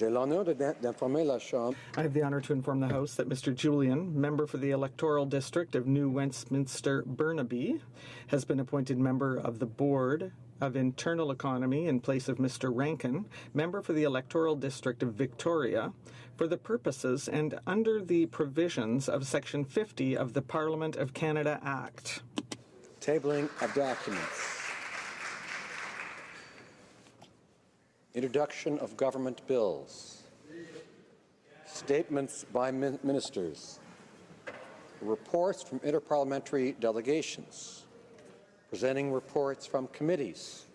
J'ai l'honneur d'informer la Chambre. I have the honor to inform the House that Mr. Julian, member for the electoral district of New Westminster Burnaby, has been appointed member of the Board of Internal Economy in place of Mr. Rankin, member for the electoral district of Victoria, for the purposes and under the provisions of Section 50 of the Parliament of Canada Act. Tabling of documents. Introduction of government bills. Statements by ministers. Reports from interparliamentary delegations. Presenting reports from committees.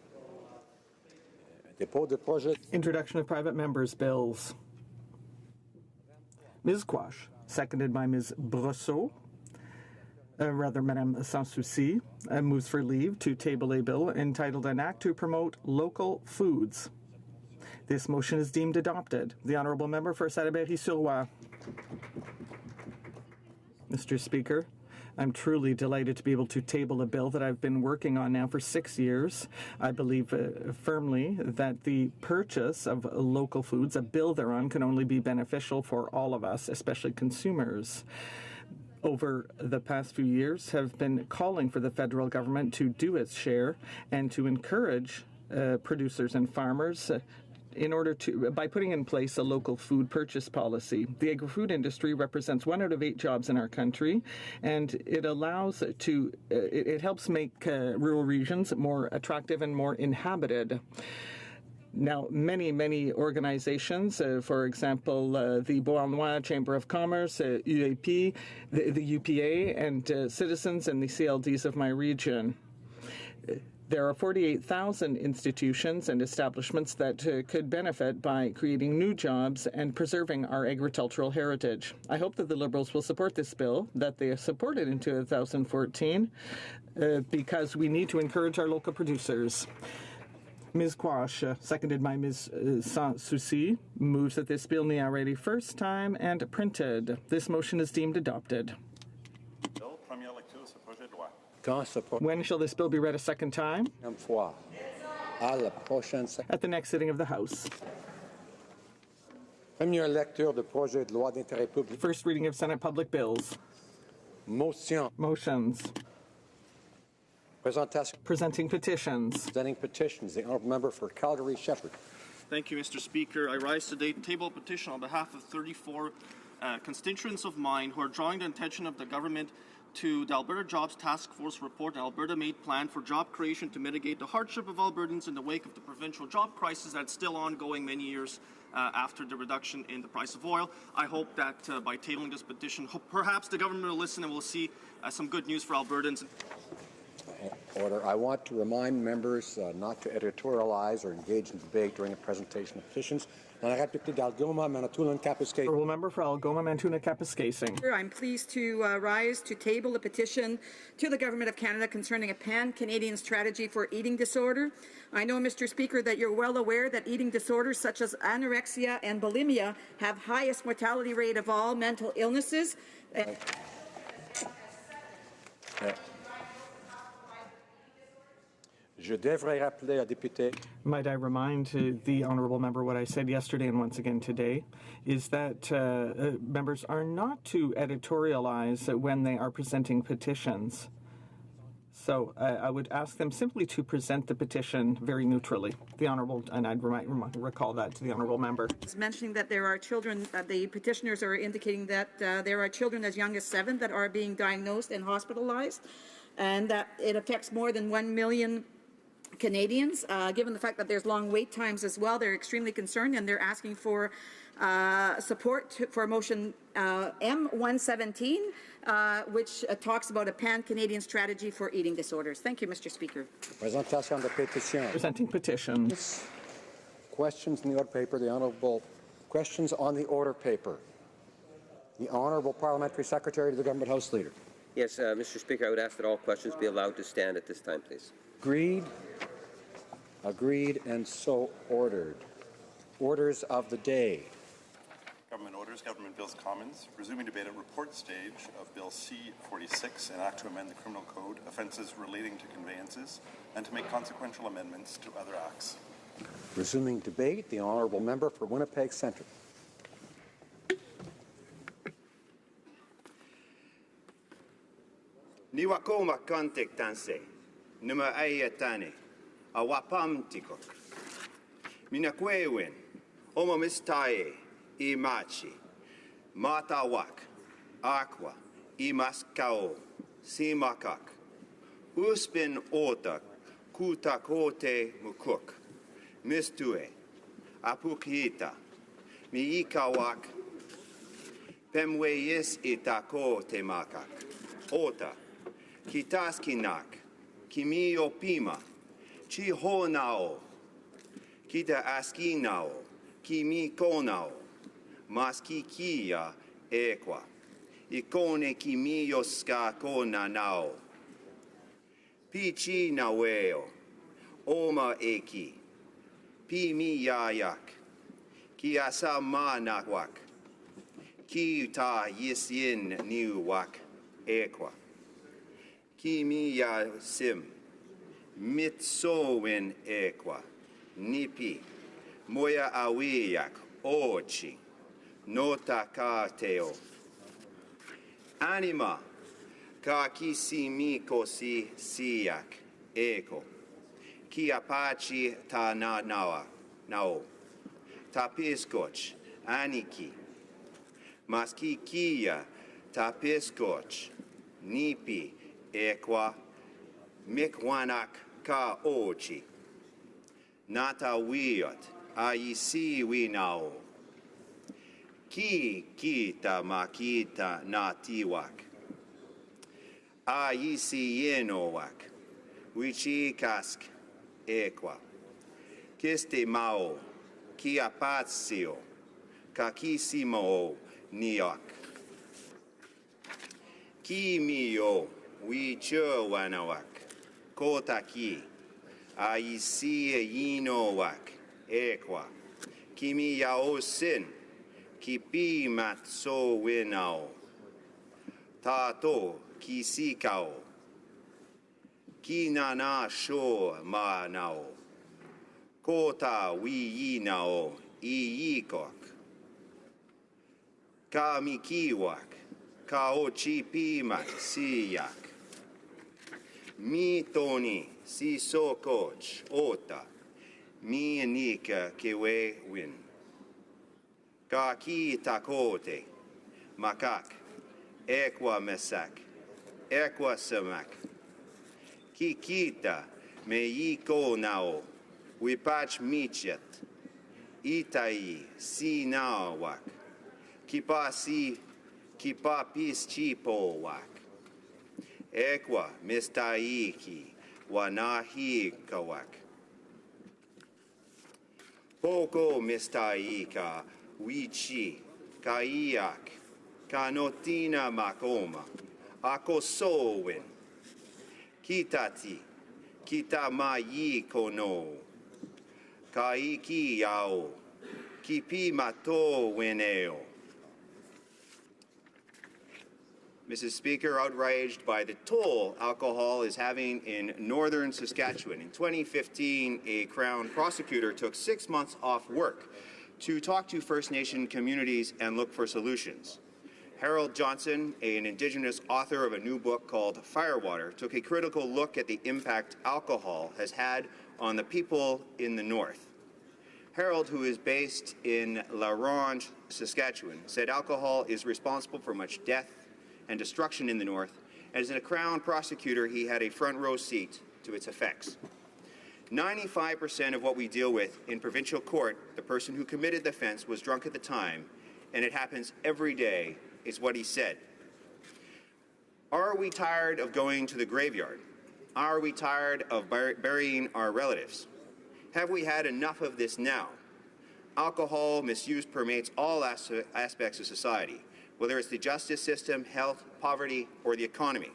Dépôt de projet. Introduction of private members' bills. Ms. Quash, seconded by Ms. Brosseau. Madame Sans Souci, moves for leave to table a bill entitled An Act to Promote Local Foods. This motion is deemed adopted. The Honourable Member for Salaberry-sur-Loire. Mr. Speaker, I'm truly delighted to be able to table a bill that I've been working on now for 6 years. I believe firmly that the purchase of local foods, a bill thereon, can only be beneficial for all of us, especially consumers. Over the past few years have been calling for the federal government to do its share and to encourage producers and farmers in order to, by putting in place a local food purchase policy. The agri-food industry represents 1 out of 8 jobs in our country, and it allows to, it helps make rural regions more attractive and more inhabited. Now, many organizations, for example, the Beauharnois Chamber of Commerce, UAP, the UPA, and citizens and the CLDs of my region. There are 48,000 institutions and establishments that could benefit by creating new jobs and preserving our agricultural heritage. I hope that the Liberals will support this bill, that they supported in 2014, because we need to encourage our local producers. Ms. Quash, seconded by Ms. Sans Souci, moves that this bill be already first time and printed. This motion is deemed adopted. When shall this bill be read a second time? At the next sitting of the House. First reading of Senate public bills. Motions. Presenting petitions. Presenting petitions. The Honourable Member for Calgary-Shepherd. Thank you, Mr. Speaker. I rise today to table a petition on behalf of 34 constituents of mine who are drawing the attention of the government to the Alberta Jobs Task Force report, an Alberta-made plan for job creation to mitigate the hardship of Albertans in the wake of the provincial job crisis that's still ongoing many years after the reduction in the price of oil. I hope that by tabling this petition, perhaps the government will listen and we'll see some good news for Albertans. Order. I want to remind members not to editorialize or engage in debate during a presentation of petitions. Honourable Member for Algoma, Manitoulin, Kapuskasing. I'm pleased to rise to table a petition to the Government of Canada concerning a pan-Canadian strategy for eating disorder. I know, Mr. Speaker, that you're well aware that eating disorders such as anorexia and bulimia have highest mortality rate of all mental illnesses. Might I remind the Honourable Member what I said yesterday and once again today, is that members are not to editorialize when they are presenting petitions. So I would ask them simply to present the petition very neutrally. The Honourable, and I'd recall that to the Honourable Member. It's mentioning that there are children, the petitioners are indicating that there are children as young as 7 that are being diagnosed and hospitalized, and that it affects more than 1 million Canadians. Given the fact that there's long wait times as well, they're extremely concerned and they're asking for support for motion M117, which talks about a pan-Canadian strategy for eating disorders. Thank you, Mr. Speaker. Presenting petitions. Questions in the order paper. The Honourable questions on the order paper. The Honourable Parliamentary Secretary to the Government House Leader. Yes, Mr. Speaker, I would ask that all questions be allowed to stand at this time, please. Agreed. Agreed and so ordered. Orders of the day. Government orders, government bills, commons. Resuming debate at report stage of Bill C-46, an act to amend the criminal code, offences relating to conveyances, and to make consequential amendments to other acts. Resuming debate, the honourable member for Winnipeg Centre. Niwakoma kontek tanse, numa ayatane, awapam tikok. Minakwewen, omomistaye, imachi, matawak, aqua, imaskao, simakak, uspin otak, kutakote mukuk, mistue, apukhita, miikawak, pemweyis itako temakak, ota, kitaskinak, kimiopima, chihonao, kita askinao, kimikonao, maskikia equa, ikone kimioska konanao, pichi naweo, oma eki, pimiyayak, kiasamanawak, kita yisin niwak equa, kimiyasim, mitsowen equa, nipi, moya awiyak, ochi, notakateo. Anima, ka kisimikosi siyak, eko, ki apachi ta na nawa, nao, tapiskoch, aniki, maskikia, tapiskoch, nipi, equa, mikwanak ka ochi, nata wiot, aisi winao, ki kita makita natiwak, aisi yenowak, wichi kask equa, kiste mao, ki apazio, kakisimo niok, ki mio, wicho wanawak, kotaki, aisi yinowak, equa, kimi yao sin, kipi matso winao, tato kisikao, kinana sho manao, kota wiyinao, iyikok, kamikiwak, kaochipimat siyak, mitoni si sokoch ota, mi nika kewe win. Ka ki takote, makak, equa mesak, equa samak. Ki kita me yiko nao, wipach michet, itai si nawak, kipa pis chipo wak. Equa mistaiki, wanahi kawak. Poko mistaika, wichi, kaiak, kanotina makoma, akosowin, kitati, kitamayi kono, kaiki yao, kipi mato wineo. Mrs. Speaker, outraged by the toll alcohol is having in northern Saskatchewan. In 2015, a Crown prosecutor took 6 months off work to talk to First Nation communities and look for solutions. Harold Johnson, an Indigenous author of a new book called Firewater, took a critical look at the impact alcohol has had on the people in the north. Harold, who is based in La Ronge, Saskatchewan, said alcohol is responsible for much death and destruction in the north, and as a Crown prosecutor, he had a front row seat to its effects. 95% of what we deal with in provincial court, the person who committed the offense was drunk at the time, and it happens every day, is what he said. Are we tired of going to the graveyard? Are we tired of burying our relatives? Have we had enough of this now? Alcohol misuse permeates all aspects of society, whether it's the justice system, health, poverty, or the economy.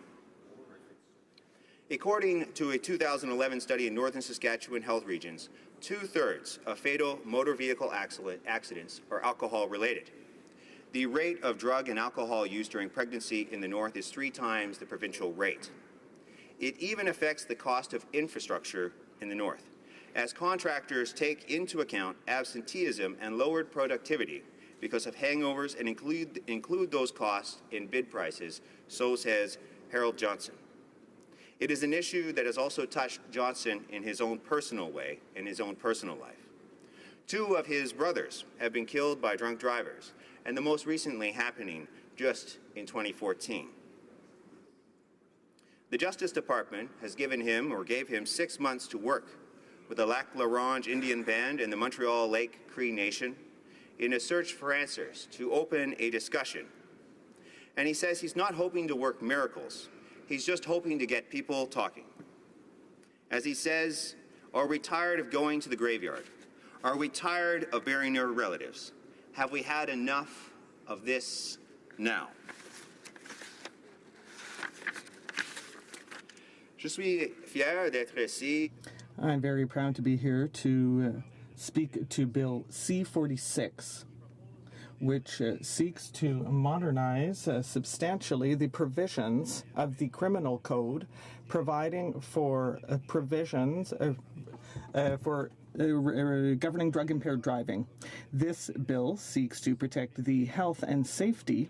According to a 2011 study in northern Saskatchewan health regions, 2/3 of fatal motor vehicle accidents are alcohol-related. The rate of drug and alcohol use during pregnancy in the North is 3 times the provincial rate. It even affects the cost of infrastructure in the North, as contractors take into account absenteeism and lowered productivity because of hangovers and include those costs in bid prices, so says Harold Johnson. It is an issue that has also touched Johnson in his own personal way, in his own personal life. 2 of his brothers have been killed by drunk drivers, and the most recently happening just in 2014. The Justice Department has gave him 6 months to work with the Lac La Ronge Indian Band and the Montreal Lake Cree Nation in a search for answers to open a discussion. And he says he's not hoping to work miracles. He's just hoping to get people talking. As he says, are we tired of going to the graveyard? Are we tired of burying our relatives? Have we had enough of this now? Je suis fier d'être ici. I'm very proud to be here to speak to Bill C-46, which seeks to modernize substantially the provisions of the Criminal Code, providing for provisions for governing drug-impaired driving. This bill seeks to protect the health and safety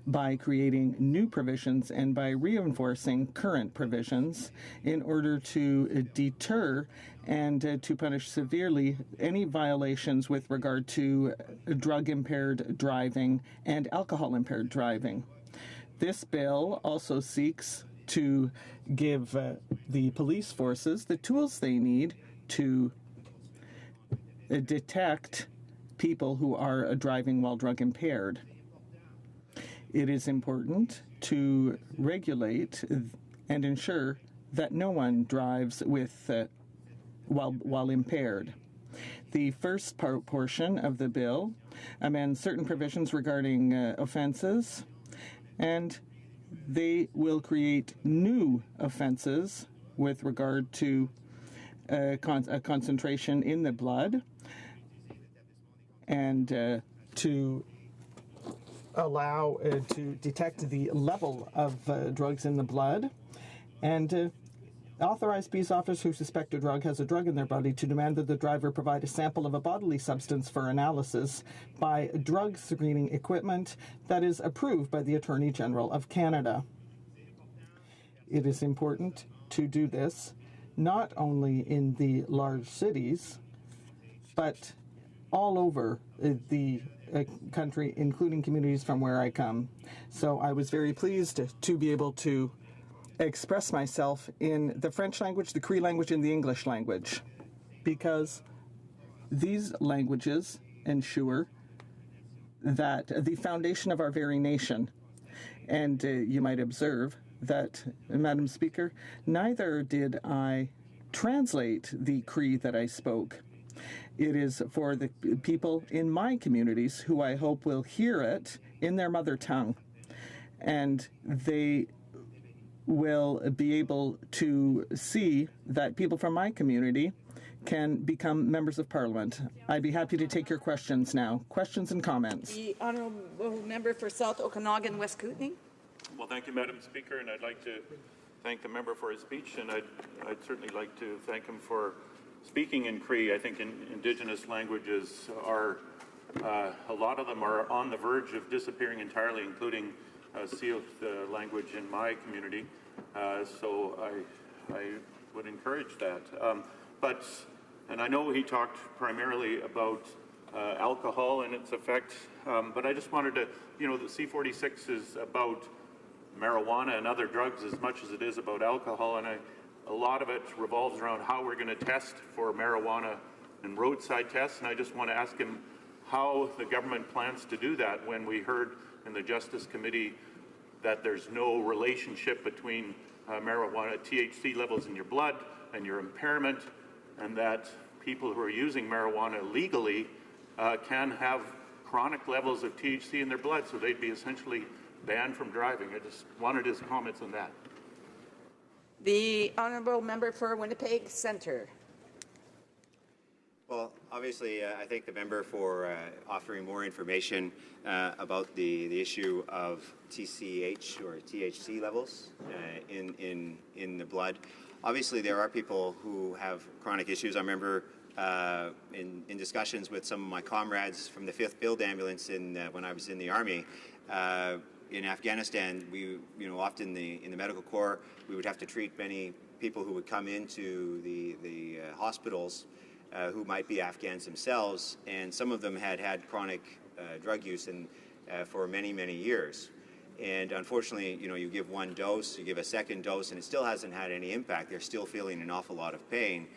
by creating new provisions and by reinforcing current provisions in order to deter and to punish severely any violations with regard to drug-impaired driving and alcohol-impaired driving. This bill also seeks to give the police forces the tools they need to detect people who are driving while drug-impaired. It is important to regulate and ensure that no one drives with while impaired. The first portion of the bill amends certain provisions regarding offenses, and they will create new offenses with regard to a concentration in the blood and to allow to detect the level of drugs in the blood, and authorize peace officers who suspect a drug has a drug in their body to demand that the driver provide a sample of a bodily substance for analysis by drug screening equipment that is approved by the Attorney General of Canada. It is important to do this not only in the large cities, but all over the country, including communities from where I come. So I was very pleased to be able to express myself in the French language, the Cree language, and the English language, because these languages ensure that the foundation of our very nation. And you might observe that, Madam Speaker, neither did I translate the Cree that I spoke. It is for the people in my communities who I hope will hear it in their mother tongue, and they will be able to see that people from my community can become members of Parliament. I'd be happy to take your questions now. Questions and comments. The honourable member for South Okanagan, West Kootenay. Well, thank you, Madam Speaker, and I'd like to thank the member for his speech, and I'd certainly like to thank him for speaking in Cree. I think Indigenous languages are, a lot of them are on the verge of disappearing entirely, including Syilx language in my community. So I would encourage that. And I know he talked primarily about alcohol and its effect, but I just wanted to, the C-46 is about marijuana and other drugs as much as it is about alcohol, and a lot of it revolves around how we're going to test for marijuana and roadside tests, and I just want to ask him how the government plans to do that when we heard in the Justice Committee that there's no relationship between marijuana, THC levels in your blood and your impairment, and that people who are using marijuana legally can have chronic levels of THC in their blood, so they'd be essentially banned from driving. I just wanted his comments on that. The honourable member for Winnipeg Centre. Well, obviously, I thank the member for offering more information about the issue of TCH or THC levels in the blood. Obviously, there are people who have chronic issues. I remember in discussions with some of my comrades from the 5th Field Ambulance when I was in the Army. In Afghanistan, we, often in the medical corps, we would have to treat many people who would come into the hospitals who might be Afghans themselves, and some of them had chronic drug use for many, many years. And unfortunately, you give one dose, you give a second dose, and it still hasn't had any impact. They're still feeling an awful lot of pain.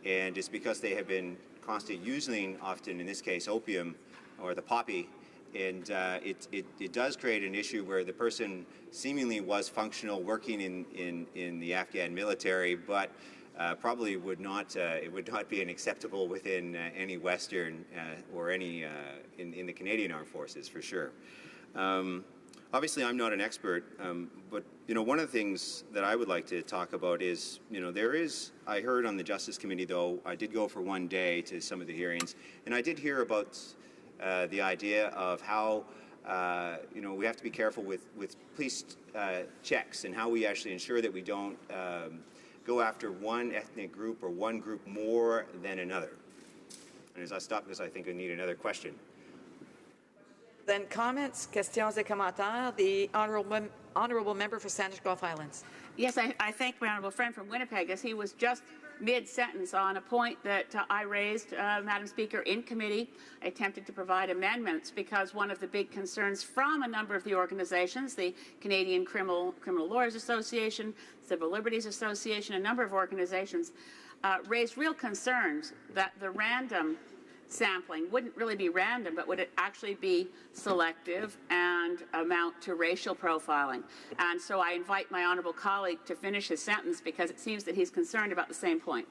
And it's because they have been constantly using, often in this case, opium or the poppy. And it does create an issue where the person seemingly was functional, working in the Afghan military, but probably would not be an acceptable within any Western or any in the Canadian Armed Forces, for sure. Obviously, I'm not an expert, but one of the things that I would like to talk about is, I heard on the Justice Committee, though, I did go for one day to some of the hearings, and I did hear about the idea of how we have to be careful with police checks and how we actually ensure that we don't go after one ethnic group or one group more than another. And as I stop this, I think I need another question. Then comments, questions et commentaires. The honourable member for Saanich Gulf Islands. Yes, I thank my honourable friend from Winnipeg, as he was just mid-sentence on a point that I raised, Madam Speaker, in committee. I attempted to provide amendments because one of the big concerns from a number of the organizations, the Canadian Criminal Lawyers Association, Civil Liberties Association, a number of organizations, raised real concerns that the random sampling wouldn't really be random, but would it actually be selective and amount to racial profiling. And so I invite my honourable colleague to finish his sentence because it seems that he's concerned about the same point.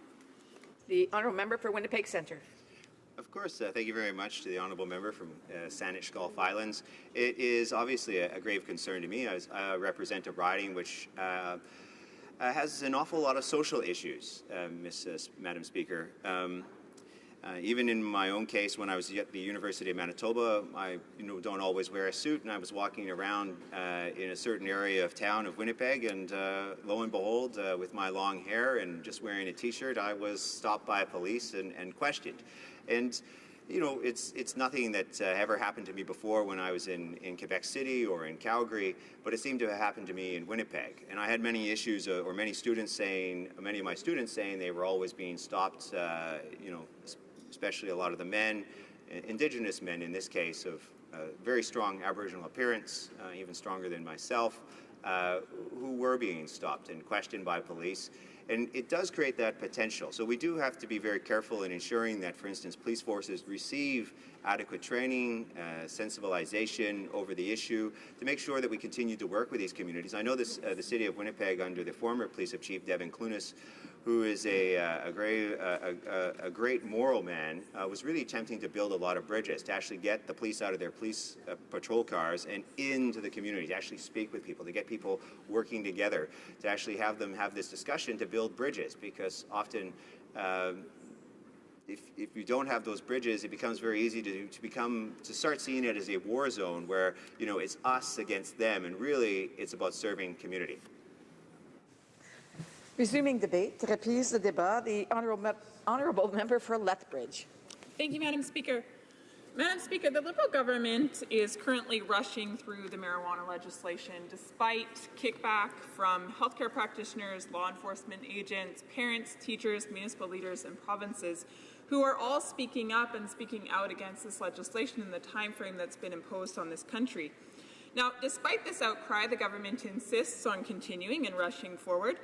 The honourable member for Winnipeg Centre. Of course, thank you very much to the honourable member from Saanich Gulf Islands. It is obviously a grave concern to me. I represent a riding which has an awful lot of social issues, Madam Speaker. Even in my own case, when I was at the University of Manitoba, I don't always wear a suit, and I was walking around in a certain area of town of Winnipeg, and lo and behold, with my long hair and just wearing a T-shirt, I was stopped by police and questioned. And it's nothing that ever happened to me before when I was in Quebec City or in Calgary, but it seemed to have happened to me in Winnipeg. And I had many issues, or many of my students saying they were always being stopped, especially a lot of the men, Indigenous men in this case, of very strong Aboriginal appearance, even stronger than myself, who were being stopped and questioned by police. And it does create that potential. So we do have to be very careful in ensuring that, for instance, police forces receive adequate training, sensibilization over the issue to make sure that we continue to work with these communities. I know this, the City of Winnipeg, under the former Police Chief, Devin Clunas, who is a great moral man, was really attempting to build a lot of bridges, to actually get the police out of their police patrol cars and into the community, to actually speak with people, to get people working together, to actually have them have this discussion to build bridges, because often if you don't have those bridges, it becomes very easy to start seeing it as a war zone where it's us against them, and really it's about serving community. Resuming debate, reprise the débat, the honourable member for Lethbridge. Thank you, Madam Speaker. Madam Speaker, the Liberal government is currently rushing through the marijuana legislation despite kickback from healthcare practitioners, law enforcement agents, parents, teachers, municipal leaders, and provinces who are all speaking up and speaking out against this legislation in the time frame that's been imposed on this country. Now, despite this outcry, the government insists on continuing and rushing forward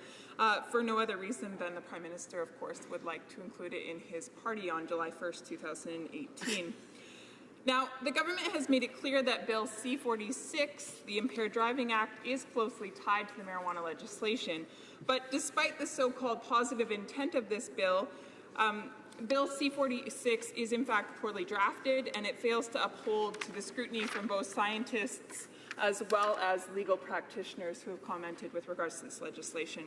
for no other reason than the Prime Minister, of course, would like to include it in his party on July 1st, 2018. Now, the government has made it clear that Bill C-46, the Impaired Driving Act, is closely tied to the marijuana legislation. But despite the so-called positive intent of this bill, Bill C-46 is in fact poorly drafted, and it fails to uphold to the scrutiny from both scientists as well as legal practitioners who have commented with regards to this legislation.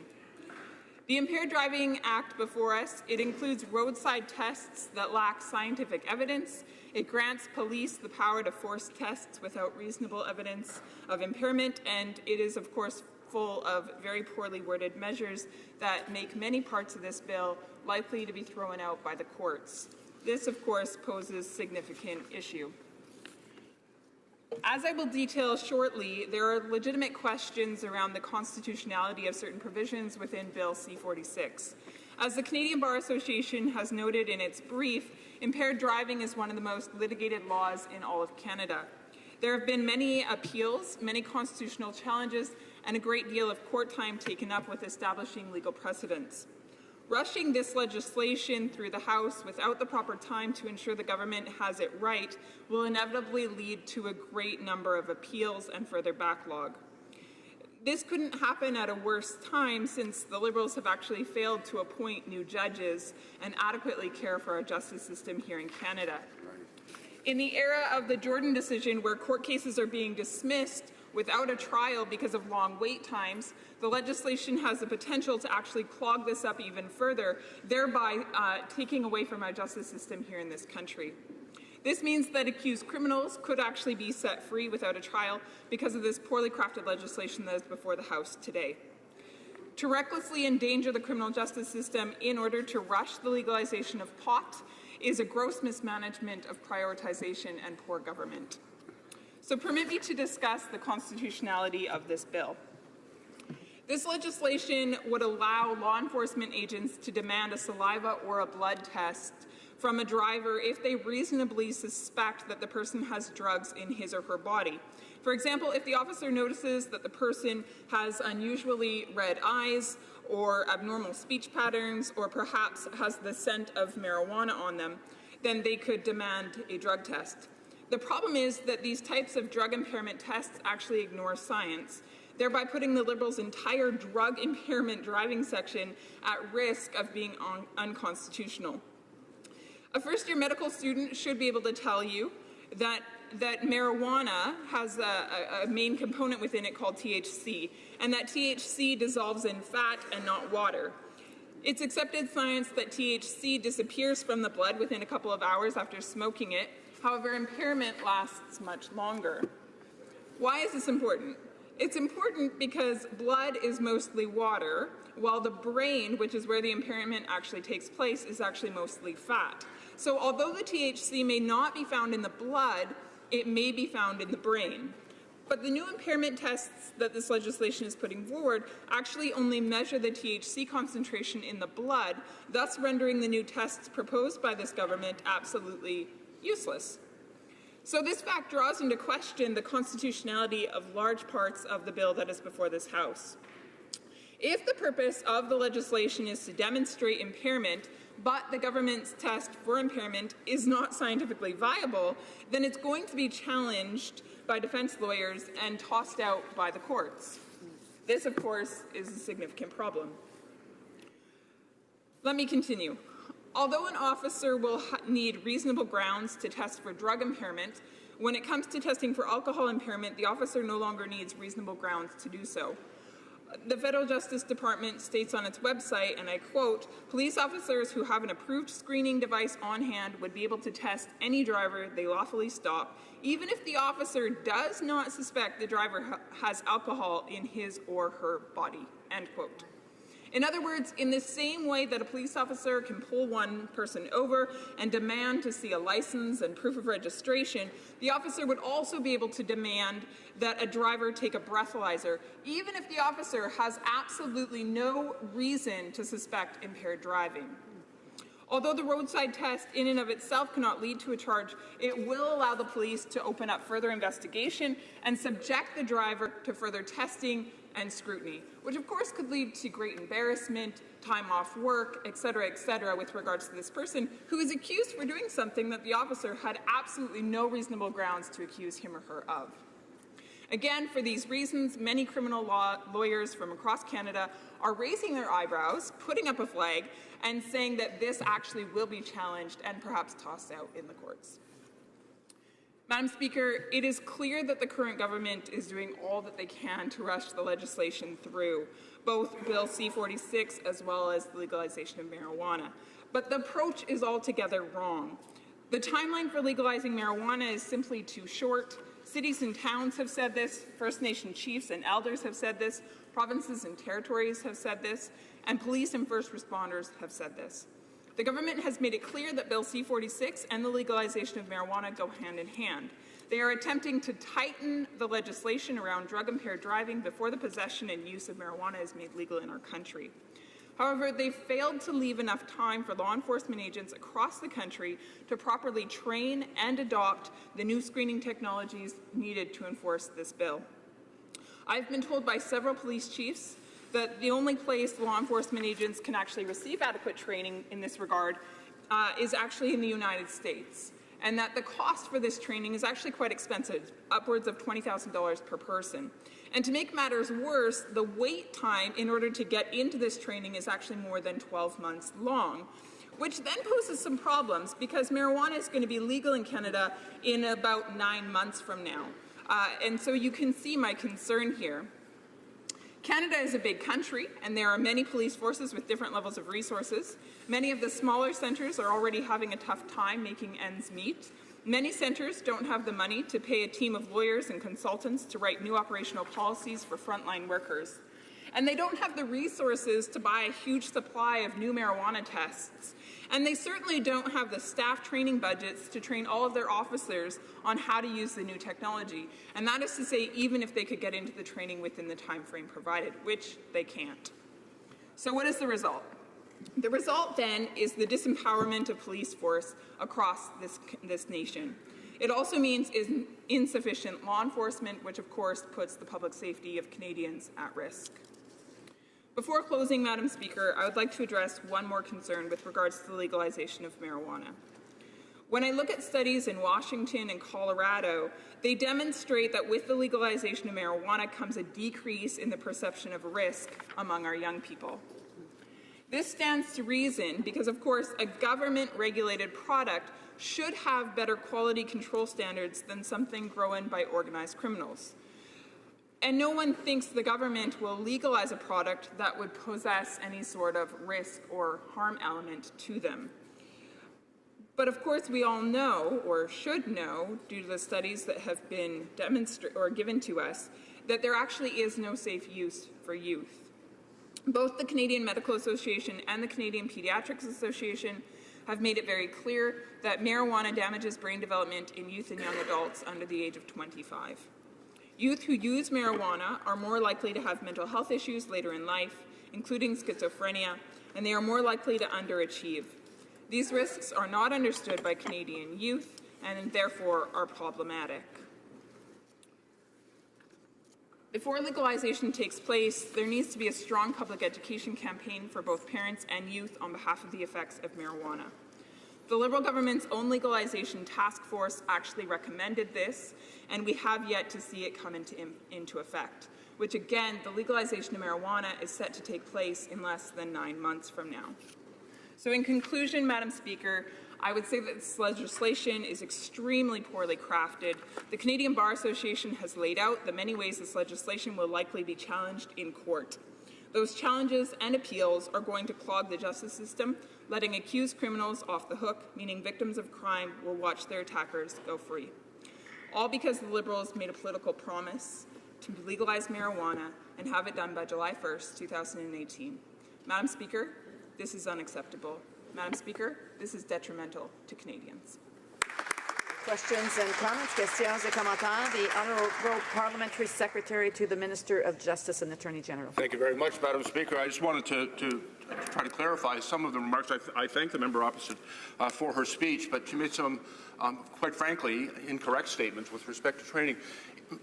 The Impaired Driving Act before us, it includes roadside tests that lack scientific evidence. It grants police the power to force tests without reasonable evidence of impairment, and it is, of course, full of very poorly worded measures that make many parts of this bill likely to be thrown out by the courts. This, of course, poses significant issue. As I will detail shortly, there are legitimate questions around the constitutionality of certain provisions within Bill C-46. As the Canadian Bar Association has noted in its brief, impaired driving is one of the most litigated laws in all of Canada. There have been many appeals, many constitutional challenges, and a great deal of court time taken up with establishing legal precedents. Rushing this legislation through the House without the proper time to ensure the government has it right will inevitably lead to a great number of appeals and further backlog. This couldn't happen at a worse time, since the Liberals have actually failed to appoint new judges and adequately care for our justice system here in Canada. In the era of the Jordan decision, where court cases are being dismissed without a trial because of long wait times, the legislation has the potential to actually clog this up even further, thereby taking away from our justice system here in this country. This means that accused criminals could actually be set free without a trial because of this poorly crafted legislation that is before the House today. To recklessly endanger the criminal justice system in order to rush the legalization of pot is a gross mismanagement of prioritization and poor government. So permit me to discuss the constitutionality of this bill. This legislation would allow law enforcement agents to demand a saliva or a blood test from a driver if they reasonably suspect that the person has drugs in his or her body. For example, if the officer notices that the person has unusually red eyes or abnormal speech patterns, or perhaps has the scent of marijuana on them, then they could demand a drug test. The problem is that these types of drug impairment tests actually ignore science, thereby putting the Liberals' entire drug impairment driving section at risk of being unconstitutional. A first-year medical student should be able to tell you that marijuana has a main component within it called THC, and that THC dissolves in fat and not water. It's accepted science that THC disappears from the blood within a couple of hours after smoking it. However, impairment lasts much longer. Why is this important? It's important because blood is mostly water, while the brain, which is where the impairment actually takes place, is actually mostly fat. So although the THC may not be found in the blood, it may be found in the brain. But the new impairment tests that this legislation is putting forward actually only measure the THC concentration in the blood, thus rendering the new tests proposed by this government absolutely useless. So this fact draws into question the constitutionality of large parts of the bill that is before this House. If the purpose of the legislation is to demonstrate impairment, but the government's test for impairment is not scientifically viable, then it's going to be challenged by defense lawyers and tossed out by the courts. This, of course, is a significant problem. Let me continue. Although an officer will need reasonable grounds to test for drug impairment, when it comes to testing for alcohol impairment, the officer no longer needs reasonable grounds to do so. The Federal Justice Department states on its website, and I quote, "Police officers who have an approved screening device on hand would be able to test any driver they lawfully stop, even if the officer does not suspect the driver has alcohol in his or her body," end quote. In other words, in the same way that a police officer can pull one person over and demand to see a license and proof of registration, the officer would also be able to demand that a driver take a breathalyzer, even if the officer has absolutely no reason to suspect impaired driving. Although the roadside test in and of itself cannot lead to a charge, it will allow the police to open up further investigation and subject the driver to further testing and scrutiny, which of course could lead to great embarrassment, time off work, etc., with regards to this person who is accused for doing something that the officer had absolutely no reasonable grounds to accuse him or her of. Again, for these reasons, many criminal law lawyers from across Canada are raising their eyebrows, putting up a flag, and saying that this actually will be challenged and perhaps tossed out in the courts. Madam Speaker, it is clear that the current government is doing all that they can to rush the legislation through, both Bill C-46 as well as the legalization of marijuana. But the approach is altogether wrong. The timeline for legalizing marijuana is simply too short. Cities and towns have said this, First Nation chiefs and elders have said this, provinces and territories have said this, and police and first responders have said this. The government has made it clear that Bill C-46 and the legalization of marijuana go hand in hand. They are attempting to tighten the legislation around drug-impaired driving before the possession and use of marijuana is made legal in our country. However, they failed to leave enough time for law enforcement agents across the country to properly train and adopt the new screening technologies needed to enforce this bill. I've been told by several police chiefs that the only place law enforcement agents can actually receive adequate training in this regard is actually in the United States, and that the cost for this training is actually quite expensive, upwards of $20,000 per person. And to make matters worse, the wait time in order to get into this training is actually more than 12 months long, which then poses some problems because marijuana is going to be legal in Canada in about 9 months from now. And so you can see my concern here. Canada is a big country, and there are many police forces with different levels of resources. Many of the smaller centres are already having a tough time making ends meet. Many centres don't have the money to pay a team of lawyers and consultants to write new operational policies for frontline workers. And they don't have the resources to buy a huge supply of new marijuana tests. And they certainly don't have the staff training budgets to train all of their officers on how to use the new technology. And that is to say, even if they could get into the training within the time frame provided, which they can't. So what is the result? The result then is the disempowerment of police force across this nation. It also means insufficient law enforcement, which of course puts the public safety of Canadians at risk. Before closing, Madam Speaker, I would like to address one more concern with regards to the legalization of marijuana. When I look at studies in Washington and Colorado, they demonstrate that with the legalization of marijuana comes a decrease in the perception of risk among our young people. This stands to reason because, of course, a government-regulated product should have better quality control standards than something grown by organized criminals. And no one thinks the government will legalize a product that would possess any sort of risk or harm element to them. But of course, we all know, or should know, due to the studies that have been given to us, that there actually is no safe use for youth. Both the Canadian Medical Association and the Canadian Pediatrics Association have made it very clear that marijuana damages brain development in youth and young adults under the age of 25. Youth who use marijuana are more likely to have mental health issues later in life, including schizophrenia, and they are more likely to underachieve. These risks are not understood by Canadian youth and therefore are problematic. Before legalization takes place, there needs to be a strong public education campaign for both parents and youth on behalf of the effects of marijuana. The Liberal government's own legalization task force actually recommended this, and we have yet to see it come into effect, which again, the legalization of marijuana is set to take place in less than 9 months from now. So in conclusion, Madam Speaker, I would say that this legislation is extremely poorly crafted. The Canadian Bar Association has laid out the many ways this legislation will likely be challenged in court. Those challenges and appeals are going to clog the justice system, letting accused criminals off the hook, meaning victims of crime will watch their attackers go free. All because the Liberals made a political promise to legalize marijuana and have it done by July 1st, 2018. Madam Speaker, this is unacceptable. Madam Speaker, this is detrimental to Canadians. Questions and comments, questions et commentaires. The Honourable Parliamentary Secretary to the Minister of Justice and Attorney General. Thank you very much, Madam Speaker. I just wanted to try to clarify some of the remarks. I thank the member opposite for her speech, but she made some, quite frankly, incorrect statements with respect to training.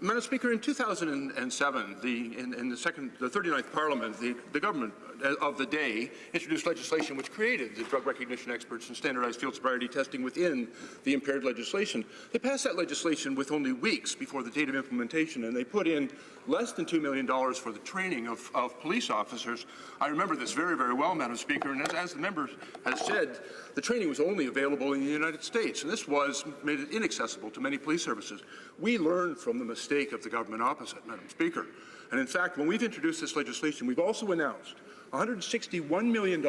Madam Speaker, in 2007, in the 39th Parliament, the government of the day introduced legislation which created the drug recognition experts and standardized field sobriety testing within the impaired legislation. They passed that legislation with only weeks before the date of implementation, and they put in less than $2 million for the training of police officers. I remember this very, very well, Madam Speaker, and as the member has said, the training was only available in the United States, and this made it inaccessible to many police services. We learned from the mistake of the government opposite, Madam Speaker. And in fact, when we've introduced this legislation, we've also announced $161 million,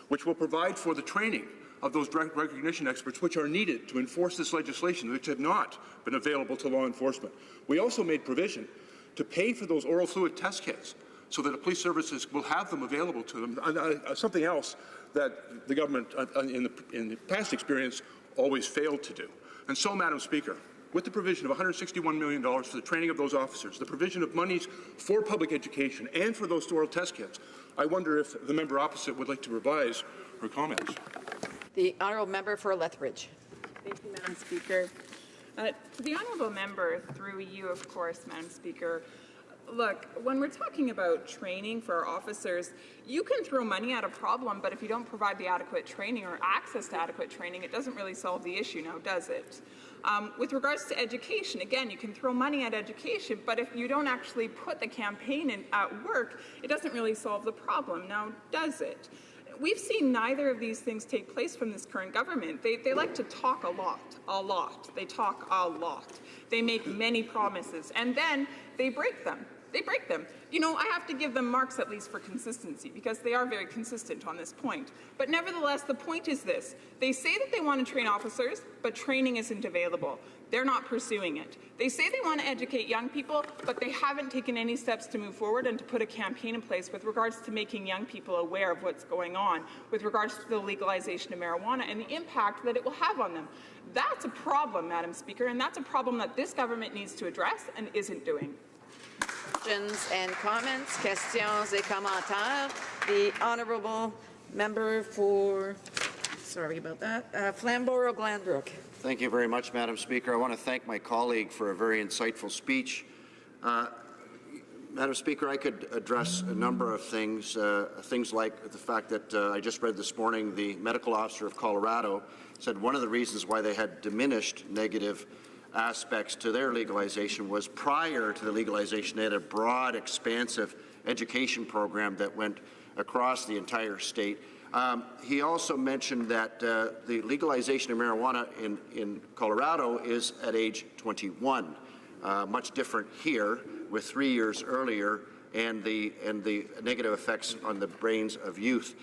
which will provide for the training of those drug recognition experts which are needed to enforce this legislation, which have not been available to law enforcement. We also made provision to pay for those oral fluid test kits so that the police services will have them available to them. Something else that the government, in the past experience, always failed to do. And so, Madam Speaker, with the provision of $161 million for the training of those officers, the provision of monies for public education and for those oral test kits, I wonder if the member opposite would like to revise her comments. The honourable member for Lethbridge. Thank you, Madam Speaker. To the honourable member, through you, of course, Madam Speaker, look, when we're talking about training for our officers, you can throw money at a problem, but if you don't provide the adequate training or access to adequate training, it doesn't really solve the issue now, does it? With regards to education, again, you can throw money at education, but if you don't actually put the campaign in at work, it doesn't really solve the problem. Now, does it? We've seen neither of these things take place from this current government. They like to talk a lot. They talk a lot. They make many promises, and then they break them. You know, I have to give them marks at least for consistency because they are very consistent on this point. But nevertheless, the point is this. They say that they want to train officers, but training isn't available. They're not pursuing it. They say they want to educate young people, but they haven't taken any steps to move forward and to put a campaign in place with regards to making young people aware of what's going on, with regards to the legalization of marijuana and the impact that it will have on them. That's a problem, Madam Speaker, and that's a problem that this government needs to address and isn't doing. Questions and comments, questions et commentaires. The honourable member for, sorry about that, Flamborough-Glanbrook. Thank you very much, Madam Speaker. I want to thank my colleague for a very insightful speech. Madam Speaker, I could address a number of things like the fact that I just read this morning the medical officer of Colorado said one of the reasons why they had diminished negative aspects to their legalization was prior to the legalization they had a broad, expansive education program that went across the entire state. He also mentioned that the legalization of marijuana in Colorado is at age 21, much different here with 3 years earlier and the negative effects on the brains of youth.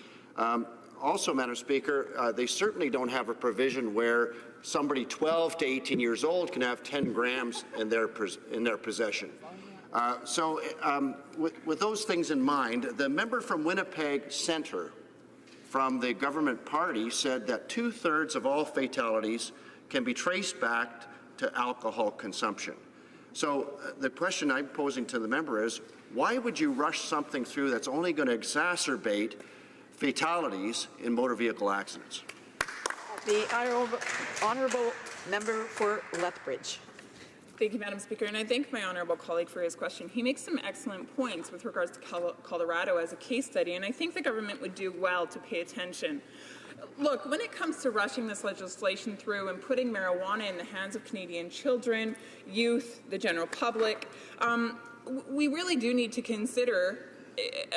Also, Madam Speaker, they certainly don't have a provision where somebody 12 to 18 years old can have 10 grams in their possession. With those things in mind, the member from Winnipeg Centre from the government party said that 2/3 of all fatalities can be traced back to alcohol consumption. So the question I'm posing to the member is, why would you rush something through that's only going to exacerbate fatalities in motor vehicle accidents? The honourable member for Lethbridge. Thank you, Madam Speaker, and I thank my honourable colleague for his question. He makes some excellent points with regards to Colorado as a case study, and I think the government would do well to pay attention. Look, when it comes to rushing this legislation through and putting marijuana in the hands of Canadian children, youth, the general public, we really do need to consider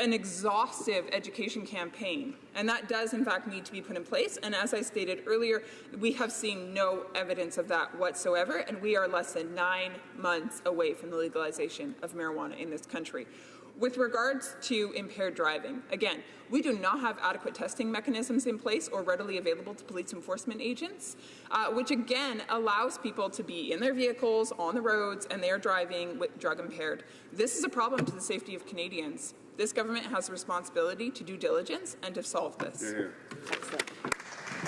an exhaustive education campaign, and that does in fact need to be put in place. And as I stated earlier, we have seen no evidence of that whatsoever, and we are less than 9 months away from the legalization of marijuana in this country. With regards to impaired driving, again, we do not have adequate testing mechanisms in place or readily available to police enforcement agents, which again allows people to be in their vehicles, on the roads, and they are driving with drug impaired. This is a problem to the safety of Canadians. This government has a responsibility to due diligence and to solve this.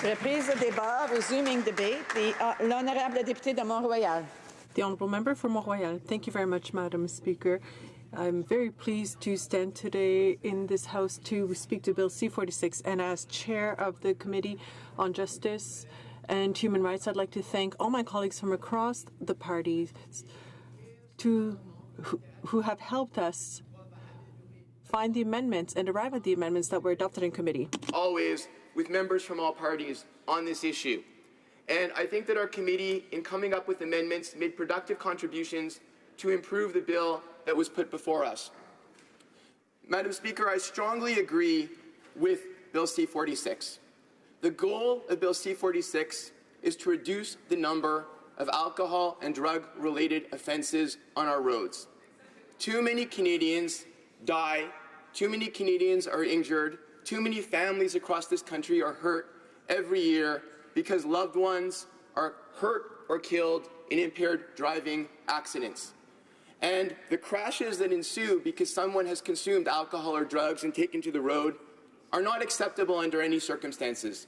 Reprise de débat, resuming debate. L'honorable député de Mont-Royal. The honourable member for Mont-Royal. Thank you very much, Madam Speaker. I'm very pleased to stand today in this House to speak to Bill C-46, and as Chair of the Committee on Justice and Human Rights, I'd like to thank all my colleagues from across the parties who have helped us find the amendments and arrive at the amendments that were adopted in committee. Always with members from all parties on this issue. And I think that our committee, in coming up with amendments, made productive contributions to improve the bill that was put before us. Madam Speaker, I strongly agree with Bill C-46. The goal of Bill C-46 is to reduce the number of alcohol and drug-related offences on our roads. Too many Canadians die, too many Canadians are injured, too many families across this country are hurt every year because loved ones are hurt or killed in impaired driving accidents. And the crashes that ensue because someone has consumed alcohol or drugs and taken to the road are not acceptable under any circumstances.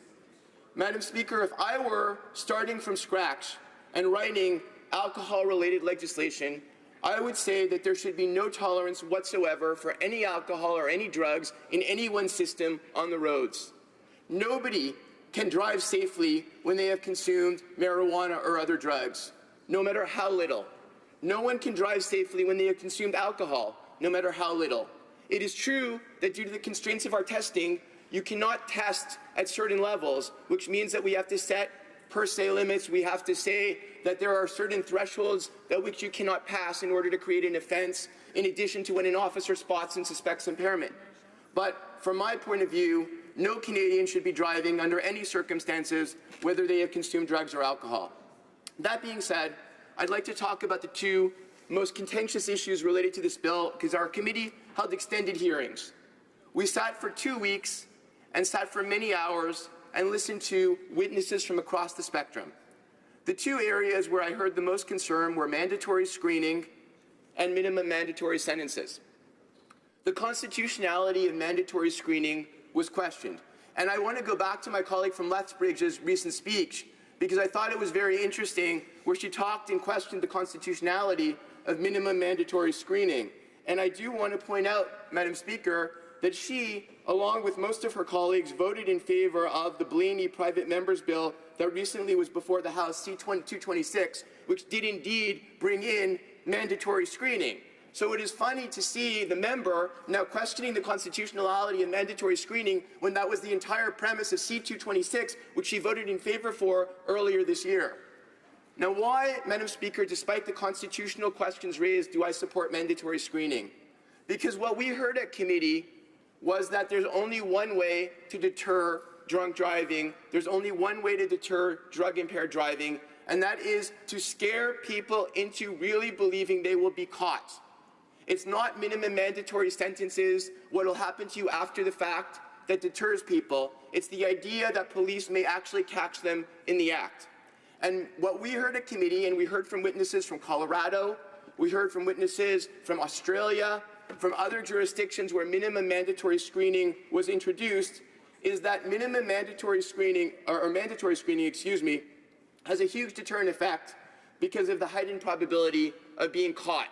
Madam Speaker, if I were starting from scratch and writing alcohol-related legislation, I would say that there should be no tolerance whatsoever for any alcohol or any drugs in anyone's system on the roads. Nobody can drive safely when they have consumed marijuana or other drugs, no matter how little. No one can drive safely when they have consumed alcohol, no matter how little. It is true that due to the constraints of our testing, you cannot test at certain levels, which means that we have to set per se limits. We have to say that there are certain thresholds that which you cannot pass in order to create an offense, in addition to when an officer spots and suspects impairment. But from my point of view, no Canadian should be driving under any circumstances, whether they have consumed drugs or alcohol. That being said, I'd like to talk about the two most contentious issues related to this bill, because our committee held extended hearings. We sat for 2 weeks and sat for many hours and listened to witnesses from across the spectrum. The two areas where I heard the most concern were mandatory screening and minimum mandatory sentences. The constitutionality of mandatory screening was questioned. And I want to go back to my colleague from Lethbridge's recent speech, because I thought it was very interesting where she talked and questioned the constitutionality of minimum mandatory screening. And I do want to point out, Madam Speaker, that she, along with most of her colleagues, voted in favor of the Blaney private members bill that recently was before the House, C-226, which did indeed bring in mandatory screening. So it is funny to see the member now questioning the constitutionality of mandatory screening when that was the entire premise of C-226, which she voted in favor for earlier this year. Now, why, Madam Speaker, despite the constitutional questions raised, do I support mandatory screening? Because what we heard at committee was that there's only one way to deter drunk driving, there's only one way to deter drug-impaired driving, and that is to scare people into really believing they will be caught. It's not minimum mandatory sentences, what will happen to you after the fact, that deters people. It's the idea that police may actually catch them in the act. And what we heard at committee, and we heard from witnesses from Colorado, we heard from witnesses from Australia, from other jurisdictions where minimum mandatory screening was introduced, is that minimum mandatory screening, or mandatory screening, excuse me, has a huge deterrent effect because of the heightened probability of being caught.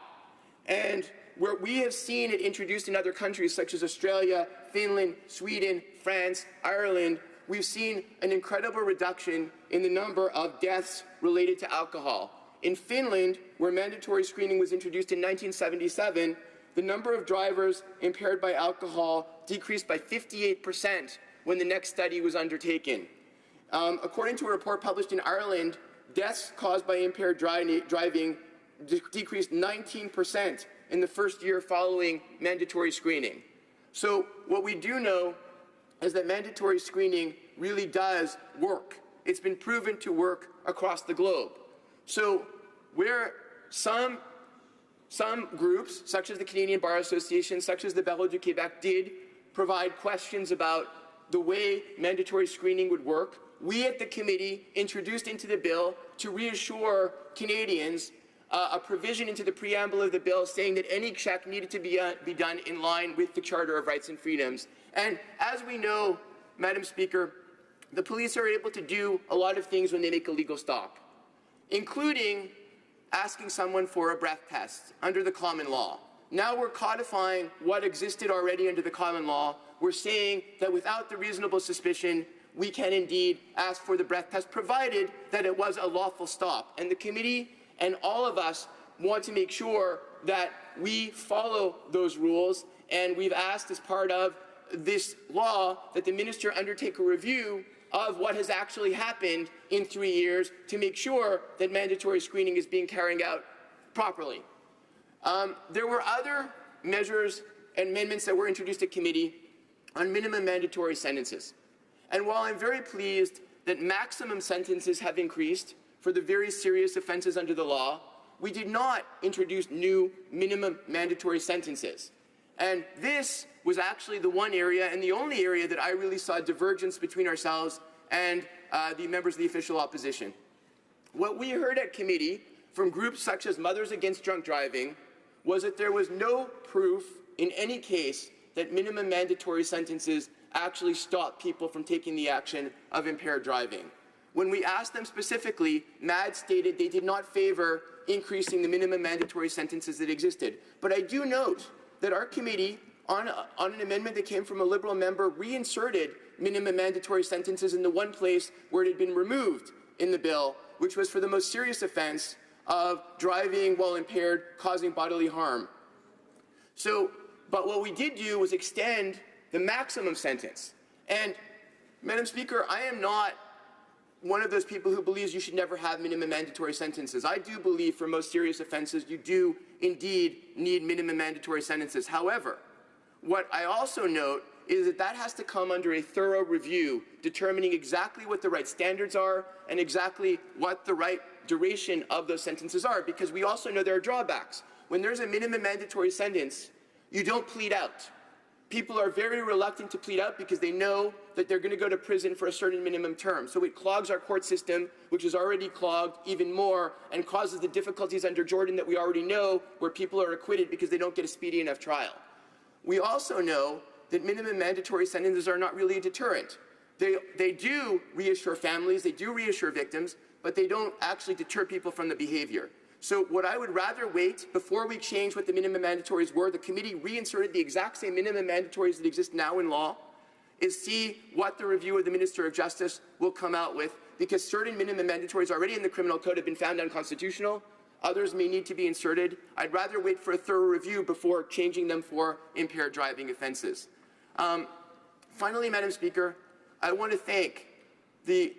And where we have seen it introduced in other countries such as Australia, Finland, Sweden, France, Ireland, we've seen an incredible reduction in the number of deaths related to alcohol. In Finland, where mandatory screening was introduced in 1977, the number of drivers impaired by alcohol decreased by 58% when the next study was undertaken. According to a report published in Ireland, deaths caused by impaired driving decreased 19% in the first year following mandatory screening. So what we do know is that mandatory screening really does work. It's been proven to work across the globe. So where some groups, such as the Canadian Bar Association, such as the Barreau du Québec, did provide questions about the way mandatory screening would work, we at the committee introduced into the bill to reassure Canadians a provision into the preamble of the bill saying that any check needed to be done in line with the Charter of Rights and Freedoms. And as we know, Madam Speaker, the police are able to do a lot of things when they make a legal stop, including asking someone for a breath test under the common law. Now we're codifying what existed already under the common law. We're saying that without the reasonable suspicion, we can indeed ask for the breath test, provided that it was a lawful stop. And the committee and all of us want to make sure that we follow those rules, and we've asked as part of this law that the minister undertake a review of what has actually happened in 3 years to make sure that mandatory screening is being carried out properly. There were other measures and amendments that were introduced at committee on minimum mandatory sentences. And while I'm very pleased that maximum sentences have increased for the very serious offenses under the law, we did not introduce new minimum mandatory sentences. And this was actually the one area and the only area that I really saw divergence between ourselves and the members of the official opposition. What we heard at committee from groups such as Mothers Against Drunk Driving was that there was no proof in any case that minimum mandatory sentences actually stop people from taking the action of impaired driving. When we asked them specifically, MAD stated they did not favor increasing the minimum mandatory sentences that existed. But I do note that our committee, on an amendment that came from a Liberal member, reinserted minimum mandatory sentences in the one place where it had been removed in the bill, which was for the most serious offense of driving while impaired, causing bodily harm. But what we did do was extend the maximum sentence. And, Madam Speaker, I am not one of those people who believes you should never have minimum mandatory sentences. I do believe for most serious offenses you do indeed need minimum mandatory sentences. However, what I also note is that that has to come under a thorough review, determining exactly what the right standards are and exactly what the right duration of those sentences are, because we also know there are drawbacks. When there's a minimum mandatory sentence, you don't plead out. People are very reluctant to plead out because they know that they're going to go to prison for a certain minimum term. So it clogs our court system, which is already clogged even more, and causes the difficulties under Jordan that we already know, where people are acquitted because they don't get a speedy enough trial. We also know that minimum mandatory sentences are not really a deterrent. They do reassure families, they do reassure victims, but they don't actually deter people from the behavior. So what I would rather wait before we change what the minimum mandatories were, the committee reinserted the exact same minimum mandatories that exist now in law, is see what the review of the Minister of Justice will come out with, because certain minimum mandatories already in the criminal code have been found unconstitutional. Others may need to be inserted. I'd rather wait for a thorough review before changing them for impaired driving offences. Finally, Madam Speaker, I want to thank the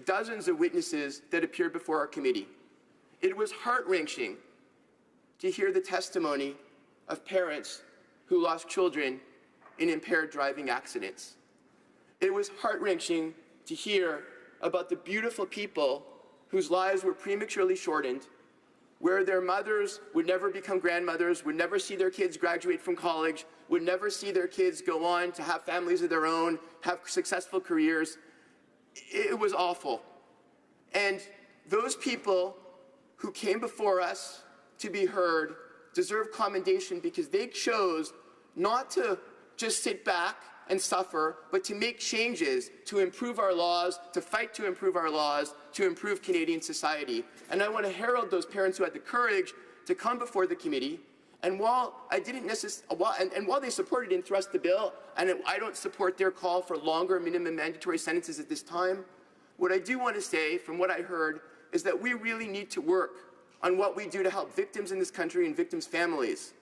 dozens of witnesses that appeared before our committee. It was heart-wrenching to hear the testimony of parents who lost children in impaired driving accidents. It was heart-wrenching to hear about the beautiful people whose lives were prematurely shortened, where their mothers would never become grandmothers, would never see their kids graduate from college, would never see their kids go on to have families of their own, have successful careers. It was awful. And those people who came before us to be heard deserve commendation because they chose not to just sit back and suffer, but to make changes to improve our laws, to fight to improve our laws, to improve Canadian society. And I want to herald those parents who had the courage to come before the committee. And while I didn't while they supported and thrust the bill, and I don't support their call for longer minimum mandatory sentences at this time, what I do want to say, from what I heard, is that we really need to work on what we do to help victims in this country and victims' families,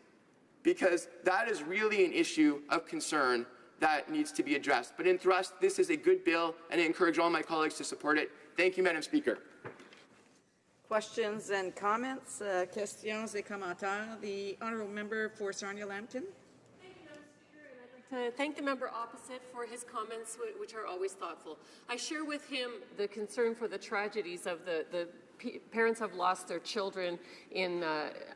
because that is really an issue of concern that needs to be addressed. But in thrust, this is a good bill, and I encourage all my colleagues to support it. Thank you, Madam Speaker. Questions and comments? Questions et commentaires. The honourable member for Sarnia-Lambton. To thank the member opposite for his comments, which are always thoughtful. I share with him the concern for the tragedies of the parents have lost their children in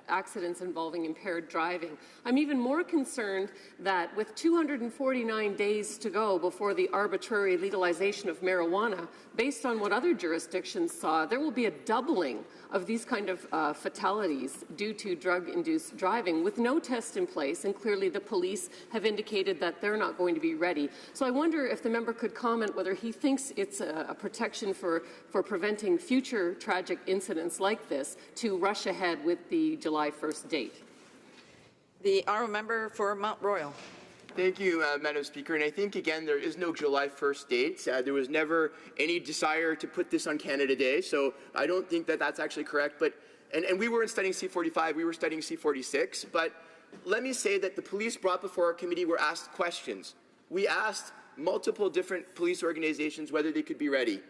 accidents involving impaired driving. I'm even more concerned that with 249 days to go before the arbitrary legalization of marijuana, based on what other jurisdictions saw, there will be a doubling of these kind of fatalities due to drug-induced driving with no test in place, and clearly the police have indicated that they're not going to be ready. So I wonder if the member could comment whether he thinks it's a protection for preventing future tragic incidents like this to rush ahead with the July 1st date. The honourable member for Mount Royal. Thank you, Madam Speaker. And I think, again, there is no July 1st date. There was never any desire to put this on Canada Day, so I don't think that that's actually correct. But and we weren't studying C-45, we were studying C-46, but let me say that the police brought before our committee were asked questions. We asked multiple different police organizations whether they could be ready.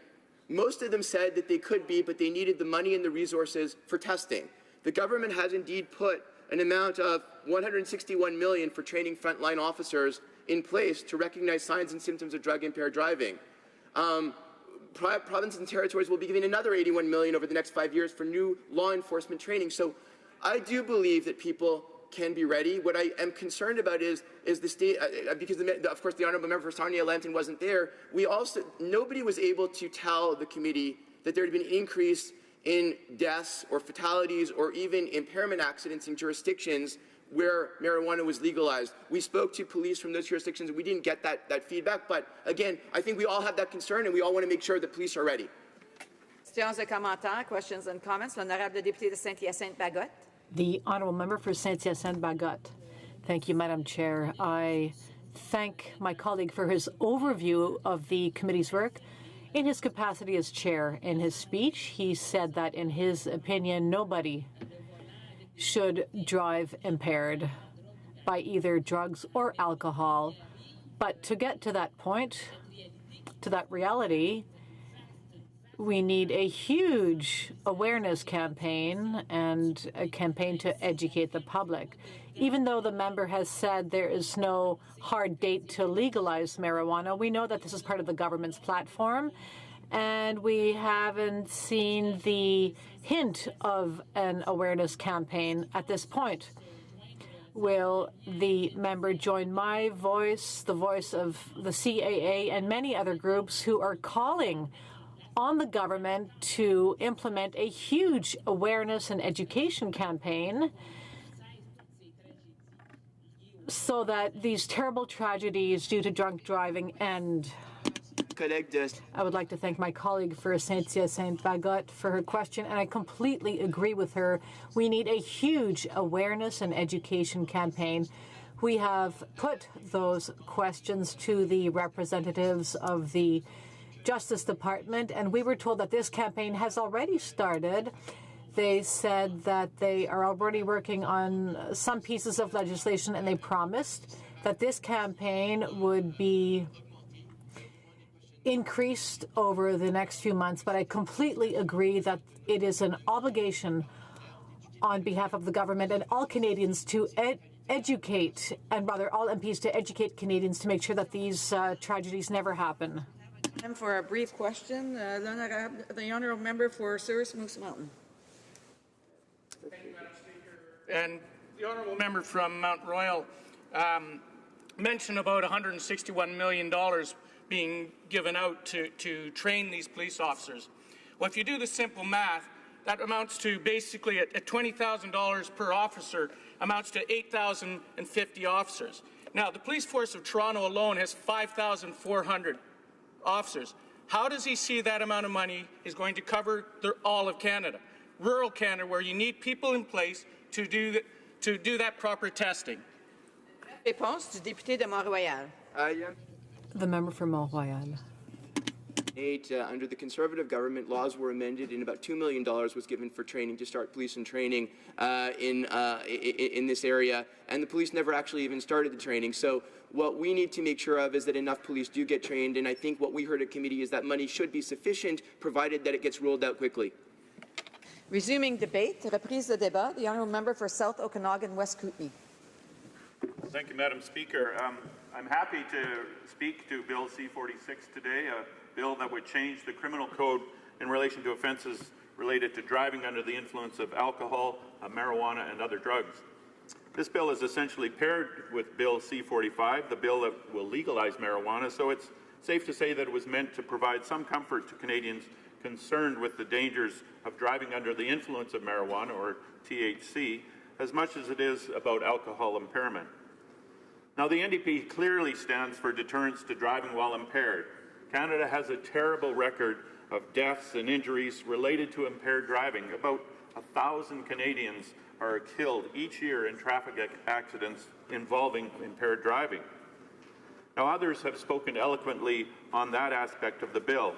Most of them said that they could be, but they needed the money and the resources for testing. The government has indeed put an amount of $161 million for training frontline officers in place to recognize signs and symptoms of drug-impaired driving. Provinces and territories will be giving another $81 million over the next 5 years for new law enforcement training. So I do believe that people can be ready. What I am concerned about is the state, because of course the honourable member for Sarnia-Lambton wasn't there. Nobody was able to tell the committee that there had been an increase in deaths or fatalities or even impairment accidents in jurisdictions where marijuana was legalized. We spoke to police from those jurisdictions and we didn't get that feedback. But again, I think we all have that concern and we all want to make sure that police are ready. Questions et commentaires, questions and comments. L'honorable député de Saint-Hyacinthe-Bagotte. The honourable member for Saint-Hyacinthe-Bagotte. Thank you, Madam Chair. I thank my colleague for his overview of the committee's work. In his capacity as chair, in his speech, he said that, in his opinion, nobody should drive impaired by either drugs or alcohol. But to get to that point, to that reality, we need a huge awareness campaign and a campaign to educate the public. Even though the member has said there is no hard date to legalize marijuana, we know that this is part of the government's platform, and we haven't seen the hint of an awareness campaign at this point. Will the member join my voice, the voice of the CAA, and many other groups who are calling on the government to implement a huge awareness and education campaign so that these terrible tragedies due to drunk driving end? I would like to thank my colleague for Saint-Hyacinthe-Bagotte for her question, and I completely agree with her. We need a huge awareness and education campaign. We have put those questions to the representatives of the Justice Department, and we were told that this campaign has already started. They said that they are already working on some pieces of legislation, and they promised that this campaign would be increased over the next few months. But I completely agree that it is an obligation on behalf of the government and all Canadians to educate, and rather all MPs to educate Canadians to make sure that these tragedies never happen. Time for a brief question. The honourable member for Souris Moose Mountain. Thank you, Madam Speaker. And the honourable member from Mount Royal mentioned about $161 million being given out to train these police officers. Well, if you do the simple math, that amounts to basically at $20,000 per officer, amounts to 8,050 officers. Now, the police force of Toronto alone has 5,400 officers. How does he see that amount of money is going to cover all of Canada? Rural Canada, where you need people in place to do that proper testing. Réponse du député de Mont-Royal. The member for Mont-Royal. Under the Conservative government, laws were amended and about $2 million was given for training to start police and training in this area, and the police never actually even started the training. So what we need to make sure of is that enough police do get trained, and I think what we heard at committee is that money should be sufficient, provided that it gets rolled out quickly. Resuming debate, reprise de débat, the honourable member for South Okanagan, West Kootenay. Thank you, Madam Speaker. I'm happy to speak to Bill C-46 today, a bill that would change the criminal code in relation to offences related to driving under the influence of alcohol, marijuana, and other drugs. This bill is essentially paired with Bill C-45, the bill that will legalize marijuana, so it's safe to say that it was meant to provide some comfort to Canadians concerned with the dangers of driving under the influence of marijuana, or THC, as much as it is about alcohol impairment. Now, the NDP clearly stands for deterrence to driving while impaired. Canada has a terrible record of deaths and injuries related to impaired driving. About 1,000 Canadians are killed each year in traffic accidents involving impaired driving. Now, others have spoken eloquently on that aspect of the bill,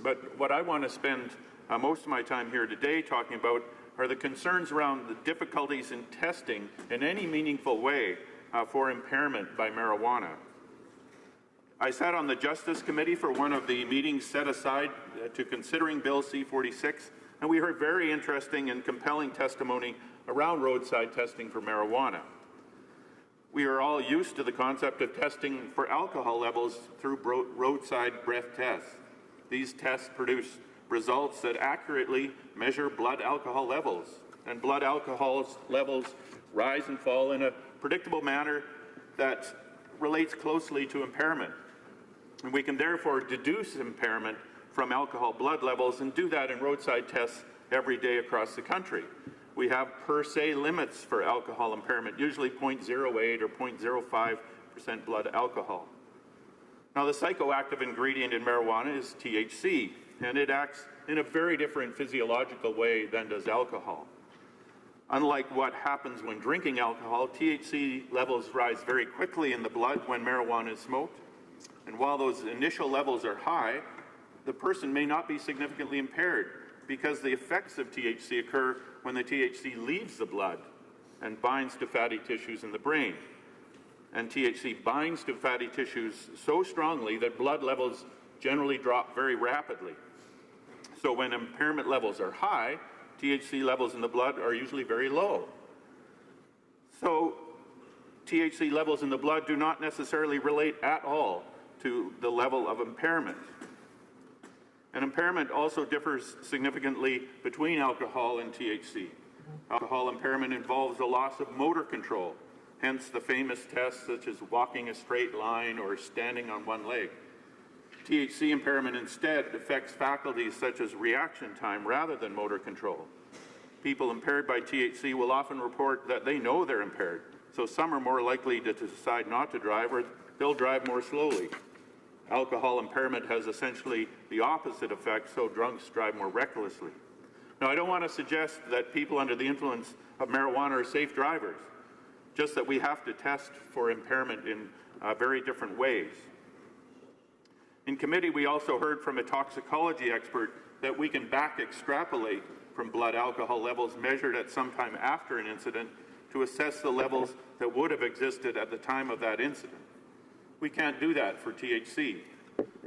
but what I want to spend most of my time here today talking about are the concerns around the difficulties in testing in any meaningful way for impairment by marijuana. I sat on the Justice Committee for one of the meetings set aside to considering Bill C-46, and we heard very interesting and compelling testimony around roadside testing for marijuana. We are all used to the concept of testing for alcohol levels through roadside breath tests. These tests produce results that accurately measure blood alcohol levels, and blood alcohol levels rise and fall in a predictable manner that relates closely to impairment. And we can therefore deduce impairment from alcohol blood levels and do that in roadside tests every day across the country. We have per se limits for alcohol impairment, usually 0.08 or 0.05% blood alcohol. Now, the psychoactive ingredient in marijuana is THC, and it acts in a very different physiological way than does alcohol. Unlike what happens when drinking alcohol, THC levels rise very quickly in the blood when marijuana is smoked. And while those initial levels are high, the person may not be significantly impaired because the effects of THC occur when the THC leaves the blood and binds to fatty tissues in the brain. And THC binds to fatty tissues so strongly that blood levels generally drop very rapidly. So when impairment levels are high, THC levels in the blood are usually very low. So THC levels in the blood do not necessarily relate at all to the level of impairment. And impairment also differs significantly between alcohol and THC. Alcohol impairment involves a loss of motor control, hence the famous tests such as walking a straight line or standing on one leg. THC impairment instead affects faculties such as reaction time rather than motor control. People impaired by THC will often report that they know they're impaired, so some are more likely to decide not to drive or they'll drive more slowly. Alcohol impairment has essentially the opposite effect, so drunks drive more recklessly. Now, I don't want to suggest that people under the influence of marijuana are safe drivers, just that we have to test for impairment in very different ways. In committee, we also heard from a toxicology expert that we can back extrapolate from blood alcohol levels measured at some time after an incident to assess the levels that would have existed at the time of that incident. We can't do that for THC.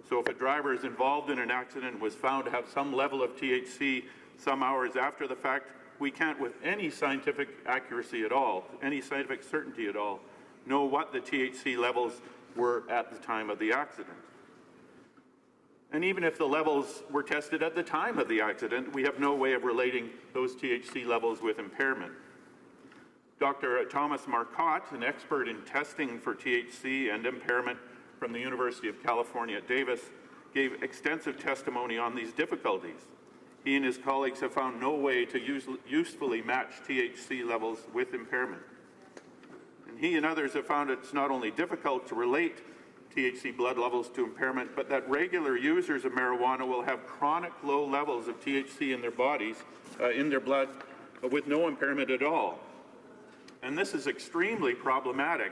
So if a driver is involved in an accident and was found to have some level of THC some hours after the fact, we can't with any scientific accuracy at all, any scientific certainty at all, know what the THC levels were at the time of the accident. And even if the levels were tested at the time of the accident, we have no way of relating those THC levels with impairment. Dr. Thomas Marcotte, an expert in testing for THC and impairment from the University of California at Davis, gave extensive testimony on these difficulties. He and his colleagues have found no way to usefully match THC levels with impairment. And he and others have found it's not only difficult to relate THC blood levels to impairment, but that regular users of marijuana will have chronic low levels of THC in their bodies, in their blood, with no impairment at all. And this is extremely problematic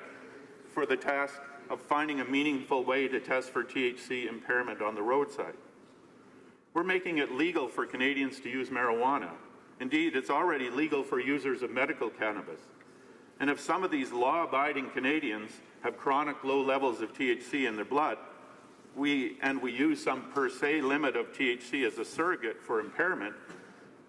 for the task of finding a meaningful way to test for THC impairment on the roadside. We're making it legal for Canadians to use marijuana. Indeed, it's already legal for users of medical cannabis. And if some of these law-abiding Canadians have chronic low levels of THC in their blood, we use some per se limit of THC as a surrogate for impairment,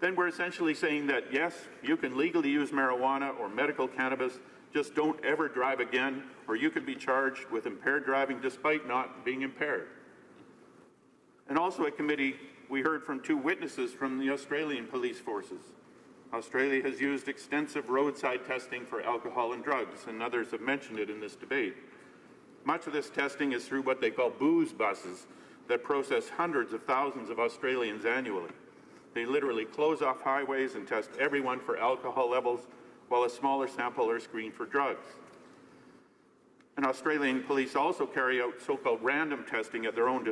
then we're essentially saying that, yes, you can legally use marijuana or medical cannabis, just don't ever drive again, or you could be charged with impaired driving despite not being impaired. And also at committee, we heard from two witnesses from the Australian police forces. Australia has used extensive roadside testing for alcohol and drugs, and others have mentioned it in this debate. Much of this testing is through what they call booze buses that process hundreds of thousands of Australians annually. They literally close off highways and test everyone for alcohol levels, while a smaller sample are screened for drugs. And Australian police also carry out so-called random testing at their own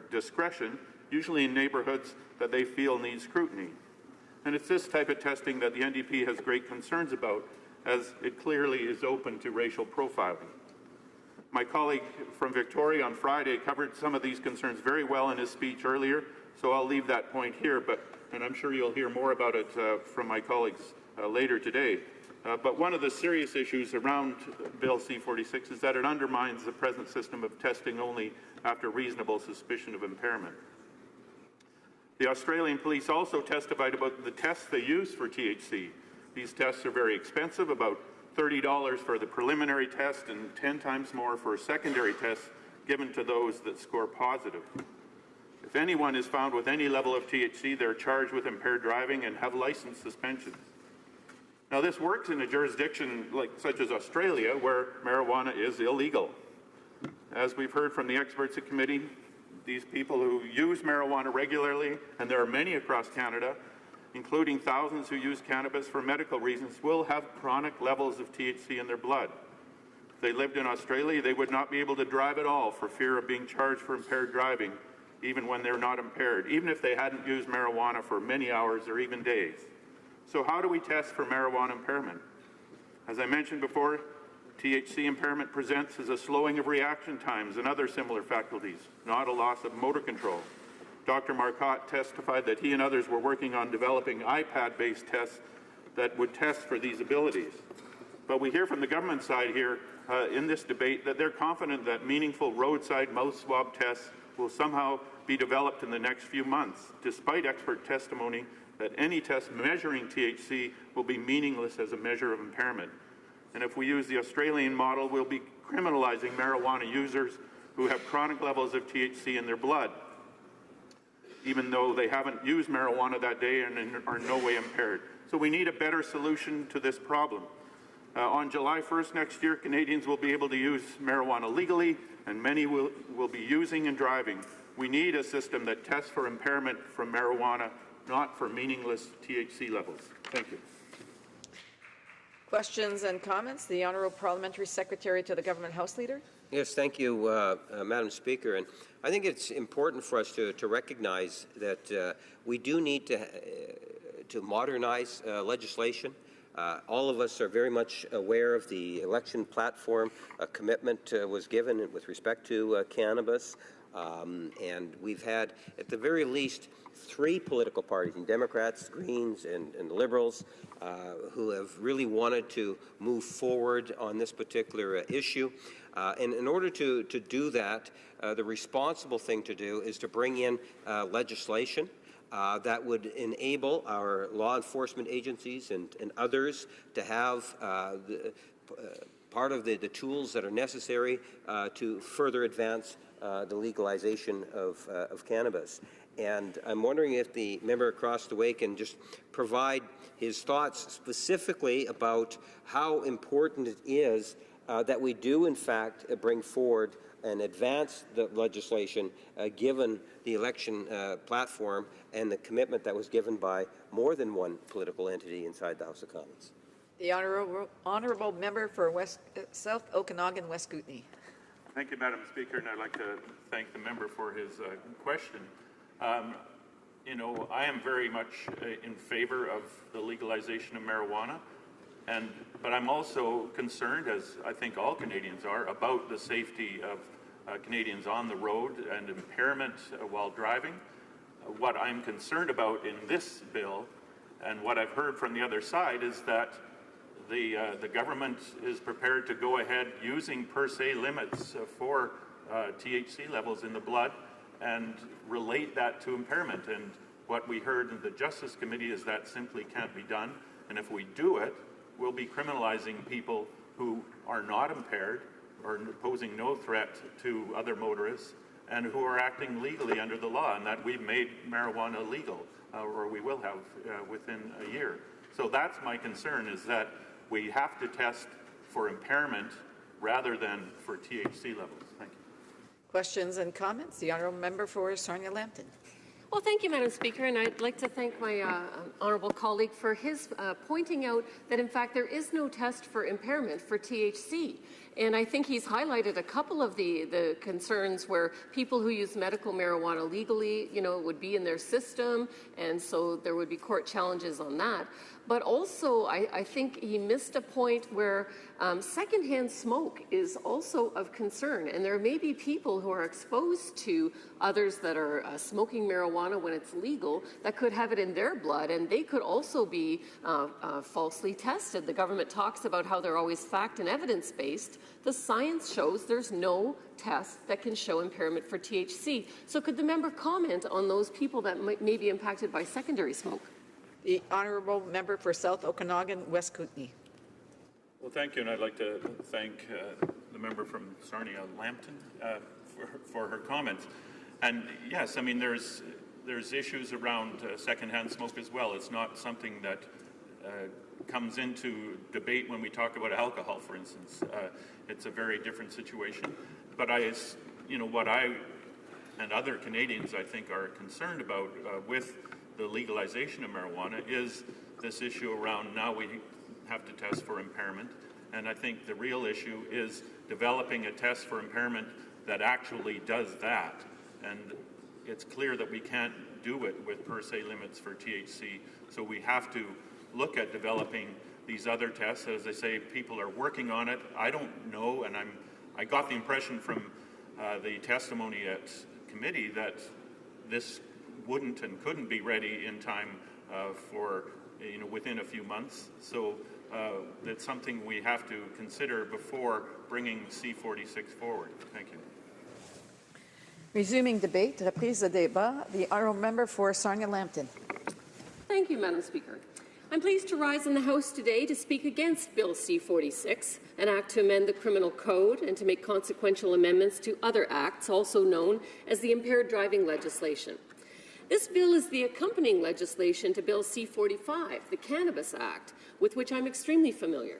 discretion, usually in neighbourhoods that they feel need scrutiny. And it's this type of testing that the NDP has great concerns about, as it clearly is open to racial profiling. My colleague from Victoria on Friday covered some of these concerns very well in his speech earlier, so I'll leave that point here, but and I'm sure you'll hear more about it from my colleagues later today. But one of the serious issues around Bill C-46 is that it undermines the present system of testing only after reasonable suspicion of impairment. The Australian police also testified about the tests they use for THC. These tests are very expensive, about $30 for the preliminary test and 10 times more for secondary tests given to those that score positive. If anyone is found with any level of THC, they're charged with impaired driving and have license suspensions. Now, this works in a jurisdiction such as Australia, where marijuana is illegal. As we've heard from the experts at committee, these people who use marijuana regularly, and there are many across Canada, including thousands who use cannabis for medical reasons, will have chronic levels of THC in their blood. If they lived in Australia, they would not be able to drive at all for fear of being charged for impaired driving, even when they're not impaired, even if they hadn't used marijuana for many hours or even days. So how do we test for marijuana impairment? As I mentioned before, THC impairment presents as a slowing of reaction times and other similar faculties, not a loss of motor control. Dr. Marcotte testified that he and others were working on developing iPad-based tests that would test for these abilities. But we hear from the government side here in this debate that they're confident that meaningful roadside mouth swab tests will somehow be developed in the next few months, despite expert testimony that any test measuring THC will be meaningless as a measure of impairment. And if we use the Australian model, we'll be criminalizing marijuana users who have chronic levels of THC in their blood, even though they haven't used marijuana that day and are in no way impaired. So we need a better solution to this problem. On July 1st next year, Canadians will be able to use marijuana legally, and many will be using and driving. We need a system that tests for impairment from marijuana, not for meaningless THC levels. Thank you. Questions and comments? The Honourable Parliamentary Secretary to the Government House Leader. Yes, thank you, Madam Speaker. And I think it's important for us to recognize that we do need to modernize legislation. All of us are very much aware of the election platform. A commitment was given with respect to cannabis. And we've had, at the very least, 3 political parties, Democrats, Greens, and Liberals, who have really wanted to move forward on this particular issue. And in order to do that, the responsible thing to do is to bring in legislation that would enable our law enforcement agencies and others to have part of the tools that are necessary to further advance the legalization of cannabis. And I'm wondering if the member across the way can just provide his thoughts specifically about how important it is that we do, in fact, bring forward and advance the legislation given the election platform and the commitment that was given by more than one political entity inside the House of Commons. The honourable member for South Okanagan, West Kootenay. Thank you, Madam Speaker, and I'd like to thank the member for his question. You know, I am very much in favor of the legalization of marijuana, but I'm also concerned, as I think all Canadians are, about the safety of Canadians on the road and impairment while driving. What I'm concerned about in this bill, and what I've heard from the other side, is that the government is prepared to go ahead using per se limits for THC levels in the blood and relate that to impairment. And what we heard in the Justice Committee is that simply can't be done. And if we do it, we'll be criminalizing people who are not impaired or posing no threat to other motorists and who are acting legally under the law, and that we've made marijuana legal, or we will have within a year. So that's my concern, is that we have to test for impairment rather than for THC levels. Thank you. Questions and comments? The honourable member for Sarnia-Lambton. Well, thank you, Madam Speaker, and I'd like to thank my honourable colleague for his pointing out that, in fact, there is no test for impairment for THC. And I think he's highlighted a couple of the concerns where people who use medical marijuana legally, you know, would be in their system, and so there would be court challenges on that. But also, I think he missed a point where secondhand smoke is also of concern. And there may be people who are exposed to others that are smoking marijuana when it's legal that could have it in their blood, and they could also be falsely tested. The government talks about how they're always fact and evidence-based. The science shows there's no test that can show impairment for THC. So could the member comment on those people that may be impacted by secondary smoke? The honourable member for South Okanagan, West Kootenay. Well, thank you, and I'd like to thank the member from Sarnia-Lambton for her comments. And yes, I mean, there's issues around secondhand smoke as well. It's not something that comes into debate when we talk about alcohol, for instance. It's a very different situation. But what I and other Canadians, I think, are concerned about with the legalization of marijuana is this issue around now we have to test for impairment. And I think the real issue is developing a test for impairment that actually does that. And it's clear that we can't do it with per se limits for THC. So we have to look at developing these other tests. As I say, people are working on it. I don't know, and I got the impression from the testimony at committee that this wouldn't and couldn't be ready in time for, within a few months. So that's something we have to consider before bringing C46 forward. Thank you. Resuming debate, reprise de débat, the honourable member for Sarnia-Lambton. Thank you, Madam Speaker. I'm pleased to rise in the House today to speak against Bill C-46, an act to amend the Criminal Code and to make consequential amendments to other acts, also known as the impaired driving legislation. This bill is the accompanying legislation to Bill C-45, the Cannabis Act, with which I'm extremely familiar.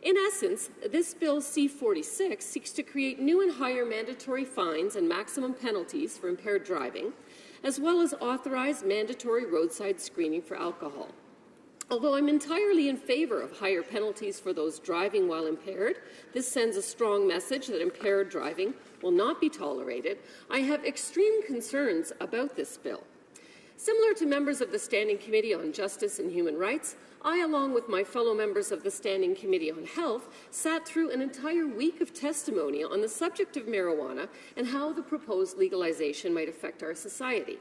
In essence, this Bill C-46 seeks to create new and higher mandatory fines and maximum penalties for impaired driving, as well as authorize mandatory roadside screening for alcohol. Although I'm entirely in favor of higher penalties for those driving while impaired, this sends a strong message that impaired driving will not be tolerated. I have extreme concerns about this bill. Similar to members of the Standing Committee on Justice and Human Rights, I, along with my fellow members of the Standing Committee on Health, sat through an entire week of testimony on the subject of marijuana and how the proposed legalization might affect our society.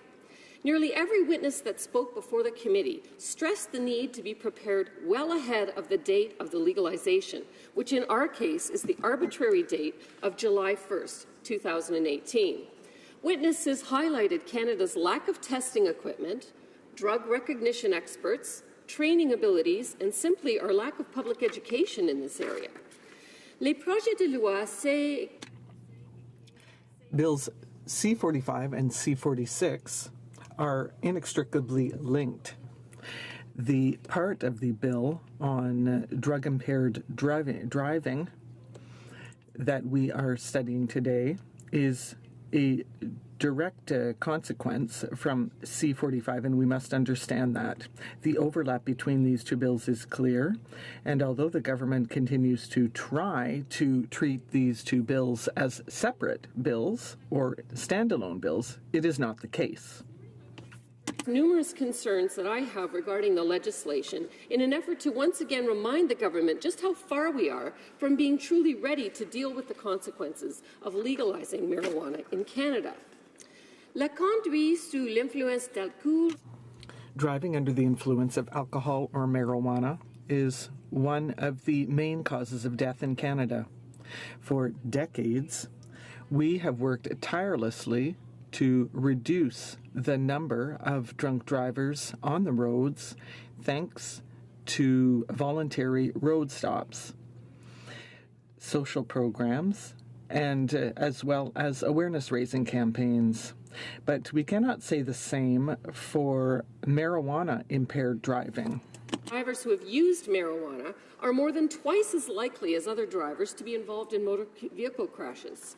Nearly every witness that spoke before the committee stressed the need to be prepared well ahead of the date of the legalization, which in our case is the arbitrary date of July 1st, 2018. Witnesses highlighted Canada's lack of testing equipment, drug recognition experts, training abilities, and simply our lack of public education in this area. Les projets de loi say Bills C-45 and C-46 are inextricably linked. The part of the bill on drug-impaired driving that we are studying today is a direct consequence from C-45, and we must understand that. The overlap between these two bills is clear, and although the government continues to try to treat these two bills as separate bills or standalone bills, it is not the case. Numerous concerns that I have regarding the legislation in an effort to once again remind the government just how far we are from being truly ready to deal with the consequences of legalizing marijuana in Canada. La conduite sous l'influence d'alcool. Driving under the influence of alcohol or marijuana is one of the main causes of death in Canada. For decades, we have worked tirelessly to reduce the number of drunk drivers on the roads thanks to voluntary road stops, social programs, and as well as awareness-raising campaigns. But we cannot say the same for marijuana-impaired driving. Drivers who have used marijuana are more than twice as likely as other drivers to be involved in motor vehicle crashes.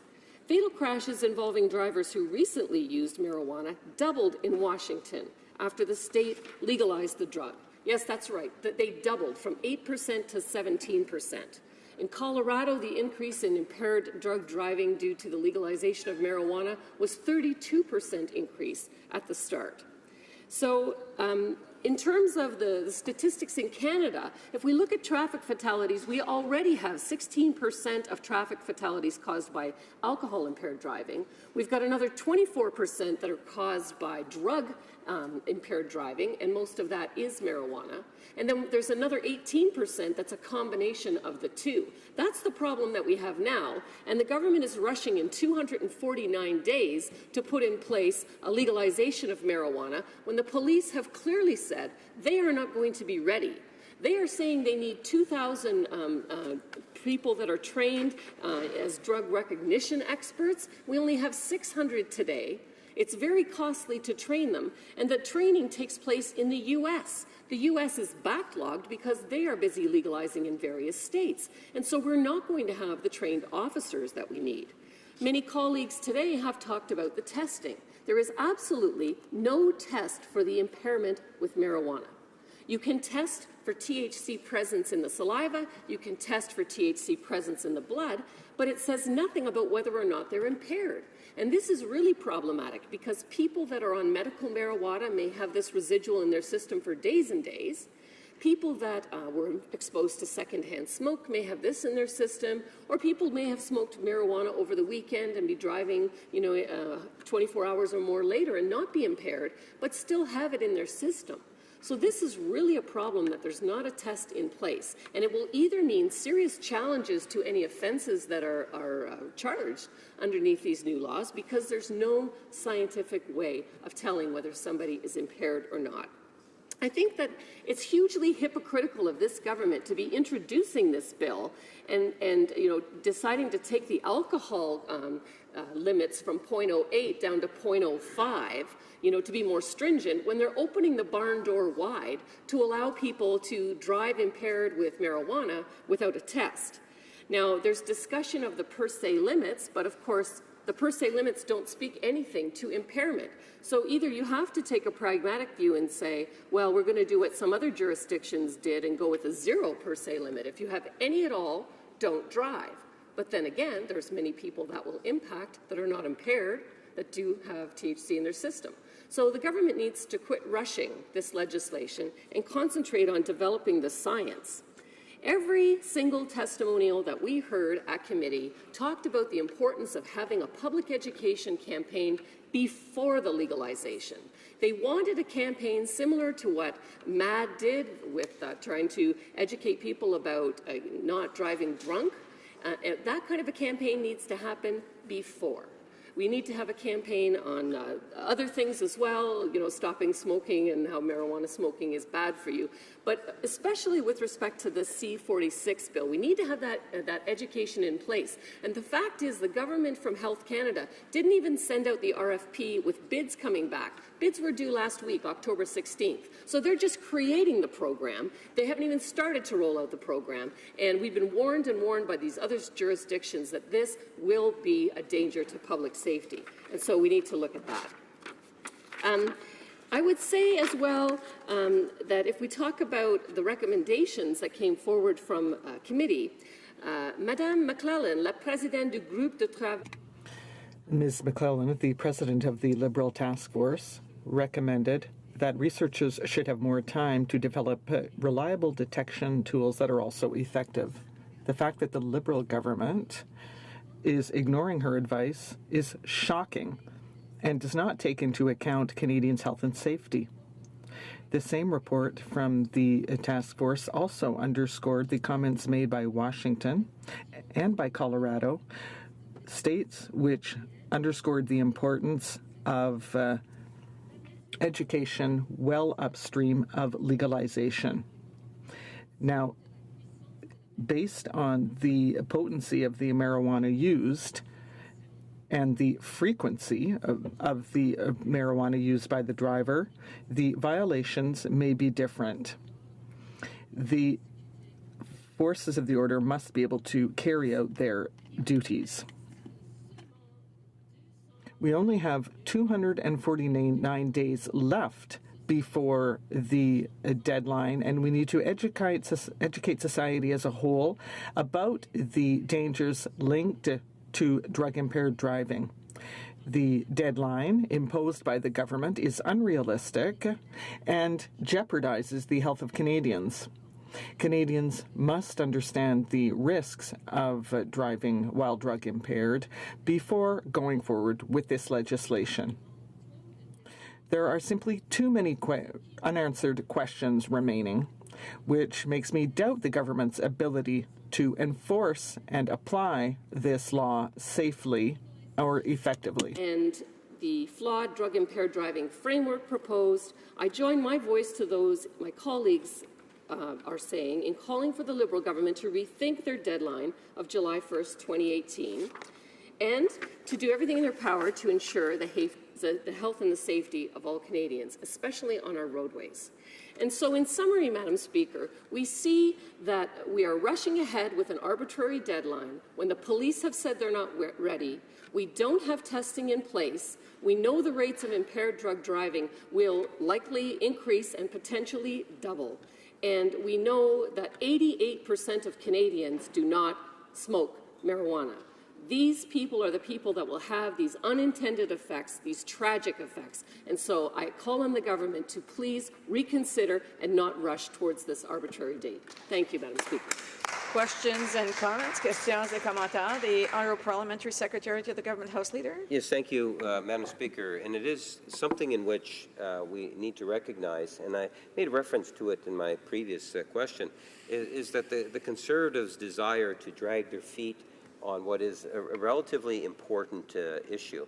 Fatal crashes involving drivers who recently used marijuana doubled in Washington after the state legalized the drug. Yes, that's right, that they doubled from 8% to 17%. In Colorado, the increase in impaired drug driving due to the legalization of marijuana was 32% increase at the start. So In terms of the statistics in Canada, if we look at traffic fatalities, we already have 16% of traffic fatalities caused by alcohol-impaired driving. We've got another 24% that are caused by drug-impaired driving, and most of that is marijuana. And then there's another 18% that's a combination of the two. That's the problem that we have now, and the government is rushing in 249 days to put in place a legalization of marijuana when the police have clearly said they are not going to be ready. They are saying they need 2,000 people that are trained as drug recognition experts. We only have 600 today. It's very costly to train them, and the training takes place in the U.S. The U.S. is backlogged because they are busy legalizing in various states, and so we're not going to have the trained officers that we need. Many colleagues today have talked about the testing. There is absolutely no test for the impairment with marijuana. You can test for THC presence in the saliva, you can test for THC presence in the blood, but it says nothing about whether or not they're impaired. And this is really problematic because people that are on medical marijuana may have this residual in their system for days and days. People that were exposed to secondhand smoke may have this in their system, or people may have smoked marijuana over the weekend and be driving, 24 hours or more later and not be impaired, but still have it in their system. So this is really a problem that there's not a test in place, and it will either mean serious challenges to any offenses that are charged underneath these new laws because there's no scientific way of telling whether somebody is impaired or not. I think that it's hugely hypocritical of this government to be introducing this bill and deciding to take the alcohol limits from 0.08 down to 0.05, to be more stringent when they're opening the barn door wide to allow people to drive impaired with marijuana without a test. Now, there's discussion of the per se limits, but of course, the per se limits don't speak anything to impairment. So either you have to take a pragmatic view and say, well, we're going to do what some other jurisdictions did and go with a 0 per se limit. If you have any at all, don't drive. But then again, there's many people that will impact that are not impaired that do have THC in their system. So the government needs to quit rushing this legislation and concentrate on developing the science. Every single testimonial that we heard at committee talked about the importance of having a public education campaign before the legalization. They wanted a campaign similar to what MAD did with trying to educate people about not driving drunk. That kind of a campaign needs to happen before. We need to have a campaign on other things as well, stopping smoking and how marijuana smoking is bad for you. But especially with respect to the C-46 bill, we need to have that education in place. And the fact is the government from Health Canada didn't even send out the RFP with bids coming back. Bids were due last week, October 16th. So they're just creating the program. They haven't even started to roll out the program. And we've been warned and warned by these other jurisdictions that this will be a danger to public safety. And so we need to look at that. I would say as well that if we talk about the recommendations that came forward from committee, Madame McClellan, la présidente du groupe de travail. Ms. McClellan, the president of the Liberal Task Force, recommended that researchers should have more time to develop reliable detection tools that are also effective. The fact that the Liberal government is ignoring her advice is shocking and does not take into account Canadians' health and safety. The same report from the task force also underscored the comments made by Washington and by Colorado, states which underscored the importance of education well upstream of legalization. Now, based on the potency of the marijuana used and the frequency of the marijuana used by the driver, the violations may be different. The forces of the order must be able to carry out their duties. We only have 249 days left before the deadline, and we need to educate society as a whole about the dangers linked to drug-impaired driving. The deadline imposed by the government is unrealistic and jeopardizes the health of Canadians. Canadians must understand the risks of driving while drug impaired before going forward with this legislation. There are simply too many unanswered questions remaining, which makes me doubt the government's ability to enforce and apply this law safely or effectively. And the flawed drug-impaired driving framework proposed, I join my voice to those my colleagues are saying in calling for the Liberal government to rethink their deadline of July 1st, 2018, and to do everything in their power to ensure the health and the safety of all Canadians, especially on our roadways. And so in summary, Madam Speaker, we see that we are rushing ahead with an arbitrary deadline when the police have said they're not ready. We don't have testing in place. We know the rates of impaired drug driving will likely increase and potentially double. And we know that 88% of Canadians do not smoke marijuana. These people are the people that will have these unintended effects, these tragic effects. And so I call on the government to please reconsider and not rush towards this arbitrary date. Thank you, Madam Speaker. Questions and comments? Questions et commentaires. The Honourable Parliamentary Secretary to the Government House Leader. Yes, thank you, Madam Speaker. And it is something in which we need to recognize, and I made reference to it in my previous question, is that the Conservatives' desire to drag their feet on what is a relatively important issue.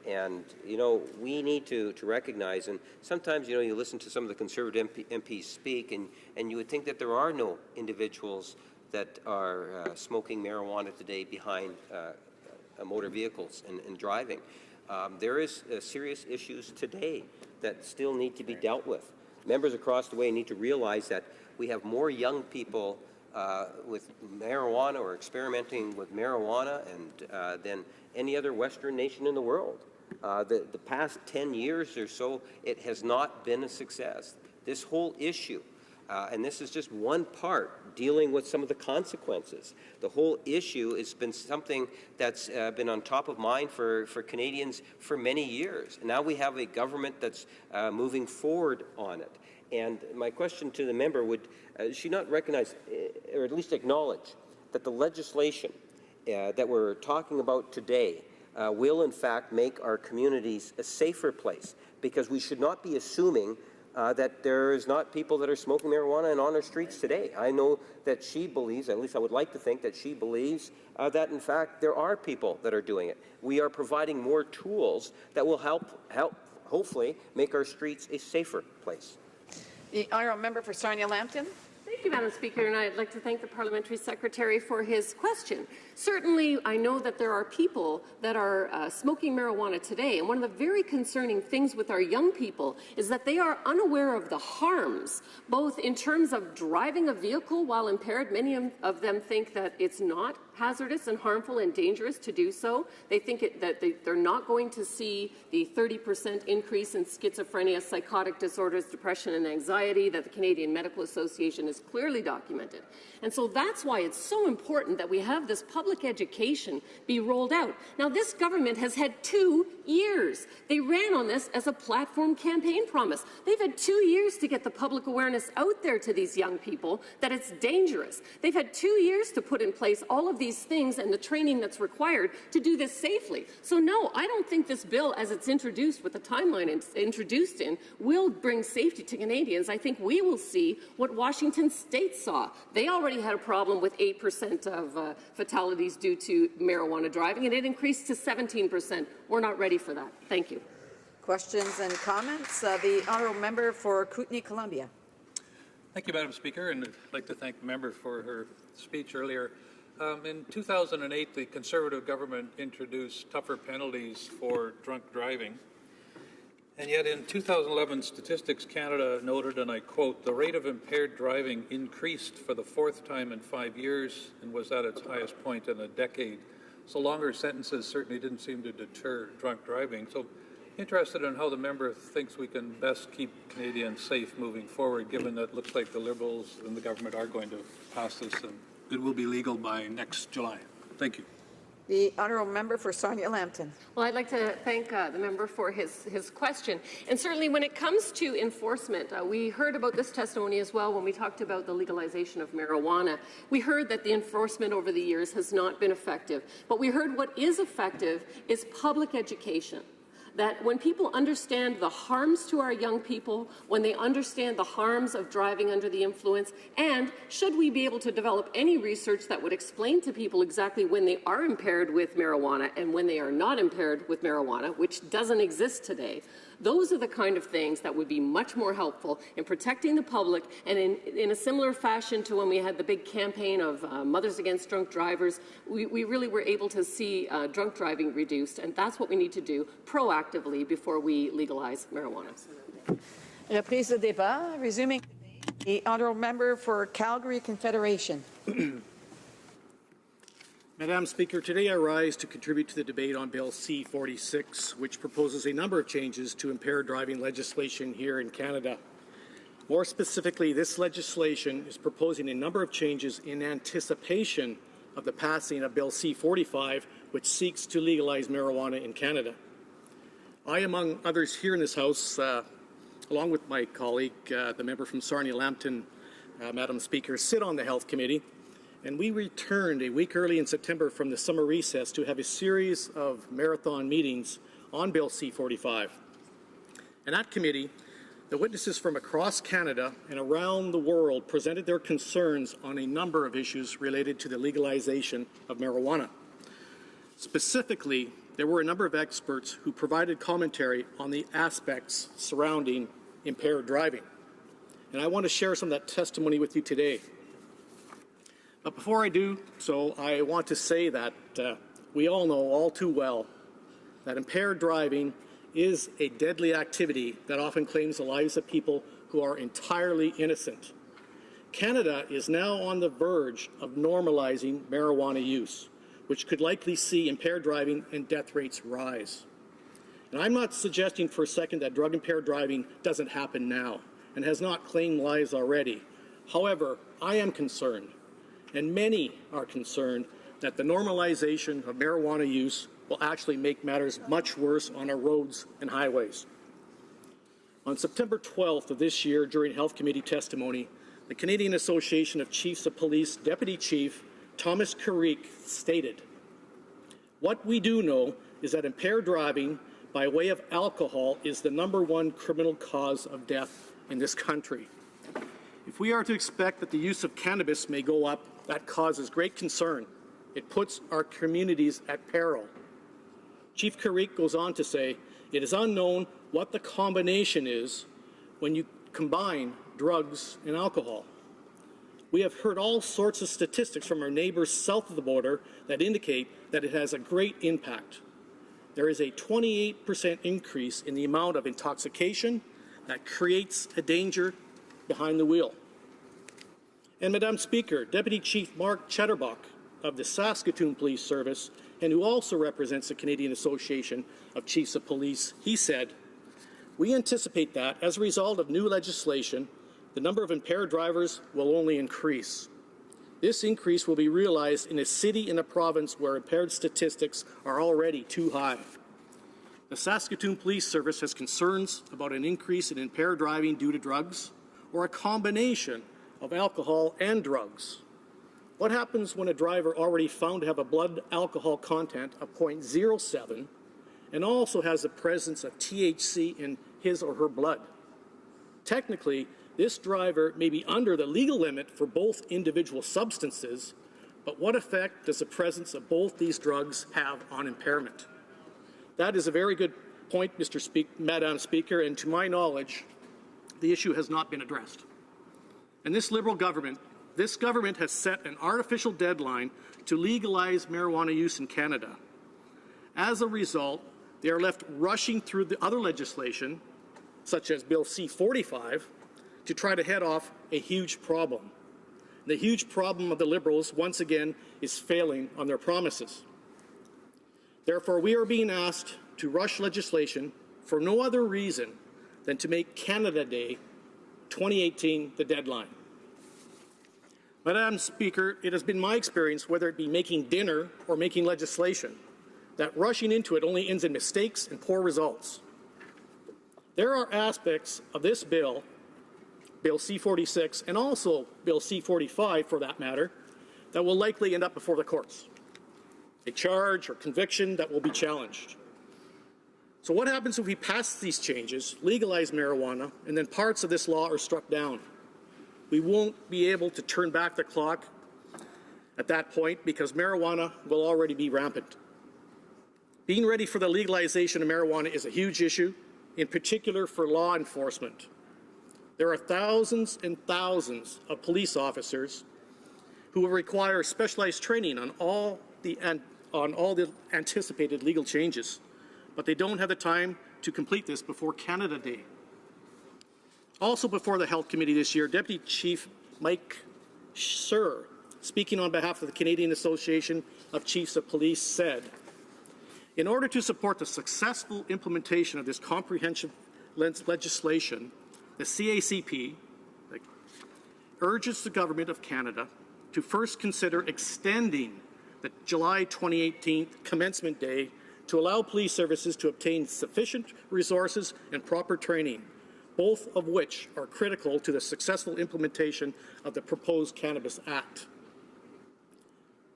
And, you know, we need to recognize, and sometimes, you know, you listen to some of the Conservative MPs speak, and you would think that there are no individuals that are smoking marijuana today behind motor vehicles and driving. There is serious issues today that still need to be dealt with. Members across the way need to realize that we have more young people with marijuana or experimenting with marijuana and than any other Western nation in the world. The past 10 years or so, it has not been a success. This whole issue, and this is just one part, dealing with some of the consequences. The whole issue has been something that's been on top of mind for Canadians for many years. And now we have a government that's moving forward on it. And my question to the member would, she not recognize, or at least acknowledge, that the legislation that we're talking about today will in fact make our communities a safer place, because we should not be assuming that there is not people that are smoking marijuana and on our streets today. I know that she believes, at least I would like to think that she believes, that in fact there are people that are doing it. We are providing more tools that will help hopefully make our streets a safer place. The Honourable Member for Sarnia-Lambton. Thank you, Madam Speaker, and I'd like to thank the Parliamentary Secretary for his question. Certainly, I know that there are people that are smoking marijuana today, and one of the very concerning things with our young people is that they are unaware of the harms, both in terms of driving a vehicle while impaired. Many of them think that it's not hazardous and harmful and dangerous to do so. They think that they're not going to see the 30% increase in schizophrenia, psychotic disorders, depression and anxiety that the Canadian Medical Association has clearly documented. And so that's why it's so important that we have this public education be rolled out. Now, this government has had 2 years. They ran on this as a platform campaign promise. They've had 2 years to get the public awareness out there to these young people that it's dangerous. They've had 2 years to put in place all of these things and the training that's required to do this safely. So no, I don't think this bill, as it's introduced with the timeline it's introduced in, will bring safety to Canadians. I think we will see what Washington State saw. They already had a problem with 8% of fatalities due to marijuana driving, and it increased to 17%. We're not ready for that. Thank you. Questions and comments? The Honourable Member for Kootenay-Columbia. Thank you, Madam Speaker, and I'd like to thank the member for her speech earlier. In 2008, the Conservative government introduced tougher penalties for drunk driving. And yet in 2011, Statistics Canada noted, and I quote, "The rate of impaired driving increased for the 4th time in 5 years and was at its highest point in a decade." So longer sentences certainly didn't seem to deter drunk driving. So interested in how the member thinks we can best keep Canadians safe moving forward, given that it looks like the Liberals and the government are going to pass this and it will be legal by next July. Thank you. The honourable member for Sarnia Lambton. Well, I'd like to thank the member for his question. And certainly when it comes to enforcement, we heard about this testimony as well when we talked about the legalization of marijuana. We heard that the enforcement over the years has not been effective. But we heard what is effective is public education. That when people understand the harms to our young people, when they understand the harms of driving under the influence, and should we be able to develop any research that would explain to people exactly when they are impaired with marijuana and when they are not impaired with marijuana, which doesn't exist today, those are the kind of things that would be much more helpful in protecting the public, and in a similar fashion to when we had the big campaign of Mothers Against Drunk Drivers, we really were able to see drunk driving reduced, and that's what we need to do proactively before we legalize marijuana. Reprise de débat. Resuming. The honourable member for Calgary Confederation. Madam Speaker, today I rise to contribute to the debate on Bill C-46, which proposes a number of changes to impaired driving legislation here in Canada. More specifically, this legislation is proposing a number of changes in anticipation of the passing of Bill C-45, which seeks to legalize marijuana in Canada. I, among others here in this House, along with my colleague, the member from Sarnia Lambton, Madam Speaker, sit on the Health Committee. And we returned a week early in September from the summer recess to have a series of marathon meetings on Bill C-45. And at committee, the witnesses from across Canada and around the world presented their concerns on a number of issues related to the legalization of marijuana. Specifically, there were a number of experts who provided commentary on the aspects surrounding impaired driving. And I want to share some of that testimony with you today. But before I do so, I want to say that we all know all too well that impaired driving is a deadly activity that often claims the lives of people who are entirely innocent. Canada is now on the verge of normalizing marijuana use, which could likely see impaired driving and death rates rise. And I'm not suggesting for a second that drug-impaired driving doesn't happen now and has not claimed lives already. However, I am concerned, and many are concerned, that the normalization of marijuana use will actually make matters much worse on our roads and highways. On September 12th of this year, during Health Committee testimony, the Canadian Association of Chiefs of Police Deputy Chief Thomas Carrique stated, "What we do know is that impaired driving by way of alcohol is the #1 criminal cause of death in this country. If we are to expect that the use of cannabis may go up, that causes great concern. It puts our communities at peril." Chief Carrique goes on to say, "It is unknown what the combination is when you combine drugs and alcohol. We have heard all sorts of statistics from our neighbors south of the border that indicate that it has a great impact. There is a 28% increase in the amount of intoxication that creates a danger behind the wheel." And Madam Speaker, Deputy Chief Mark Chatterbach of the Saskatoon Police Service, and who also represents the Canadian Association of Chiefs of Police, he said, "We anticipate that, as a result of new legislation, the number of impaired drivers will only increase. This increase will be realized in a city and a province where impaired statistics are already too high. The Saskatoon Police Service has concerns about an increase in impaired driving due to drugs or a combination of alcohol and drugs. What happens when a driver already found to have a blood alcohol content of 0.07 and also has the presence of THC in his or her blood? Technically, this driver may be under the legal limit for both individual substances, but what effect does the presence of both these drugs have on impairment?" That is a very good point, Madam Speaker, and to my knowledge, the issue has not been addressed. And this Liberal government has set an artificial deadline to legalize marijuana use in Canada. As a result, they are left rushing through the other legislation, such as Bill C-45, to try to head off a huge problem. The huge problem of the Liberals, once again, is failing on their promises. Therefore, we are being asked to rush legislation for no other reason than to make Canada Day 2018 the deadline. Madam Speaker, it has been my experience, whether it be making dinner or making legislation, that rushing into it only ends in mistakes and poor results. There are aspects of this bill, Bill C-46, and also Bill C-45 for that matter, that will likely end up before the courts. A charge or conviction that will be challenged. So what happens if we pass these changes, legalize marijuana, and then parts of this law are struck down? We won't be able to turn back the clock at that point because marijuana will already be rampant. Being ready for the legalization of marijuana is a huge issue, in particular for law enforcement. There are thousands and thousands of police officers who will require specialized training on all the anticipated legal changes, but they don't have the time to complete this before Canada Day. Also before the Health Committee this year, Deputy Chief Mike Sir, speaking on behalf of the Canadian Association of Chiefs of Police, said, in order to support the successful implementation of this comprehensive legislation, the CACP urges the Government of Canada to first consider extending the July 2018 commencement day to allow police services to obtain sufficient resources and proper training, both of which are critical to the successful implementation of the proposed Cannabis Act.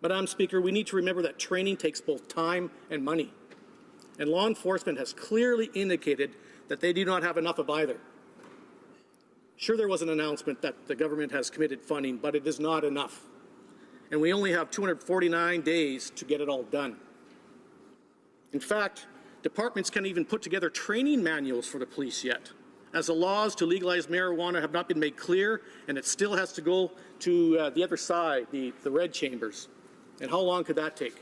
Madam Speaker, we need to remember that training takes both time and money, and law enforcement has clearly indicated that they do not have enough of either. Sure, there was an announcement that the government has committed funding, but it is not enough, and we only have 249 days to get it all done. In fact, departments can't even put together training manuals for the police yet, as the laws to legalize marijuana have not been made clear, and it still has to go to the other side, the red chambers. And how long could that take?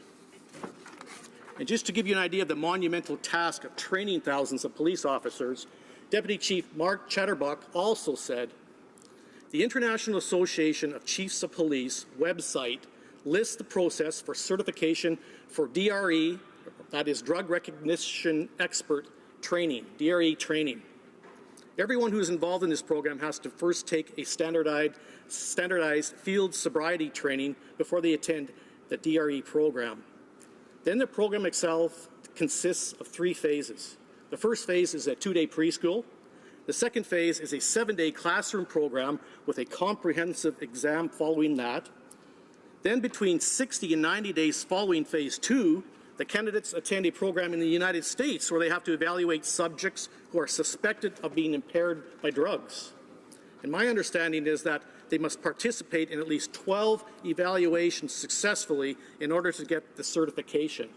And just to give you an idea of the monumental task of training thousands of police officers, Deputy Chief Mark Chatterbuck also said, the International Association of Chiefs of Police website lists the process for certification for DRE, that is Drug Recognition Expert Training, DRE training. Everyone who is involved in this program has to first take a standardized field sobriety training before they attend the DRE program. Then the program itself consists of 3 phases. The first phase is a 2-day preschool. The second phase is a 7-day classroom program with a comprehensive exam following that. Then between 60 and 90 days following phase 2, the candidates attend a program in the United States where they have to evaluate subjects who are suspected of being impaired by drugs. And my understanding is that they must participate in at least 12 evaluations successfully in order to get the certification.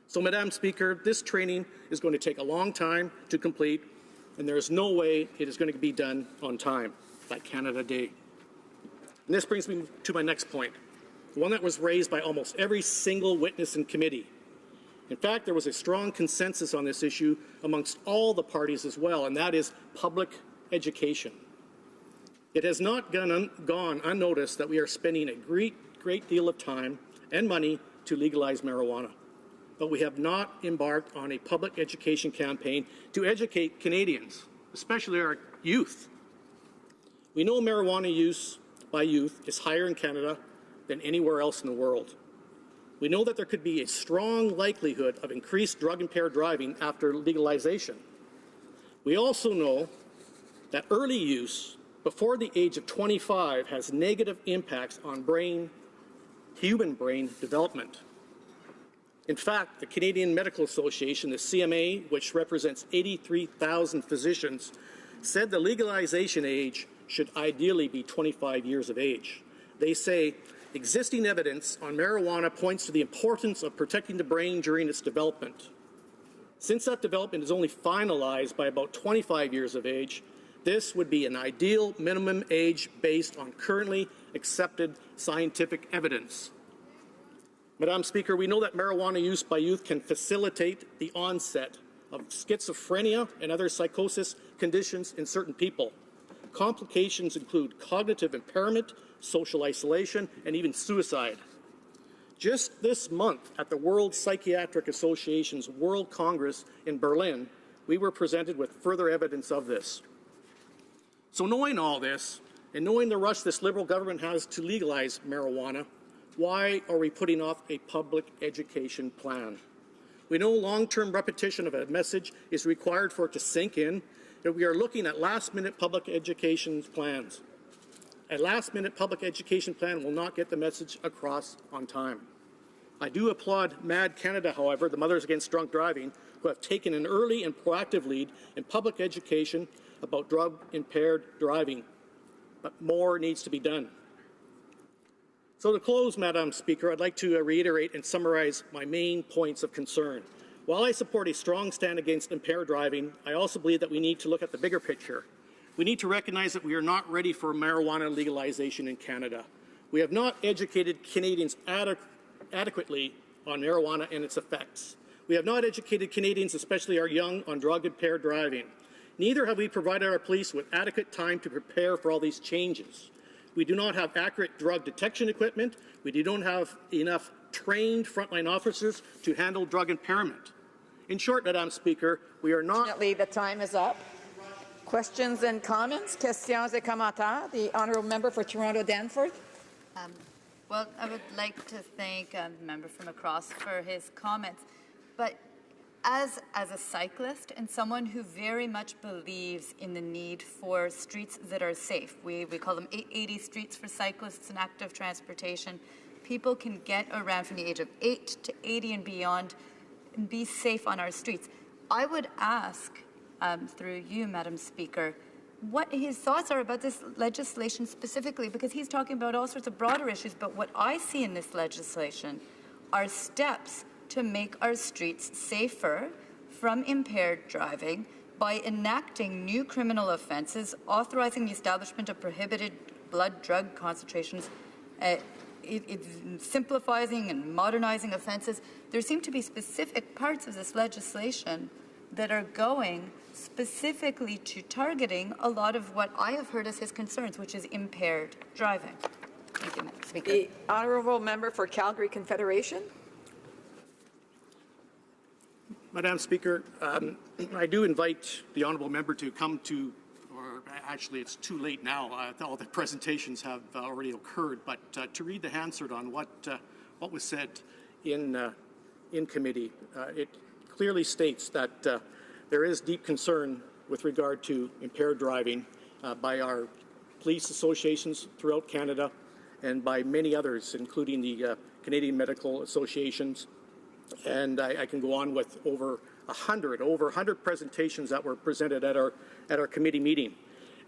So, Madam Speaker, this training is going to take a long time to complete, and there is no way it is going to be done on time by Canada Day. And this brings me to my next point, one that was raised by almost every single witness in committee. In fact, there was a strong consensus on this issue amongst all the parties as well, and that is public education. It has not gone unnoticed that we are spending a great deal of time and money to legalize marijuana, but we have not embarked on a public education campaign to educate Canadians, especially our youth. We know marijuana use by youth is higher in Canada than anywhere else in the world. We know that there could be a strong likelihood of increased drug-impaired driving after legalization. We also know that early use before the age of 25 has negative impacts on human brain development. In fact, the Canadian Medical Association, the CMA, which represents 83,000 physicians, said the legalization age should ideally be 25 years of age. They say, existing evidence on marijuana points to the importance of protecting the brain during its development. Since that development is only finalized by about 25 years of age, this would be an ideal minimum age based on currently accepted scientific evidence. Madam Speaker, we know that marijuana use by youth can facilitate the onset of schizophrenia and other psychosis conditions in certain people. Complications include cognitive impairment, social isolation, and even suicide. Just this month at the World Psychiatric Association's World Congress in Berlin, we were presented with further evidence of this. So knowing all this, And knowing the rush this Liberal government has to legalize marijuana, why are we putting off a public education plan? We know long-term repetition of a message is required for it to sink in, that we are looking at last-minute public education plans. A last-minute public education plan will not get the message across on time. I do applaud MAD Canada, however, the Mothers Against Drunk Driving, who have taken an early and proactive lead in public education about drug-impaired driving. But more needs to be done. So to close, Madam Speaker, I'd like to reiterate and summarize my main points of concern. While I support a strong stand against impaired driving, I also believe that we need to look at the bigger picture. We need to recognize that we are not ready for marijuana legalization in Canada. We have not educated Canadians adequately on marijuana and its effects. We have not educated Canadians, especially our young, on drug-impaired driving. Neither have we provided our police with adequate time to prepare for all these changes. We do not have accurate drug detection equipment. We don't have enough trained frontline officers to handle drug impairment. In short, Madam Speaker, we are not... Unfortunately, the time is up. Questions and comments? Questions et commentaires. The honourable member for Toronto Danforth. Well, I would like to thank the member from across for his comments. But as a cyclist and someone who very much believes in the need for streets that are safe, we call them 880 streets for cyclists and active transportation. People can get around from the age of 8 to 80 and beyond and be safe on our streets. I would ask, through you, Madam Speaker, what his thoughts are about this legislation specifically, because he's talking about all sorts of broader issues, but what I see in this legislation are steps to make our streets safer from impaired driving by enacting new criminal offences, authorizing the establishment of prohibited blood drug concentrations, it's simplifying and modernizing offences. There seem to be specific parts of this legislation that are going specifically to targeting a lot of what I have heard as his concerns, which is impaired driving. Thank you, Madam Speaker. The honourable member for Calgary Confederation. Madam Speaker, I do invite the honourable member to come to, or actually it's too late now, all the presentations have already occurred, but to read the Hansard on what was said in committee. It clearly states that there is deep concern with regard to impaired driving by our police associations throughout Canada and by many others, including the Canadian Medical Associations. And I can go on with over 100 presentations that were presented at our committee meeting.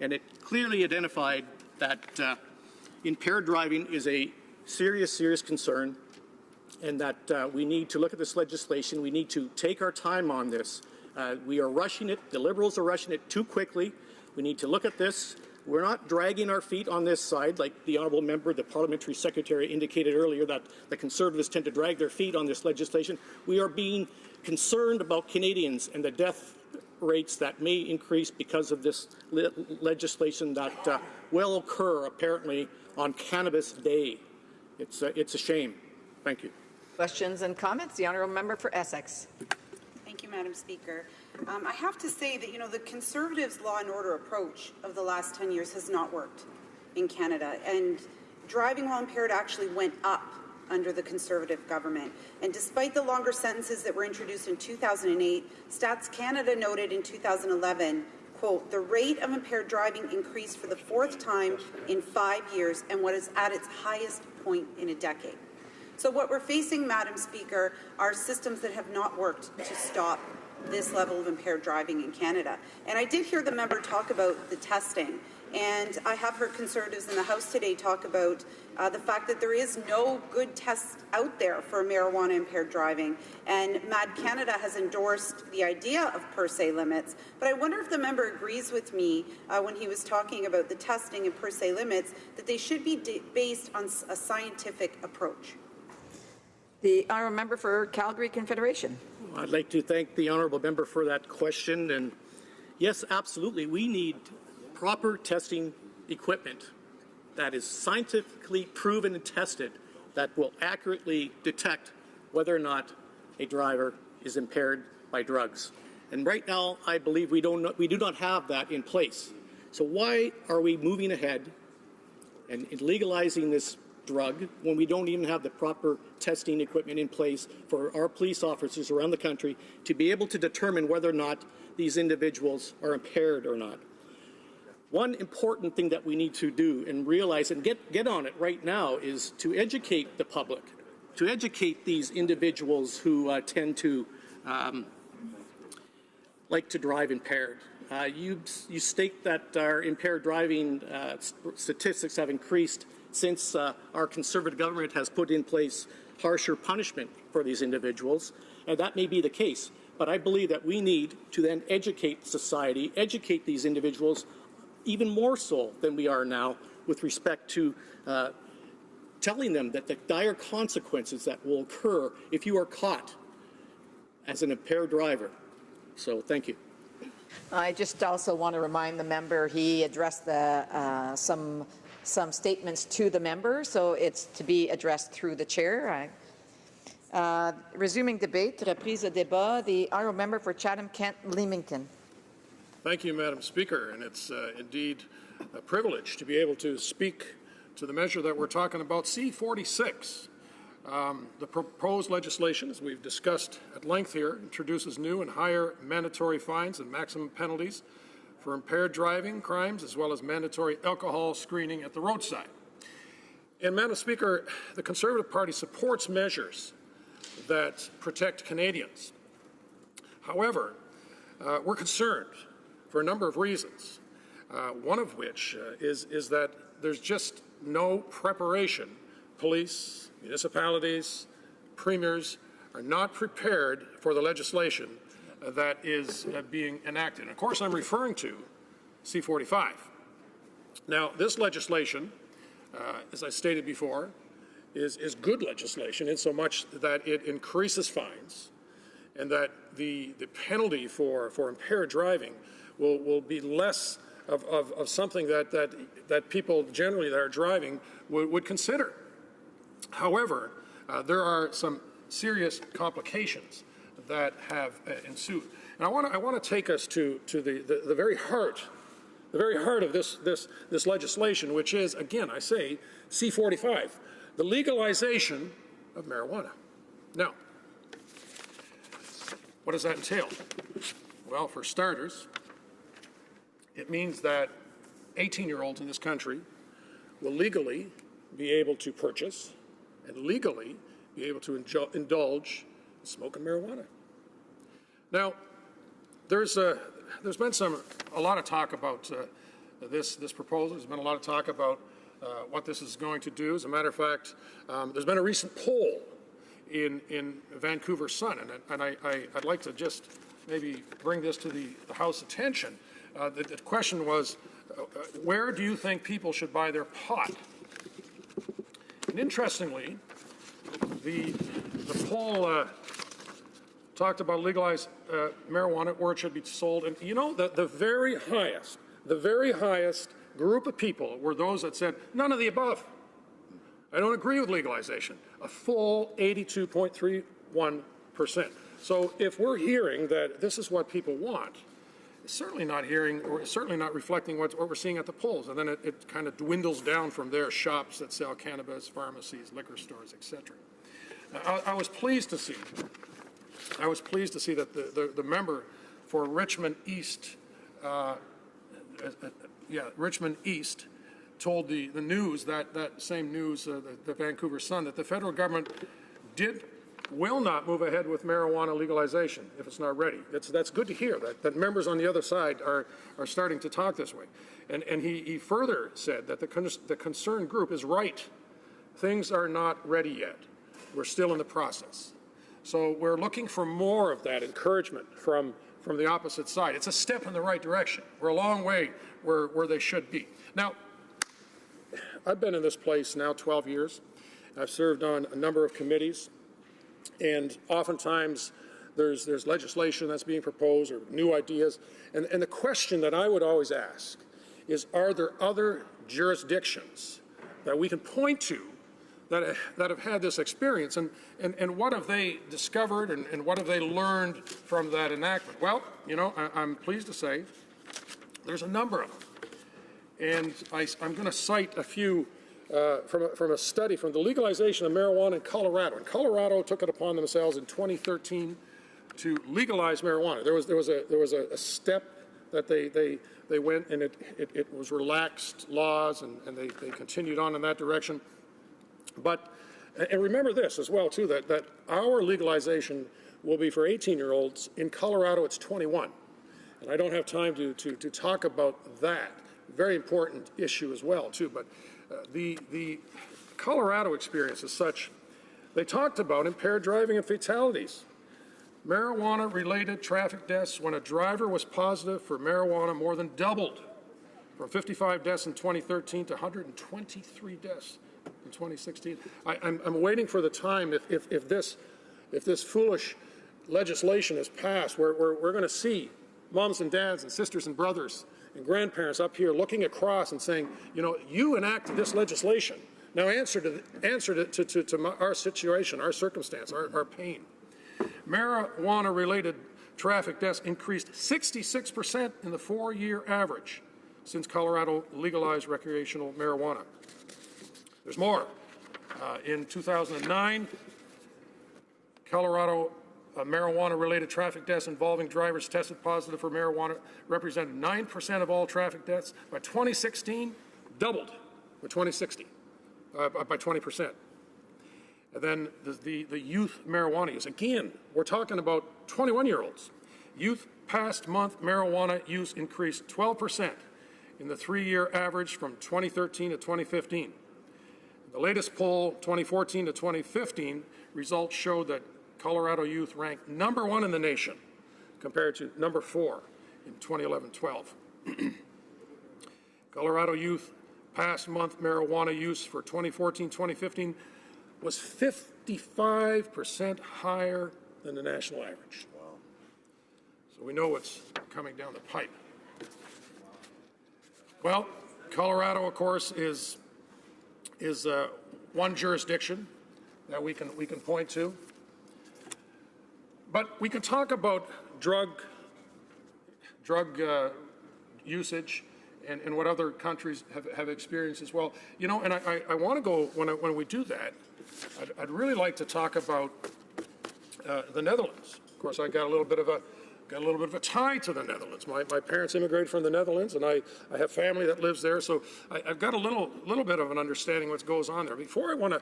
And it clearly identified that impaired driving is a serious concern, and that we need to look at this legislation. We need to take our time on this. We are rushing it. The Liberals are rushing it too quickly. We need to look at this. We're not dragging our feet on this side, like the honourable member, the parliamentary secretary, indicated earlier that the Conservatives tend to drag their feet on this legislation. We are being concerned about Canadians and the death rates that may increase because of this legislation that will occur, apparently, on Cannabis Day. It's a shame. Thank you. Questions and comments? The honourable member for Essex. Thank you, Madam Speaker. I have to say that, the Conservatives' law and order approach of the last 10 years has not worked in Canada. And driving while impaired actually went up under the Conservative government. And despite the longer sentences that were introduced in 2008, Stats Canada noted in 2011, quote, the rate of impaired driving increased for the 4th time in 5 years and what is at its highest point in a decade. So what we're facing, Madam Speaker, are systems that have not worked to stop this level of impaired driving in Canada. And I did hear the member talk about the testing. And I have heard Conservatives in the House today talk about the fact that there is no good test out there for marijuana-impaired driving. And MAD Canada has endorsed the idea of per se limits. But I wonder if the member agrees with me when he was talking about the testing and per se limits, that they should be based on a scientific approach. The honourable member for Calgary Confederation. I'd like to thank the honourable member for that question. And yes, absolutely, we need proper testing equipment that is scientifically proven and tested that will accurately detect whether or not a driver is impaired by drugs. And right now, I believe we do not have that in place. So why are we moving ahead And in legalizing this drug, when we don't even have the proper testing equipment in place for our police officers around the country to be able to determine whether or not these individuals are impaired or not. One important thing that we need to do and realize and get on it right now is to educate the public, to educate these individuals who tend to like to drive impaired. You state that our impaired driving statistics have increased since our Conservative government has put in place harsher punishment for these individuals, and that may be the case. But I believe that we need to then educate society, educate these individuals even more so than we are now with respect to telling them that the dire consequences that will occur if you are caught as an impaired driver. So thank you. I just also want to remind the member he addressed the, some statements to the member, so it's to be addressed through the chair. Resuming debate, reprise de débat, the honourable member for Chatham-Kent-Leamington. Thank you, Madam Speaker, and it's indeed a privilege to be able to speak to the measure that we're talking about, C-46. The proposed legislation, as we've discussed at length here, introduces new and higher mandatory fines and maximum penalties for impaired driving crimes, as well as mandatory alcohol screening at the roadside. And, Madam Speaker, the Conservative Party supports measures that protect Canadians. However, we're concerned for a number of reasons, one of which is that there's just no preparation. Police, municipalities, premiers are not prepared for the legislation that is being enacted. And of course, I'm referring to C-45. Now, this legislation, as I stated before, is good legislation in so much that it increases fines and that the penalty for impaired driving will be less of something that people generally that are driving would consider. However, there are some serious complications that have ensued. And I want to take us to the very heart of this legislation, which is, again, I say, C-45, the legalization of marijuana. Now, what does that entail? Well, for starters, it means that 18-year-olds in this country will legally be able to purchase and legally be able to indulge in smoking marijuana. Now, there's been a lot of talk about this proposal. There's been a lot of talk about what this is going to do. As a matter of fact, there's been a recent poll in Vancouver Sun, and I'd like to just maybe bring this to the House attention. The question was, where do you think people should buy their pot? And interestingly, the poll talked about legalized marijuana where it should be sold. And you know, the very highest group of people were those that said, none of the above. I don't agree with legalization. A full 82.31%. So if we're hearing that this is what people want, it's certainly not hearing or certainly not reflecting what we're seeing at the polls. And then it kind of dwindles down from there, shops that sell cannabis, pharmacies, liquor stores, etc. I was pleased to see that the member for Richmond East, Richmond East, told the news, that same news, the Vancouver Sun, that the federal government will not move ahead with marijuana legalization if it's not ready. That's good to hear, that members on the other side are starting to talk this way. And he further said that the concerned group is right. Things are not ready yet. We're still in the process. So we're looking for more of that encouragement from the opposite side. It's a step in the right direction. We're a long way where they should be. Now, I've been in this place now 12 years. I've served on a number of committees, and oftentimes there's legislation that's being proposed or new ideas. And the question that I would always ask is, are there other jurisdictions that we can point to that have had this experience, and what have they discovered and what have they learned from that enactment? Well, you know, I'm pleased to say there's a number of them. And I'm going to cite a few from a study from the legalization of marijuana in Colorado. And Colorado took it upon themselves in 2013 to legalize marijuana. There was a step that they went, and it was relaxed laws, and they continued on in that direction. But and remember this as well too, that our legalization will be for 18-year-olds. In Colorado, it's 21. And I don't have time to talk about that. Very important issue as well too. But the Colorado experience is such. They talked about impaired driving and fatalities. Marijuana-related traffic deaths when a driver was positive for marijuana more than doubled, from 55 deaths in 2013 to 123 deaths in 2016. I'm waiting for the time if this foolish legislation is passed, where we're going to see moms and dads and sisters and brothers and grandparents up here looking across and saying, you know, you enacted this legislation. Now answer to our situation, our circumstance, our pain. Marijuana-related traffic deaths increased 66% in the 4-year average since Colorado legalized recreational marijuana. There's more. In 2009, Colorado marijuana-related traffic deaths involving drivers tested positive for marijuana represented 9% of all traffic deaths. By 2016, doubled by 2060, by 20%. And then the youth marijuana use. Again, we're talking about 21-year-olds. Youth past month marijuana use increased 12% in the 3-year average from 2013 to 2015. The latest poll, 2014 to 2015, results showed that Colorado youth ranked #1 in the nation compared to #4 in 2011-12. Colorado youth past month marijuana use for 2014-2015 was 55% higher than the national average. Wow. So we know what's coming down the pipe. Well, Colorado, of course, is one jurisdiction that we can point to. But we can talk about drug usage and what other countries have experienced as well. You know, and I want to go, when we do that, I'd really like to talk about the Netherlands. Of course, I got a little bit of a tie to the Netherlands. My parents immigrated from the Netherlands, and I have family that lives there, so I've got a little bit of an understanding what goes on there. Before I want to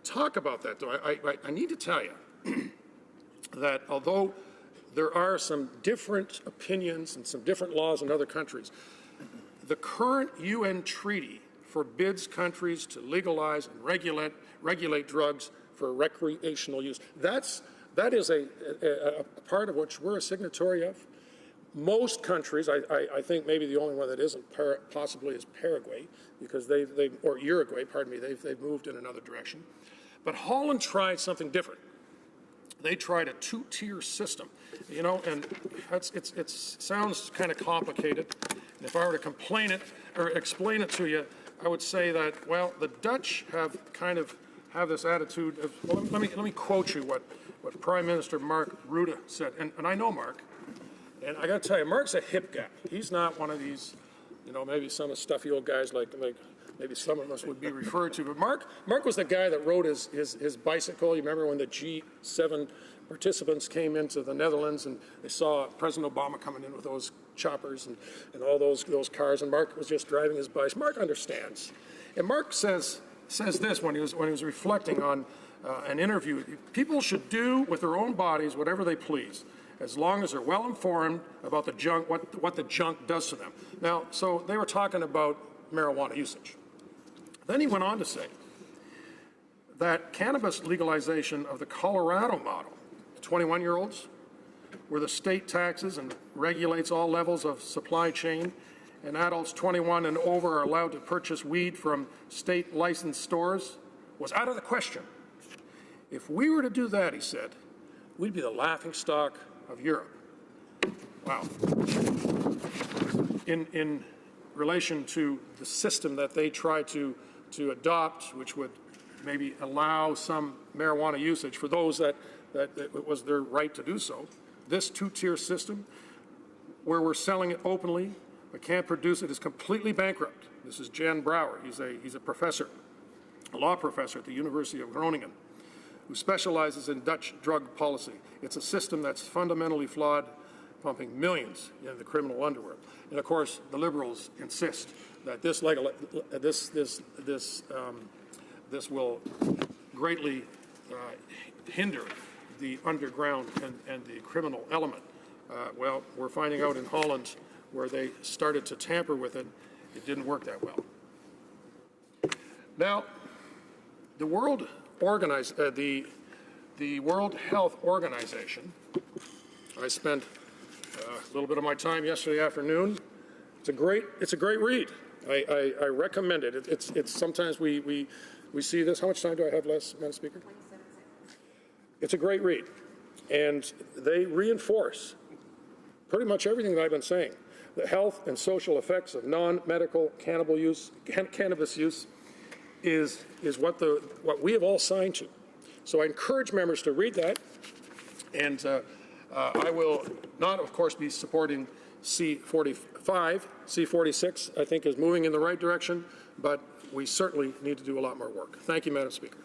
talk about that, though, I need to tell you that although there are some different opinions and some different laws in other countries, the current UN treaty forbids countries to legalize and regulate drugs for recreational use. That is a part of which we're a signatory of. Most countries, I think maybe the only one that isn't possibly is Paraguay, because or Uruguay, pardon me, they've moved in another direction. But Holland tried something different. They tried a 2-tier system, you know, and it sounds kind of complicated. And if I were to explain it to you, I would say that, well, the Dutch have this attitude of, well, let me quote you what Prime Minister Mark Rutte said, and I know Mark, and I got to tell you, Mark's a hip guy. He's not one of these, you know, maybe some stuffy old guys like maybe some of us would be referred to. But Mark was the guy that rode his bicycle. You remember when the G7 participants came into the Netherlands and they saw President Obama coming in with those choppers and all those cars, and Mark was just driving his bike. Mark understands. And Mark says this when he was reflecting on an interview: people should do with their own bodies whatever they please, as long as they're well informed about the junk, what the junk does to them. Now, so they were talking about marijuana usage. Then he went on to say that cannabis legalization of the Colorado model, 21-year-olds, where the state taxes and regulates all levels of supply chain, and adults 21 and over are allowed to purchase weed from state licensed stores, was out of the question. If we were to do that, he said, we'd be the laughingstock of Europe. Wow. In relation to the system that they tried to adopt, which would maybe allow some marijuana usage for those that it was their right to do so, this 2-tier system, where we're selling it openly but can't produce it, is completely bankrupt. This is Jan Brouwer. He's a professor. a law professor at the University of Groningen, who specializes in Dutch drug policy. It's a system that's fundamentally flawed, pumping millions into the criminal underworld. And of course, the Liberals insist that this will greatly hinder the underground and the criminal element. Well, we're finding out in Holland, where they started to tamper with it, it didn't work that well. Now, the World Health Organization, I spent a little bit of my time yesterday afternoon. It's a great read. I recommend it. It's sometimes we see this. How much time do I have left, Madam Speaker? 27 seconds. It's a great read, and they reinforce pretty much everything that I've been saying. The health and social effects of non-medical cannabis use is what we have all signed to. So I encourage members to read that, and I will not, of course, be supporting C-45. C-46, I think, is moving in the right direction, but we certainly need to do a lot more work. Thank you, Madam Speaker.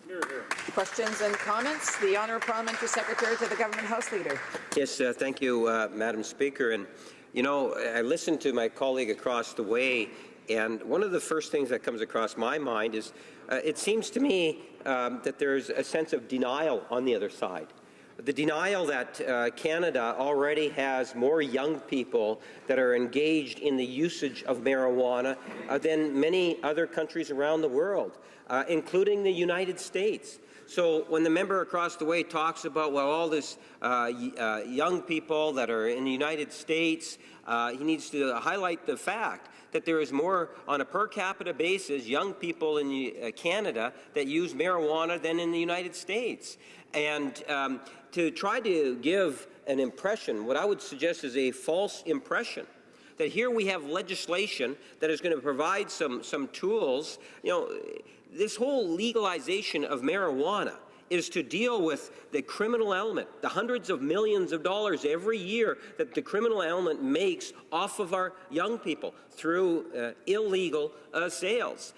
Questions and comments? The Honourable Parliamentary Secretary to the Government House Leader. Yes, thank you, Madam Speaker. And, you know, I listened to my colleague across the way, and one of the first things that comes across my mind is it seems to me that there's a sense of denial on the other side. The denial that Canada already has more young people that are engaged in the usage of marijuana than many other countries around the world, including the United States. So when the member across the way talks about, well, all this young people that are in the United States, he needs to highlight the fact that there is more, on a per capita basis, young people in Canada that use marijuana than in the United States. And to try to give an impression, what I would suggest is a false impression, that here we have legislation that is going to provide some tools. You know, this whole legalization of marijuana is to deal with the criminal element, the hundreds of millions of dollars every year that the criminal element makes off of our young people through illegal sales.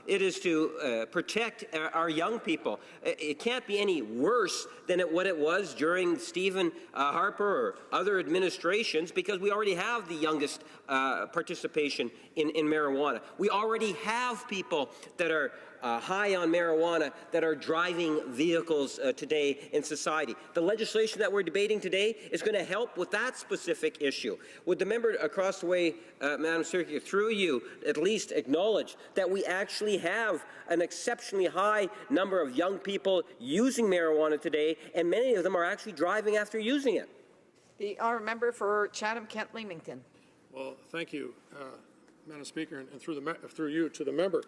It is to protect our young people. It can't be any worse than what it was during Stephen Harper or other administrations, because we already have the youngest participation in marijuana. We already have people that are high on marijuana that are driving vehicles today in society. The legislation that we're debating today is going to help with that specific issue. Would the member across the way, Madam Speaker, through you, at least acknowledge that we actually have an exceptionally high number of young people using marijuana today, and many of them are actually driving after using it? The honourable member for Chatham-Kent-Leamington. Well, thank you, Madam Speaker, and through you to the member.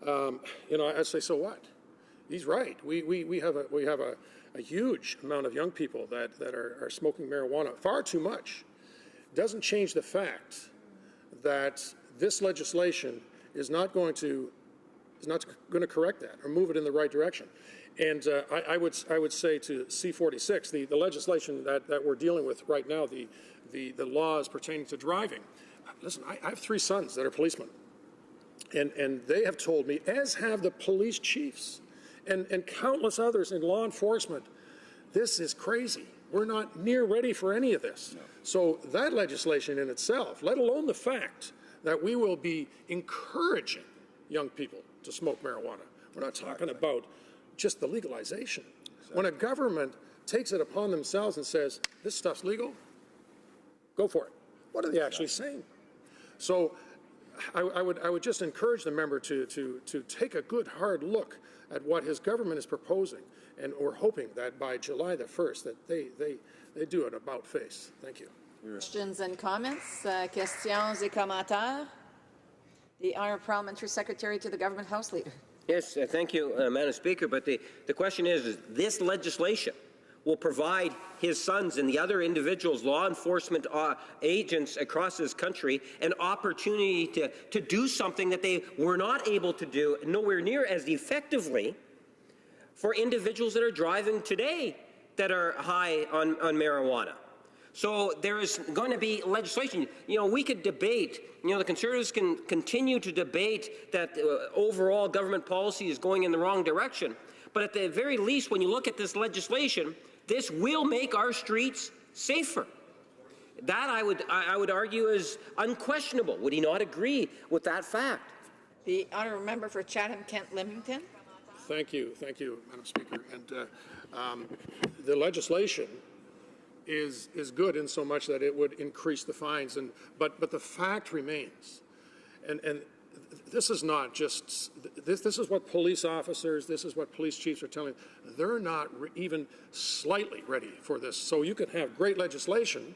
You know, I say, so what? He's right. We have a huge amount of young people that are smoking marijuana, far too much. Doesn't change the fact that this legislation is not going to correct that or move it in the right direction. And I would say to C-46, the legislation that we're dealing with right now, the laws pertaining to driving. Listen, I have 3 sons that are policemen, and they have told me, as have the police chiefs and countless others in law enforcement, this is crazy. We're not near ready for any of this. No. So that legislation in itself, let alone the fact that we will be encouraging young people to smoke marijuana. We're not talking about just the legalization. Exactly. When a government takes it upon themselves and says, this stuff's legal, go for it. What are they actually saying? So I would just encourage the member to take a good hard look at what his government is proposing, and we're hoping that by July the 1st that they do an about face. Thank you. Questions and comments? Questions et commentaires? The Honourable Parliamentary Secretary to the Government House Leader. Yes, thank you, Madam Speaker. But the question is this legislation will provide his sons and the other individuals, law enforcement agents across this country, an opportunity to do something that they were not able to do nowhere near as effectively for individuals that are driving today that are high on marijuana. So there is going to be legislation. You know, we could debate, you know, the Conservatives can continue to debate that overall government policy is going in the wrong direction. But at the very least, when you look at this legislation, this will make our streets safer. That I would argue is unquestionable. Would he not agree with that fact? The honourable member for Chatham-Kent-Leamington. Thank you, Madam Speaker. And the legislation is good in so much that it would increase the fines. But the fact remains, and this is not just this is what police officers, this is what police chiefs are telling. They're not even slightly ready for this. So you can have great legislation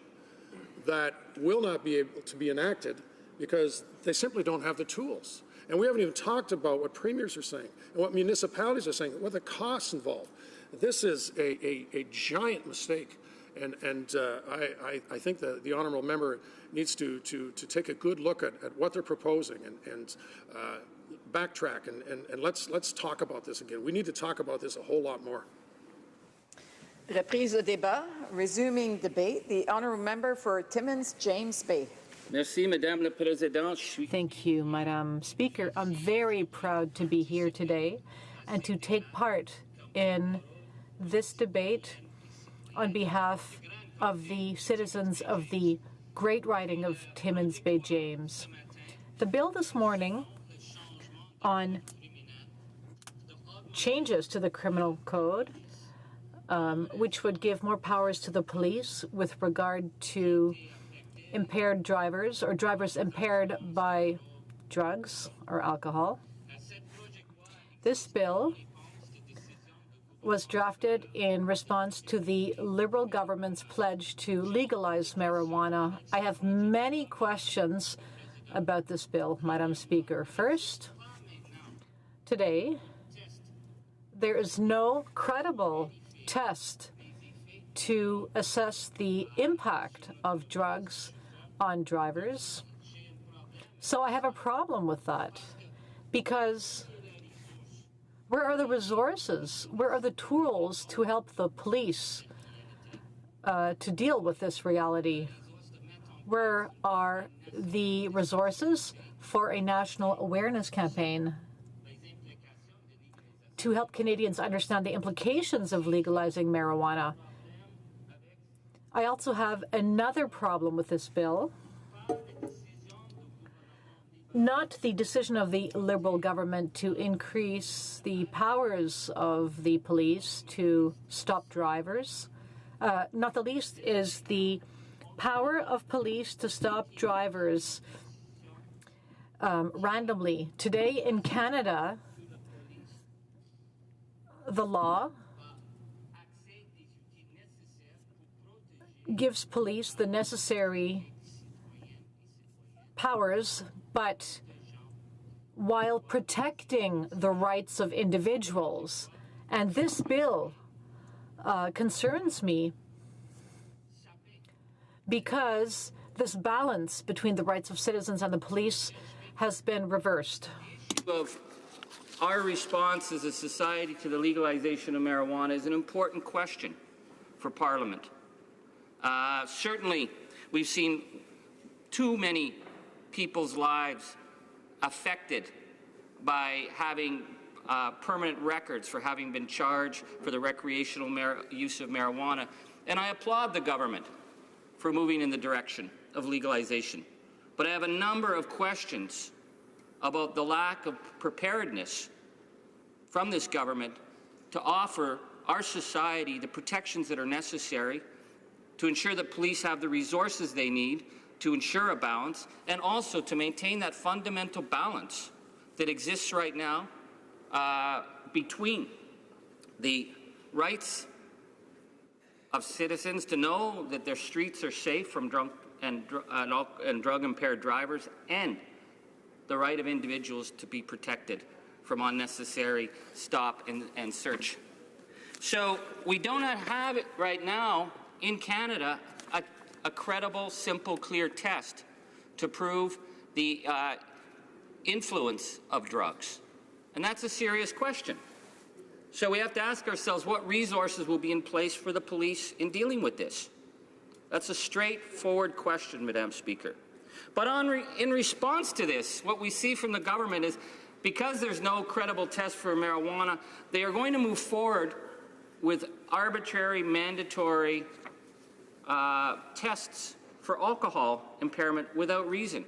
that will not be able to be enacted because they simply don't have the tools. And we haven't even talked about what premiers are saying and what municipalities are saying, what the costs involved. This is a giant mistake. And I think that the honourable member needs to take a good look at what they're proposing and backtrack and let's talk about this again. We need to talk about this a whole lot more. Reprise au débat, resuming debate. The honourable member for Timmins, James Bay. Merci, Madame la Présidente. Thank you, Madam Speaker. I'm very proud to be here today and to take part in this debate on behalf of the citizens of the great riding of Timmins Bay James. The bill this morning on changes to the criminal code, which would give more powers to the police with regard to impaired drivers or drivers impaired by drugs or alcohol. This bill was drafted in response to the Liberal government's pledge to legalize marijuana. I have many questions about this bill, Madam Speaker. First, today, there is no credible test to assess the impact of drugs on drivers. So I have a problem with that because where are the resources? Where are the tools to help the police to deal with this reality? Where are the resources for a national awareness campaign to help Canadians understand the implications of legalizing marijuana? I also have another problem with this bill. Not the decision of the Liberal government to increase the powers of the police to stop drivers. Not the least is the power of police to stop drivers randomly. Today in Canada, the law gives police the necessary powers, but while protecting the rights of individuals. And this bill concerns me because this balance between the rights of citizens and the police has been reversed. Of our response as a society to the legalization of marijuana is an important question for Parliament. Certainly, we've seen too many people's lives affected by having permanent records for having been charged for the recreational use of marijuana. And I applaud the government for moving in the direction of legalization. But I have a number of questions about the lack of preparedness from this government to offer our society the protections that are necessary to ensure that police have the resources they need to ensure a balance, and also to maintain that fundamental balance that exists right now between the rights of citizens to know that their streets are safe from drunk and drug-impaired drivers, and the right of individuals to be protected from unnecessary stop and search. So we do not have it right now in Canada a credible, simple, clear test to prove the influence of drugs. And that's a serious question. So we have to ask ourselves what resources will be in place for the police in dealing with this. That's a straightforward question, Madam Speaker. But in response to this, what we see from the government is because there's no credible test for marijuana, they are going to move forward with arbitrary, mandatory tests for alcohol impairment without reason.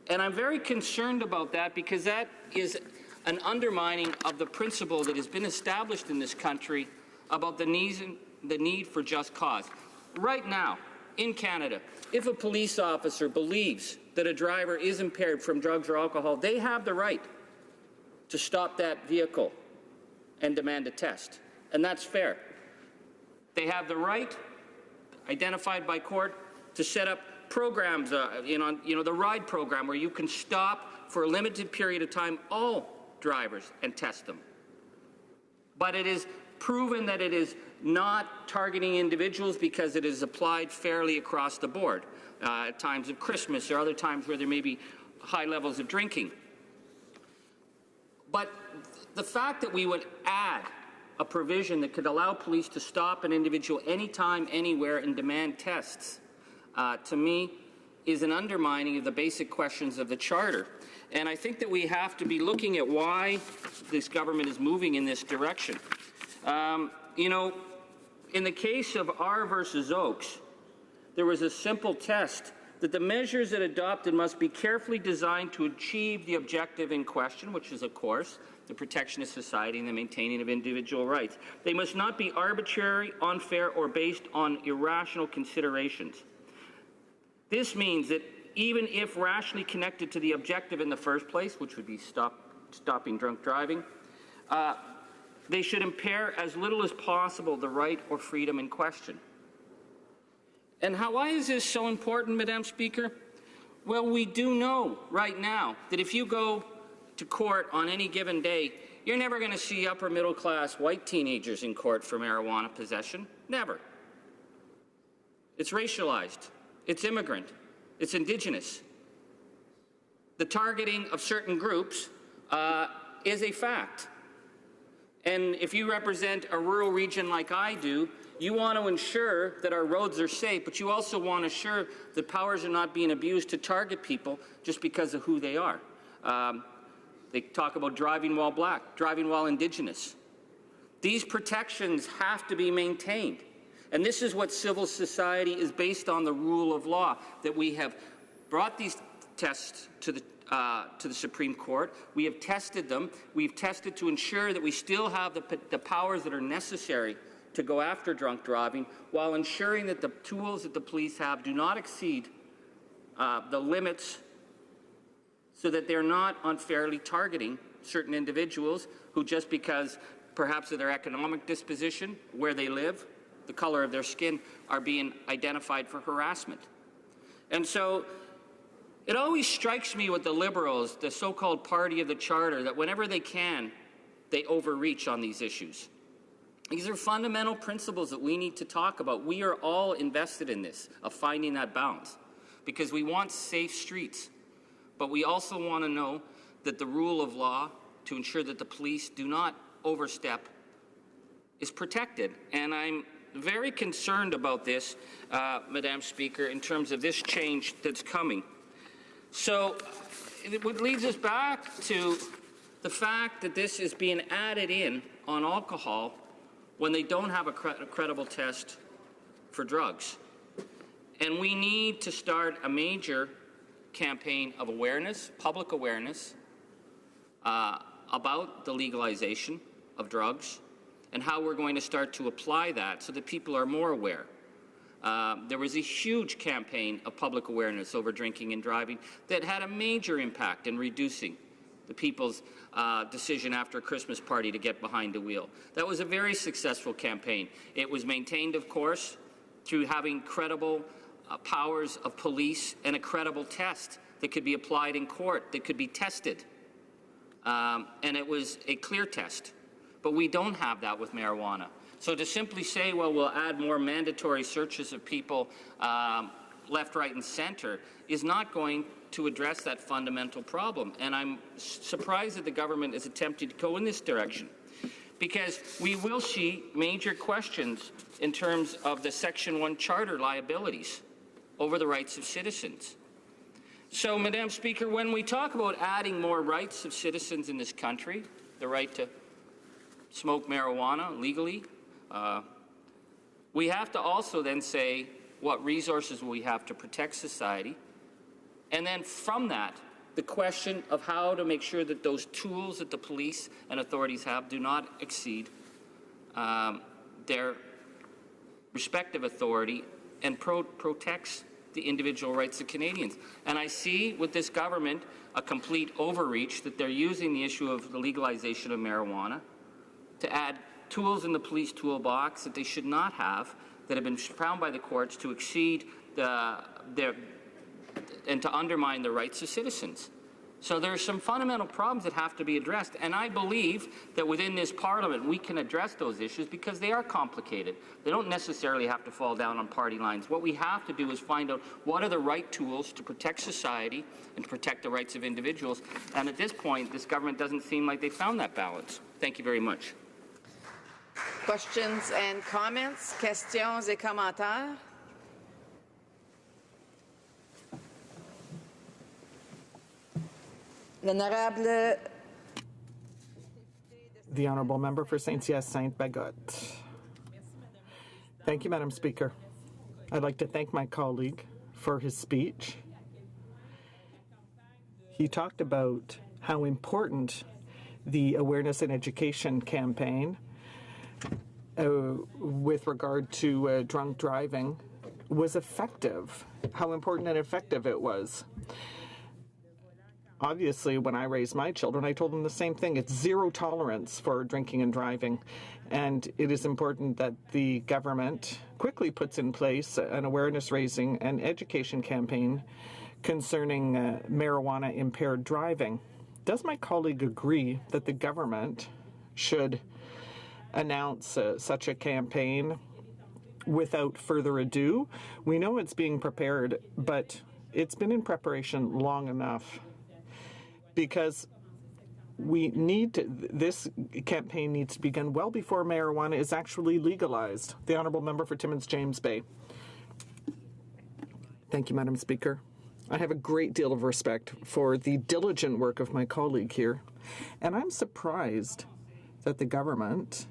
And I'm very concerned about that because that is an undermining of the principle that has been established in this country about the need for just cause. Right now, in Canada, if a police officer believes that a driver is impaired from drugs or alcohol, they have the right to stop that vehicle and demand a test. And that's fair. They have the right, identified by court, to set up programs, the RIDE program, where you can stop for a limited period of time all drivers and test them. But it is proven that it is not targeting individuals because it is applied fairly across the board at times of Christmas or other times where there may be high levels of drinking. But the fact that we would add a provision that could allow police to stop an individual anytime, anywhere, and demand tests, to me, is an undermining of the basic questions of the Charter. And I think that we have to be looking at why this government is moving in this direction. In the case of R versus Oakes, there was a simple test that the measures that adopted must be carefully designed to achieve the objective in question, which is, of course, the protection of society and the maintaining of individual rights. They must not be arbitrary, unfair, or based on irrational considerations. This means that even if rationally connected to the objective in the first place, which would be stopping drunk driving, they should impair as little as possible the right or freedom in question. And why is this so important, Madam Speaker? Well, we do know right now that if you go to court on any given day, you're never going to see upper middle class white teenagers in court for marijuana possession. Never. It's racialized. It's immigrant. It's Indigenous. The targeting of certain groups is a fact. And if you represent a rural region like I do, you want to ensure that our roads are safe, but you also want to ensure that powers are not being abused to target people just because of who they are. They talk about driving while black, driving while Indigenous. These protections have to be maintained. And this is what civil society is based on, the rule of law, that we have brought these tests to the Supreme Court. We have tested them. We've tested to ensure that we still have the powers that are necessary to go after drunk driving, while ensuring that the tools that the police have do not exceed the limits, so that they're not unfairly targeting certain individuals who, just because perhaps of their economic disposition, where they live, the color of their skin, are being identified for harassment. And so it always strikes me with the Liberals, the so-called party of the Charter, that whenever they can, they overreach on these issues. These are fundamental principles that we need to talk about. We are all invested in this, of finding that balance, because we want safe streets, but we also want to know that the rule of law, to ensure that the police do not overstep, is protected. And I'm very concerned about this, Madam Speaker, in terms of this change that's coming. So it leads us back to the fact that this is being added in on alcohol when they don't have a credible test for drugs. And we need to start a major campaign of awareness, public awareness, about the legalization of drugs and how we're going to start to apply that so that people are more aware. There was a huge campaign of public awareness over drinking and driving that had a major impact in reducing the people's decision after a Christmas party to get behind the wheel. That was a very successful campaign. It was maintained, of course, through having credible powers of police and a credible test that could be applied in court, that could be tested. And it was a clear test. But we don't have that with marijuana. So to simply say, well, we'll add more mandatory searches of people left, right, and center is not going to address that fundamental problem. And I'm surprised that the government is attempting to go in this direction. because we will see major questions in terms of the Section 1 Charter liabilities over the rights of citizens. So, Madam Speaker, when we talk about adding more rights of citizens in this country, the right to smoke marijuana legally, we have to also then say what resources we have to protect society. And then from that, the question of how to make sure that those tools that the police and authorities have do not exceed their respective authority and protects the individual rights of Canadians. And I see with this government a complete overreach that they're using the issue of the legalization of marijuana to add tools in the police toolbox that they should not have, that have been found by the courts to exceed and to undermine the rights of citizens. So there are some fundamental problems that have to be addressed, and I believe that within this Parliament we can address those issues because they are complicated. They don't necessarily have to fall down on party lines. What we have to do is find out what are the right tools to protect society and to protect the rights of individuals, and at this point this government doesn't seem like they found that balance. Thank you very much. Questions and comments? Questions et commentaires? L'honorable. The Honourable Member for Saint-Hyacinthe-Bagotte. Thank you, Madam Speaker. I'd like to thank my colleague for his speech. He talked about how important the awareness and education campaign with regard to drunk driving was effective, how important and effective it was. Obviously, when I raised my children, I told them the same thing. It's zero tolerance for drinking and driving. And it is important that the government quickly puts in place an awareness-raising and education campaign concerning marijuana-impaired driving. Does my colleague agree that the government should announce such a campaign without further ado? We know it's being prepared, but it's been in preparation long enough. Because this campaign needs to begin well before marijuana is actually legalized. The Honourable Member for Timmins James Bay. Thank you, Madam Speaker. I have a great deal of respect for the diligent work of my colleague here, and I'm surprised that the government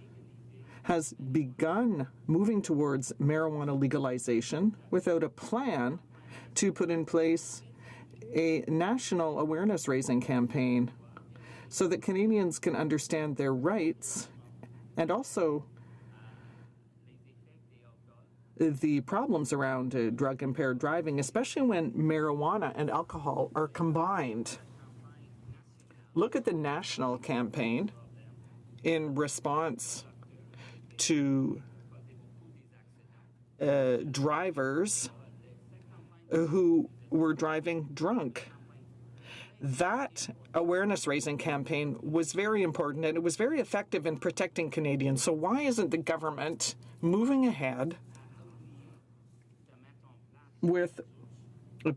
has begun moving towards marijuana legalization without a plan to put in place a national awareness-raising campaign so that Canadians can understand their rights and also the problems around drug-impaired driving, especially when marijuana and alcohol are combined. Look at the national campaign in response to drivers who were driving drunk. That awareness-raising campaign was very important, and it was very effective in protecting Canadians. So why isn't the government moving ahead with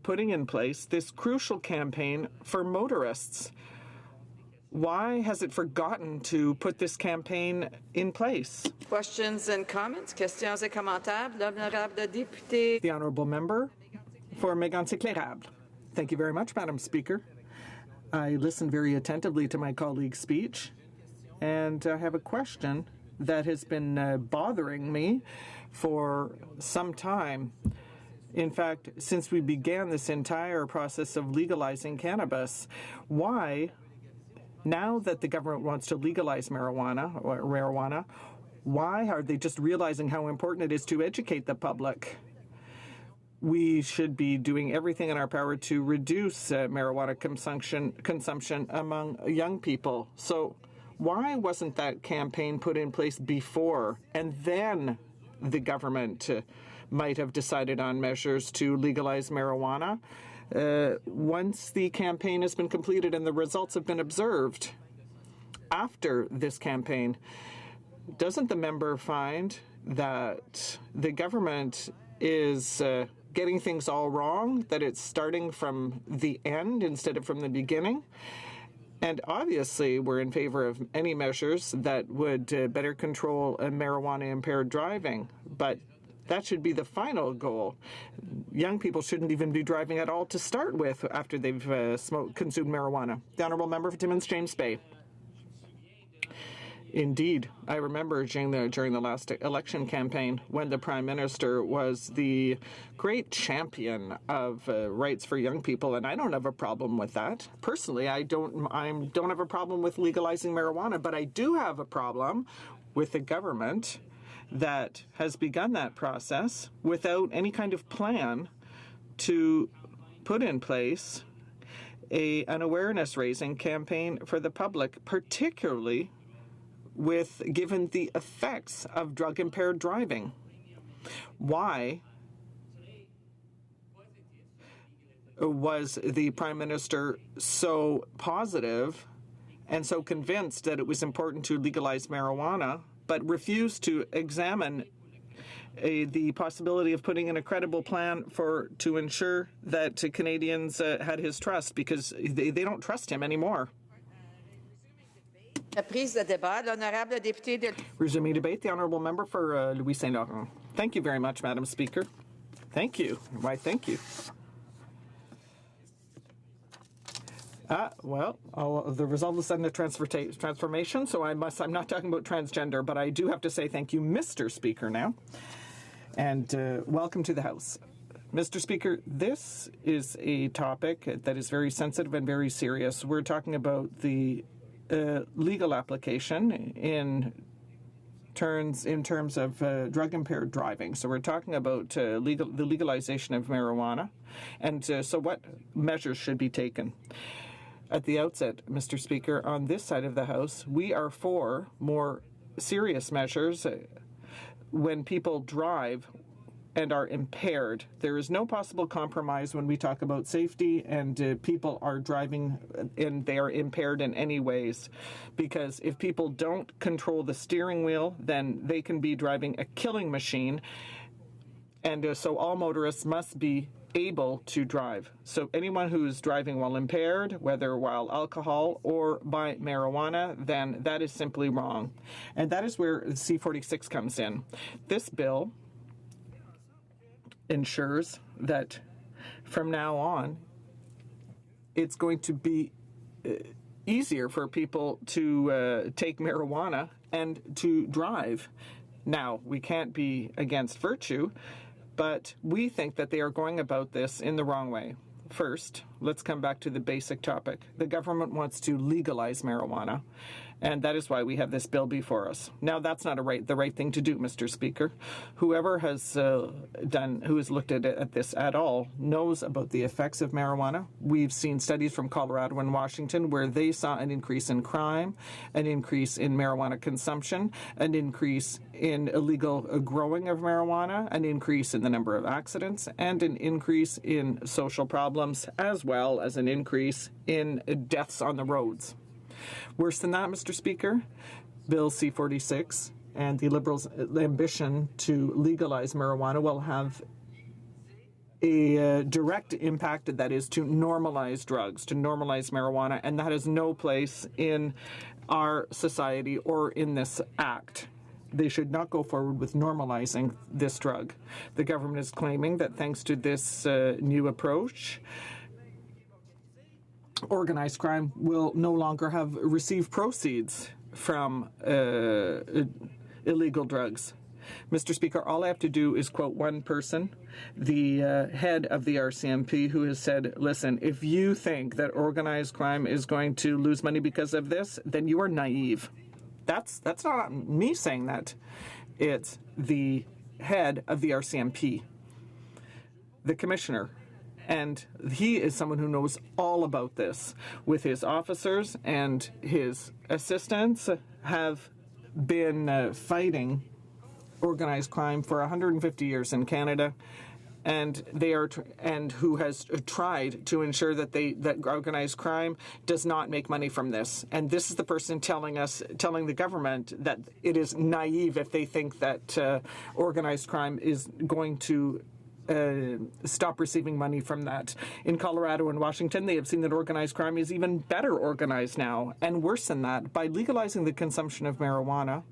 putting in place this crucial campaign for motorists? Why has it forgotten to put this campaign in place? Questions and comments? Questions et commentaires? L'honorable député. The Honourable Member for Mégantic-L'Érable. Thank you very much, Madam Speaker. I listened very attentively to my colleague's speech, and I have a question that has been bothering me for some time. In fact, since we began this entire process of legalizing cannabis, why, now that the government wants to legalize marijuana, why are they just realizing how important it is to educate the public? We should be doing everything in our power to reduce marijuana consumption among young people. So why wasn't that campaign put in place before, and then the government might have decided on measures to legalize marijuana once the campaign has been completed and the results have been observed? After this campaign, doesn't the member find that the government is getting things all wrong, that it's starting from the end instead of from the beginning? And obviously, we're in favor of any measures that would better control marijuana-impaired driving, but that should be the final goal. Young people shouldn't even be driving at all to start with after they've consumed marijuana. The Honourable Member for Timmins James Bay. Indeed, I remember during the last election campaign when the Prime Minister was the great champion of rights for young people, and I don't have a problem with that. Personally, I don't have a problem with legalizing marijuana, but I do have a problem with the government that has begun that process without any kind of plan to put in place an awareness-raising campaign for the public, particularly given the effects of drug-impaired driving. Why was the Prime Minister so positive and so convinced that it was important to legalize marijuana, but refused to examine the possibility of putting in a credible plan to ensure that Canadians had his trust, because they don't trust him anymore? Resuming debate, the Honourable Member for Louis Saint Laurent. Thank you very much, Madam Speaker. Thank you. Why, thank you. Well, the result is sudden transformation, so I'm not talking about transgender, but I do have to say thank you, Mr. Speaker, now. And welcome to the House. Mr. Speaker, this is a topic that is very sensitive and very serious. We're talking about the legal application in terms of drug-impaired driving. So we're talking about the legalization of marijuana, and so what measures should be taken. At the outset, Mr. Speaker, on this side of the House, we are for more serious measures when people drive and are impaired. There is no possible compromise when we talk about safety and people are driving and they are impaired in any ways. Because if people don't control the steering wheel, then they can be driving a killing machine. And so all motorists must be able to drive. So anyone who's driving while impaired, whether while alcohol or by marijuana, then that is simply wrong. And that is where C-46 comes in. This bill ensures that from now on, it's going to be easier for people to take marijuana and to drive. Now, we can't be against virtue, but we think that they are going about this in the wrong way. First, let's come back to the basic topic. The government wants to legalize marijuana, and that is why we have this bill before us. Now, that's not the right thing to do, Mr. Speaker. Whoever has who has looked at this at all knows about the effects of marijuana. We've seen studies from Colorado and Washington where they saw an increase in crime, an increase in marijuana consumption, an increase in illegal growing of marijuana, an increase in the number of accidents, and an increase in social problems, as well as an increase in deaths on the roads. Worse than that, Mr. Speaker, Bill C-46 and the Liberals' ambition to legalize marijuana will have a direct impact, that is to normalize drugs, to normalize marijuana, and that has no place in our society or in this act. They should not go forward with normalizing this drug. The government is claiming that thanks to this new approach, organized crime will no longer receive proceeds from illegal drugs. Mr. Speaker, all I have to do is quote one person, the head of the RCMP, who has said, listen, if you think that organized crime is going to lose money because of this, then you are naive. That's not me saying that. It's the head of the RCMP, the commissioner. And he is someone who knows all about this. With his officers and his assistants have been fighting organized crime for 150 years in Canada, and who has tried to ensure that organized crime does not make money from this. And this is the person telling the government that it is naive if they think that organized crime is going to stop receiving money from that. In Colorado and Washington, they have seen that organized crime is even better organized now, and worse than that. By legalizing the consumption of marijuana,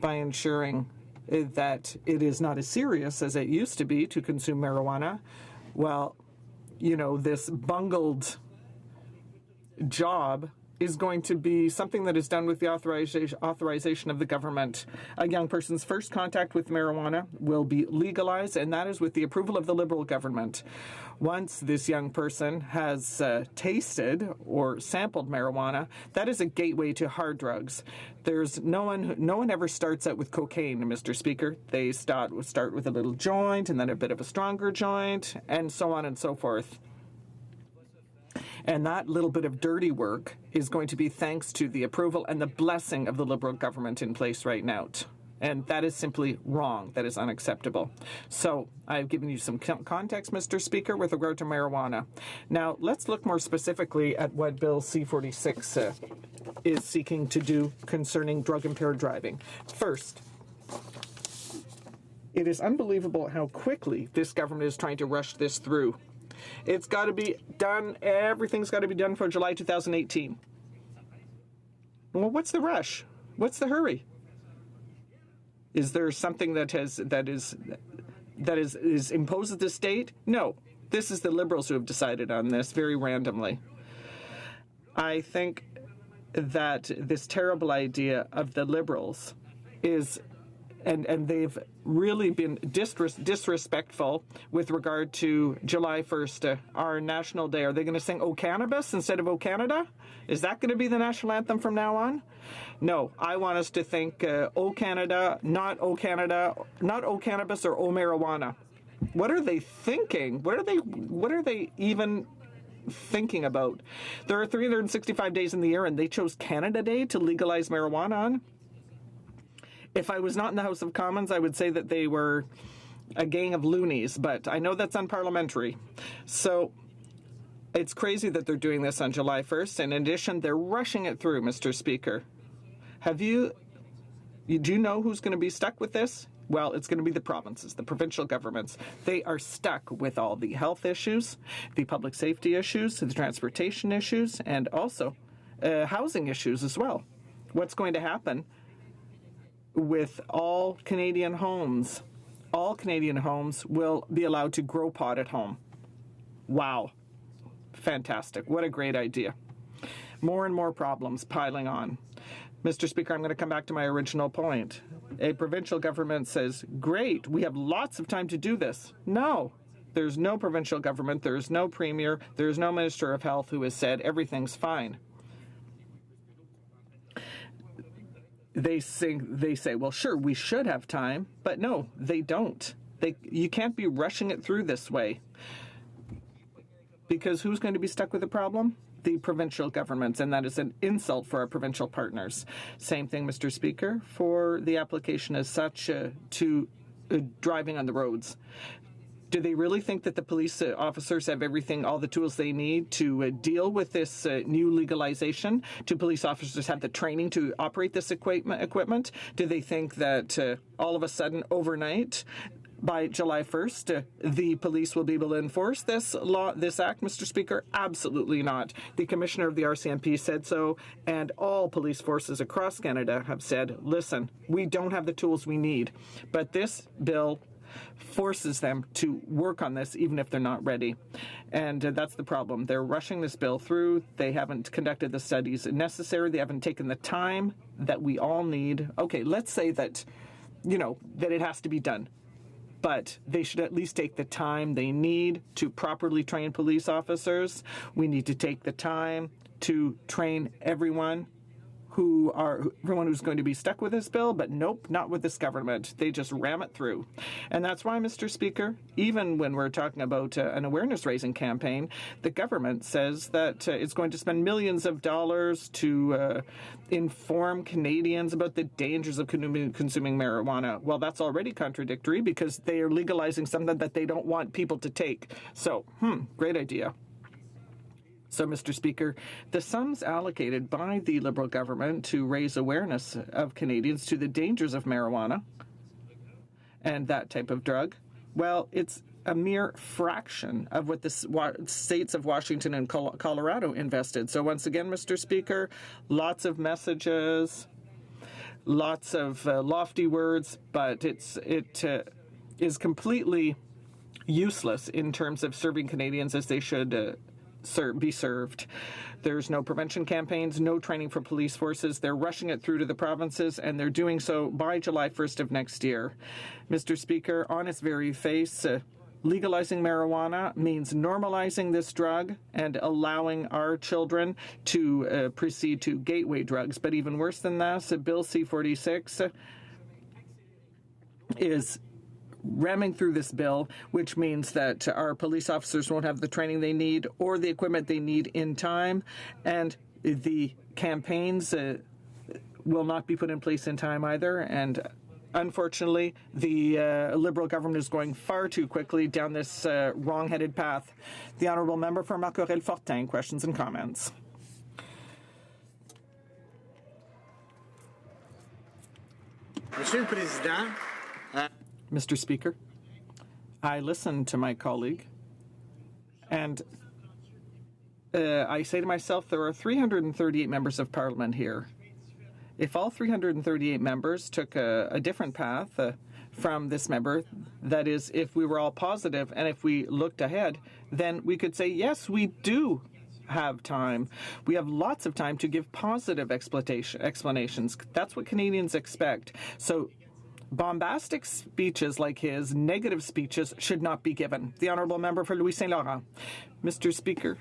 by ensuring that it is not as serious as it used to be to consume marijuana, well, you know, this bungled job is going to be something that is done with the authorization of the government. A young person's first contact with marijuana will be legalized, and that is with the approval of the Liberal government. Once this young person has tasted or sampled marijuana, that is a gateway to hard drugs. There's no one ever starts out with cocaine, Mr. Speaker. They start with a little joint and then a bit of a stronger joint, and so on and so forth. And that little bit of dirty work is going to be thanks to the approval and the blessing of the Liberal government in place right now. And that is simply wrong. That is unacceptable. So I've given you some context, Mr. Speaker, with regard to marijuana. Now, let's look more specifically at what Bill C-46 is seeking to do concerning drug-impaired driving. First, it is unbelievable how quickly this government is trying to rush this through. It's got to be done, everything's got to be done for July 2018. Well, what's the rush? What's the hurry? Is there something that is imposed at the state? No. This is the Liberals who have decided on this very randomly. I think that this terrible idea of the Liberals is, and they've really been disrespectful with regard to July 1st, our national day. Are they going to sing O Cannabis instead of O Canada? Is that going to be the national anthem from now on? No, I want us to think O Canada, not O Canada, not O Cannabis or O Marijuana. What are they thinking? What are they even thinking about? There are 365 days in the year, and they chose Canada Day to legalize marijuana on. If I was not in the House of Commons, I would say that they were a gang of loonies, but I know that's unparliamentary. So it's crazy that they're doing this on July 1st. In addition, they're rushing it through, Mr. Speaker. Do you know who's going to be stuck with this? Well, it's going to be the provinces, the provincial governments. They are stuck with all the health issues, the public safety issues, the transportation issues, and also housing issues as well. What's going to happen with all Canadian homes? All Canadian homes will be allowed to grow pot at home. Wow. Fantastic. What a great idea. More and more problems piling on. Mr. Speaker, I'm going to come back to my original point. A provincial government says, great, we have lots of time to do this. No, there's no provincial government, there's no premier, there's no minister of health who has said everything's fine. They say, well, sure, we should have time, but no, they don't. You can't be rushing it through this way. Because who's going to be stuck with the problem? The provincial governments, and that is an insult for our provincial partners. Same thing, Mr. Speaker, for the application as such to driving on the roads. Do they really think that the police officers have everything, all the tools they need to deal with this new legalization? Do police officers have the training to operate this equipment? Do they think that all of a sudden, overnight, by July 1st, the police will be able to enforce this law, this act, Mr. Speaker? Absolutely not. The commissioner of the RCMP said so, and all police forces across Canada have said, listen, we don't have the tools we need. But this bill forces them to work on this even if they're not ready. And that's the problem. They're rushing this bill through. They haven't conducted the studies necessary. They haven't taken the time that we all need. Okay, let's say that, that it has to be done. But they should at least take the time they need to properly train police officers. We need to take the time to train everyone who's going to be stuck with this bill, but nope, not with this government. They just ram it through. And that's why, Mr. Speaker, even when we're talking about an awareness-raising campaign, the government says that it's going to spend millions of dollars to inform Canadians about the dangers of consuming marijuana. Well, that's already contradictory because they are legalizing something that they don't want people to take. So, great idea. So, Mr. Speaker, the sums allocated by the Liberal government to raise awareness of Canadians to the dangers of marijuana and that type of drug, well, it's a mere fraction of what the states of Washington and Colorado invested. So once again, Mr. Speaker, lots of messages, lots of lofty words, but it is completely useless in terms of serving Canadians as they should be served. There's no prevention campaigns, no training for police forces. They're rushing it through to the provinces, and they're doing so by July 1st of next year. Mr. Speaker, on its very face, legalizing marijuana means normalizing this drug and allowing our children to proceed to gateway drugs. But even worse than that, Bill C-46 is ramming through this bill, which means that our police officers won't have the training they need or the equipment they need in time, and the campaigns will not be put in place in time either. And unfortunately, the Liberal government is going far too quickly down this wrong-headed path. The Honourable Member for Marc-Aurèle-Fortin, questions and comments. Monsieur le Président, Mr. Speaker, I listened to my colleague, and I say to myself, there are 338 members of Parliament here. If all 338 members took a different path from this member, that is, if we were all positive and if we looked ahead, then we could say, yes, we do have time. We have lots of time to give positive explanations. That's what Canadians expect. So bombastic speeches like his, negative speeches, should not be given. The Honourable Member for Louis Saint Laurent. Mr. Speaker,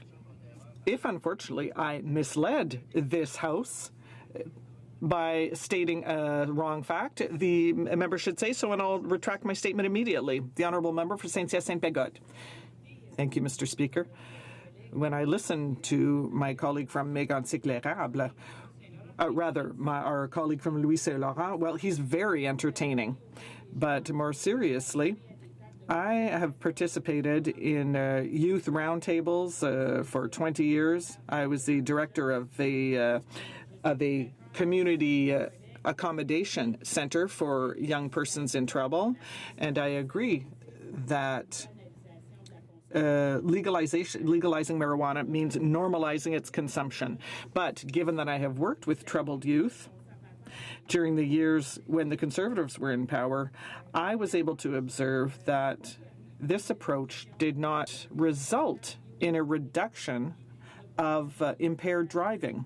if unfortunately I misled this House by stating a wrong fact, the member should say so, and I'll retract my statement immediately. The Honourable Member for Saint-Hyacinthe-Bagotte. Thank you, Mr. Speaker. When I listened to my colleague from Mégantic l'Érable, our colleague from Louis Saint Laurent, well, he's very entertaining. But more seriously, I have participated in youth roundtables for 20 years. I was the director of a community accommodation center for young persons in trouble, and I agree that legalizing marijuana means normalizing its consumption. But given that I have worked with troubled youth during the years when the Conservatives were in power, I was able to observe that this approach did not result in a reduction of impaired driving.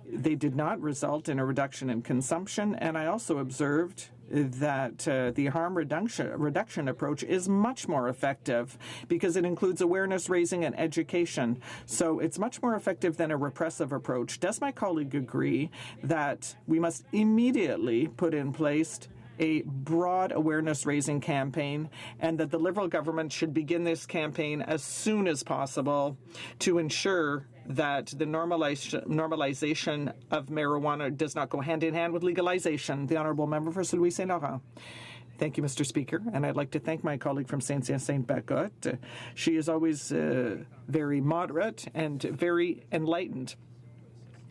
They did not result in a reduction in consumption, and I also observed that the harm reduction approach is much more effective because it includes awareness raising and education. So it's much more effective than a repressive approach. Does my colleague agree that we must immediately put in place a broad awareness raising campaign, and that the Liberal government should begin this campaign as soon as possible to ensure that the normalization of marijuana does not go hand in hand with legalization? The Honourable Member for Louis Saint Laurent. Thank you, Mr. Speaker, and I'd like to thank my colleague from Saint-Hyacinthe-Bagotte. She is always very moderate and very enlightened.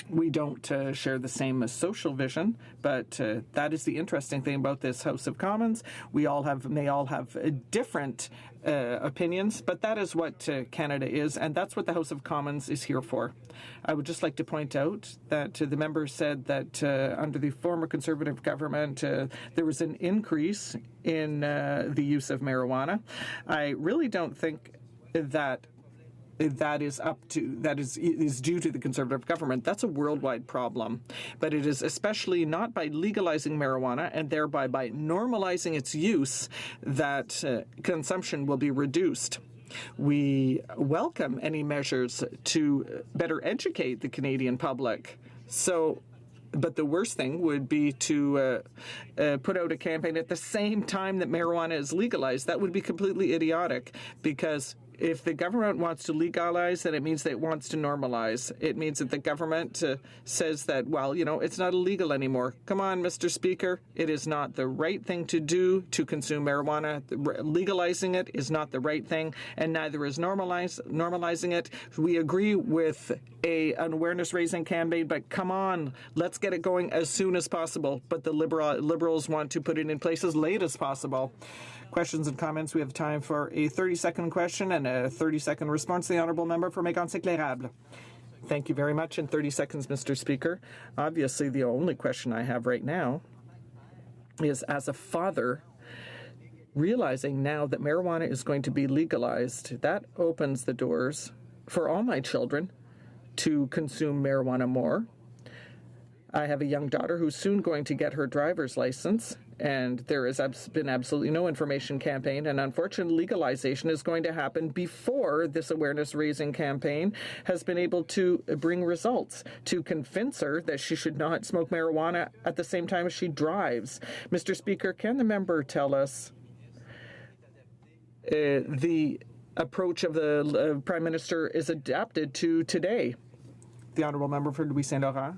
We don't share the same social vision, but that is the interesting thing about this House of Commons. We all may all have different opinions, but that is what Canada is, and that's what the House of Commons is here for. I would just like to point out that the member said that under the former Conservative government, there was an increase in the use of marijuana. I really don't think that is due to the Conservative government. That's a worldwide problem. But it is especially not by legalizing marijuana and thereby by normalizing its use that consumption will be reduced. We welcome any measures to better educate the Canadian public. But the worst thing would be to put out a campaign at the same time that marijuana is legalized. That would be completely idiotic, because if the government wants to legalize, then it means that it wants to normalize. It means that the government says that, well, it's not illegal anymore. Come on, Mr. Speaker. It is not the right thing to do to consume marijuana. Legalizing it is not the right thing, and neither is normalizing it. We agree with an awareness-raising campaign, but come on, let's get it going as soon as possible. But the Liberals want to put it in place as late as possible. questions and comments. We have time for a 30-second question and a 30-second response. The honourable member for Mégantic-L'Érable. Thank you very much. In 30 seconds, Mr. Speaker. Obviously, the only question I have right now is, as a father, realizing now that marijuana is going to be legalized, that opens the doors for all my children to consume marijuana more. I have a young daughter who's soon going to get her driver's license, and there has been absolutely no information campaign, and unfortunately legalization is going to happen before this awareness-raising campaign has been able to bring results to convince her that she should not smoke marijuana at the same time as she drives. Mr. Speaker, can the member tell us the approach of the Prime Minister is adapted to today? The honourable member for Louis Saint Laurent.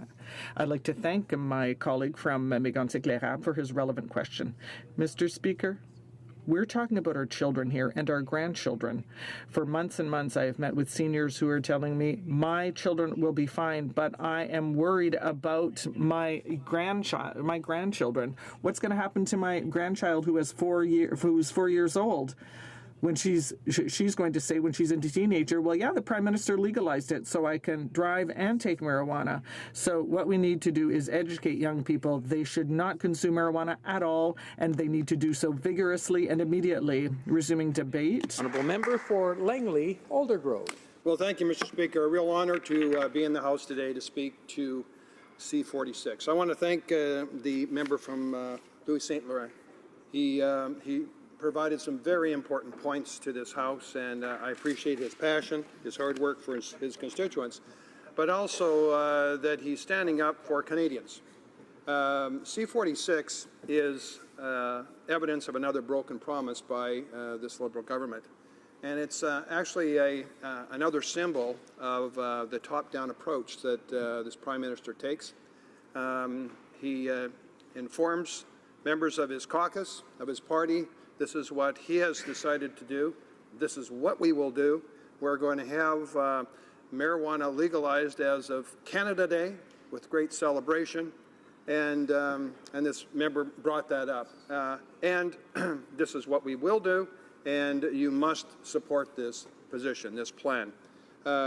I'd like to thank my colleague from Mégantic-L'Érable for his relevant question. Mr. Speaker, we're talking about our children here and our grandchildren. For months and months, I have met with seniors who are telling me, my children will be fine, but I am worried about my grandchildren. What's going to happen to my grandchild who's 4 years old? When she's going to say when she's a teenager, well, yeah, the Prime Minister legalized it so I can drive and take marijuana. So what we need to do is educate young people. They should not consume marijuana at all, and they need to do so vigorously and immediately. Resuming debate. Honourable member for Langley, Aldergrove. Well, thank you, Mr. Speaker. A real honor to be in the House today to speak to C-46. I want to thank the member from Louis Saint Laurent. He provided some very important points to this House, and I appreciate his passion, his hard work for his constituents, but also that he's standing up for Canadians. C-46 is evidence of another broken promise by this Liberal government, and it's actually another symbol of the top-down approach that this Prime Minister takes. He informs members of his caucus, of his party. This is what he has decided to do. This is what we will do. We're going to have marijuana legalized as of Canada Day with great celebration, and this member brought that up. And this is what we will do, and you must support this position, this plan.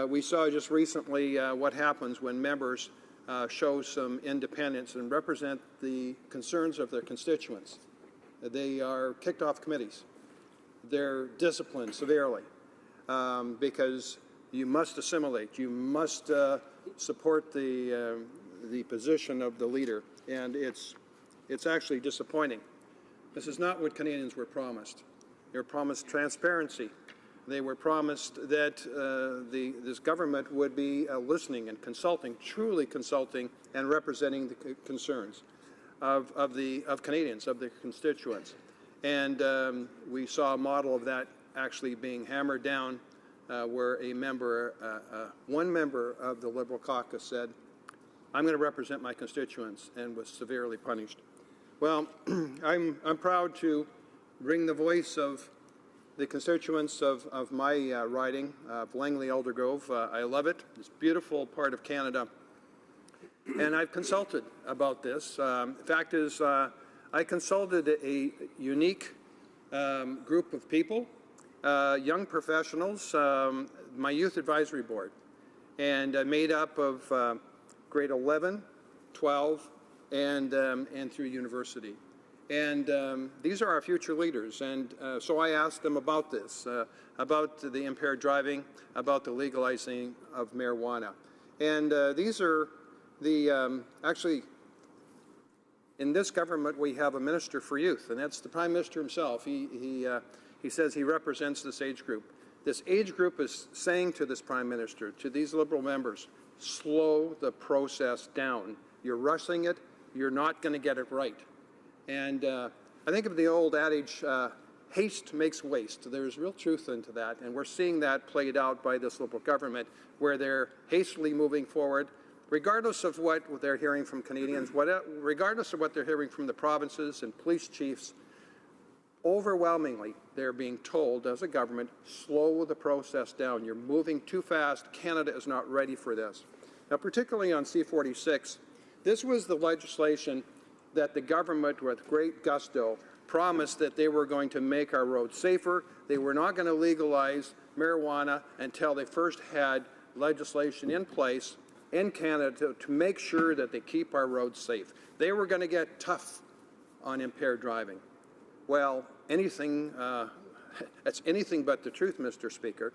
We saw just recently what happens when members show some independence and represent the concerns of their constituents. They are kicked off committees. They're disciplined severely because you must assimilate. You must support the position of the leader, and it's actually disappointing. This is not what Canadians were promised. They were promised transparency. They were promised that this government would be listening and consulting, truly consulting and representing the concerns of Canadians, of their constituents. And we saw a model of that actually being hammered down where one member of the Liberal caucus said, I'm going to represent my constituents, and was severely punished. Well, I'm proud to bring the voice of the constituents of my riding, of Langley Aldergrove. I love it. It's a beautiful part of Canada. And I've consulted about this. The fact is, I consulted a unique group of people, young professionals, my youth advisory board, and made up of grade 11, 12, and through university. And these are our future leaders. And so I asked them about this, about the impaired driving, about the legalizing of marijuana. And these are actually, in this government, we have a minister for youth, and that's the Prime Minister himself. He says he represents this age group. This age group is saying to this Prime Minister, to these Liberal members, slow the process down. You're rushing it. You're not going to get it right. And I think of the old adage, haste makes waste. There's real truth into that, and we're seeing that played out by this Liberal government, where they're hastily moving forward, regardless of what they're hearing from Canadians, regardless of what they're hearing from the provinces and police chiefs. Overwhelmingly, they're being told as a government, slow the process down. You're moving too fast. Canada is not ready for this. Now, particularly on C-46, this was the legislation that the government, with great gusto, promised that they were going to make our roads safer. They were not going to legalize marijuana until they first had legislation in place in Canada to make sure that they keep our roads safe. They were going to get tough on impaired driving. Well, that's anything but the truth, Mr. Speaker.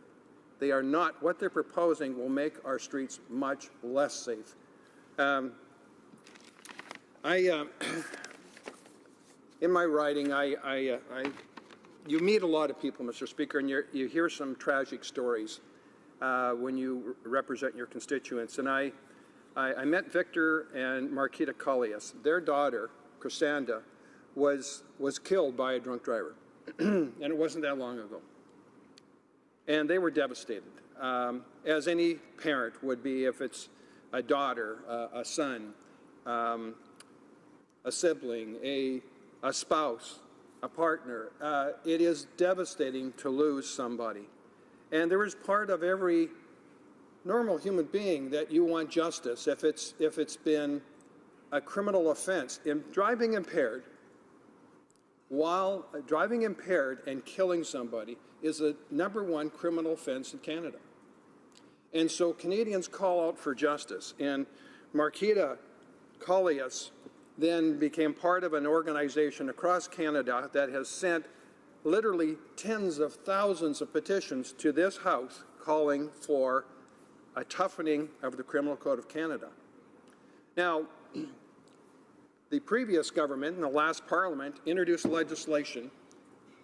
They are not. What they're proposing will make our streets much less safe. In my writing, you meet a lot of people, Mr. Speaker, and you hear some tragic stories when you represent your constituents. And I met Victor and Marquita Collias. Their daughter, Chrysanda, was killed by a drunk driver, and it wasn't that long ago. And they were devastated, as any parent would be if it's a daughter, a son, a sibling, a spouse, a partner. It is devastating to lose somebody. And there is part of every normal human being that you want justice if it's been a criminal offense. In driving impaired, while driving impaired and killing somebody is the #1 criminal offense in Canada. And so Canadians call out for justice. And Marquita Collias then became part of an organization across Canada that has sent literally tens of thousands of petitions to this House calling for a toughening of the Criminal Code of Canada. Now, the previous government in the last Parliament introduced legislation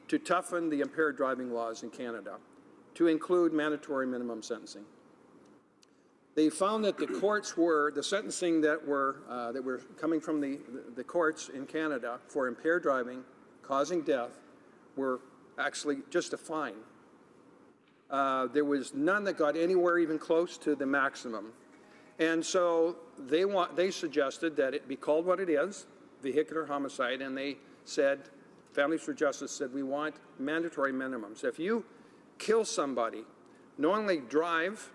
to toughen the impaired driving laws in Canada to include mandatory minimum sentencing. They found that the sentencing that were coming from the courts in Canada for impaired driving causing death were actually just a fine. There was none that got anywhere even close to the maximum. And so they suggested that it be called what it is, vehicular homicide, and they said, Families for Justice said, we want mandatory minimums. If you kill somebody, knowingly drive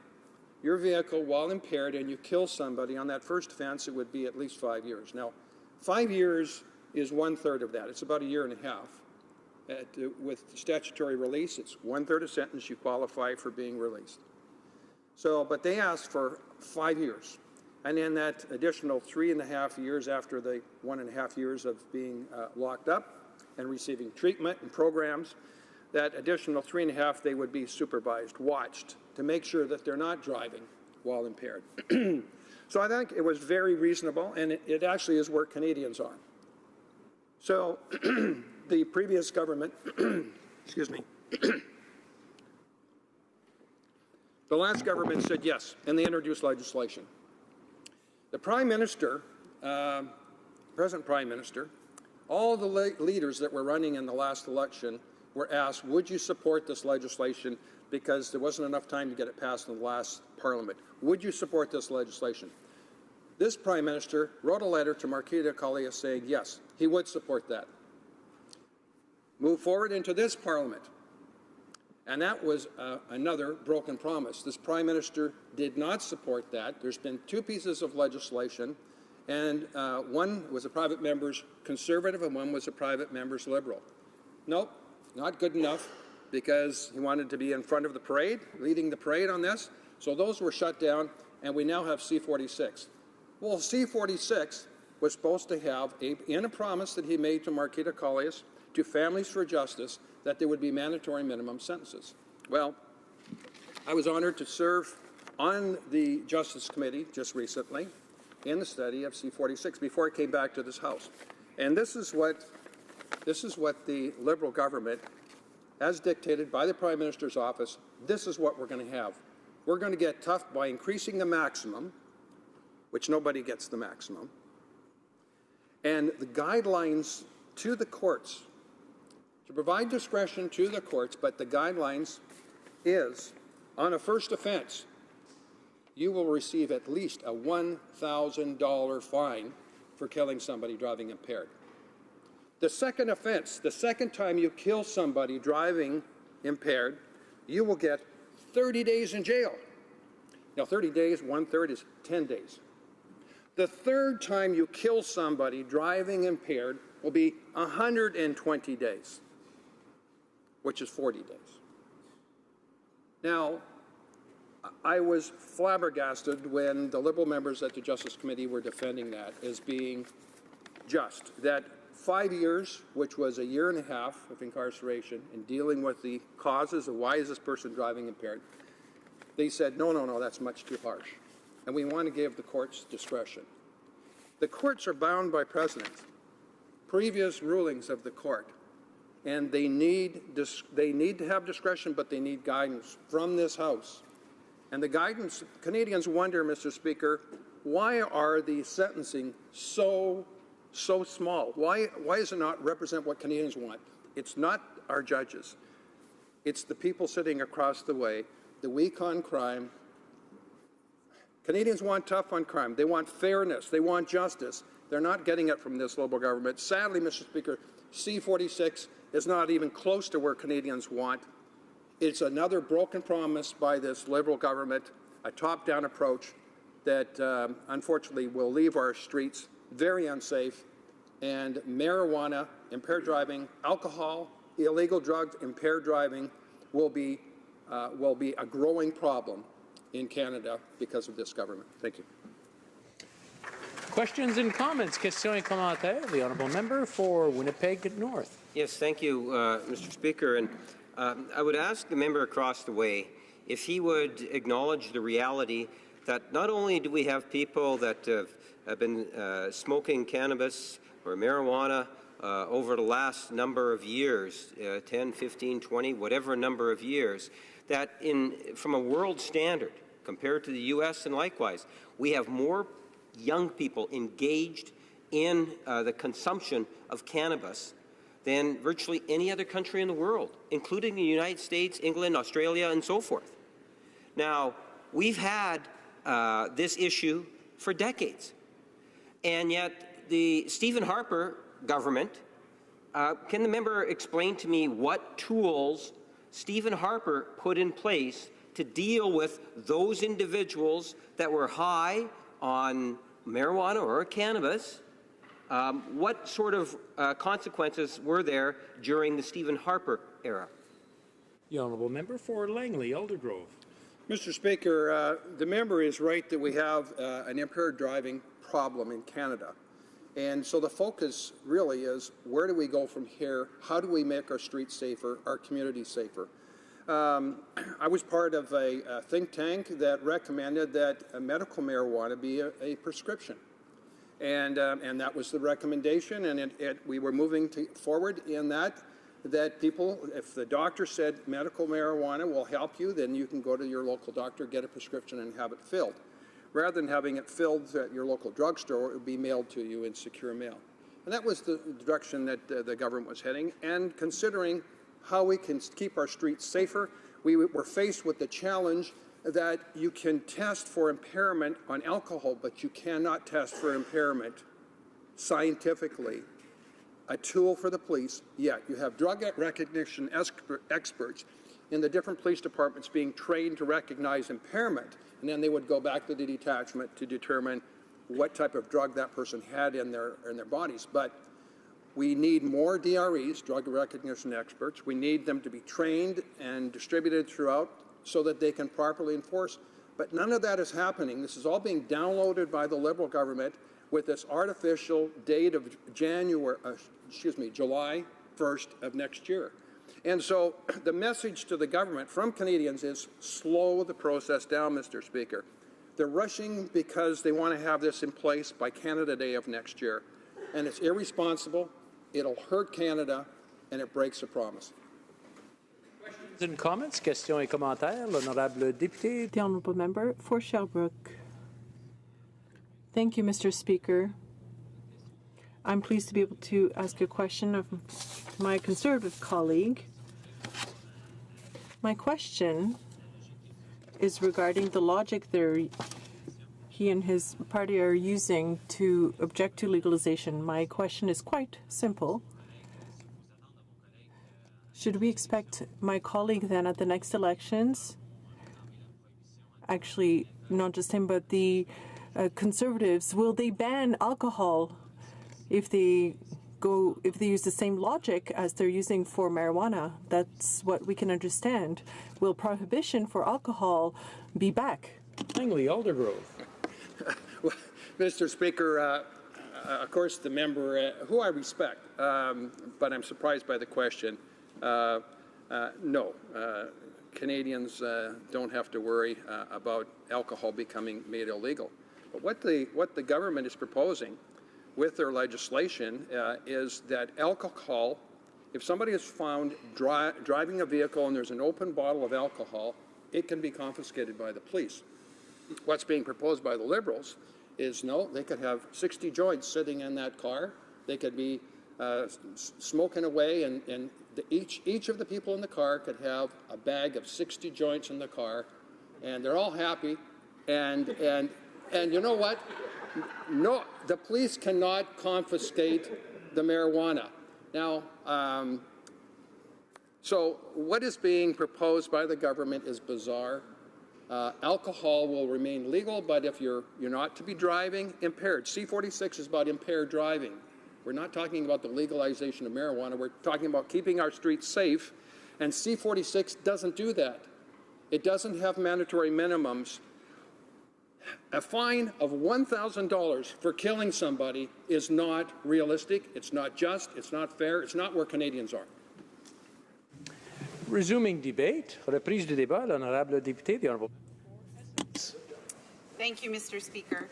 your vehicle while impaired, and you kill somebody on that first offense, it would be at least 5 years. Now, 5 years is 1/3 of that. It's about 1.5 years. With statutory release, it's 1/3 a sentence, you qualify for being released. So, but they asked for 5 years. And then that additional 3.5 years after the 1.5 years of being locked up and receiving treatment and programs, that additional 3.5, they would be supervised, watched, to make sure that they're not driving while impaired. So I think it was very reasonable, and it actually is where Canadians are. So the previous government, excuse me, the last government said yes, and they introduced legislation. The Prime Minister, present Prime Minister, all the leaders that were running in the last election were asked, would you support this legislation, because there wasn't enough time to get it passed in the last Parliament. Would you support this legislation? This Prime Minister wrote a letter to Marquita Collias saying yes, he would support that. Move forward into this Parliament. And that was another broken promise. This Prime Minister did not support that. There's been 2 pieces of legislation, and one was a private member's Conservative and one was a private member's Liberal. Nope, not good enough, because he wanted to be in front of the parade, leading the parade on this. So those were shut down, and we now have C-46. Well, C-46 was supposed to have, in a promise that he made to Marquita Collias, to Families for Justice, that there would be mandatory minimum sentences. Well, I was honored to serve on the Justice Committee just recently in the study of C-46 before it came back to this House. And this is what the Liberal government, as dictated by the Prime Minister's office, this is what we're going to have. We're going to get tough by increasing the maximum, which nobody gets the maximum, and the guidelines to the courts, to provide discretion to the courts, but the guidelines is, on a first offense, you will receive at least a $1,000 fine for killing somebody driving impaired. The second offense, the second time you kill somebody driving impaired, you will get 30 days in jail. Now, 30 days, 1/3 is 10 days. The third time you kill somebody driving impaired, will be 120 days, which is 40 days. Now, I was flabbergasted when the Liberal members at the Justice Committee were defending that as being just, that 5 years, which was a year and a half of incarceration in dealing with the causes of why is this person driving impaired, they said, no, that's much too harsh. And we want to give the courts discretion. The courts are bound by precedent, previous rulings of the court, and they need to have discretion, but they need guidance from this House. And the guidance, Canadians wonder, Mr. Speaker, why are the sentencing so small? Why does it not represent what Canadians want? It's not our judges. It's the people sitting across the way, the weak on crime. Canadians want tough on crime. They want fairness. They want justice. They're not getting it from this Liberal government. Sadly, Mr. Speaker, C-46 is not even close to where Canadians want. It's another broken promise by this Liberal government, a top-down approach that unfortunately will leave our streets very unsafe, and marijuana, impaired driving, alcohol, illegal drugs, impaired driving will be a growing problem in Canada because of this government. Thank you. Questions and comments. Questions et commentaires. The honourable member for Winnipeg North. Yes, thank you, Mr. Speaker. And I would ask the member across the way if he would acknowledge the reality that not only do we have people that have been smoking cannabis or marijuana over the last number of years, 10, 15, 20, whatever number of years, that from a world standard, compared to the U.S. and likewise, we have more young people engaged in the consumption of cannabis than virtually any other country in the world, including the United States, England, Australia, and so forth. Now, we've had this issue for decades, and yet the Stephen Harper government, can the member explain to me what tools Stephen Harper put in place to deal with those individuals that were high on marijuana or cannabis? What sort of consequences were there during the Stephen Harper era? The honourable member for Langley, Aldergrove. Mr. Speaker, the member is right that we have an impaired driving problem in Canada. And so the focus really is, where do we go from here? How do we make our streets safer, our communities safer? I was part of a think tank that recommended that medical marijuana be a prescription. And that was the recommendation, and we were moving forward in that people, if the doctor said medical marijuana will help you, then you can go to your local doctor, get a prescription, and have it filled. Rather than having it filled at your local drugstore, it would be mailed to you in secure mail. And that was the direction that the government was heading. And considering how we can keep our streets safer, we were faced with the challenge that you can test for impairment on alcohol, but you cannot test for impairment scientifically. A tool for the police, yet you have drug recognition experts in the different police departments being trained to recognize impairment, and then they would go back to the detachment to determine what type of drug that person had in their bodies. But we need more DREs, drug recognition experts. We need them to be trained and distributed throughout so that they can properly enforce. But none of that is happening. This is all being downloaded by the Liberal government with this artificial date of July 1st of next year. And so the message to the government from Canadians is slow the process down, Mr. Speaker. They're rushing because they want to have this in place by Canada Day of next year. And it's irresponsible, it'll hurt Canada, and it breaks the promise. Questions and comments. Questions et commentaires. L'honorable député. The honourable member for Sherbrooke. Thank you, Mr. Speaker. I'm pleased to be able to ask a question of my Conservative colleague. My question is regarding the logic that he and his party are using to object to legalization. My question is quite simple. Should we expect my colleague then at the next elections, actually not just him but the Conservatives, will they ban alcohol if they use the same logic as they're using for marijuana, that's what we can understand. Will prohibition for alcohol be back? Langley, Aldergrove. Well, Mr. Speaker, of course, the member, who I respect, but I'm surprised by the question. No, Canadians don't have to worry about alcohol becoming made illegal. But what the government is proposing with their legislation is that alcohol, if somebody is found driving a vehicle and there's an open bottle of alcohol, it can be confiscated by the police. What's being proposed by the Liberals is no, they could have 60 joints sitting in that car. They could be smoking away, and each of the people in the car could have a bag of 60 joints in the car, and they're all happy. And you know what? No, the police cannot confiscate the marijuana. Now, so what is being proposed by the government is bizarre. Alcohol will remain legal, but if you're not to be driving impaired. C-46 is about impaired driving. We're not talking about the legalization of marijuana. We're talking about keeping our streets safe, and C-46 doesn't do that. It doesn't have mandatory minimums. A fine of $1,000 for killing somebody is not realistic, it's not just, it's not fair, it's not where Canadians are. Resuming debate, reprise du débat, l'honorable député, the honorable. Thank you, Mr. Speaker.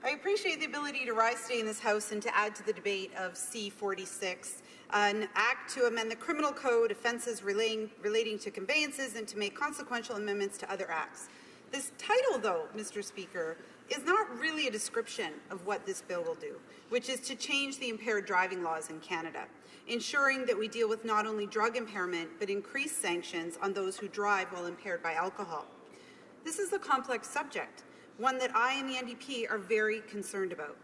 I appreciate the ability to rise today in this House and to add to the debate of C-46, an act to amend the criminal code, offences relating to conveyances, and to make consequential amendments to other acts. This title, though, Mr. Speaker, is not really a description of what this bill will do, which is to change the impaired driving laws in Canada, ensuring that we deal with not only drug impairment, but increased sanctions on those who drive while impaired by alcohol. This is a complex subject, one that I and the NDP are very concerned about.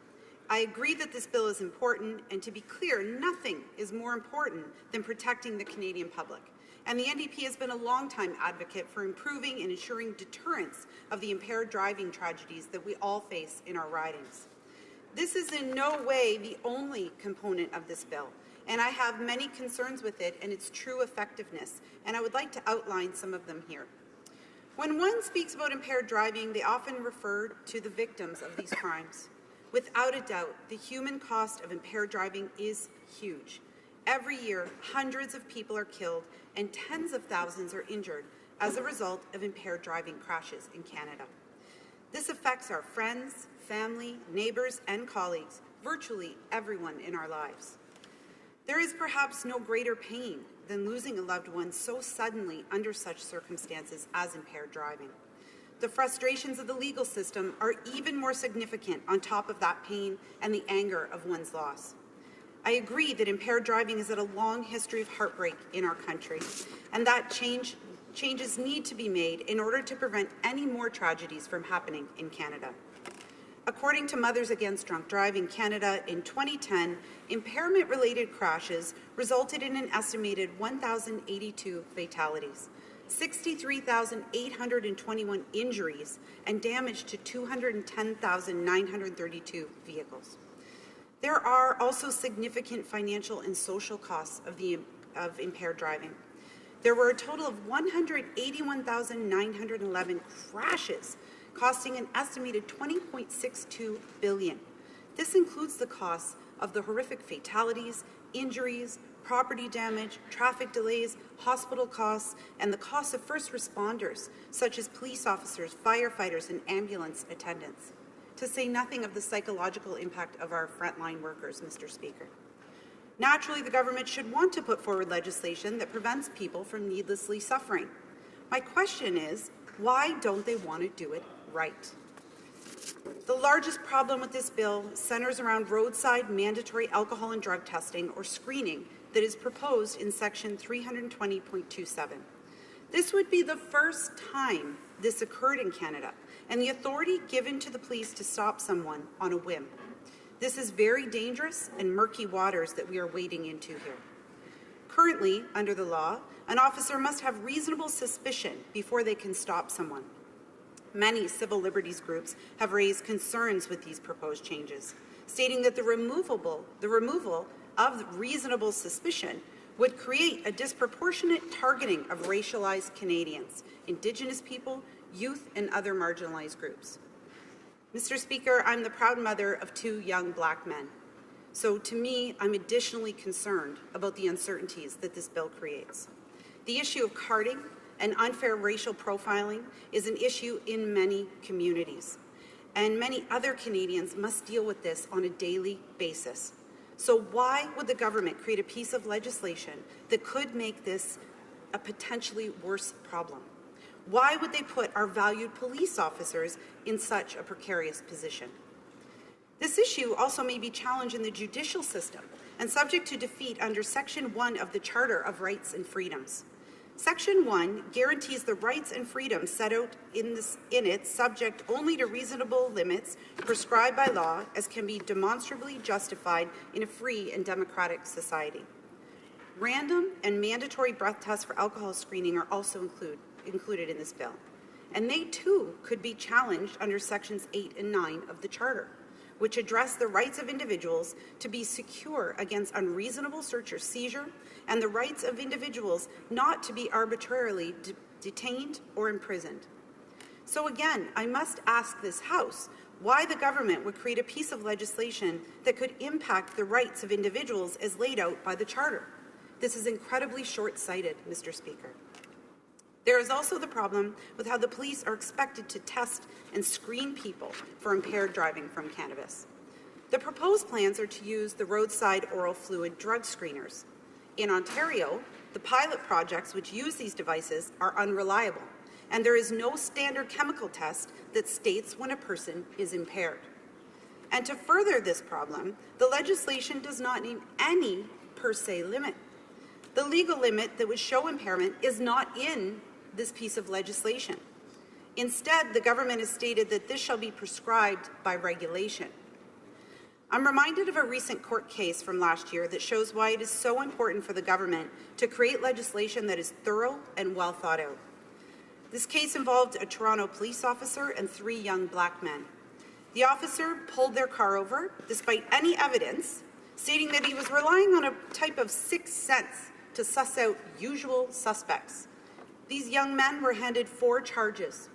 I agree that this bill is important, and to be clear, nothing is more important than protecting the Canadian public. And the NDP has been a long-time advocate for improving and ensuring deterrence of the impaired driving tragedies that we all face in our ridings. This is in no way the only component of this bill, and I have many concerns with it and its true effectiveness, and I would like to outline some of them here. When one speaks about impaired driving, they often refer to the victims of these crimes. Without a doubt, the human cost of impaired driving is huge. Every year, hundreds of people are killed and tens of thousands are injured as a result of impaired driving crashes in Canada. This affects our friends, family, neighbours, and colleagues, virtually everyone in our lives. There is perhaps no greater pain than losing a loved one so suddenly under such circumstances as impaired driving. The frustrations of the legal system are even more significant on top of that pain and the anger of one's loss. I agree that impaired driving has had a long history of heartbreak in our country, and that changes need to be made in order to prevent any more tragedies from happening in Canada. According to Mothers Against Drunk Driving Canada, in 2010, impairment-related crashes resulted in an estimated 1,082 fatalities, 63,821 injuries, and damage to 210,932 vehicles. There are also significant financial and social costs of impaired driving. There were a total of 181,911 crashes, costing an estimated $20.62 billion. This includes the costs of the horrific fatalities, injuries, property damage, traffic delays, hospital costs, and the costs of first responders, such as police officers, firefighters, and ambulance attendants, to say nothing of the psychological impact of our frontline workers, Mr. Speaker. Naturally, the government should want to put forward legislation that prevents people from needlessly suffering. My question is, why don't they want to do it right? The largest problem with this bill centers around roadside mandatory alcohol and drug testing, or screening, that is proposed in Section 320.27. This would be the first time this occurred in Canada, and the authority given to the police to stop someone on a whim. This is very dangerous and murky waters that we are wading into here. Currently, under the law, an officer must have reasonable suspicion before they can stop someone. Many civil liberties groups have raised concerns with these proposed changes, stating that the removal of reasonable suspicion would create a disproportionate targeting of racialized Canadians, Indigenous people, youth, and other marginalized groups. Mr. Speaker, I'm the proud mother of 2 young Black men. So to me, I'm additionally concerned about the uncertainties that this bill creates. The issue of carding and unfair racial profiling is an issue in many communities, and many other Canadians must deal with this on a daily basis. So why would the government create a piece of legislation that could make this a potentially worse problem? Why would they put our valued police officers in such a precarious position? This issue also may be challenged in the judicial system and subject to defeat under Section 1 of the Charter of Rights and Freedoms. Section 1 guarantees the rights and freedoms set out in it subject only to reasonable limits prescribed by law as can be demonstrably justified in a free and democratic society. Random and mandatory breath tests for alcohol screening are also included in this bill, and they too could be challenged under Sections 8 and 9 of the Charter, which address the rights of individuals to be secure against unreasonable search or seizure, and the rights of individuals not to be arbitrarily detained or imprisoned. So again, I must ask this House why the government would create a piece of legislation that could impact the rights of individuals as laid out by the Charter. This is incredibly short-sighted, Mr. Speaker. There is also the problem with how the police are expected to test and screen people for impaired driving from cannabis. The proposed plans are to use the roadside oral fluid drug screeners. In Ontario, the pilot projects which use these devices are unreliable, and there is no standard chemical test that states when a person is impaired. And to further this problem, the legislation does not name any per se limit. The legal limit that would show impairment is not in this piece of legislation. Instead, the government has stated that this shall be prescribed by regulation. I'm reminded of a recent court case from last year that shows why it is so important for the government to create legislation that is thorough and well thought out. This case involved a Toronto police officer and 3 young Black men. The officer pulled their car over despite any evidence, stating that he was relying on a type of sixth sense to suss out usual suspects. These young men were handed 4 charges,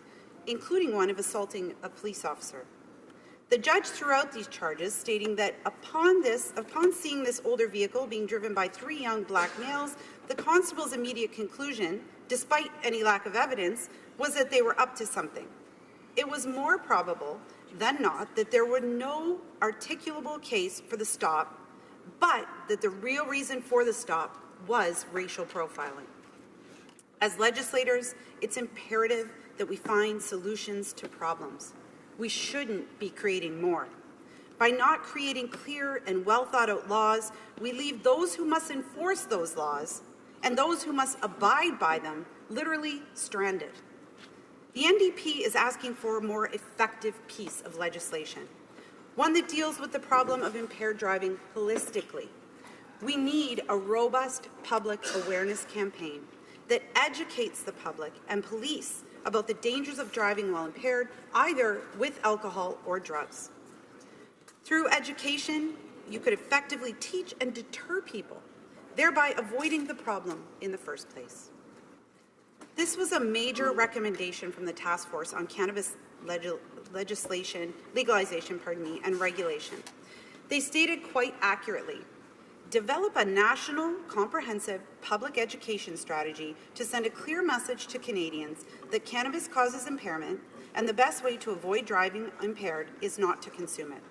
including one of assaulting a police officer. The judge threw out these charges, stating that upon seeing this older vehicle being driven by 3 young Black males, the constable's immediate conclusion, despite any lack of evidence, was that they were up to something. It was more probable than not that there were no articulable case for the stop, but that the real reason for the stop was racial profiling. As legislators, it's imperative that we find solutions to problems. We shouldn't be creating more. By not creating clear and well-thought-out laws, we leave those who must enforce those laws and those who must abide by them literally stranded. The NDP is asking for a more effective piece of legislation, one that deals with the problem of impaired driving holistically. We need a robust public awareness campaign that educates the public and police about the dangers of driving while impaired, either with alcohol or drugs. Through education, you could effectively teach and deter people, thereby avoiding the problem in the first place. This was a major recommendation from the Task Force on Cannabis legalization, and regulation. They stated quite accurately, develop a national, comprehensive public education strategy to send a clear message to Canadians that cannabis causes impairment and the best way to avoid driving impaired is not to consume it.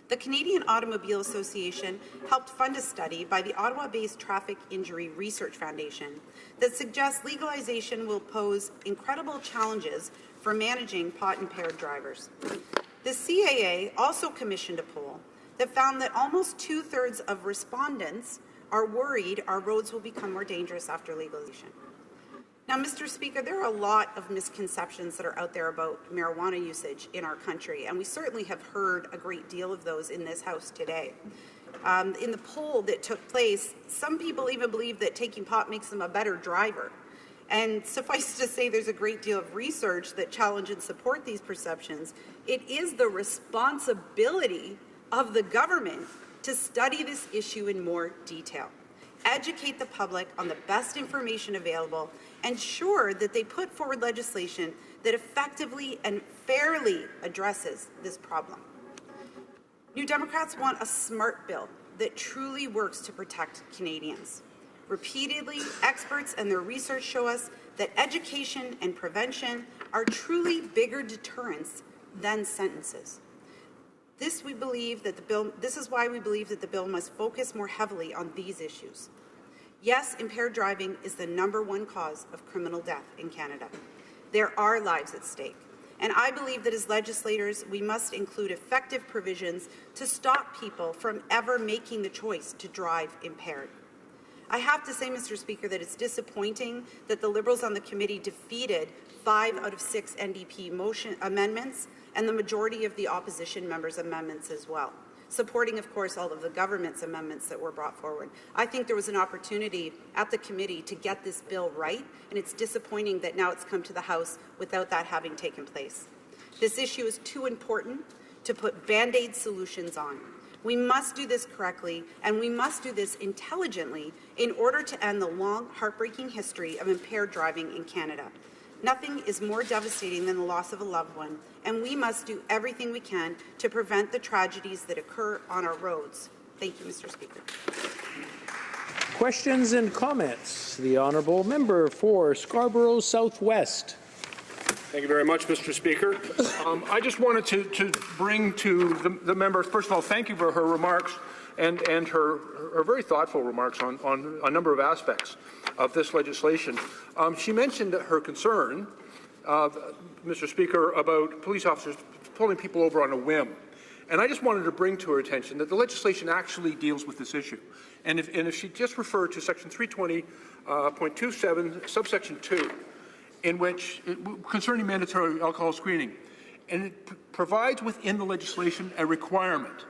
The Canadian Automobile Association helped fund a study by the Ottawa-based Traffic Injury Research Foundation that suggests legalization will pose incredible challenges for managing pot-impaired drivers. The CAA also commissioned a poll that found that almost 2/3 of respondents are worried our roads will become more dangerous after legalization. Now, Mr. Speaker, there are a lot of misconceptions that are out there about marijuana usage in our country, and we certainly have heard a great deal of those in this House today. In the poll that took place, some people even believe that taking pot makes them a better driver. And suffice to say, there's a great deal of research that challenge and support these perceptions. It is the responsibility of the government to study this issue in more detail, educate the public on the best information available, ensure that they put forward legislation that effectively and fairly addresses this problem. New Democrats want a smart bill that truly works to protect Canadians. Repeatedly, experts and their research show us that education and prevention are truly bigger deterrents than sentences. This is why we believe that the bill must focus more heavily on these issues. Yes, impaired driving is the #1 cause of criminal death in Canada. There are lives at stake, and I believe that as legislators, we must include effective provisions to stop people from ever making the choice to drive impaired. I have to say, Mr. Speaker, that it's disappointing that the Liberals on the committee defeated 5 out of 6 NDP motion amendments and the majority of the opposition members' amendments as well, supporting, of course, all of the government's amendments that were brought forward. I think there was an opportunity at the committee to get this bill right, and it's disappointing that now it's come to the House without that having taken place. This issue is too important to put Band-Aid solutions on. We must do this correctly, and we must do this intelligently in order to end the long, heartbreaking history of impaired driving in Canada. Nothing is more devastating than the loss of a loved one, and we must do everything we can to prevent the tragedies that occur on our roads. Thank you, Mr. Speaker. Questions and comments? The honourable member for Scarborough Southwest. Thank you very much, Mr. Speaker. I just wanted to bring to the member, first of all, thank you for her remarks and her very thoughtful remarks on a number of aspects of this legislation. She mentioned her concern, Mr. Speaker, about police officers pulling people over on a whim. And I just wanted to bring to her attention that the legislation actually deals with this issue. And if she just referred to Section 320.27, subsection 2, in which, concerning mandatory alcohol screening, and it provides within the legislation a requirement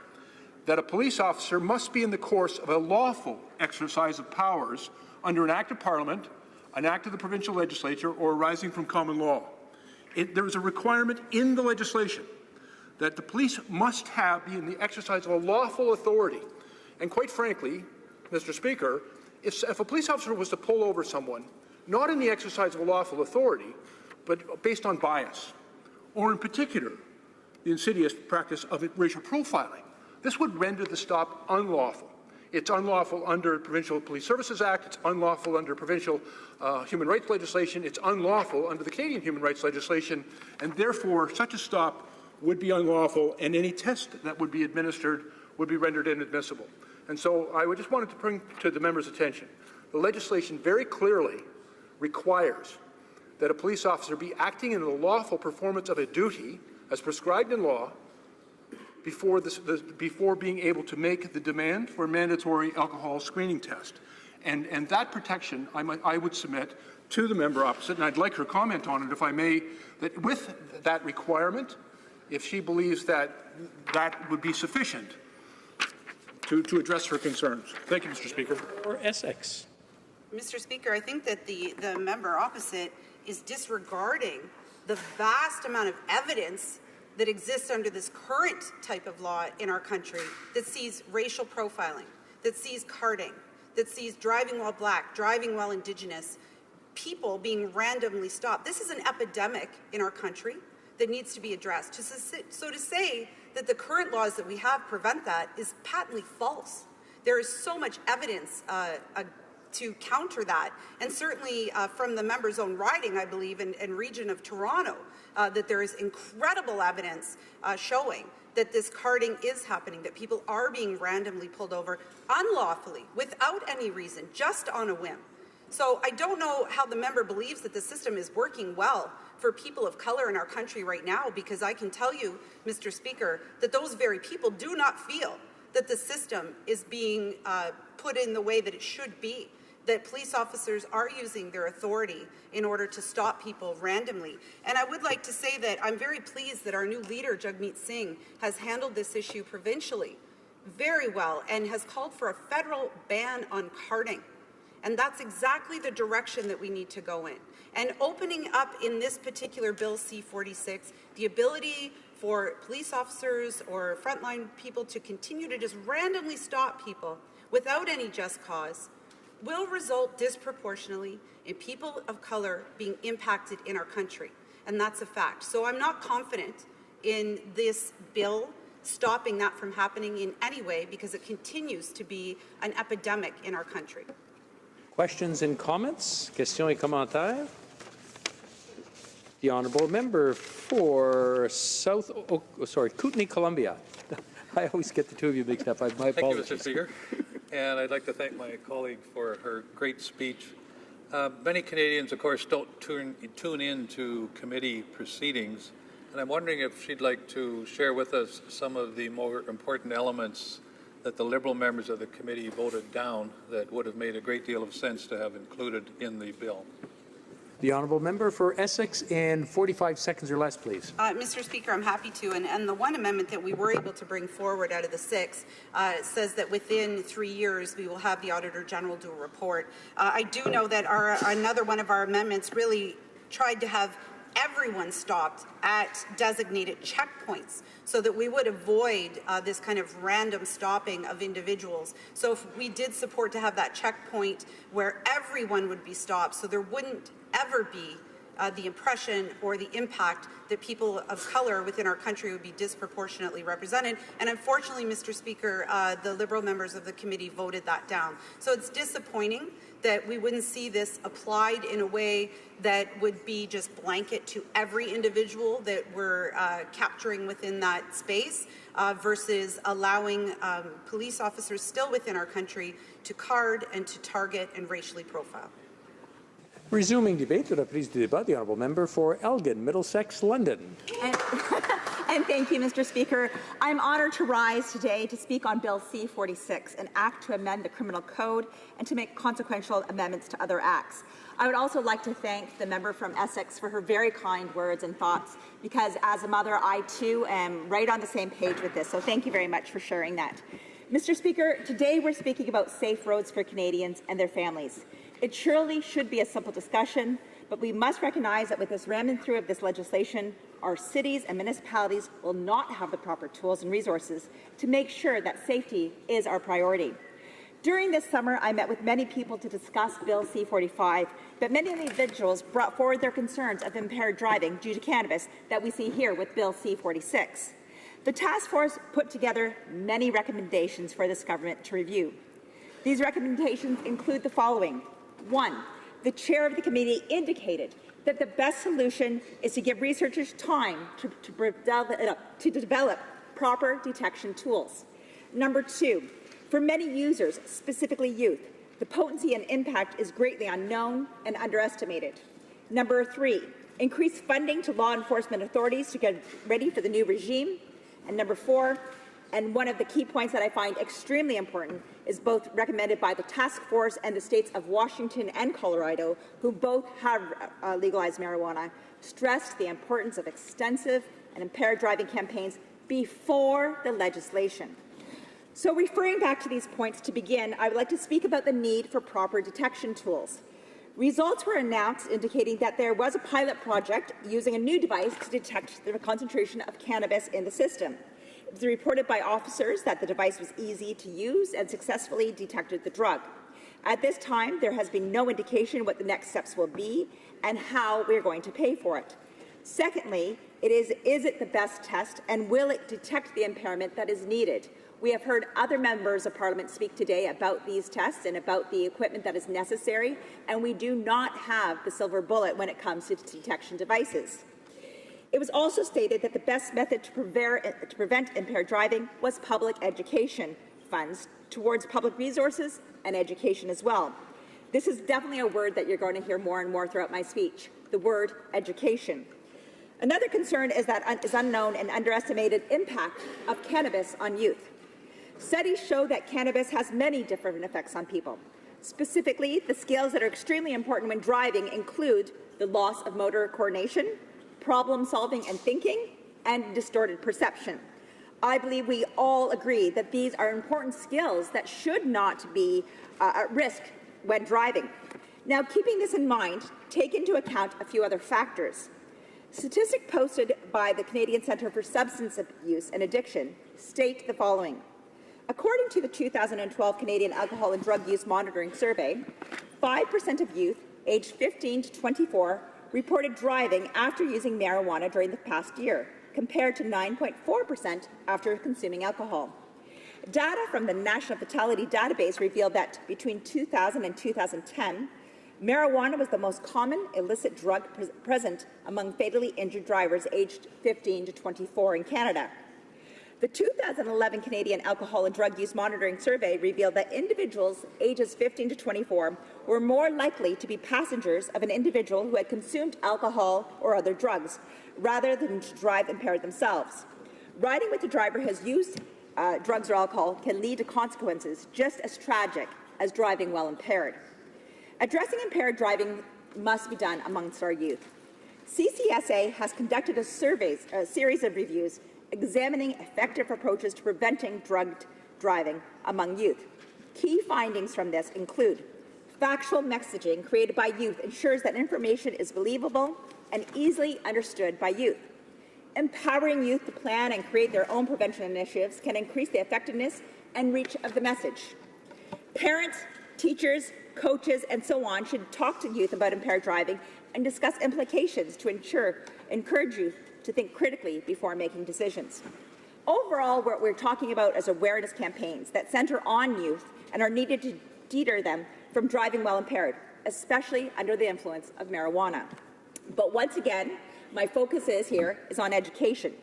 that a police officer must be in the course of a lawful exercise of powers under an act of Parliament, an act of the provincial legislature, or arising from common law. There is a requirement in the legislation that the police must be in the exercise of a lawful authority. And quite frankly, Mr. Speaker, if a police officer was to pull over someone, not in the exercise of a lawful authority, but based on bias, or in particular, the insidious practice of racial profiling, this would render the stop unlawful. It's unlawful under Provincial Police Services Act, it's unlawful under provincial human rights legislation, it's unlawful under the Canadian human rights legislation, and therefore such a stop would be unlawful, and any test that would be administered would be rendered inadmissible. And so I just wanted to bring to the member's attention, the legislation very clearly requires that a police officer be acting in the lawful performance of a duty as prescribed in law before being able to make the demand for a mandatory alcohol screening test. And that protection, I would submit to the member opposite, and I'd like her comment on it, if I may, that with that requirement, if she believes that that would be sufficient to address her concerns. Thank you, Mr. Speaker. For Essex. Mr. Speaker, I think that the member opposite is disregarding the vast amount of evidence that exists under this current type of law in our country that sees racial profiling, that sees carding, that sees driving while black, driving while Indigenous, people being randomly stopped. This is an epidemic in our country that needs to be addressed. So to say that the current laws that we have prevent that is patently false. There is so much evidence to counter that, and certainly from the member's own riding, I believe, and region of Toronto, that there is incredible evidence showing that this carding is happening, that people are being randomly pulled over unlawfully, without any reason, just on a whim. So I don't know how the member believes that the system is working well for people of color in our country right now, because I can tell you, Mr. Speaker, that those very people do not feel that the system is being put in the way that it should be, that police officers are using their authority in order to stop people randomly. And I would like to say that I'm very pleased that our new leader, Jagmeet Singh, has handled this issue provincially very well and has called for a federal ban on carding. And that's exactly the direction that we need to go in. And opening up in this particular Bill C-46 the ability for police officers or frontline people to continue to just randomly stop people without any just cause will result disproportionately in people of color being impacted in our country. And that's a fact. So I'm not confident in this bill stopping that from happening in any way because it continues to be an epidemic in our country. Questions and comments? Questions et commentaires? The honourable member for Kootenay, Columbia. I always get the two of you mixed up. My apologies. Thank you, Mr. Speaker. And I'd like to thank my colleague for her great speech. Many Canadians, of course, don't tune in to committee proceedings, and I'm wondering if she'd like to share with us some of the more important elements that the Liberal members of the committee voted down that would have made a great deal of sense to have included in the bill. The honourable member for Essex, in 45 seconds or less, please. Mr. Speaker, I'm happy to. And the one amendment that we were able to bring forward out of the 6 says that within 3 years we will have the Auditor General do a report. I do know that another one of our amendments really tried to have everyone stopped at designated checkpoints so that we would avoid this kind of random stopping of individuals. So if we did support to have that checkpoint where everyone would be stopped, so there wouldn't ever be the impression or the impact that people of color within our country would be disproportionately represented. And unfortunately, Mr. Speaker, the Liberal members of the committee voted that down. So it's disappointing that we wouldn't see this applied in a way that would be just blanket to every individual that we're capturing within that space versus allowing police officers still within our country to card and to target and racially profile. Resuming debate, de la prise de débat, the honourable member for Elgin, Middlesex, London. And thank you, Mr. Speaker. I'm honoured to rise today to speak on Bill C-46, an act to amend the Criminal Code and to make consequential amendments to other acts. I would also like to thank the member from Essex for her very kind words and thoughts, because as a mother, I too am right on the same page with this. So thank you very much for sharing that. Mr. Speaker, today we're speaking about safe roads for Canadians and their families. It surely should be a simple discussion, but we must recognize that with this ramming through of this legislation, our cities and municipalities will not have the proper tools and resources to make sure that safety is our priority. During this summer, I met with many people to discuss Bill C-45, but many individuals brought forward their concerns of impaired driving due to cannabis that we see here with Bill C-46. The task force put together many recommendations for this government to review. These recommendations include the following. 1. The chair of the committee indicated that the best solution is to give researchers time to develop proper detection tools. Number 2, for many users, specifically youth, the potency and impact is greatly unknown and underestimated. Number 3, increase funding to law enforcement authorities to get ready for the new regime. And number 4, and one of the key points that I find extremely important, is both recommended by the task force and the states of Washington and Colorado, who both have legalized marijuana, stressed the importance of extensive and impaired driving campaigns before the legislation. So referring back to these points to begin, I would like to speak about the need for proper detection tools. Results were announced indicating that there was a pilot project using a new device to detect the concentration of cannabis in the system. It was reported by officers that the device was easy to use and successfully detected the drug. At this time, there has been no indication what the next steps will be and how we're going to pay for it. Secondly, is it the best test, and will it detect the impairment that is needed? We have heard other members of Parliament speak today about these tests and about the equipment that is necessary, and we do not have the silver bullet when it comes to detection devices. It was also stated that the best method to prevent impaired driving was public education funds towards public resources and education as well. This is definitely a word that you're going to hear more and more throughout my speech, the word education. Another concern is that is unknown and underestimated impact of cannabis on youth. Studies show that cannabis has many different effects on people. Specifically, the skills that are extremely important when driving include the loss of motor coordination, problem solving and thinking, and distorted perception. I believe we all agree that these are important skills that should not be at risk when driving. Now, keeping this in mind, take into account a few other factors. Statistics posted by the Canadian Centre for Substance Abuse and Addiction state the following. According to the 2012 Canadian Alcohol and Drug Use Monitoring Survey, 5% of youth aged 15 to 24 reported driving after using marijuana during the past year, compared to 9.4% after consuming alcohol. Data from the National Fatality Database revealed that between 2000 and 2010, marijuana was the most common illicit drug present among fatally injured drivers aged 15 to 24 in Canada. The 2011 Canadian Alcohol and Drug Use Monitoring Survey revealed that individuals ages 15 to 24 were more likely to be passengers of an individual who had consumed alcohol or other drugs, rather than to drive impaired themselves. Riding with a driver who has used drugs or alcohol can lead to consequences just as tragic as driving while impaired. Addressing impaired driving must be done amongst our youth. CCSA has conducted a series of reviews examining effective approaches to preventing drug driving among youth. Key findings from this include factual messaging created by youth ensures that information is believable and easily understood by youth. Empowering youth to plan and create their own prevention initiatives can increase the effectiveness and reach of the message. Parents, teachers, coaches, and so on should talk to youth about impaired driving and discuss implications to encourage youth to think critically before making decisions. Overall, what we're talking about is awareness campaigns that center on youth and are needed to deter them from driving while impaired, especially under the influence of marijuana. But once again, my focus is on education.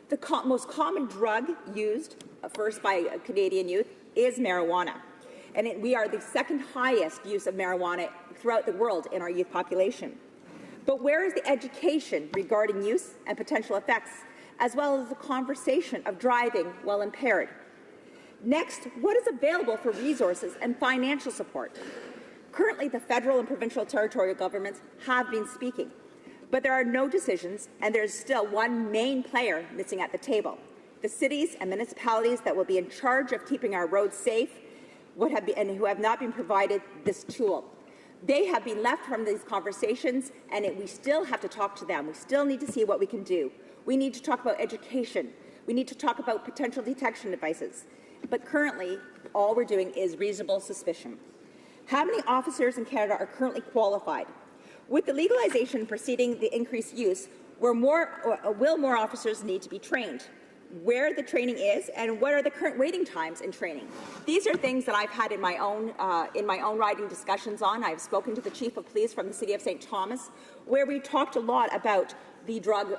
The most common drug used first by Canadian youth is marijuana. And we are the second highest use of marijuana throughout the world in our youth population. But where is the education regarding use and potential effects, as well as the conversation of driving while impaired? Next, what is available for resources and financial support? Currently, the federal and provincial territorial governments have been speaking, but there are no decisions, and there is still one main player missing at the table: the cities and municipalities that will be in charge of keeping our roads safe and who have not been provided this tool. They have been left from these conversations, and we still have to talk to them. We still need to see what we can do. We need to talk about education. We need to talk about potential detection devices. But currently, all we're doing is reasonable suspicion. How many officers in Canada are currently qualified? With the legalization preceding the increased use, will more officers need to be trained? Where the training is, and what are the current waiting times in training? These are things that I've had in my own riding discussions on. I've spoken to the Chief of Police from the City of St. Thomas, where we talked a lot about the drug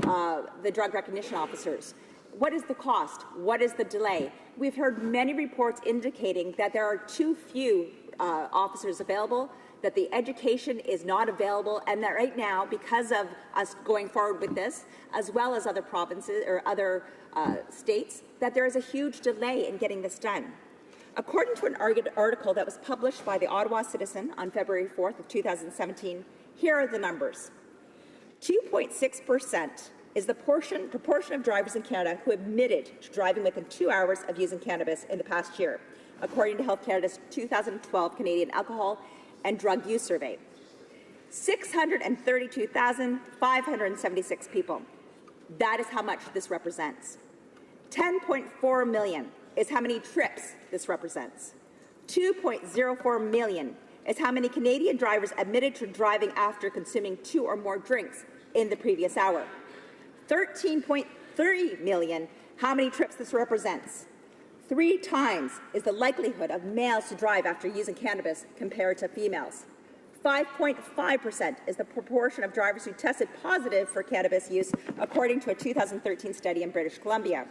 recognition officers. What is the cost? What is the delay? We've heard many reports indicating that there are too few officers available, that the education is not available, and that right now, because of us going forward with this, as well as other provinces or other states, that there is a huge delay in getting this done. According to an article that was published by the Ottawa Citizen on February 4th of 2017, here are the numbers. 2.6% is the proportion of drivers in Canada who admitted to driving within 2 hours of using cannabis in the past year, according to Health Canada's 2012 Canadian Alcohol and Drug Use Survey. 632,576 people. That is how much this represents. 10.4 million is how many trips this represents. 2.04 million is how many Canadian drivers admitted to driving after consuming 2 or more drinks in the previous hour. 13.3 million, how many trips this represents. 3 times is the likelihood of males to drive after using cannabis compared to females. 5.5% is the proportion of drivers who tested positive for cannabis use, according to a 2013 study in British Columbia.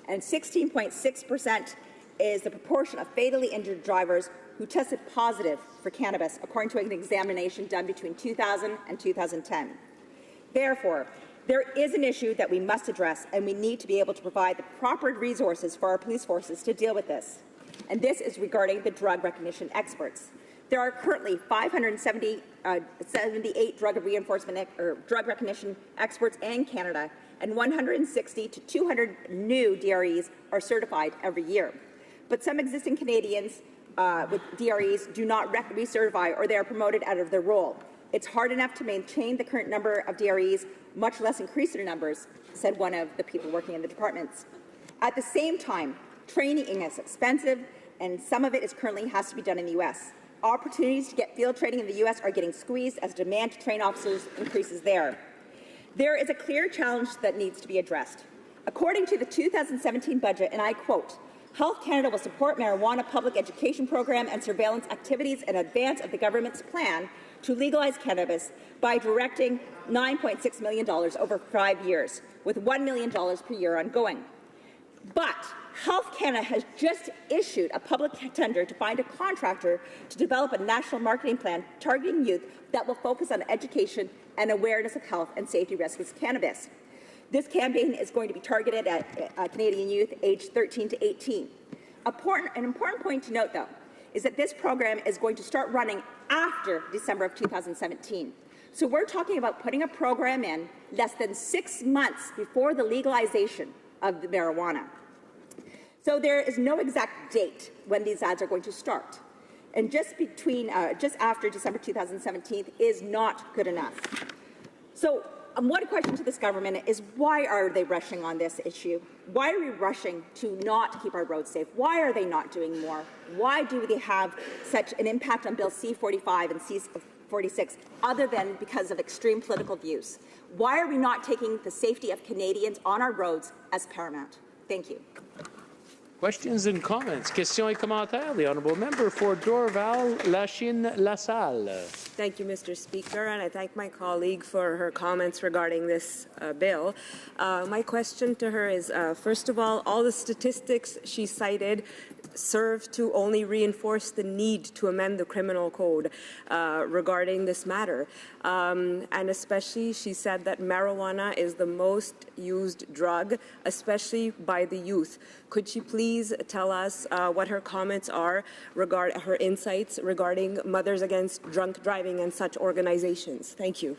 And 16.6% is the proportion of fatally injured drivers who tested positive for cannabis, according to an examination done between 2000 and 2010. Therefore, there is an issue that we must address, and we need to be able to provide the proper resources for our police forces to deal with this. And this is regarding the drug recognition experts. There are currently 578 drug recognition experts in Canada, and 160 to 200 new DREs are certified every year. But some existing Canadians with DREs do not recertify, or they are promoted out of their role. It's hard enough to maintain the current number of DREs, much less increase their numbers, said one of the people working in the departments. At the same time, training is expensive, and some of it currently has to be done in the U.S. Opportunities to get field training in the U.S. are getting squeezed as demand to train officers increases there. There is a clear challenge that needs to be addressed. According to the 2017 budget, and I quote, Health Canada will support marijuana public education program and surveillance activities in advance of the government's plan to legalize cannabis by directing $9.6 million over 5 years, with $1 million per year ongoing. But Health Canada has just issued a public tender to find a contractor to develop a national marketing plan targeting youth that will focus on education and awareness of health and safety risks with cannabis. This campaign is going to be targeted at Canadian youth aged 13 to 18. An important point to note, though, is that this program is going to start running after December of 2017. So we're talking about putting a program in less than 6 months before the legalization of the marijuana. So there is no exact date when these ads are going to start. And just after December 2017 is not good enough. So one question to this government is, why are they rushing on this issue? Why are we rushing to not keep our roads safe? Why are they not doing more? Why do they have such an impact on Bill C-45 and C-46 other than because of extreme political views? Why are we not taking the safety of Canadians on our roads as paramount? Thank you. Questions and comments. Questions et commentaires. The honourable member for Dorval-Lachine-LaSalle. Thank you, Mr. Speaker, and I thank my colleague for her comments regarding this bill. My question to her is, first of all the statistics she cited serve to only reinforce the need to amend the criminal code regarding this matter. And especially, she said that marijuana is the most used drug, especially by the youth. Could she please tell us what her comments are regarding her insights regarding Mothers Against Drunk Driving and such organizations? Thank you.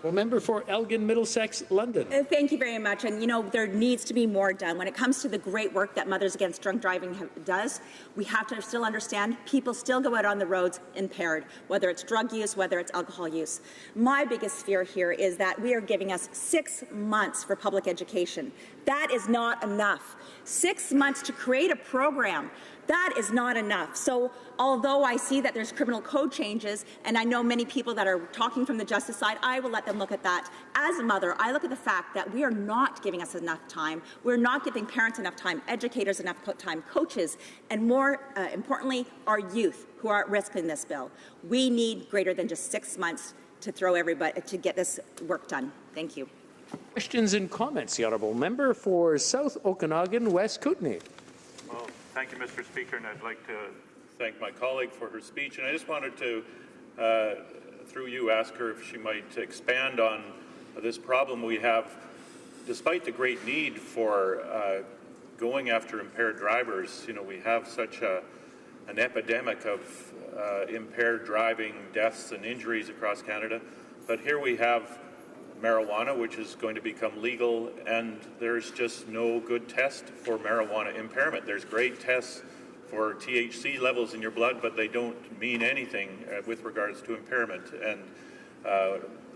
Well, member for Elgin, Middlesex, London. Thank you very much. And, there needs to be more done. When it comes to the great work that Mothers Against Drunk Driving does, we have to still understand people still go out on the roads impaired, whether it's drug use, whether it's alcohol use. My biggest fear here is that we are giving us 6 months for public education. That is not enough. 6 months to create a program. That is not enough. So although I see that there's criminal code changes, and I know many people that are talking from the justice side, I will let them look at that. As a mother, I look at the fact that we are not giving us enough time. We're not giving parents enough time, educators enough time, coaches, and more importantly, our youth who are at risk in this bill. We need greater than just 6 months to throw everybody to get this work done. Thank you. Questions and comments. The honourable member for South Okanagan, West Kootenay. Well, thank you, Mr. Speaker, and I'd like to thank my colleague for her speech. And I just wanted to, through you, ask her if she might expand on this problem we have, despite the great need for going after impaired drivers. We have such an epidemic of impaired driving deaths and injuries across Canada. But here we have marijuana, which is going to become legal, and there's just no good test for marijuana impairment. There's great tests for THC levels in your blood, but they don't mean anything with regards to impairment. And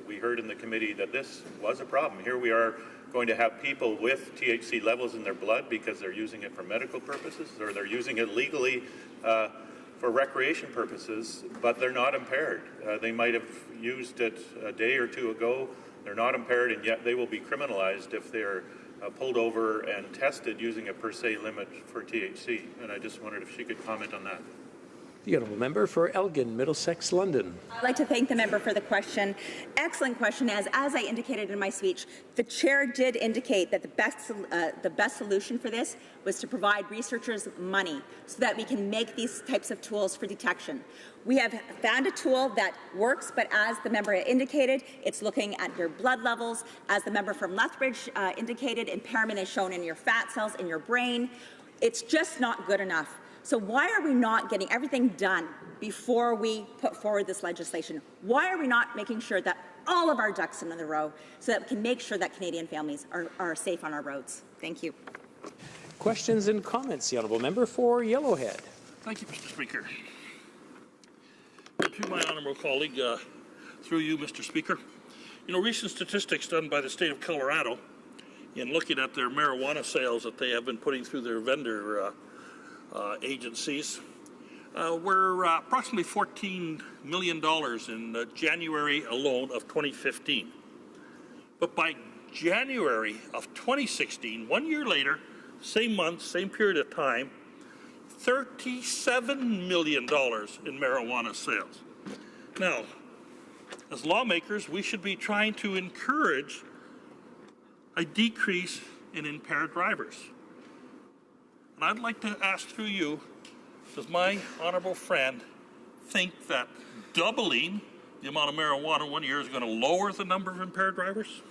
we heard in the committee that this was a problem. Here we are going to have people with THC levels in their blood because they're using it for medical purposes, or they're using it legally for recreation purposes, but they're not impaired. They might have used it a day or two ago. They're not impaired, and yet they will be criminalized if they're pulled over and tested using a per se limit for THC. And I just wondered if she could comment on that. The honourable member for Elgin, Middlesex, London. I'd like to thank the member for the question. Excellent question. As I indicated in my speech, the chair did indicate that the best solution for this was to provide researchers money so that we can make these types of tools for detection. We have found a tool that works, but as the member indicated, it's looking at your blood levels. As the member from Lethbridge indicated, impairment is shown in your fat cells in your brain. It's just not good enough. So why are we not getting everything done before we put forward this legislation? Why are we not making sure that all of our ducks are in a row so that we can make sure that Canadian families are safe on our roads? Thank you. Questions and comments. The honourable member for Yellowhead. Thank you, Mr. Speaker. To my honourable colleague, through you, Mr. Speaker. You know, recent statistics done by the state of Colorado in looking at their marijuana sales that they have been putting through their vendor agencies were approximately $14 million in January alone of 2015. But by January of 2016, 1 year later, same month, same period of time, $37 million in marijuana sales. Now, as lawmakers, we should be trying to encourage a decrease in impaired drivers. And I'd like to ask through you, does my honorable friend think that doubling the amount of marijuana 1 year is going to lower the number of impaired drivers?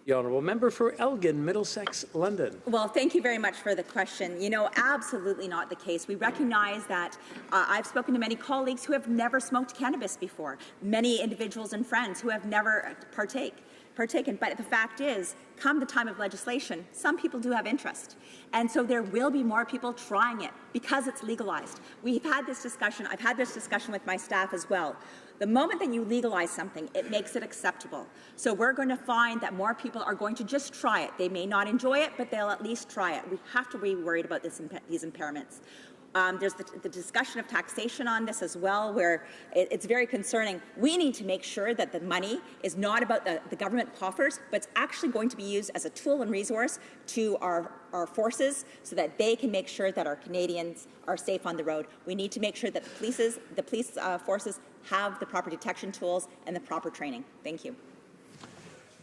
The honourable member for Elgin, Middlesex, London. Well, thank you very much for the question. You know, absolutely not the case. We recognize that I've spoken to many colleagues who have never smoked cannabis before, many individuals and friends who have never partaken. But the fact is, come the time of legislation, some people do have interest. And so there will be more people trying it because it's legalized. We've had this discussion. I've had this discussion with my staff as well. The moment that you legalize something, it makes it acceptable. So we're going to find that more people are going to just try it. They may not enjoy it, but they'll at least try it. We have to be worried about these impairments. There's the discussion of taxation on this as well, where it's very concerning. We need to make sure that the money is not about the government coffers, but it's actually going to be used as a tool and resource to our forces so that they can make sure that our Canadians are safe on the road. We need to make sure that the police forces have the proper detection tools and the proper training. Thank you.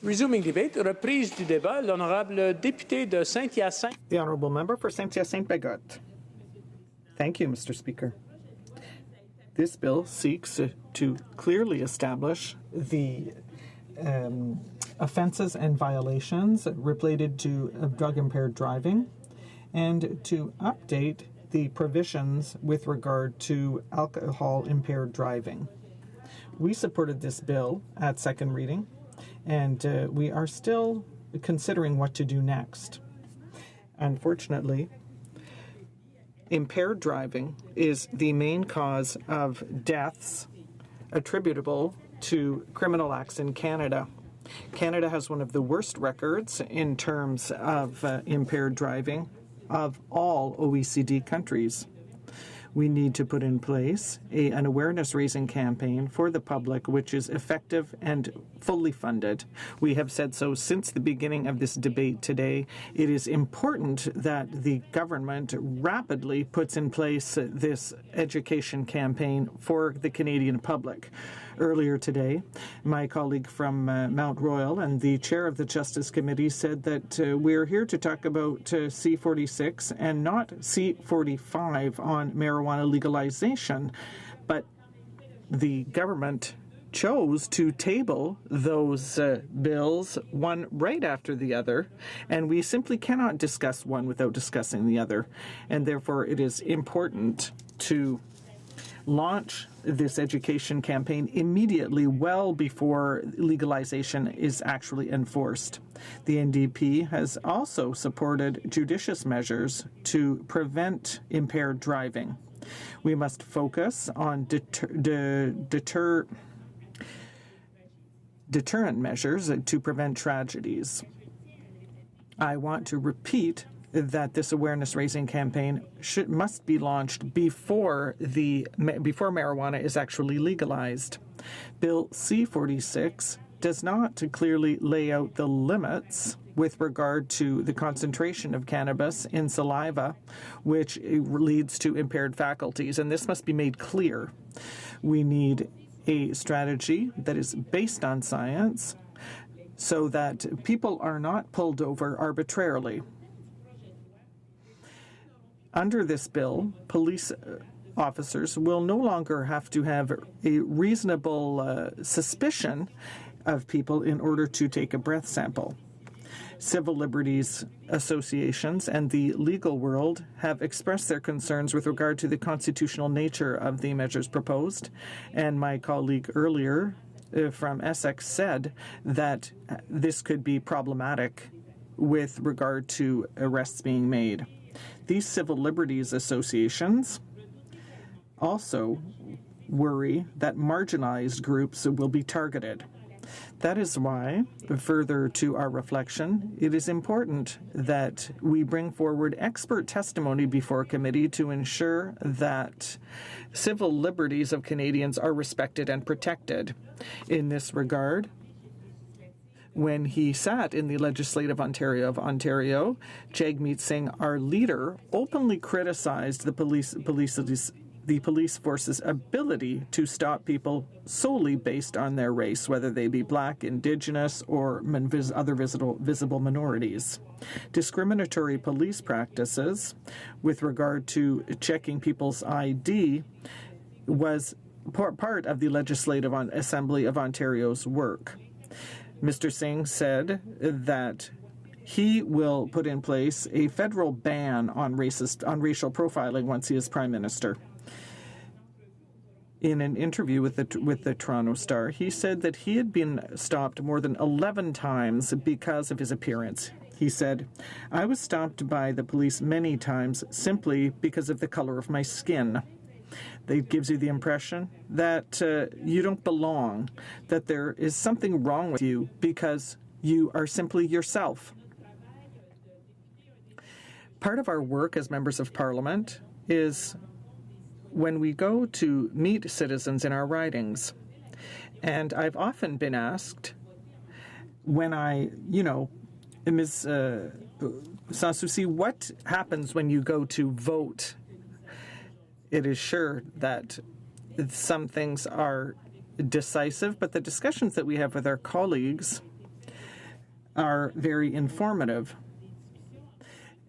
Resuming debate, reprise du débat, l'honorable député de Saint-Hyacinthe. The honourable member for Saint-Hyacinthe-Bagotte. Thank you, Mr. Speaker. This bill seeks to clearly establish the offences and violations related to drug-impaired driving and to update the provisions with regard to alcohol-impaired driving. We supported this bill at second reading, and we are still considering what to do next. Unfortunately, impaired driving is the main cause of deaths attributable to criminal acts in Canada. Canada has one of the worst records in terms of impaired driving of all OECD countries. We need to put in place an awareness-raising campaign for the public, which is effective and fully funded. We have said so since the beginning of this debate today. It is important that the government rapidly puts in place this education campaign for the Canadian public. Earlier today, my colleague from Mount Royal and the chair of the Justice Committee said that we're here to talk about C-46 and not C-45 on marijuana legalization. But the government chose to table those bills one right after the other, and we simply cannot discuss one without discussing the other. And therefore, it is important to launch this education campaign immediately, well before legalization is actually enforced. The NDP has also supported judicious measures to prevent impaired driving. We must focus on deterrent measures to prevent tragedies. I want to repeat that this awareness-raising campaign must be launched before marijuana is actually legalized. Bill C-46 does not clearly lay out the limits with regard to the concentration of cannabis in saliva, which leads to impaired faculties, and this must be made clear. We need a strategy that is based on science so that people are not pulled over arbitrarily. Under this bill, police officers will no longer have to have a reasonable suspicion of people in order to take a breath sample. Civil liberties associations and the legal world have expressed their concerns with regard to the constitutional nature of the measures proposed, and my colleague earlier from Essex said that this could be problematic with regard to arrests being made. These civil liberties associations also worry that marginalized groups will be targeted. That is why, further to our reflection, it is important that we bring forward expert testimony before committee to ensure that civil liberties of Canadians are respected and protected. In this regard, when he sat in the Legislative Ontario of Ontario, Jagmeet Singh, our leader, openly criticized the police force's ability to stop people solely based on their race, whether they be Black, Indigenous, or other visible minorities. Discriminatory police practices with regard to checking people's ID was part of the Legislative Assembly of Ontario's work. Mr. Singh said that he will put in place a federal ban on racial profiling once he is Prime Minister. In an interview with the Toronto Star, he said that he had been stopped more than 11 times because of his appearance. He said, "I was stopped by the police many times simply because of the color of my skin." That gives you the impression that you don't belong, that there is something wrong with you because you are simply yourself. Part of our work as members of Parliament is when we go to meet citizens in our ridings. And I've often been asked when Ms. Sanssouci, what happens when you go to vote? It is sure that some things are decisive, but the discussions that we have with our colleagues are very informative.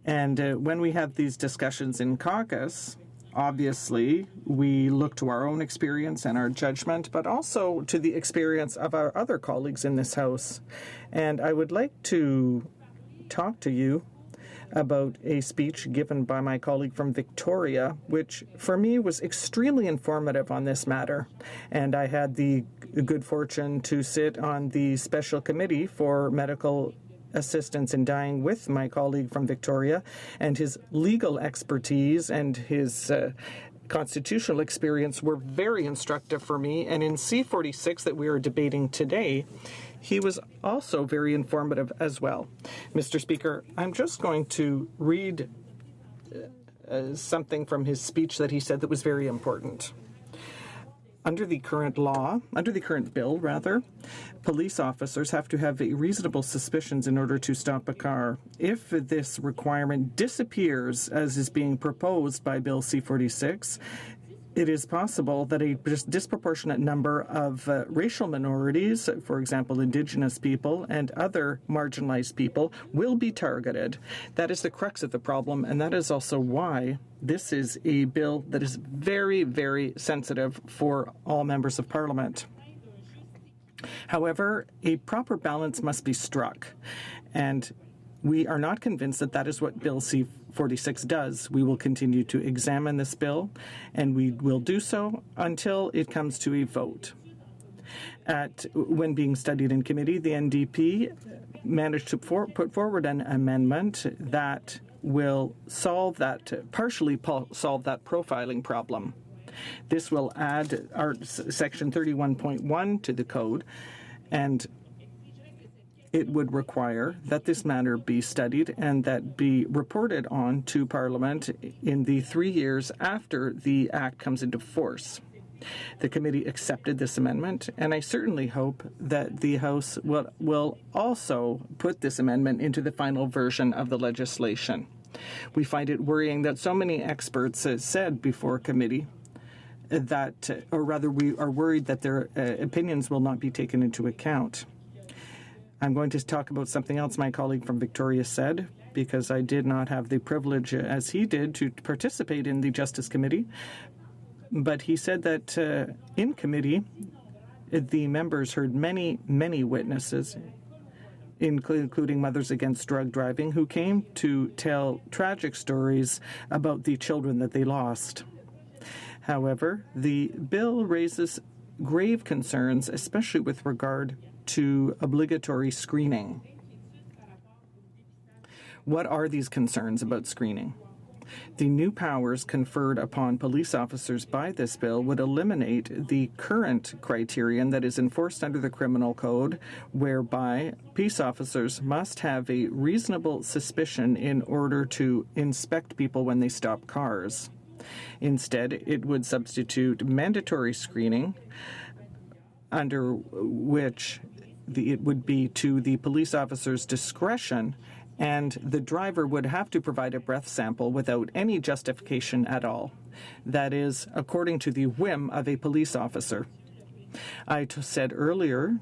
And when we have these discussions in caucus, obviously, we look to our own experience and our judgment, but also to the experience of our other colleagues in this House. And I would like to talk to you about a speech given by my colleague from Victoria, which for me was extremely informative on this matter. And I had the good fortune to sit on the special committee for medical assistance in dying with my colleague from Victoria, and his legal expertise and his constitutional experience were very instructive for me. And in C46 that we are debating today, he was also very informative as well. Mr. Speaker, I'm just going to read something from his speech that he said that was very important. Under the current bill, police officers have to have reasonable suspicions in order to stop a car. If this requirement disappears, as is being proposed by Bill C-46, it is possible that a disproportionate number of racial minorities, for example, Indigenous people and other marginalized people, will be targeted. That is the crux of the problem, and that is also why this is a bill that is very, very sensitive for all members of Parliament. However, a proper balance must be struck, and we are not convinced that that is what Bill C-46 does. We will continue to examine this bill, and we will do so until it comes to a vote. When being studied in committee, the NDP managed to put forward an amendment that will partially solve that profiling problem. This will add our section 31.1 to the code, and it would require that this matter be studied and that be reported on to Parliament in the 3 years after the Act comes into force. The committee accepted this amendment, and I certainly hope that the House will also put this amendment into the final version of the legislation. We find it worrying that so many experts said before committee that, or rather we are worried that their opinions will not be taken into account. I'm going to talk about something else my colleague from Victoria said, because I did not have the privilege, as he did, to participate in the Justice Committee. But he said that in committee, the members heard many, many witnesses, including Mothers Against Drug Driving, who came to tell tragic stories about the children that they lost. However, the bill raises grave concerns, especially with regard to obligatory screening. What are these concerns about screening? The new powers conferred upon police officers by this bill would eliminate the current criterion that is enforced under the Criminal Code, whereby peace officers must have a reasonable suspicion in order to inspect people when they stop cars. Instead, it would substitute mandatory screening, under which it would be to the police officer's discretion, and the driver would have to provide a breath sample without any justification at all. That is, according to the whim of a police officer. I said earlier,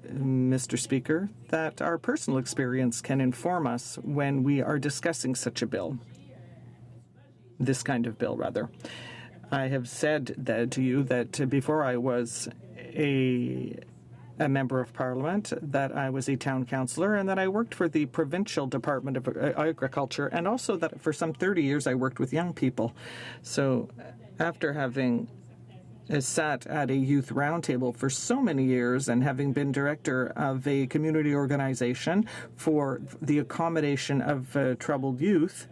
Mr. Speaker, that our personal experience can inform us when we are discussing such a bill. This kind of bill, rather. I have said that to you that before I was a member of Parliament, that I was a town councillor, and that I worked for the Provincial Department of Agriculture, and also that for some 30 years I worked with young people. So after having sat at a youth roundtable for so many years and having been director of a community organization for the accommodation of troubled youth,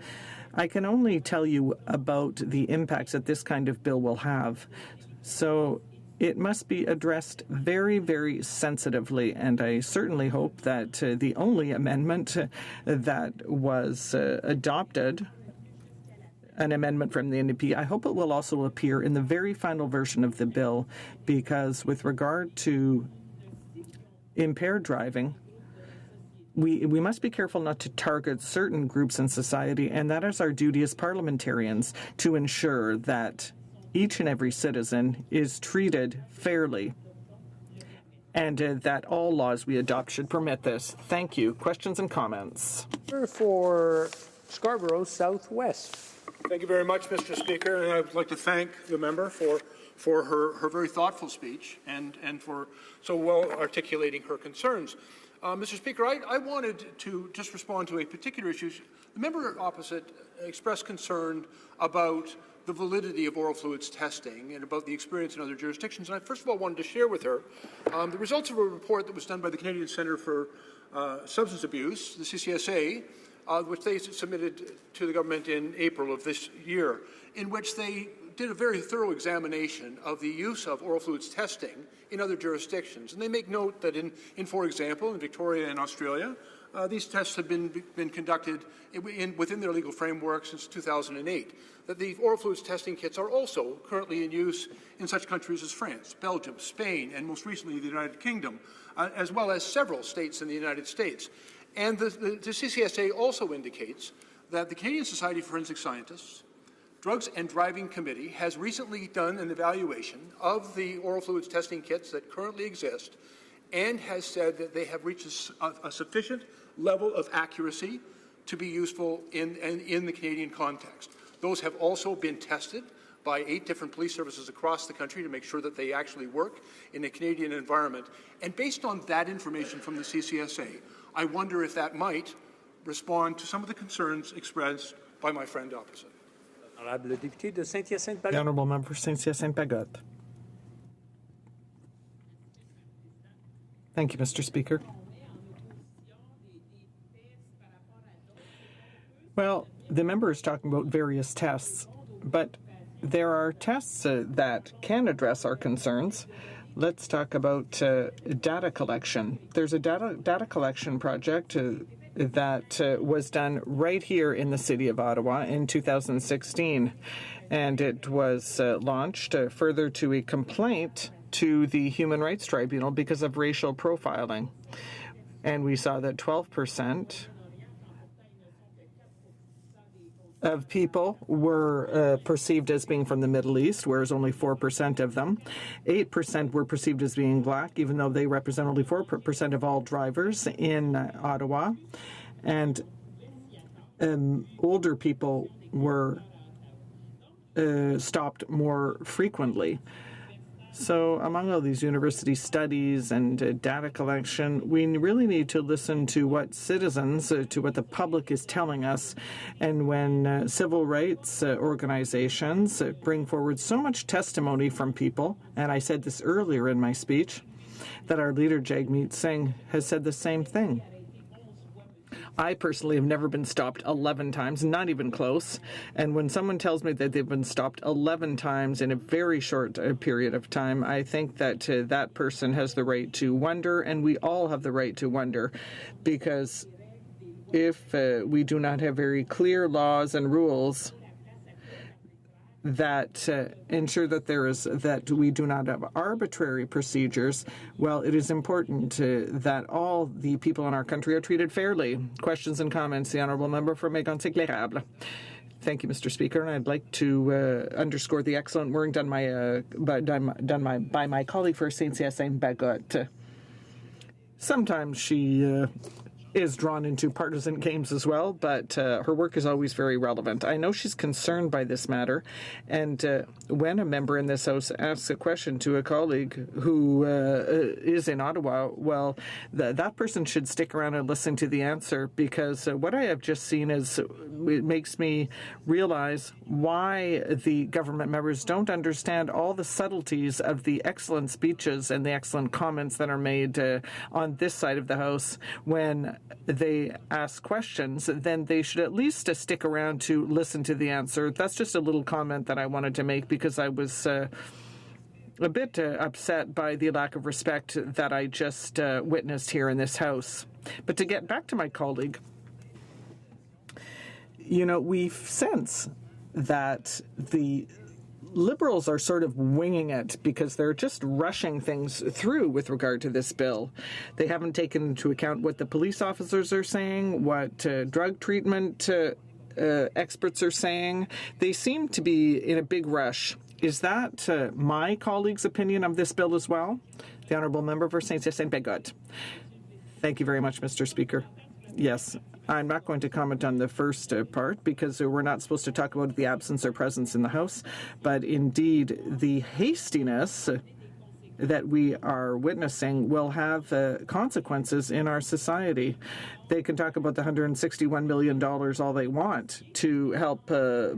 I can only tell you about the impacts that this kind of bill will have. So it must be addressed very, very sensitively, and I certainly hope that the only amendment that was adopted, an amendment from the NDP, I hope it will also appear in the very final version of the bill, because with regard to impaired driving, we must be careful not to target certain groups in society, and that is our duty as parliamentarians, to ensure that each and every citizen is treated fairly, and that all laws we adopt should permit this. Thank you. Questions and comments? For Scarborough Southwest. Thank you very much, Mr. Speaker, and I'd like to thank the member for her very thoughtful speech and for so well articulating her concerns. Mr. Speaker, I wanted to just respond to a particular issue. The member opposite expressed concern about the validity of oral fluids testing and about the experience in other jurisdictions. And I first of all wanted to share with her the results of a report that was done by the Canadian Centre for Substance Abuse, the CCSA, which they submitted to the government in April of this year, in which they did a very thorough examination of the use of oral fluids testing in other jurisdictions. And they make note that for example, in Victoria and Australia, these tests have been conducted within their legal framework since 2008. That the oral fluids testing kits are also currently in use in such countries as France, Belgium, Spain, and most recently the United Kingdom, as well as several states in the United States. And the CCSA also indicates that the Canadian Society for Forensic Scientists, Drugs and Driving Committee has recently done an evaluation of the oral fluids testing kits that currently exist and has said that they have reached a sufficient level of accuracy to be useful in the Canadian context. Those have also been tested by 8 different police services across the country to make sure that they actually work in a Canadian environment. And based on that information from the CCSA, I wonder if that might respond to some of the concerns expressed by my friend opposite. The Honourable Member for Saint-Hyacinthe-Bagotte. Thank you, Mr. Speaker. Well, the member is talking about various tests, but there are tests that can address our concerns. Let's talk about data collection. There's a data collection project that was done right here in the city of Ottawa in 2016, and it was launched further to a complaint to the Human Rights Tribunal because of racial profiling. And we saw that 12% of people were perceived as being from the Middle East, whereas only 4% of them. 8% were perceived as being black, even though they represent only 4% of all drivers in Ottawa. And older people were stopped more frequently. So among all these university studies and data collection, we really need to listen to what citizens, to what the public is telling us. And when civil rights organizations bring forward so much testimony from people, and I said this earlier in my speech, that our leader Jagmeet Singh has said the same thing. I personally have never been stopped 11 times, not even close. And when someone tells me that they've been stopped 11 times in a very short period of time, I think that that person has the right to wonder, and we all have the right to wonder, because if we do not have very clear laws and rules that ensure that we do not have arbitrary procedures, well, it is important that all the people in our country are treated fairly. Questions and comments, the Honourable Member for Mégantic-L'Érable. Thank you, Mr. Speaker, and I'd like to underscore the excellent work done by my colleague for Saint-Hyacinthe Bagot. Sometimes she is drawn into partisan games as well, but her work is always very relevant. I know she's concerned by this matter, and when a member in this House asks a question to a colleague who is in Ottawa, well, that person should stick around and listen to the answer, because what I have just seen is it makes me realize why the government members don't understand all the subtleties of the excellent speeches and the excellent comments that are made on this side of the House. When they ask questions, then they should at least stick around to listen to the answer. That's just a little comment that I wanted to make, because I was a bit upset by the lack of respect that I just witnessed here in this House. But to get back to my colleague, we sense that the Liberals are sort of winging it because they're just rushing things through with regard to this bill. They haven't taken into account what the police officers are saying, what drug treatment experts are saying. They seem to be in a big rush. Is that my colleague's opinion of this bill as well? The Honourable Member for Saint-Hyacinthe Bagot. Thank you very much, Mr. Speaker. Yes, I'm not going to comment on the first part, because we're not supposed to talk about the absence or presence in the House. But indeed, the hastiness that we are witnessing will have consequences in our society. They can talk about the $161 million all they want to help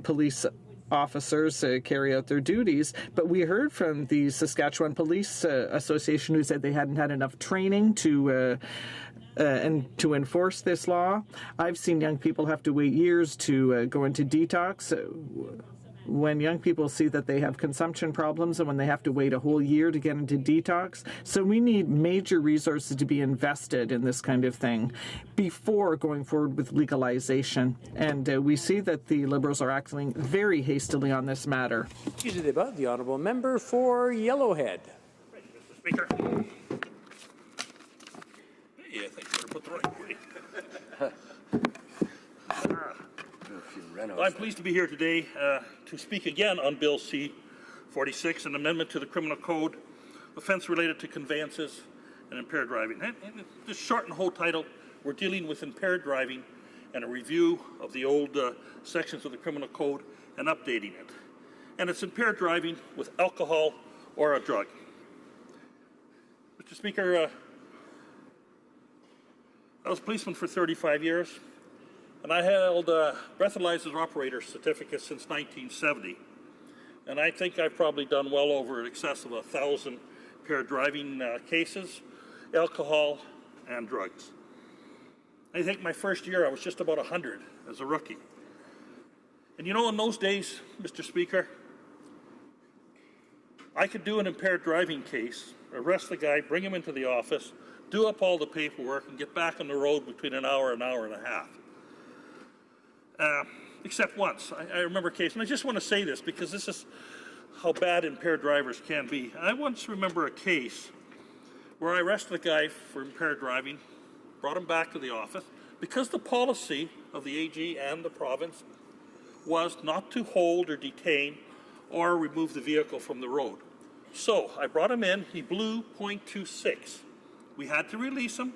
police officers carry out their duties, but we heard from the Saskatchewan Police Association, who said they hadn't had enough training to enforce this law. I've seen young people have to wait years to go into detox. When young people see that they have consumption problems and when they have to wait a whole year to get into detox. So we need major resources to be invested in this kind of thing before going forward with legalization. And we see that the Liberals are acting very hastily on this matter. The Honourable Member for Yellowhead. Thank you, Mr. Speaker. Yeah, I think I better put the right way. I'm pleased to be here today to speak again on Bill C-46, an amendment to the Criminal Code, offence related to conveyances and impaired driving. And this short and whole title, we're dealing with impaired driving and a review of the old sections of the Criminal Code and updating it. And it's impaired driving with alcohol or a drug. Mr. Speaker, I was a policeman for 35 years. And I held breathalyzer operator certificate since 1970. And I think I've probably done well over in excess of 1,000 impaired driving cases, alcohol, and drugs. I think my first year I was just about 100 as a rookie. And in those days, Mr. Speaker, I could do an impaired driving case, arrest the guy, bring him into the office, do up all the paperwork, and get back on the road between an hour and a half. Except once. I remember a case, and I just want to say this because this is how bad impaired drivers can be. I once remember a case where I arrested a guy for impaired driving, brought him back to the office, because the policy of the AG and the province was not to hold or detain or remove the vehicle from the road. So I brought him in, he blew .26. We had to release him.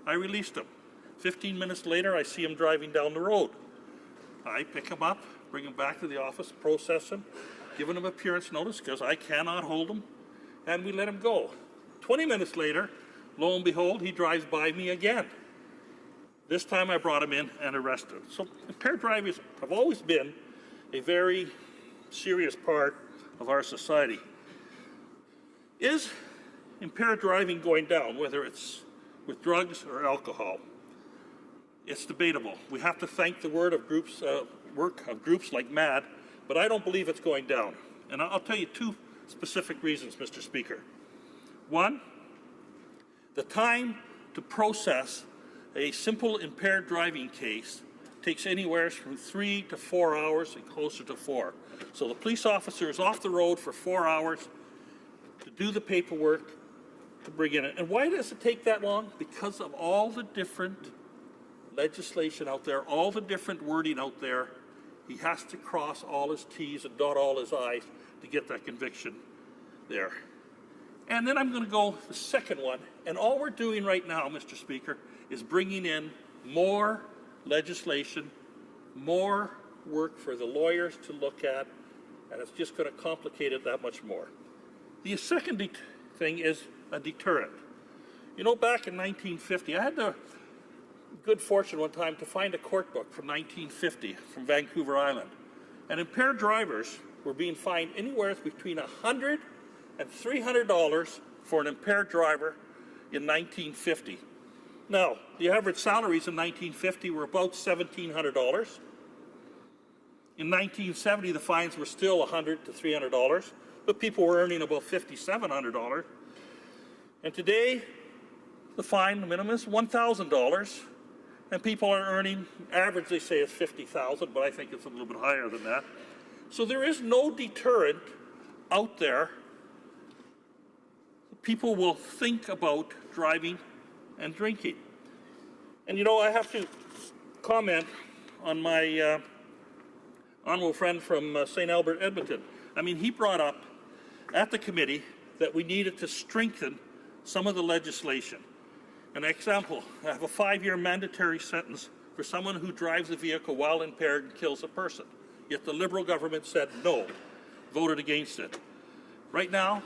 I released him. 15 minutes later, I see him driving down the road. I pick him up, bring him back to the office, process him, giving him appearance notice because I cannot hold him, and we let him go. 20 minutes later, lo and behold, he drives by me again. This time I brought him in and arrested him. So impaired drivers have always been a very serious part of our society. Is impaired driving going down, whether it's with drugs or alcohol? it's debatable. We have to thank the work of groups like MAD, but I don't believe it's going down. And I'll tell you two specific reasons, Mr. Speaker. One, the time to process a simple impaired driving case takes anywhere from 3 to 4 hours and closer to 4. So the police officer is off the road for 4 hours to do the paperwork, to bring in it. And why does it take that long? Because of all the different legislation out there, all the different wording out there. He has to cross all his T's and dot all his I's to get that conviction there. And then I'm going to go the second one. And all we're doing right now, Mr. Speaker, is bringing in more legislation, more work for the lawyers to look at, and it's just going to complicate it that much more. The second thing is a deterrent. You know, back in 1950, I had the good fortune one time to find a court book from 1950 from Vancouver Island. And impaired drivers were being fined anywhere between $100 and $300 for an impaired driver in 1950. Now, the average salaries in 1950 were about $1,700. In 1970, the fines were still $100 to $300, but people were earning about $5,700. And today, the fine minimum is $1,000, and people are earning, average they say is $50,000, but I think it's a little bit higher than that. So there is no deterrent out there. People will think about driving and drinking. And you know, I have to comment on my honorable friend from St. Albert, Edmonton. I mean, he brought up at the committee that we needed to strengthen some of the legislation. An example, I have a 5-year mandatory sentence for someone who drives a vehicle while impaired and kills a person. Yet the Liberal government said no, voted against it. Right now,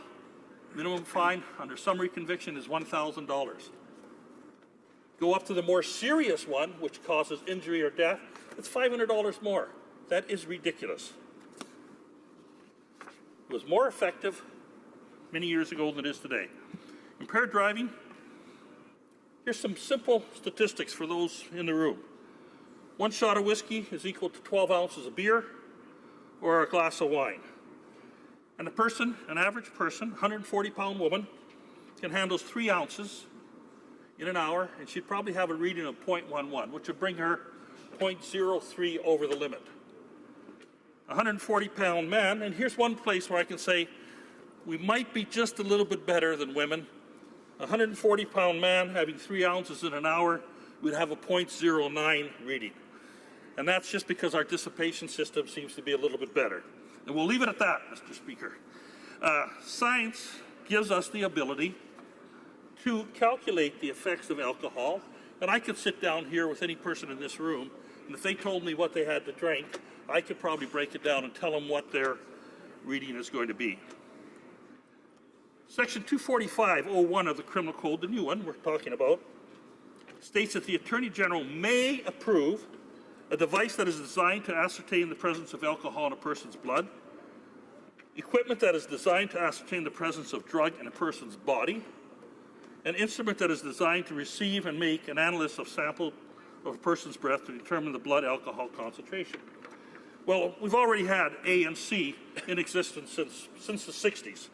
minimum fine under summary conviction is $1,000. Go up to the more serious one, which causes injury or death, it's $500 more. That is ridiculous. It was more effective many years ago than it is today. Impaired driving, here's some simple statistics for those in the room. 1 shot of whiskey is equal to 12 ounces of beer or a glass of wine. And a person, an average person, 140-pound woman, can handle 3 ounces in an hour, and she'd probably have a reading of 0.11, which would bring her 0.03 over the limit. A 140-pound man, and here's one place where I can say we might be just a little bit better than women. A 140-pound man having 3 ounces in an hour would have a 0.09 reading. And that's just because our dissipation system seems to be a little bit better. And we'll leave it at that, Mr. Speaker. Science gives us the ability to calculate the effects of alcohol, and I could sit down here with any person in this room, and if they told me what they had to drink, I could probably break it down and tell them what their reading is going to be. Section 245.01 of the Criminal Code, the new one we're talking about, states that the Attorney General may approve a device that is designed to ascertain the presence of alcohol in a person's blood, equipment that is designed to ascertain the presence of drug in a person's body, an instrument that is designed to receive and make an analysis of sample of a person's breath to determine the blood alcohol concentration. Well, we've already had A and C in existence since the 60s.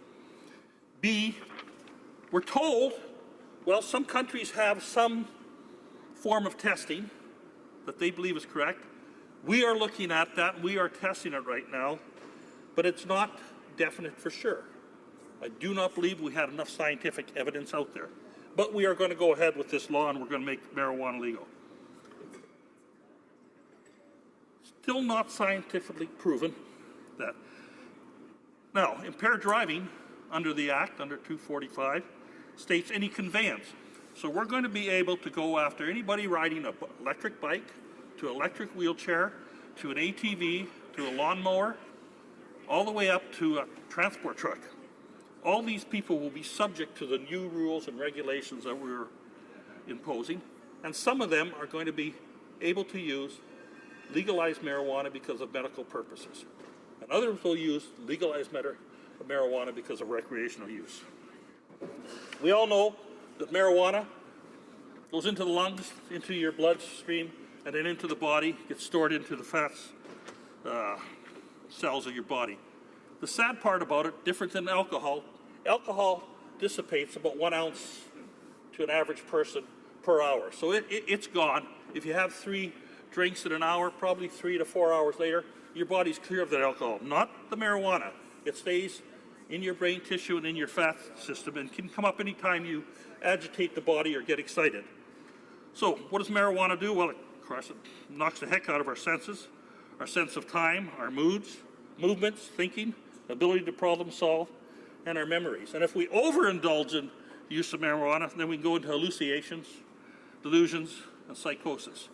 B, we're told, well, some countries have some form of testing that they believe is correct. We are looking at that. We are testing it right now, but it's not definite for sure. I do not believe we had enough scientific evidence out there. But we are going to go ahead with this law, and we're going to make marijuana legal. Still not scientifically proven that. Now, impaired driving under the Act, under 245, states any conveyance. So we're going to be able to go after anybody riding an electric bike, to an electric wheelchair, to an ATV, to a lawnmower, all the way up to a transport truck. All these people will be subject to the new rules and regulations that we're imposing, and some of them are going to be able to use legalized marijuana because of medical purposes, and others will use legalized marijuana because of recreational use. We all know that marijuana goes into the lungs, into your bloodstream, and then into the body, gets stored into the fat cells of your body. The sad part about it, different than alcohol dissipates about 1 ounce to an average person per hour. So it's gone. If you have 3 drinks in an hour, probably 3 to 4 hours later, your body's clear of that alcohol. Not the marijuana. It stays in your brain tissue and in your fat system and can come up anytime you agitate the body or get excited. So what does marijuana do? Well, of course, it knocks the heck out of our senses, our sense of time, our moods, movements, thinking, ability to problem solve, and our memories. And if we overindulge in the use of marijuana, then we can go into hallucinations, delusions, and psychosis.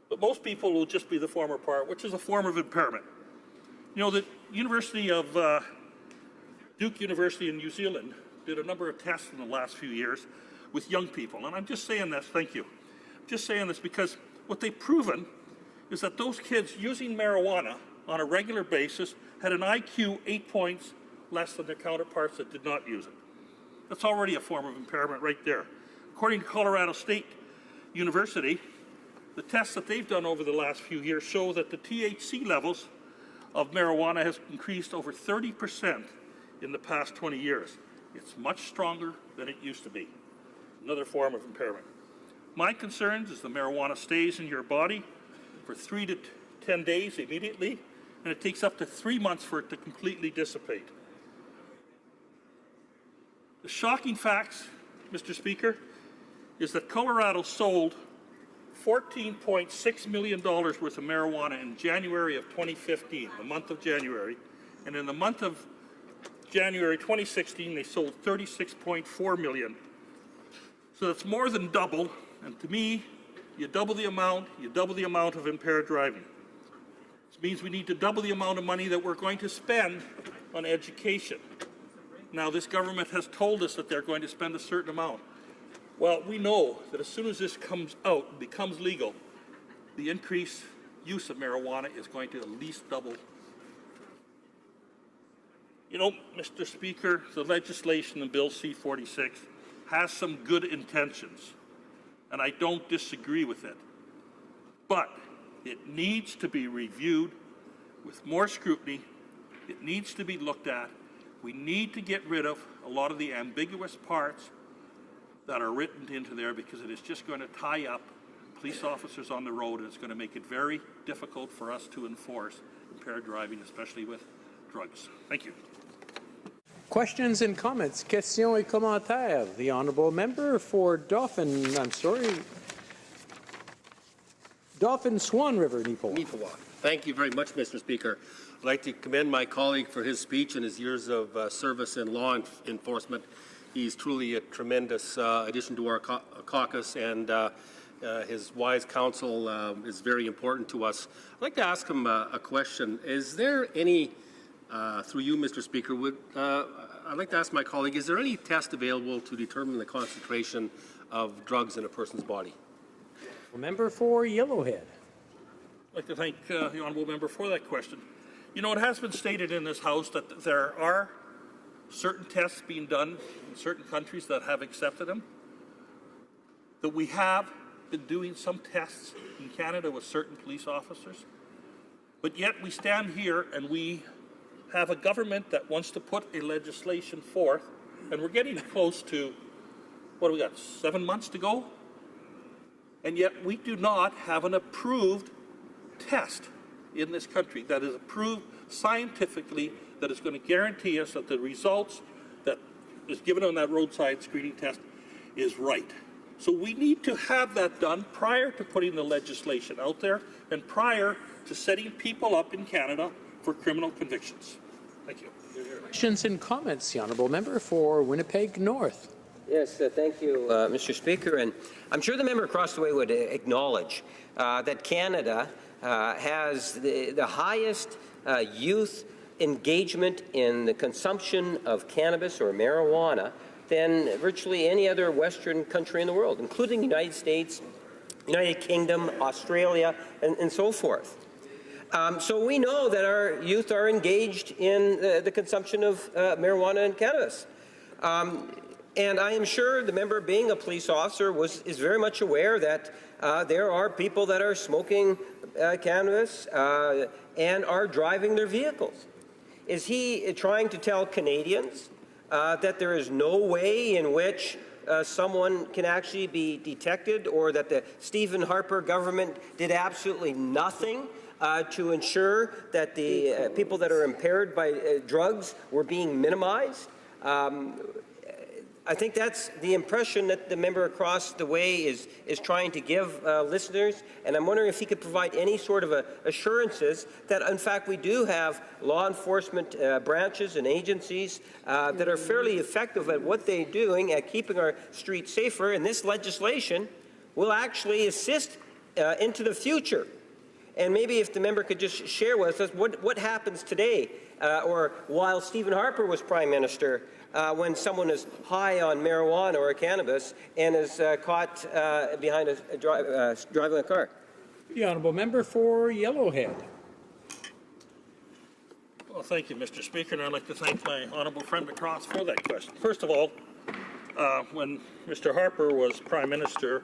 But most people will just be the former part, which is a form of impairment. You know, the University of Duke University in New Zealand did a number of tests in the last few years with young people. And I'm just saying this, thank you. I'm just saying this because what they've proven is that those kids using marijuana on a regular basis had an IQ 8 points less than their counterparts that did not use it. That's already a form of impairment right there. According to Colorado State University, the tests that they've done over the last few years show that the THC levels of marijuana has increased over 30% in the past 20 years. It's much stronger than it used to be. Another form of impairment. My concerns is the marijuana stays in your body for 3 to 10 days immediately, and it takes up to 3 months for it to completely dissipate. The shocking facts, Mr. Speaker, is that Colorado sold $14.6 million worth of marijuana in January of 2015, the month of January, and in the month of January 2016, they sold $36.4 million. So that's more than double, and to me, you double the amount of impaired driving. This means we need to double the amount of money that we're going to spend on education. Now, this government has told us that they're going to spend a certain amount. Well, we know that as soon as this comes out and becomes legal, the increased use of marijuana is going to at least double. You know, Mr. Speaker, the legislation in Bill C-46 has some good intentions, and I don't disagree with it. But it needs to be reviewed with more scrutiny. It needs to be looked at. We need to get rid of a lot of the ambiguous parts that are written into there because it is just going to tie up police officers on the road, and it's going to make it very difficult for us to enforce impaired driving, especially with drugs. Thank you. Questions and comments? Questions et commentaires. The honourable member for Dauphin, Dauphin Swan River, Neepawa. Thank you very much, Mr. Speaker. I'd like to commend my colleague for his speech and his years of service in law enforcement. He's truly a tremendous addition to our caucus, and his wise counsel is very important to us. I'd like to ask him a question. Is there any, through you, Mr. Speaker, I'd like to ask my colleague, is there any test available to determine the concentration of drugs in a person's body? Member for Yellowhead. I'd like to thank the honourable member for that question. You know, it has been stated in this House that there are certain tests being done in certain countries that have accepted them, that we have been doing some tests in Canada with certain police officers, but yet we stand here and we have a government that wants to put a legislation forth, and we're getting close to, what do we got, 7 months to go? And yet we do not have an approved test in this country that is approved scientifically, that is going to guarantee us that the results that is given on that roadside screening test is right. So we need to have that done prior to putting the legislation out there and prior to setting people up in Canada for criminal convictions. Thank you. Questions and comments. The honourable member for Winnipeg North. Yes, thank you, Mr. Speaker. And I'm sure the member across the way would acknowledge that Canada has the highest youth engagement in the consumption of cannabis or marijuana than virtually any other Western country in the world, including the United States, United Kingdom, Australia, and so forth. So we know that our youth are engaged in the consumption of marijuana and cannabis. And I am sure the member, being a police officer, is very much aware that there are people that are smoking cannabis and are driving their vehicles. Is he trying to tell Canadians that there is no way in which someone can actually be detected, or that the Stephen Harper government did absolutely nothing to ensure that the people that are impaired by drugs were being minimized? I think that's the impression that the member across the way is trying to give listeners, and I'm wondering if he could provide any sort of assurances that, in fact, we do have law enforcement branches and agencies that are fairly effective at what they're doing at keeping our streets safer, and this legislation will actually assist into the future. And maybe if the member could just share with us what happens today or while Stephen Harper was Prime Minister, when someone is high on marijuana or cannabis and is caught behind driving a car. The honourable member for Yellowhead. Well, thank you, Mr. Speaker, and I'd like to thank my honourable friend McCross for that question. First of all, when Mr. Harper was Prime Minister,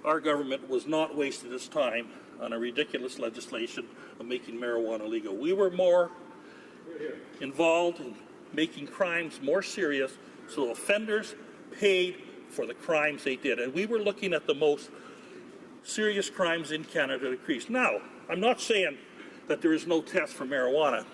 our government was not wasting its time on a ridiculous legislation of making marijuana legal. We were more involved in making crimes more serious so offenders paid for the crimes they did. And we were looking at the most serious crimes in Canada decrease. Now, I'm not saying that there is no test for marijuana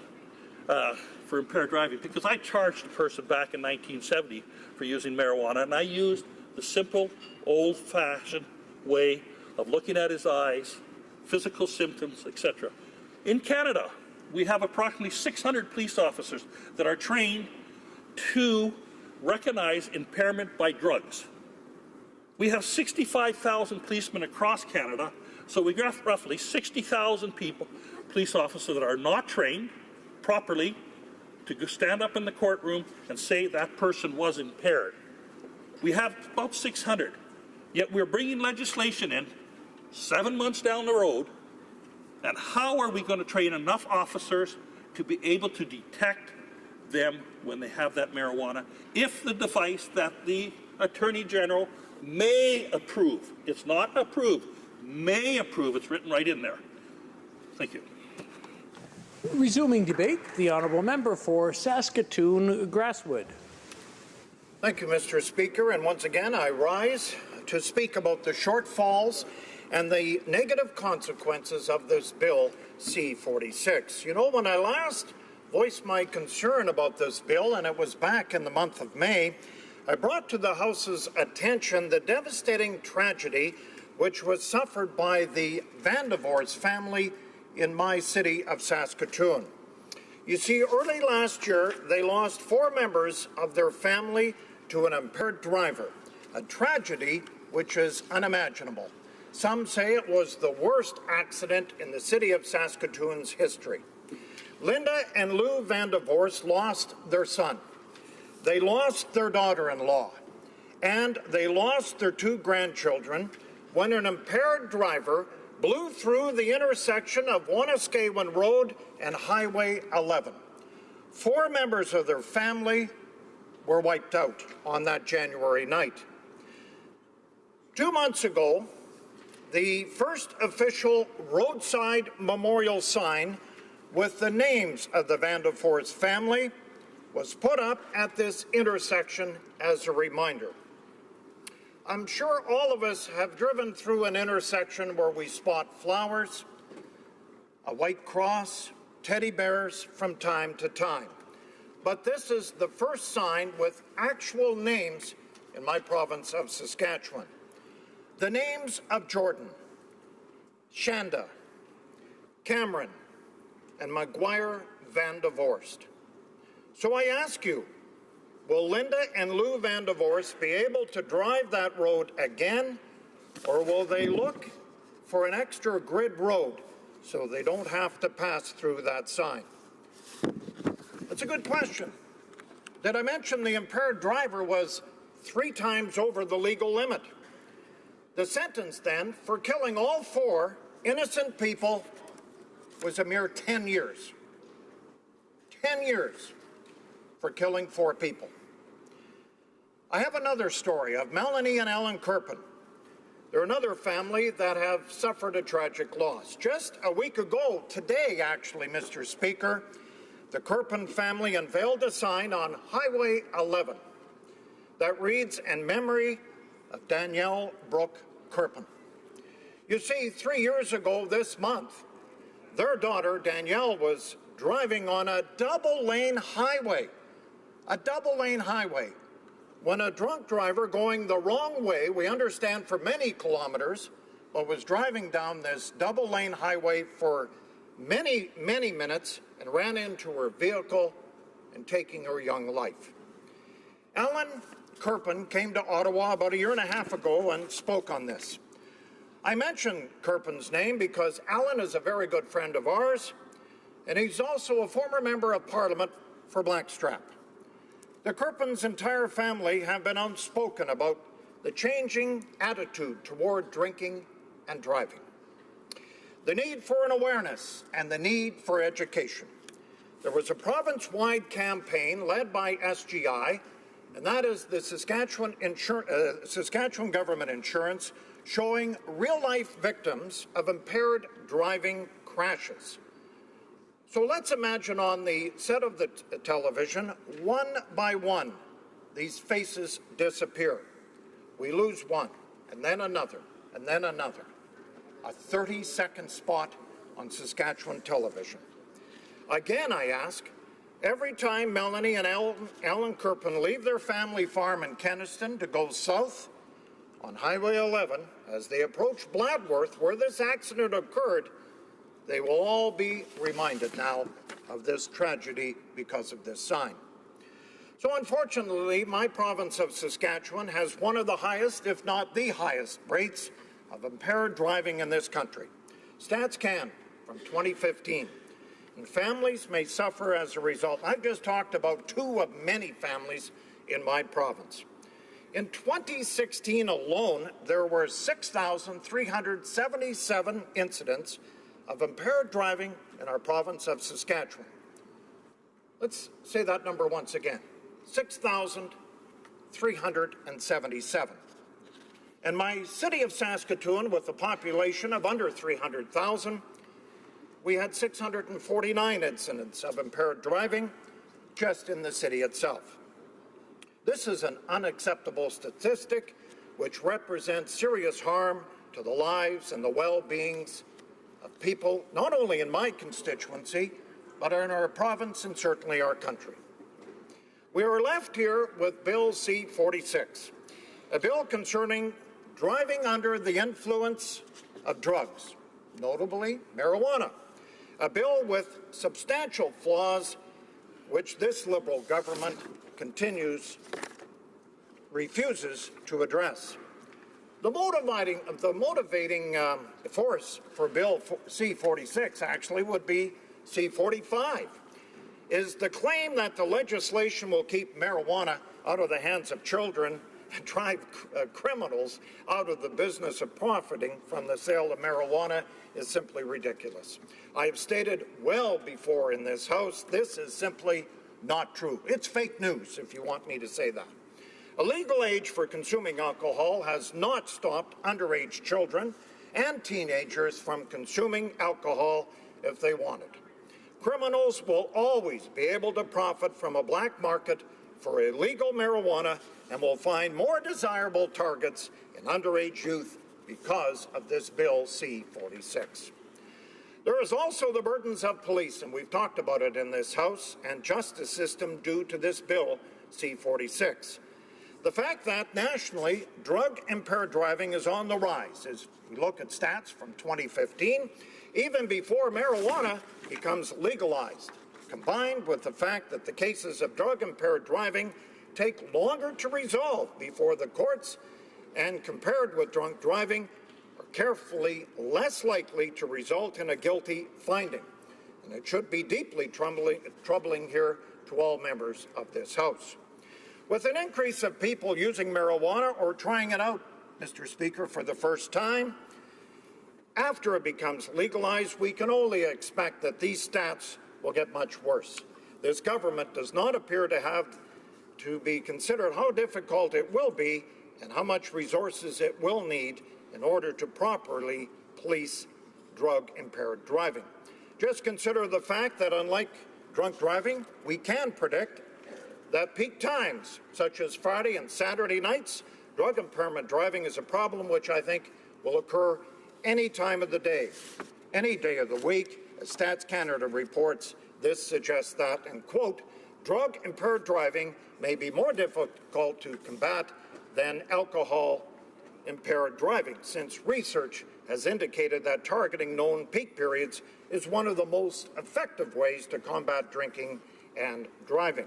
for impaired driving, because I charged a person back in 1970 for using marijuana, and I used the simple, old-fashioned way of looking at his eyes, physical symptoms, etc. In Canada, we have approximately 600 police officers that are trained to recognize impairment by drugs. We have 65,000 policemen across Canada, so we have roughly 60,000 people, police officers, that are not trained properly to go stand up in the courtroom and say that person was impaired. We have about 600, yet we're bringing legislation in 7 months down the road. And how are we going to train enough officers to be able to detect them when they have that marijuana if the device that the Attorney General may approve, it's not approved, may approve, it's written right in there. Thank you. Resuming debate, the honourable member for Saskatoon Grasswood. Thank you, Mr. Speaker, and once again I rise to speak about the shortfalls and the negative consequences of this bill C-46. You know, when I last voiced my concern about this bill, and it was back in the month of May, I brought to the House's attention the devastating tragedy which was suffered by the Vandevors family in my city of Saskatoon. You see, early last year, they lost 4 members of their family to an impaired driver, a tragedy which is unimaginable. Some say it was the worst accident in the city of Saskatoon's history. Linda and Lou Vandevors lost their son. They lost their daughter-in-law. And they lost their 2 grandchildren when an impaired driver blew through the intersection of Wanuskewin Road and Highway 11. 4 members of their family were wiped out on that January night. 2 months ago, the first official roadside memorial sign with the names of the Vandevors family was put up at this intersection as a reminder. I'm sure all of us have driven through an intersection where we spot flowers, a white cross, teddy bears from time to time. But this is the first sign with actual names in my province of Saskatchewan. The names of Jordan, Shanda, Cameron, and Maguire Vandevors. So I ask you, will Linda and Lou Vandevors be able to drive that road again, or will they look for an extra grid road so they don't have to pass through that sign? That's a good question. Did I mention the impaired driver was 3 times over the legal limit? The sentence then for killing all 4 innocent people was a mere 10 years. 10 years for killing 4 people. I have another story of Melanie and Alan Kirpin. They're another family that have suffered a tragic loss. Just a week ago, today actually, Mr. Speaker, the Kirpin family unveiled a sign on Highway 11 that reads, "In memory of Danielle Brooke Kirpin." You see, 3 years ago this month, their daughter, Danielle, was driving on a double-lane highway, when a drunk driver going the wrong way, we understand for many kilometers, but was driving down this double-lane highway for many, many minutes and ran into her vehicle and taking her young life. Alan Kirpin came to Ottawa about 1.5 years ago and spoke on this. I mention Kirpin's name because Alan is a very good friend of ours, and he's also a former member of Parliament for Blackstrap. The Kirpins' entire family have been outspoken about the changing attitude toward drinking and driving, the need for an awareness, and the need for education. There was a province-wide campaign led by SGI, and that is the Saskatchewan Government Insurance, showing real-life victims of impaired driving crashes. So let's imagine on the set of the television, one by one, these faces disappear. We lose one, and then another, and then another. A 30-second spot on Saskatchewan television. Again, I ask, every time Melanie and Alan Kirpin leave their family farm in Kenniston to go south on Highway 11, as they approach Bladworth, where this accident occurred, they will all be reminded now of this tragedy because of this sign. So unfortunately, my province of Saskatchewan has one of the highest, if not the highest, rates of impaired driving in this country. StatsCan from 2015. And families may suffer as a result. I've just talked about two of many families in my province. In 2016 alone, there were 6,377 incidents of impaired driving in our province of Saskatchewan. Let's say that number once again, 6,377. In my city of Saskatoon, with a population of under 300,000, we had 649 incidents of impaired driving just in the city itself. This is an unacceptable statistic which represents serious harm to the lives and the well-beings of people, not only in my constituency, but in our province and certainly our country. We are left here with Bill C-46, a bill concerning driving under the influence of drugs, notably marijuana, a bill with substantial flaws which this Liberal government refuses to address. The motivating force for Bill C-46 actually would be C-45, is the claim that the legislation will keep marijuana out of the hands of children and drive criminals out of the business of profiting from the sale of marijuana is simply ridiculous. I have stated well before in this House, this is simply not true. It's fake news, if you want me to say that. A legal age for consuming alcohol has not stopped underage children and teenagers from consuming alcohol if they want it. Criminals will always be able to profit from a black market for illegal marijuana and will find more desirable targets in underage youth because of this Bill C-46. There is also the burdens of police, and we've talked about it in this House, and justice system due to this Bill C-46. The fact that nationally, drug-impaired driving is on the rise as we look at stats from 2015, even before marijuana becomes legalized, combined with the fact that the cases of drug-impaired driving take longer to resolve before the courts and compared with drunk driving are carefully less likely to result in a guilty finding. And it should be deeply troubling here to all members of this House. With an increase of people using marijuana or trying it out, Mr. Speaker, for the first time, after it becomes legalized, we can only expect that these stats will get much worse. This government does not appear to have to be considered how difficult it will be and how much resources it will need in order to properly police drug-impaired driving. Just consider the fact that unlike drunk driving, we can predict that peak times, such as Friday and Saturday nights, drug impairment driving is a problem which I think will occur any time of the day, any day of the week. As Stats Canada reports, this suggests that, and quote, drug-impaired driving may be more difficult to combat than alcohol-impaired driving, since research has indicated that targeting known peak periods is one of the most effective ways to combat drinking and driving.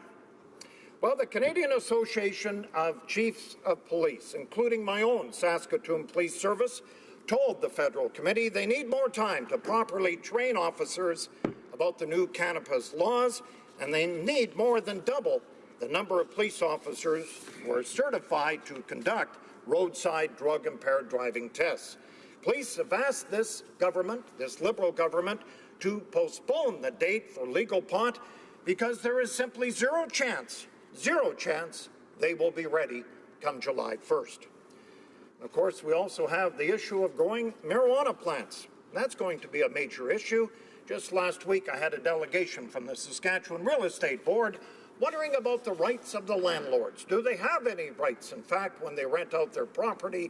Well, the Canadian Association of Chiefs of Police, including my own Saskatoon Police Service, told the federal committee they need more time to properly train officers about the new cannabis laws, and they need more than double the number of police officers who are certified to conduct roadside drug-impaired driving tests. Police have asked this government, this Liberal government, to postpone the date for legal pot because there is simply zero chance they will be ready come July 1st. Of course, we also have the issue of growing marijuana plants. That's going to be a major issue. Just last week, I had a delegation from the Saskatchewan Real Estate Board wondering about the rights of the landlords. Do they have any rights, in fact, when they rent out their property?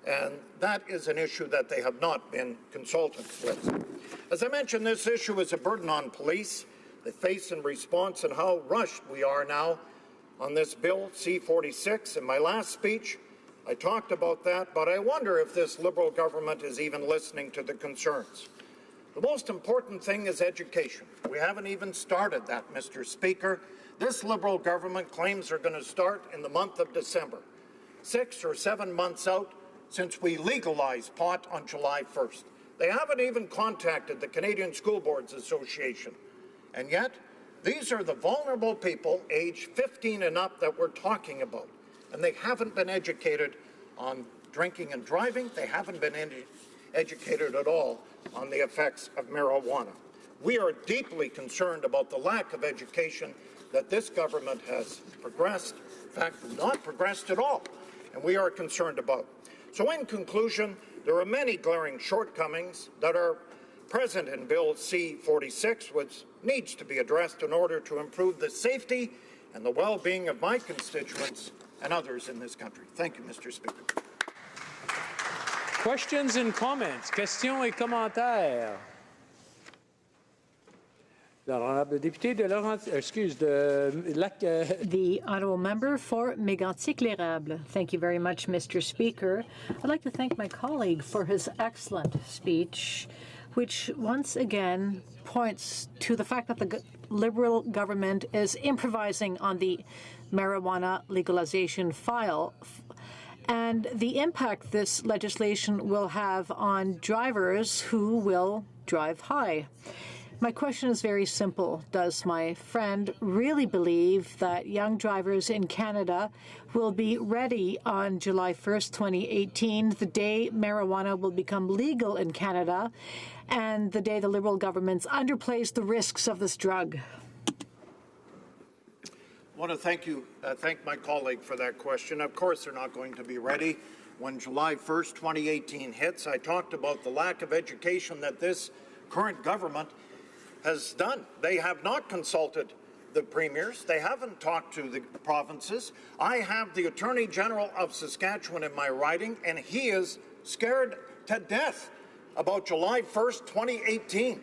And that is an issue that they have not been consulted with. As I mentioned, this issue is a burden on police. They face in response and how rushed we are now on this bill, C-46. In my last speech, I talked about that, but I wonder if this Liberal government is even listening to the concerns. The most important thing is education. We haven't even started that, Mr. Speaker. This Liberal government claims they're going to start in the month of December, 6 or 7 months out since we legalized pot on July 1st. They haven't even contacted the Canadian School Boards Association. And yet, these are the vulnerable people, age 15 and up, that we're talking about. And they haven't been educated on drinking and driving. They haven't been educated at all on the effects of marijuana. We are deeply concerned about the lack of education that this government has progressed, in fact, not progressed at all, and we are concerned about. So in conclusion, there are many glaring shortcomings that are present in Bill C-46, which needs to be addressed in order to improve the safety and the well-being of my constituents and others in this country. Thank you, Mr. Speaker. Questions and comments. Questions et commentaires. L'honorable député de Lac. The honourable member for Mégantic-l'Érable. Thank you very much, Mr. Speaker. I'd like to thank my colleague for his excellent speech, which once again points to the fact that the Liberal government is improvising on the marijuana legalization file and the impact this legislation will have on drivers who will drive high. My question is very simple. Does my friend really believe that young drivers in Canada will be ready on July 1st, 2018, the day marijuana will become legal in Canada and the day the Liberal government underplays the risks of this drug? I want to thank my colleague for that question. Of course, they're not going to be ready when July 1st, 2018 hits. I talked about the lack of education that this current government has done. They have not consulted the premiers. They haven't talked to the provinces. I have the Attorney General of Saskatchewan in my riding, and he is scared to death about July 1st, 2018.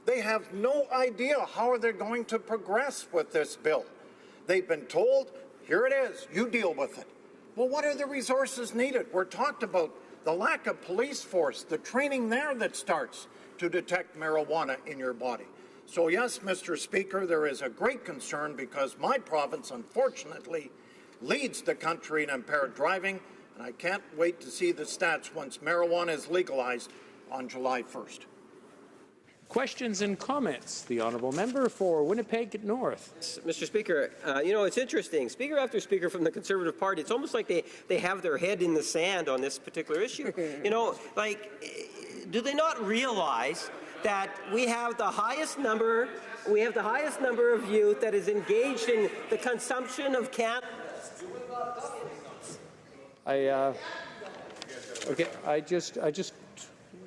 They have no idea how they're going to progress with this bill. They've been told, here it is, you deal with it. Well, what are the resources needed? We're talked about the lack of police force, the training there that starts to detect marijuana in your body. So yes, Mr. Speaker, there is a great concern because my province, unfortunately, leads the country in impaired driving, and I can't wait to see the stats once marijuana is legalized on July 1st. Questions and comments. The honourable member for Winnipeg North. Mr. Speaker, you know, it's interesting. Speaker after speaker from the Conservative Party, it's almost like they have their head in the sand on this particular issue. You know, like, do they not realize that we have the highest number the highest number of youth that is engaged in the consumption of cannabis. Okay, I just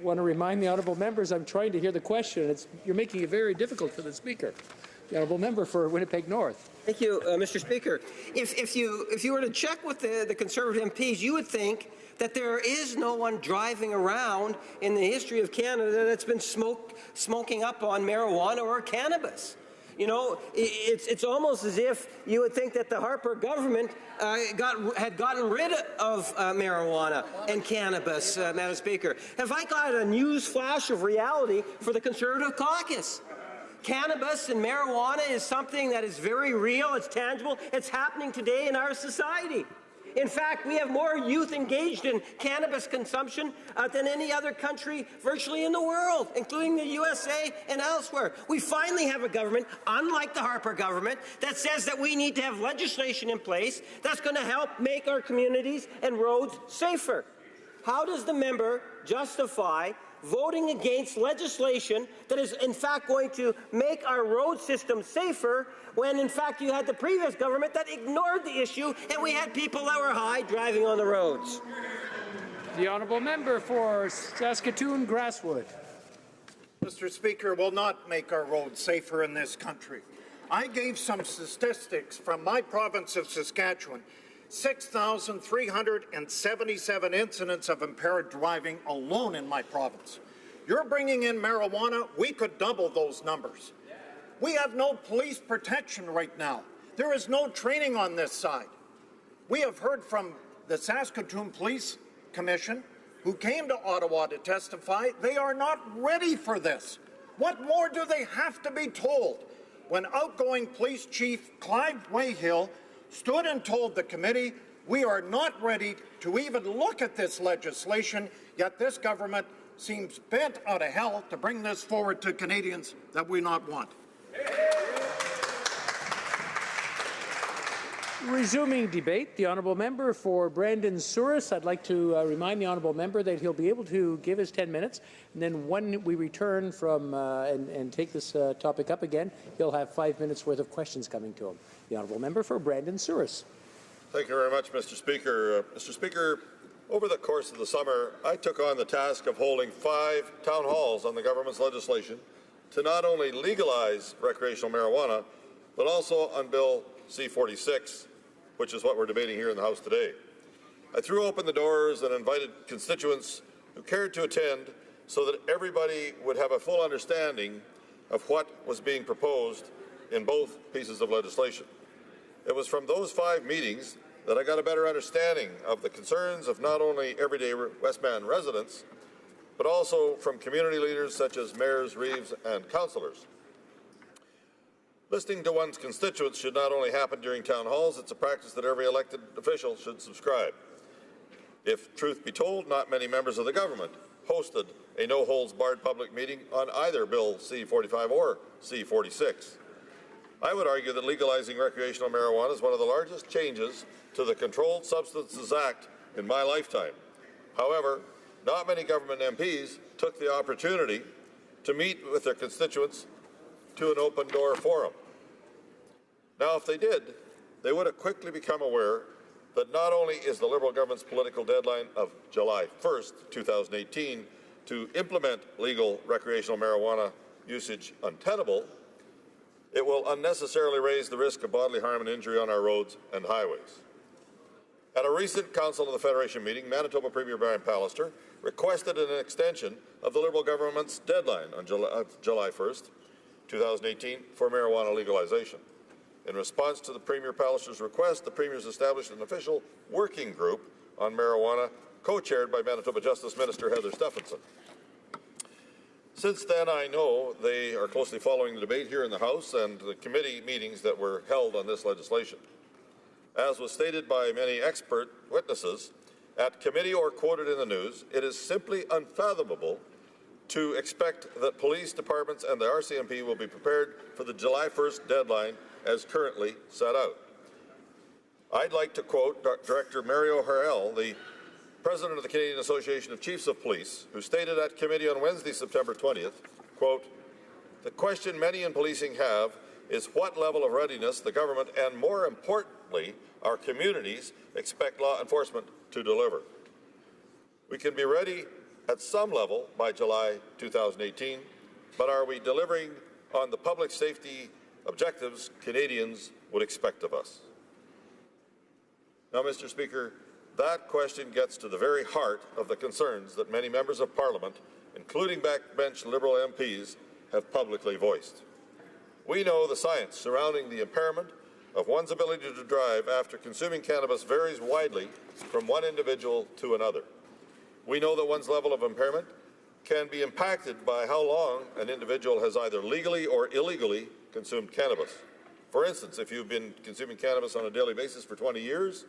want to remind the honourable members I'm trying to hear the question. You're making it very difficult for the speaker. The honourable member for Winnipeg North. Thank you, Mr. Speaker. If you were to check with the Conservative MPs, you would think that there is no one driving around in the history of Canada that's been smoking up on marijuana or cannabis. You know, it's almost as if you would think that the Harper government had gotten rid of marijuana and cannabis, Madam Speaker. Have I got a news flash of reality for the Conservative caucus? Cannabis and marijuana is something that is very real, it's tangible, it's happening today in our society. In fact, we have more youth engaged in cannabis consumption than any other country virtually in the world, including the USA and elsewhere. We finally have a government, unlike the Harper government, that says that we need to have legislation in place that's going to help make our communities and roads safer. How does the member justify voting against legislation that is in fact going to make our road system safer when in fact you had the previous government that ignored the issue and we had people that were high driving on the roads? The honourable member for Saskatoon Grasswood. Mr. Speaker, will not make our roads safer in this country. I gave some statistics from my province of Saskatchewan. 6,377 incidents of impaired driving alone in my province. You're bringing in marijuana, we could double those numbers. We have no police protection right now. There is no training on this side. We have heard from the Saskatoon Police Commission, who came to Ottawa to testify. They are not ready for this. What more do they have to be told? When outgoing Police Chief Clive Wayhill stood and told the committee, we are not ready to even look at this legislation, yet this government seems bent out of hell to bring this forward to Canadians that we not want. Resuming debate, the honourable member for Brandon Souris. I'd like to remind the honourable member that he'll be able to give his 10 minutes, and then when we return from and take this topic up again, he'll have 5 minutes worth of questions coming to him. The honourable member for Brandon Souris. Thank you very much, Mr. Speaker. Mr. Speaker, over the course of the summer, I took on the task of holding 5 town halls on the government's legislation to not only legalize recreational marijuana, but also on Bill C-46, which is what we're debating here in the House today. I threw open the doors and invited constituents who cared to attend so that everybody would have a full understanding of what was being proposed in both pieces of legislation. It was from those 5 meetings that I got a better understanding of the concerns of not only everyday Westman residents, but also from community leaders such as mayors, reeves, and councillors. Listening to one's constituents should not only happen during town halls, it's a practice that every elected official should subscribe. If truth be told, not many members of the government hosted a no-holds-barred public meeting on either Bill C-45 or C-46. I would argue that legalizing recreational marijuana is one of the largest changes to the Controlled Substances Act in my lifetime. However, not many government MPs took the opportunity to meet with their constituents to an open-door forum. Now, if they did, they would have quickly become aware that not only is the Liberal government's political deadline of July 1st, 2018, to implement legal recreational marijuana usage untenable, it will unnecessarily raise the risk of bodily harm and injury on our roads and highways. At a recent Council of the Federation meeting, Manitoba Premier Brian Pallister requested an extension of the Liberal government's deadline on July 1st, 2018 for marijuana legalization. In response to the Premier Pallister's request, the Premier's established an official working group on marijuana, co-chaired by Manitoba Justice Minister Heather Stephenson. Since then, I know they are closely following the debate here in the House and the committee meetings that were held on this legislation. As was stated by many expert witnesses at committee or quoted in the news, it is simply unfathomable to expect that police departments and the RCMP will be prepared for the July 1st deadline as currently set out. I'd like to quote Director Mario Harrell, the President of the Canadian Association of Chiefs of Police, who stated at committee on Wednesday, September 20th, quote, The question many in policing have is what level of readiness the government and, more importantly, our communities expect law enforcement to deliver. We can be ready at some level by July 2018, but are we delivering on the public safety objectives Canadians would expect of us? Now, Mr. Speaker, that question gets to the very heart of the concerns that many members of Parliament, including backbench Liberal MPs, have publicly voiced. We know the science surrounding the impairment of one's ability to drive after consuming cannabis varies widely from one individual to another. We know that one's level of impairment can be impacted by how long an individual has either legally or illegally consumed cannabis. For instance, if you've been consuming cannabis on a daily basis for 20 years,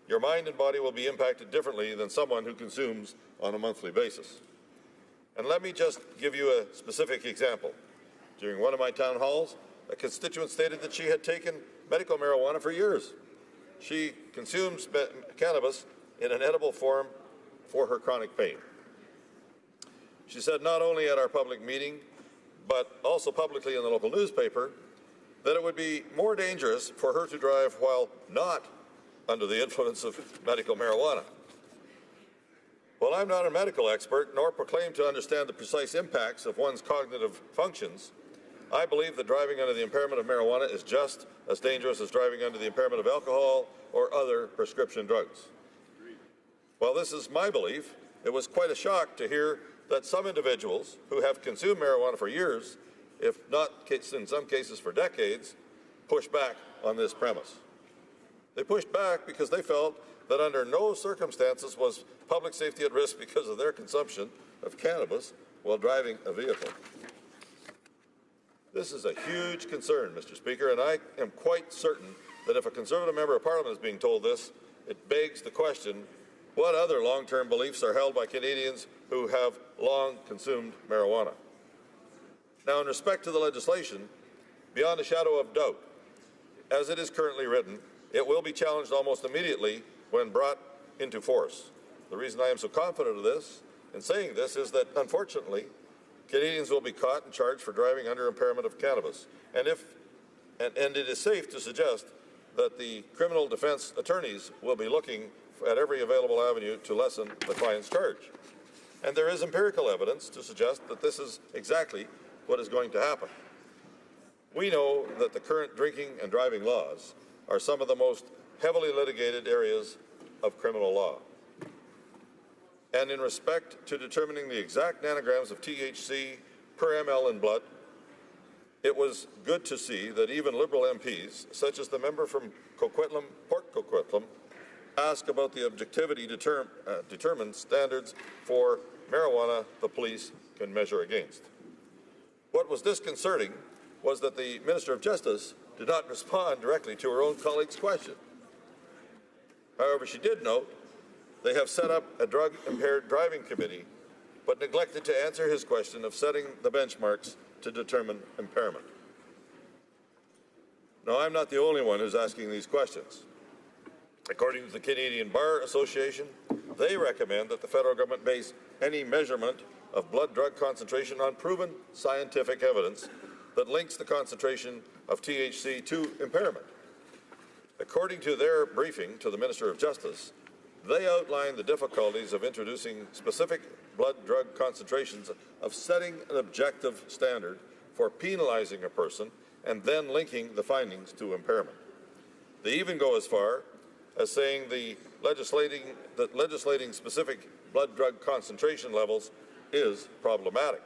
your mind and body will be impacted differently than someone who consumes on a monthly basis. And let me just give you a specific example. During one of my town halls, a constituent stated that she had taken medical marijuana for years. She consumes cannabis in an edible form for her chronic pain. She said not only at our public meeting, but also publicly in the local newspaper, that it would be more dangerous for her to drive while not under the influence of medical marijuana. While I'm not a medical expert, nor proclaim to understand the precise impacts of one's cognitive functions, I believe that driving under the impairment of marijuana is just as dangerous as driving under the impairment of alcohol or other prescription drugs. While this is my belief, it was quite a shock to hear that some individuals who have consumed marijuana for years, if not in some cases for decades, push back on this premise. They pushed back because they felt that under no circumstances was public safety at risk because of their consumption of cannabis while driving a vehicle. This is a huge concern, Mr. Speaker, and I am quite certain that if a Conservative member of Parliament is being told this, it begs the question, what other long-term beliefs are held by Canadians who have long consumed marijuana? Now, in respect to the legislation, beyond a shadow of doubt, as it is currently written, it will be challenged almost immediately when brought into force. The reason I am so confident of this in saying this is that, unfortunately, Canadians will be caught and charged for driving under impairment of cannabis. And it is safe to suggest that the criminal defense attorneys will be looking at every available avenue to lessen the client's charge. And there is empirical evidence to suggest that this is exactly what is going to happen. We know that the current drinking and driving laws are some of the most heavily litigated areas of criminal law. And in respect to determining the exact nanograms of THC per ml in blood, it was good to see that even Liberal MPs, such as the member from Coquitlam, Port Coquitlam, ask about the objectivity determined standards for marijuana the police can measure against. What was disconcerting was that the Minister of Justice did not respond directly to her own colleague's question. However, she did note they have set up a drug-impaired driving committee, but neglected to answer his question of setting the benchmarks to determine impairment. Now, I'm not the only one who's asking these questions. According to the Canadian Bar Association, they recommend that the federal government base any measurement of blood-drug concentration on proven scientific evidence that links the concentration of THC to impairment. According to their briefing to the Minister of Justice, they outline the difficulties of introducing specific blood-drug concentrations, of setting an objective standard for penalizing a person, and then linking the findings to impairment. They even go as far as saying that legislating specific blood-drug concentration levels is problematic.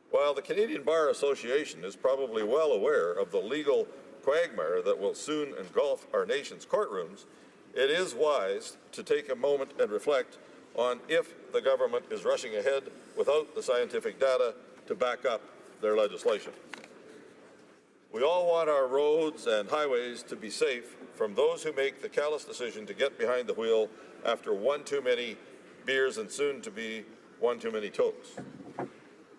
While the Canadian Bar Association is probably well aware of the legal quagmire that will soon engulf our nation's courtrooms, it is wise to take a moment and reflect on if the government is rushing ahead without the scientific data to back up their legislation. We all want our roads and highways to be safe from those who make the callous decision to get behind the wheel after one too many beers and soon to be one too many tokes.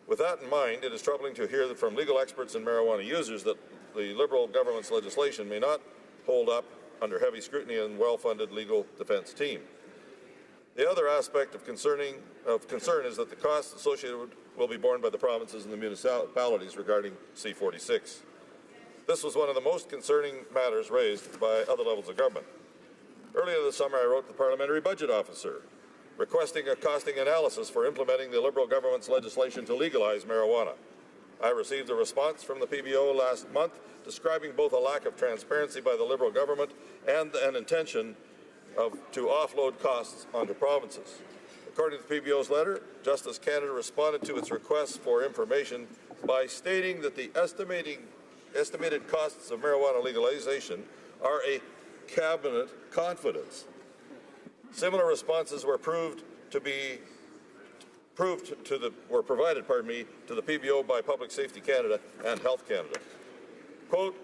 With that in mind, it is troubling to hear that from legal experts and marijuana users that the Liberal government's legislation may not hold up under heavy scrutiny and well-funded legal defense team. The other aspect of concern is that the costs associated will be borne by the provinces and the municipalities regarding C-46. This was one of the most concerning matters raised by other levels of government. Earlier this summer, I wrote the Parliamentary Budget Officer requesting a costing analysis for implementing the Liberal government's legislation to legalize marijuana. I received a response from the PBO last month describing both a lack of transparency by the Liberal government and an intention to offload costs onto provinces. According to the PBO's letter, Justice Canada responded to its request for information by stating that the estimated costs of marijuana legalization are a cabinet confidence. Similar responses were provided to the PBO by Public Safety Canada and Health Canada. Quote,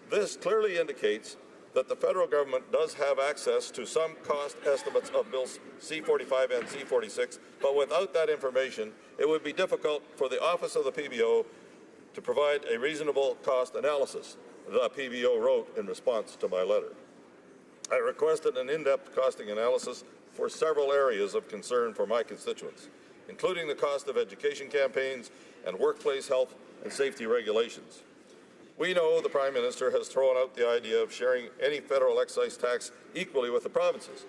this clearly indicates that the federal government does have access to some cost estimates of Bills C-45 and C-46, but without that information, it would be difficult for the Office of the PBO to provide a reasonable cost analysis, the PBO wrote in response to my letter. I requested an in-depth costing analysis for several areas of concern for my constituents, including the cost of education campaigns and workplace health and safety regulations. We know the Prime Minister has thrown out the idea of sharing any federal excise tax equally with the provinces.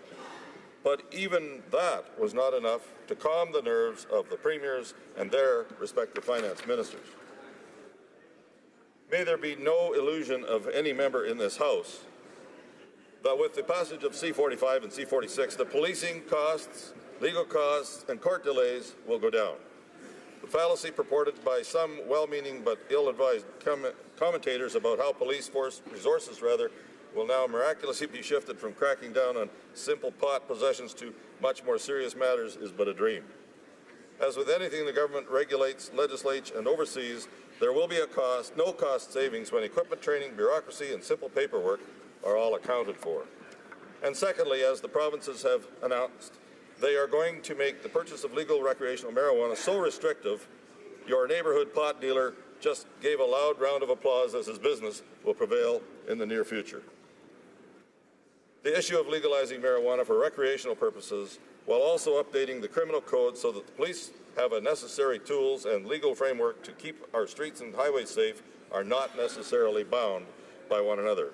But even that was not enough to calm the nerves of the premiers and their respective finance ministers. May there be no illusion of any member in this House that with the passage of C-45 and C-46, the policing costs, legal costs, and court delays will go down. The fallacy purported by some well-meaning but ill-advised commentators about how police force resources will now miraculously be shifted from cracking down on simple pot possessions to much more serious matters is but a dream. As with anything the government regulates, legislates, and oversees, there will be no cost savings when equipment training, bureaucracy, and simple paperwork are all accounted for. And secondly, as the provinces have announced, they are going to make the purchase of legal recreational marijuana so restrictive, your neighborhood pot dealer just gave a loud round of applause as his business will prevail in the near future. The issue of legalizing marijuana for recreational purposes, while also updating the criminal code so that the police have a necessary tools and legal framework to keep our streets and highways safe, are not necessarily bound by one another.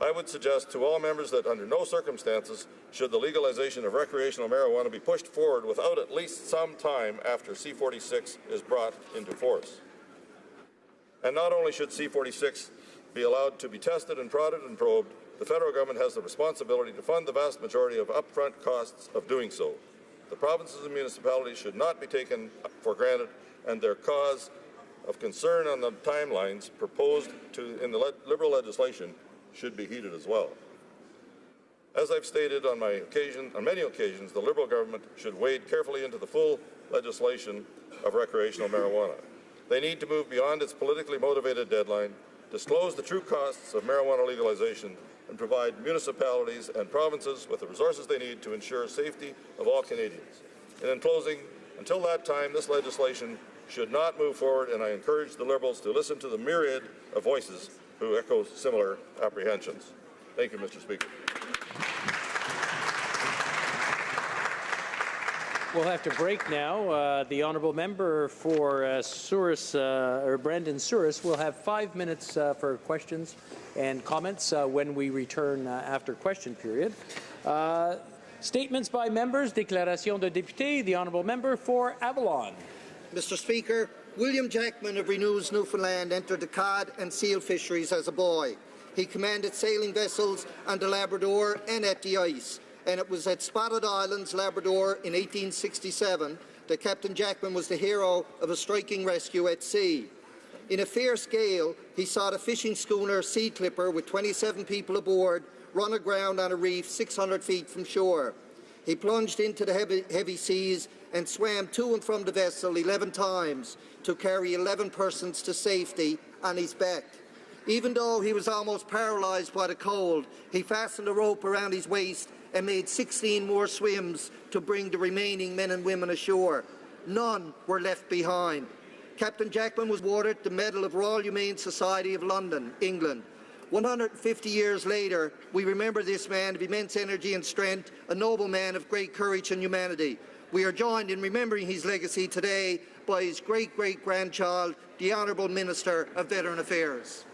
I would suggest to all members that under no circumstances should the legalization of recreational marijuana be pushed forward without at least some time after C-46 is brought into force. And not only should C-46 be allowed to be tested and prodded and probed, the federal government has the responsibility to fund the vast majority of upfront costs of doing so. The provinces and municipalities should not be taken for granted, and their cause of concern on the timelines proposed in the Liberal legislation should be heeded as well. As I've stated on many occasions, the Liberal government should wade carefully into the full legislation of recreational marijuana. They need to move beyond its politically motivated deadline, disclose the true costs of marijuana legalization, and provide municipalities and provinces with the resources they need to ensure safety of all Canadians. And in closing, until that time, this legislation should not move forward, and I encourage the Liberals to listen to the myriad of voices who echo similar apprehensions. Thank you, Mr. Speaker. We'll have to break now. The honourable member for Brandon Souris will have 5 minutes for questions and comments when we return after question period. Statements by members. Déclaration de député. The honourable member for Avalon. Mr. Speaker, William Jackman of Renews Newfoundland entered the cod and seal fisheries as a boy. He commanded sailing vessels on the Labrador and at the ice, and it was at Spotted Islands, Labrador, in 1867 that Captain Jackman was the hero of a striking rescue at sea. In a fierce gale, he saw the fishing schooner Sea Clipper with 27 people aboard run aground on a reef 600 feet from shore. He plunged into the heavy seas and swam to and from the vessel 11 times to carry 11 persons to safety on his back. Even though he was almost paralyzed by the cold, he fastened a rope around his waist and made 16 more swims to bring the remaining men and women ashore. None were left behind. Captain Jackman was awarded the Medal of Royal Humane Society of London, England, 150 years later, we remember this man of immense energy and strength, a noble man of great courage and humanity. We are joined in remembering his legacy today by his great-great-grandchild, the Honourable Minister of Veteran Affairs.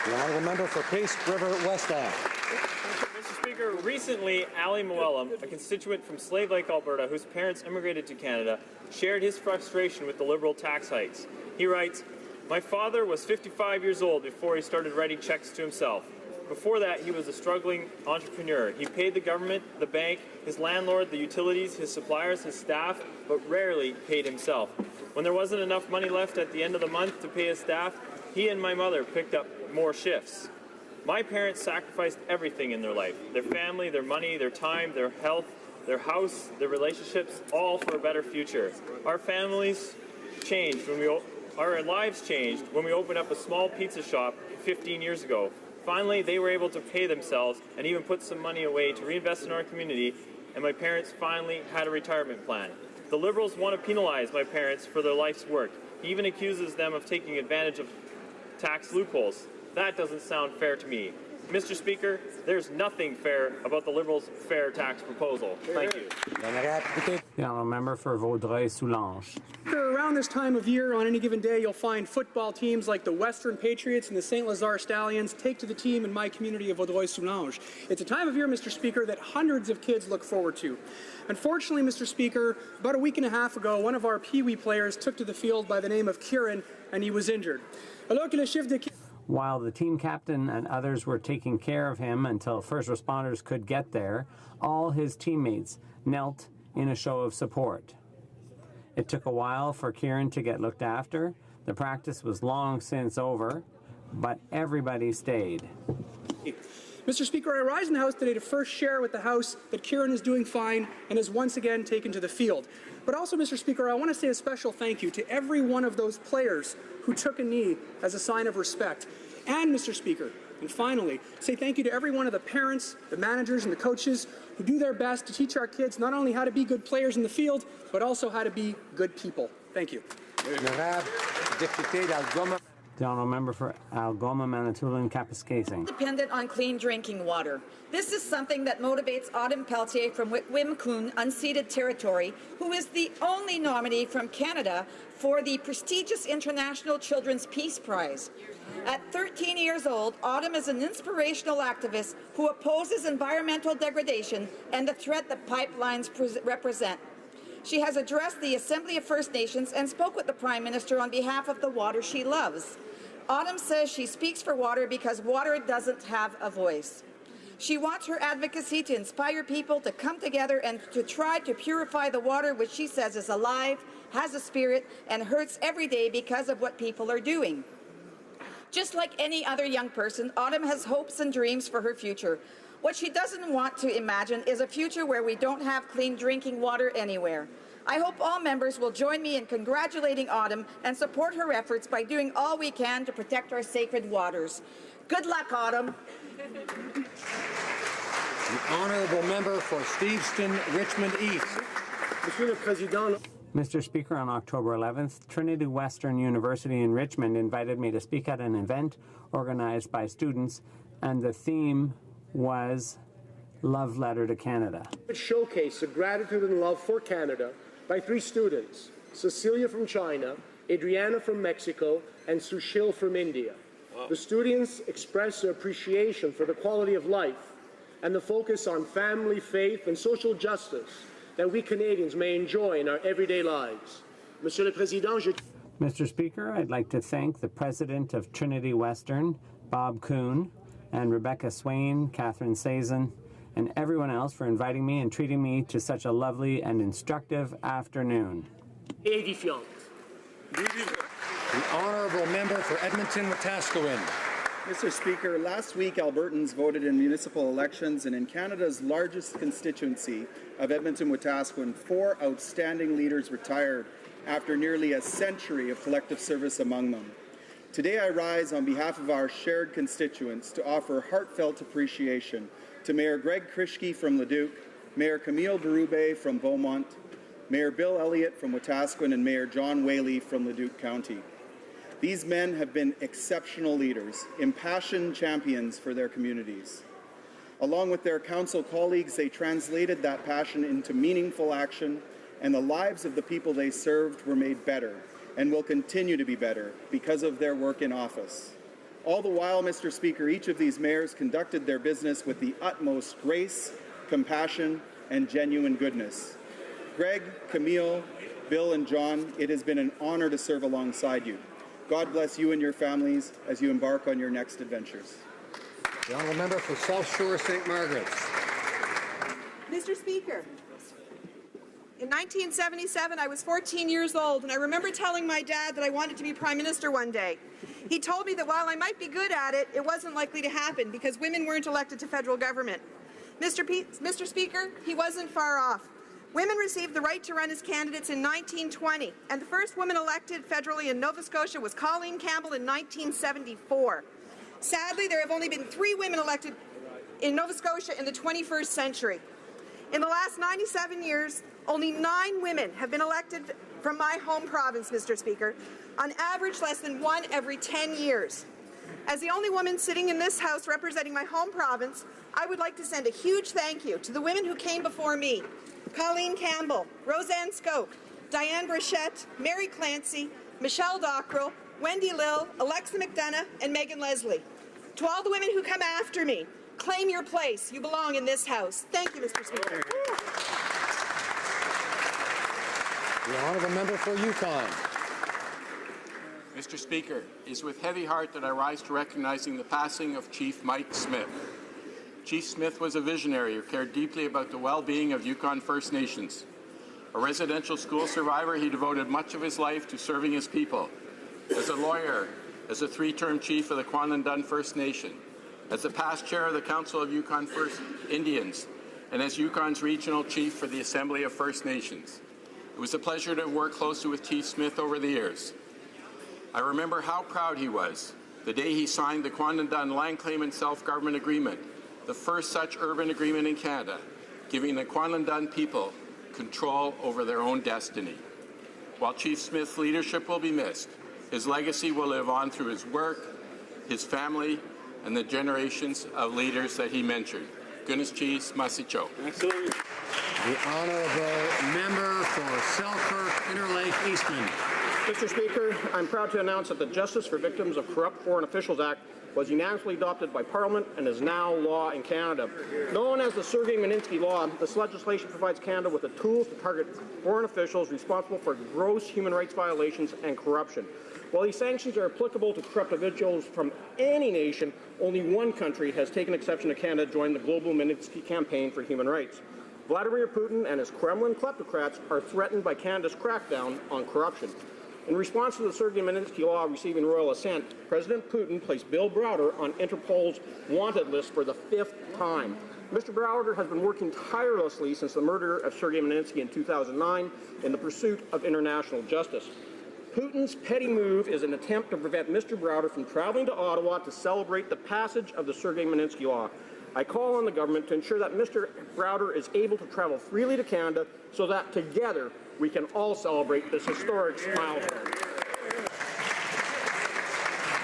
The Honourable Member for Peace River West End. Mr. Speaker, recently Ali Muallim, a constituent from Slave Lake, Alberta, whose parents immigrated to Canada, shared his frustration with the Liberal tax hikes. He writes, "My father was 55 years old before he started writing checks to himself. Before that, he was a struggling entrepreneur. He paid the government, the bank, his landlord, the utilities, his suppliers, his staff, but rarely paid himself. When there wasn't enough money left at the end of the month to pay his staff, he and my mother picked up more shifts. My parents sacrificed everything in their life, their family, their money, their time, their health, their house, their relationships, all for a better future. Our families changed our lives changed when we opened up a small pizza shop 15 years ago. Finally, they were able to pay themselves and even put some money away to reinvest in our community, and my parents finally had a retirement plan. The Liberals want to penalize my parents for their life's work. He even accuses them of taking advantage of tax loopholes. That doesn't sound fair to me. Mr. Speaker, there's nothing fair about the Liberals' fair tax proposal. Thank you." The Honourable Member for Vaudreuil-Soulanges. Around this time of year, on any given day, you'll find football teams like the Western Patriots and the St. Lazare Stallions take to the team in my community of Vaudreuil-Soulanges. It's a time of year, Mr. Speaker, that hundreds of kids look forward to. Unfortunately, Mr. Speaker, about a week and a half ago, one of our Pee Wee players took to the field by the name of Kieran, and he was injured. While the team captain and others were taking care of him until first responders could get there, all his teammates knelt in a show of support. It took a while for Kieran to get looked after. The practice was long since over, but everybody stayed. Mr. Speaker, I rise in the House today to first share with the House that Kieran is doing fine and is once again taken to the field. But also, Mr. Speaker, I want to say a special thank you to every one of those players who took a knee as a sign of respect. And, Mr. Speaker, and finally, say thank you to every one of the parents, the managers, and the coaches who do their best to teach our kids not only how to be good players in the field, but also how to be good people. Thank you. The Honourable Member for Algoma, Manitoulin, Kapuskasing. Dependent on clean drinking water. This is something that motivates Autumn Pelletier from Wimcoon, unceded territory, who is the only nominee from Canada for the prestigious International Children's Peace Prize. At 13 years old, Autumn is an inspirational activist who opposes environmental degradation and the threat that pipelines represent. She has addressed the Assembly of First Nations and spoke with the Prime Minister on behalf of the water she loves. Autumn says she speaks for water because water doesn't have a voice. She wants her advocacy to inspire people to come together and to try to purify the water, which she says is alive, has a spirit, and hurts every day because of what people are doing. Just like any other young person, Autumn has hopes and dreams for her future. What she doesn't want to imagine is a future where we don't have clean drinking water anywhere. I hope all members will join me in congratulating Autumn and support her efforts by doing all we can to protect our sacred waters. Good luck, Autumn. The Honourable Member for Steveston, Richmond East. Monsieur le Président. Mr. Speaker, on October 11th, Trinity Western University in Richmond invited me to speak at an event organized by students, and the theme was Love Letter to Canada. It showcased the gratitude and love for Canada by three students, Cecilia from China, Adriana from Mexico, and Sushil from India. Wow. The students expressed their appreciation for the quality of life and the focus on family, faith, and social justice that we Canadians may enjoy in our everyday lives. Monsieur le Président, Mr. Speaker, I'd like to thank the President of Trinity Western, Bob Kuhn, and Rebecca Swain, Catherine Sazen, and everyone else for inviting me and treating me to such a lovely and instructive afternoon. Édifiant. The Honourable Member for Edmonton-Wetaskiwin. Mr. Speaker, last week Albertans voted in municipal elections, and in Canada's largest constituency of Edmonton-Wetaskiwin, 4 outstanding leaders retired after nearly a century of collective service among them. Today I rise on behalf of our shared constituents to offer heartfelt appreciation to Mayor Greg Krischke from Leduc, Mayor Camille Berube from Beaumont, Mayor Bill Elliott from Wetaskiwin, and Mayor John Whaley from Leduc County. These men have been exceptional leaders, impassioned champions for their communities. Along with their council colleagues, they translated that passion into meaningful action, and the lives of the people they served were made better and will continue to be better because of their work in office. All the while, Mr. Speaker, each of these mayors conducted their business with the utmost grace, compassion, and genuine goodness. Greg, Camille, Bill, and John, it has been an honor to serve alongside you. God bless you and your families as you embark on your next adventures. The honourable member for South Shore St. Margaret's. Mr. Speaker, in 1977, I was 14 years old, and I remember telling my dad that I wanted to be Prime Minister one day. He told me that while I might be good at it, it wasn't likely to happen because women weren't elected to federal government. Mr. Speaker, he wasn't far off. Women received the right to run as candidates in 1920, and the first woman elected federally in Nova Scotia was Colleen Campbell in 1974. Sadly, there have only been 3 women elected in Nova Scotia in the 21st century. In the last 97 years, only 9 women have been elected from my home province, Mr. Speaker, on average less than 1 every 10 years. As the only woman sitting in this House representing my home province, I would like to send a huge thank you to the women who came before me: Colleen Campbell, Roseanne Skoke, Diane Brichette, Mary Clancy, Michelle Dockrell, Wendy Lill, Alexa McDonough, and Megan Leslie. To all the women who come after me, claim your place. You belong in this House. Thank you, Mr. Speaker. The honourable member for Yukon. Mr. Speaker, it is with heavy heart that I rise to recognizing the passing of Chief Mike Smith. Chief Smith was a visionary who cared deeply about the well-being of Yukon First Nations. A residential school survivor, he devoted much of his life to serving his people. As a lawyer, as a 3-term chief of the Kwandun First Nation, as the past chair of the Council of Yukon First Indians, and as Yukon's regional chief for the Assembly of First Nations. It was a pleasure to work closely with Chief Smith over the years. I remember how proud he was the day he signed the Kwandun Land Claim and Self-Government Agreement, the first such urban agreement in Canada, giving the Kwandun people control over their own destiny. While Chief Smith's leadership will be missed, his legacy will live on through his work, his family, and the generations of leaders that he mentored. Goodness cheese, Masicho. The honourable member for Selkirk Interlake Eastman. Mr. Speaker, I'm proud to announce that the Justice for Victims of Corrupt Foreign Officials Act was unanimously adopted by Parliament and is now law in Canada. Known as the Sergei Magnitsky Law, this legislation provides Canada with the tools to target foreign officials responsible for gross human rights violations and corruption. While these sanctions are applicable to corrupt individuals from any nation, only one country has taken exception to Canada joining the global Magnitsky Campaign for Human Rights. Vladimir Putin and his Kremlin kleptocrats are threatened by Canada's crackdown on corruption. In response to the Sergei Magnitsky Law receiving royal assent, President Putin placed Bill Browder on Interpol's wanted list for the 5th time. Mr. Browder has been working tirelessly since the murder of Sergei Magnitsky in 2009 in the pursuit of international justice. Putin's petty move is an attempt to prevent Mr. Browder from traveling to Ottawa to celebrate the passage of the Sergei Magnitsky Law. I call on the government to ensure that Mr. Browder is able to travel freely to Canada so that together we can all celebrate this historic milestone.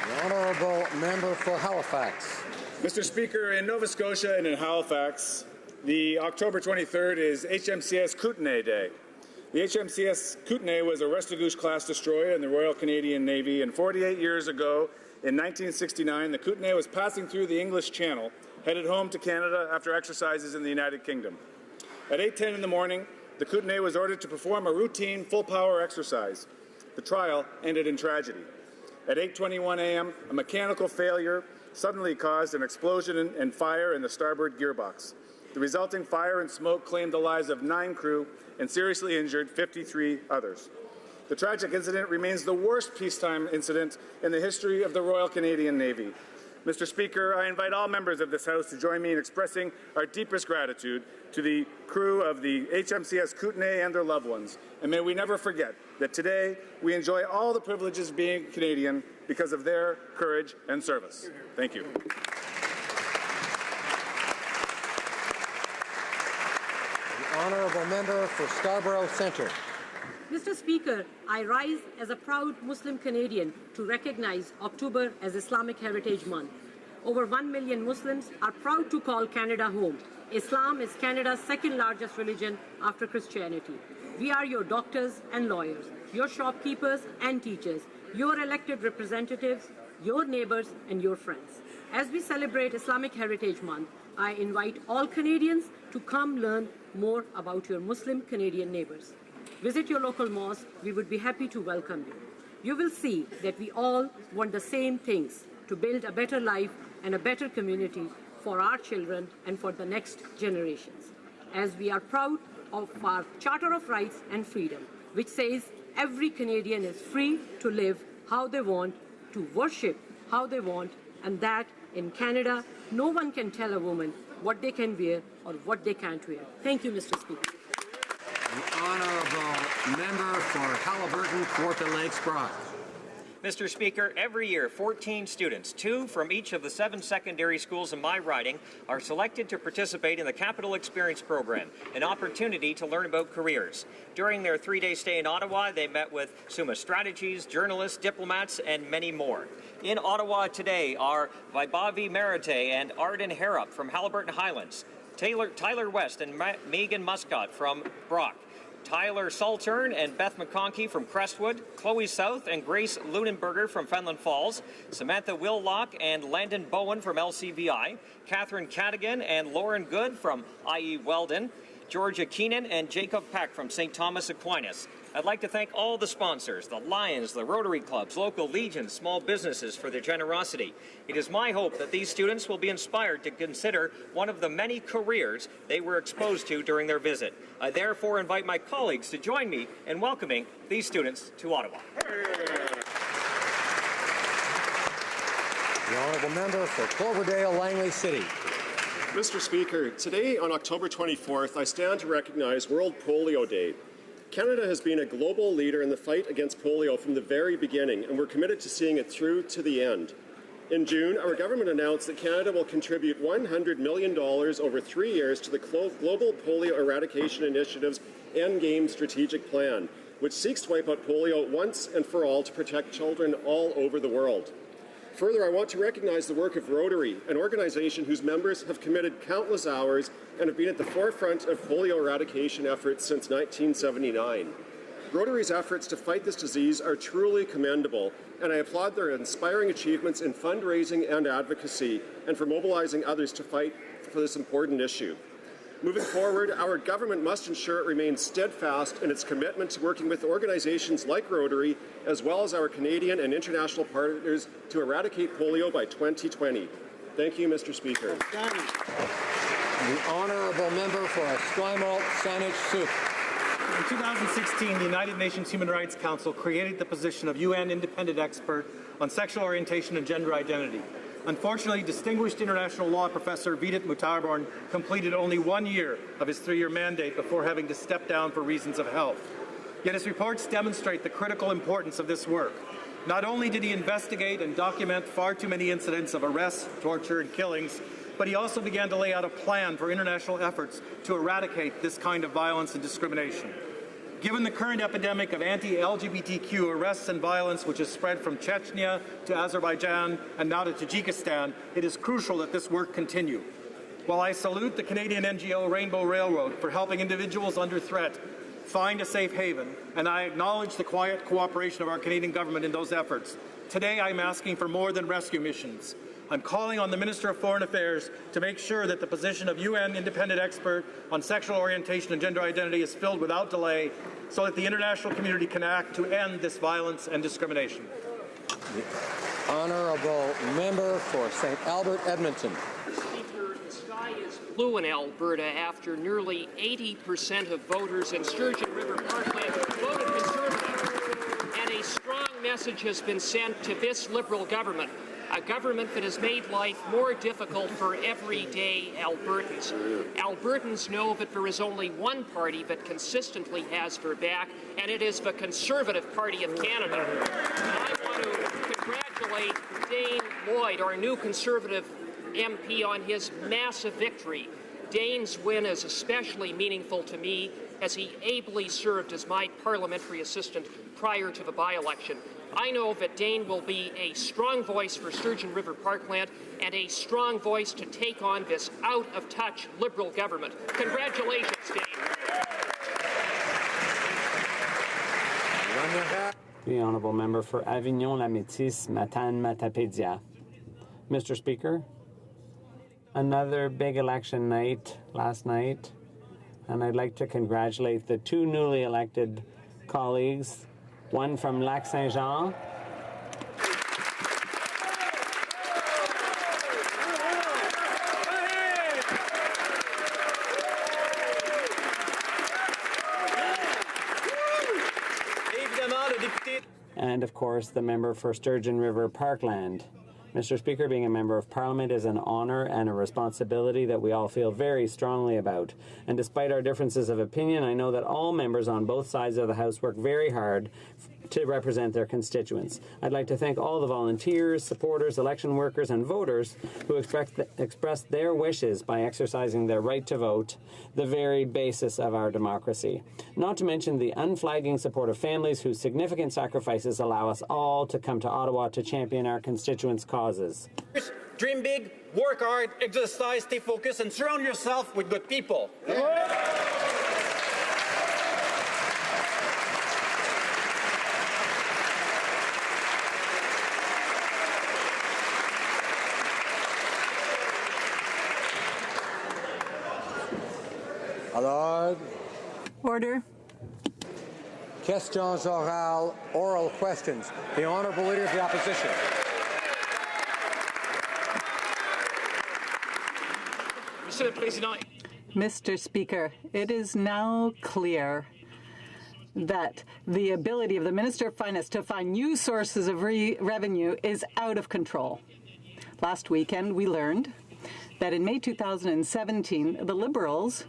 The honourable member for Halifax. Mr. Speaker, in Nova Scotia and in Halifax, the October 23rd is HMCS Kootenay Day. The HMCS Kootenay was a Restigouche-class destroyer in the Royal Canadian Navy, and 48 years ago, in 1969, the Kootenay was passing through the English Channel, headed home to Canada after exercises in the United Kingdom. At 8:10 in the morning, the Kootenay was ordered to perform a routine full-power exercise. The trial ended in tragedy. At 8:21 a.m., a mechanical failure suddenly caused an explosion and fire in the starboard gearbox. The resulting fire and smoke claimed the lives of 9 crew and seriously injured 53 others. The tragic incident remains the worst peacetime incident in the history of the Royal Canadian Navy. Mr. Speaker, I invite all members of this House to join me in expressing our deepest gratitude to the crew of the HMCS Kootenay and their loved ones. And may we never forget that today we enjoy all the privileges of being Canadian because of their courage and service. Thank you. The honourable member for Scarborough Centre. Mr. Speaker, I rise as a proud Muslim Canadian to recognize October as Islamic Heritage Month. Over 1 million Muslims are proud to call Canada home. Islam is Canada's second largest religion after Christianity. We are your doctors and lawyers, your shopkeepers and teachers, your elected representatives, your neighbors and your friends. As we celebrate Islamic Heritage Month, I invite all Canadians to come learn more about your Muslim Canadian neighbors. Visit your local mosque. We would be happy to welcome you. You will see that we all want the same things: to build a better life and a better community for our children and for the next generations. As we are proud of our Charter of Rights and Freedom, which says every Canadian is free to live how they want, to worship how they want, and that in Canada, no one can tell a woman what they can wear or what they can't wear. Thank you, Mr. Speaker. The honourable member for Haliburton, Fort Lakes Brock. Mr. Speaker, every year 14 students, 2 from each of the 7 secondary schools in my riding, are selected to participate in the Capital Experience Program, an opportunity to learn about careers. During their 3-day stay in Ottawa, they met with Summa Strategies, journalists, diplomats, and many more. In Ottawa today are Vaibhavi Merite and Arden Harrop from Haliburton Highlands, Tyler West and Megan Muscott from Brock, Tyler Saltern and Beth McConkey from Crestwood, Chloe South and Grace Lunenberger from Fenland Falls, Samantha Willock and Landon Bowen from LCVI, Catherine Cadigan and Lauren Good from IE Weldon, Georgia Keenan and Jacob Peck from St. Thomas Aquinas. I'd like to thank all the sponsors, the Lions, the Rotary Clubs, local legions, small businesses for their generosity. It is my hope that these students will be inspired to consider one of the many careers they were exposed to during their visit. I therefore invite my colleagues to join me in welcoming these students to Ottawa. The honourable member for Cloverdale, Langley City. Mr. Speaker, today on October 24th, I stand to recognize World Polio Day. Canada has been a global leader in the fight against polio from the very beginning, and we're committed to seeing it through to the end. In June, our government announced that Canada will contribute $100 million over 3 years to the Global Polio Eradication Initiative's Endgame Strategic Plan, which seeks to wipe out polio once and for all to protect children all over the world. Further, I want to recognize the work of Rotary, an organization whose members have committed countless hours and have been at the forefront of polio eradication efforts since 1979. Rotary's efforts to fight this disease are truly commendable, and I applaud their inspiring achievements in fundraising and advocacy, and for mobilizing others to fight for this important issue. Moving forward, our government must ensure it remains steadfast in its commitment to working with organizations like Rotary, as well as our Canadian and international partners, to eradicate polio by 2020. Thank you, Mr. Speaker. The honourable member for Esquimalt, Saanich Sooke. In 2016, the United Nations Human Rights Council created the position of UN Independent Expert on Sexual Orientation and Gender Identity. Unfortunately, distinguished international law professor Vidit Mutarborn completed only 1 year of his 3-year mandate before having to step down for reasons of health. Yet his reports demonstrate the critical importance of this work. Not only did he investigate and document far too many incidents of arrests, torture, and killings, but he also began to lay out a plan for international efforts to eradicate this kind of violence and discrimination. Given the current epidemic of anti-LGBTQ arrests and violence, which has spread from Chechnya to Azerbaijan and now to Tajikistan, it is crucial that this work continue. While I salute the Canadian NGO Rainbow Railroad for helping individuals under threat find a safe haven, and I acknowledge the quiet cooperation of our Canadian government in those efforts, today I'm asking for more than rescue missions. I'm calling on the Minister of Foreign Affairs to make sure that the position of UN Independent Expert on Sexual Orientation and Gender Identity is filled without delay so that the international community can act to end this violence and discrimination. The honourable member for St. Albert, Edmonton. Speaker, the sky is blue in Alberta after nearly 80% of voters in Sturgeon River Parkland voted Conservative, and a strong message has been sent to this Liberal government, a government that has made life more difficult for everyday Albertans. Albertans know that there is only one party that consistently has their back, and it is the Conservative Party of Canada. And I want to congratulate Dane Lloyd, our new Conservative MP, on his massive victory. Dane's win is especially meaningful to me as he ably served as my parliamentary assistant prior to the by-election. I know that Dane will be a strong voice for Sturgeon River Parkland and a strong voice to take on this out-of-touch Liberal government. Congratulations, Dane. The Honourable Member for Avignon-La-Métis, Matane-Matapédia. Mr. Speaker, another big election night last night, and I'd like to congratulate the two newly elected colleagues, one from Lac-Saint-Jean, and of course the member for Sturgeon River Parkland. Mr. Speaker, being a member of Parliament is an honour and a responsibility that we all feel very strongly about. And despite our differences of opinion, I know that all members on both sides of the House work very hard to represent their constituents. I'd like to thank all the volunteers, supporters, election workers and voters who expressed their wishes by exercising their right to vote, the very basis of our democracy. Not to mention the unflagging support of families whose significant sacrifices allow us all to come to Ottawa to champion our constituents' causes. Dream big, work hard, exercise, stay focused, and surround yourself with good people. Alors, order. Questions orales, oral questions. The Honourable Leader of the Opposition. Mr. Speaker, it is now clear that the ability of the Minister of Finance to find new sources of revenue is out of control. Last weekend, we learned that in May 2017, the Liberals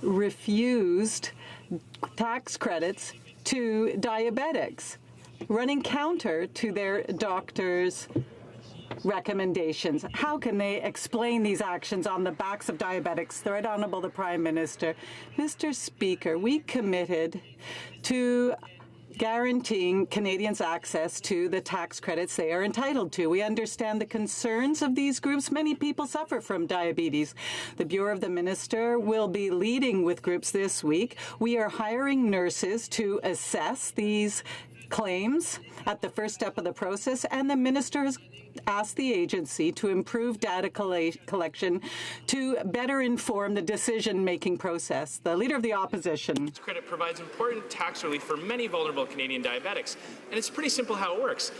refused tax credits to diabetics, running counter to their doctors' recommendations. How can they explain these actions on the backs of diabetics? The Right Honourable the Prime Minister. Mr. Speaker, we committed to guaranteeing Canadians access to the tax credits they are entitled to. We understand the concerns of these groups. Many people suffer from diabetes. The Bureau of the Minister will be leading with groups this week. We are hiring nurses to assess these claims at the first step of the process, and the Minister has asked the agency to improve data collection to better inform the decision-making process. The Leader of the Opposition. This credit provides important tax relief for many vulnerable Canadian diabetics, and it's pretty simple how it works.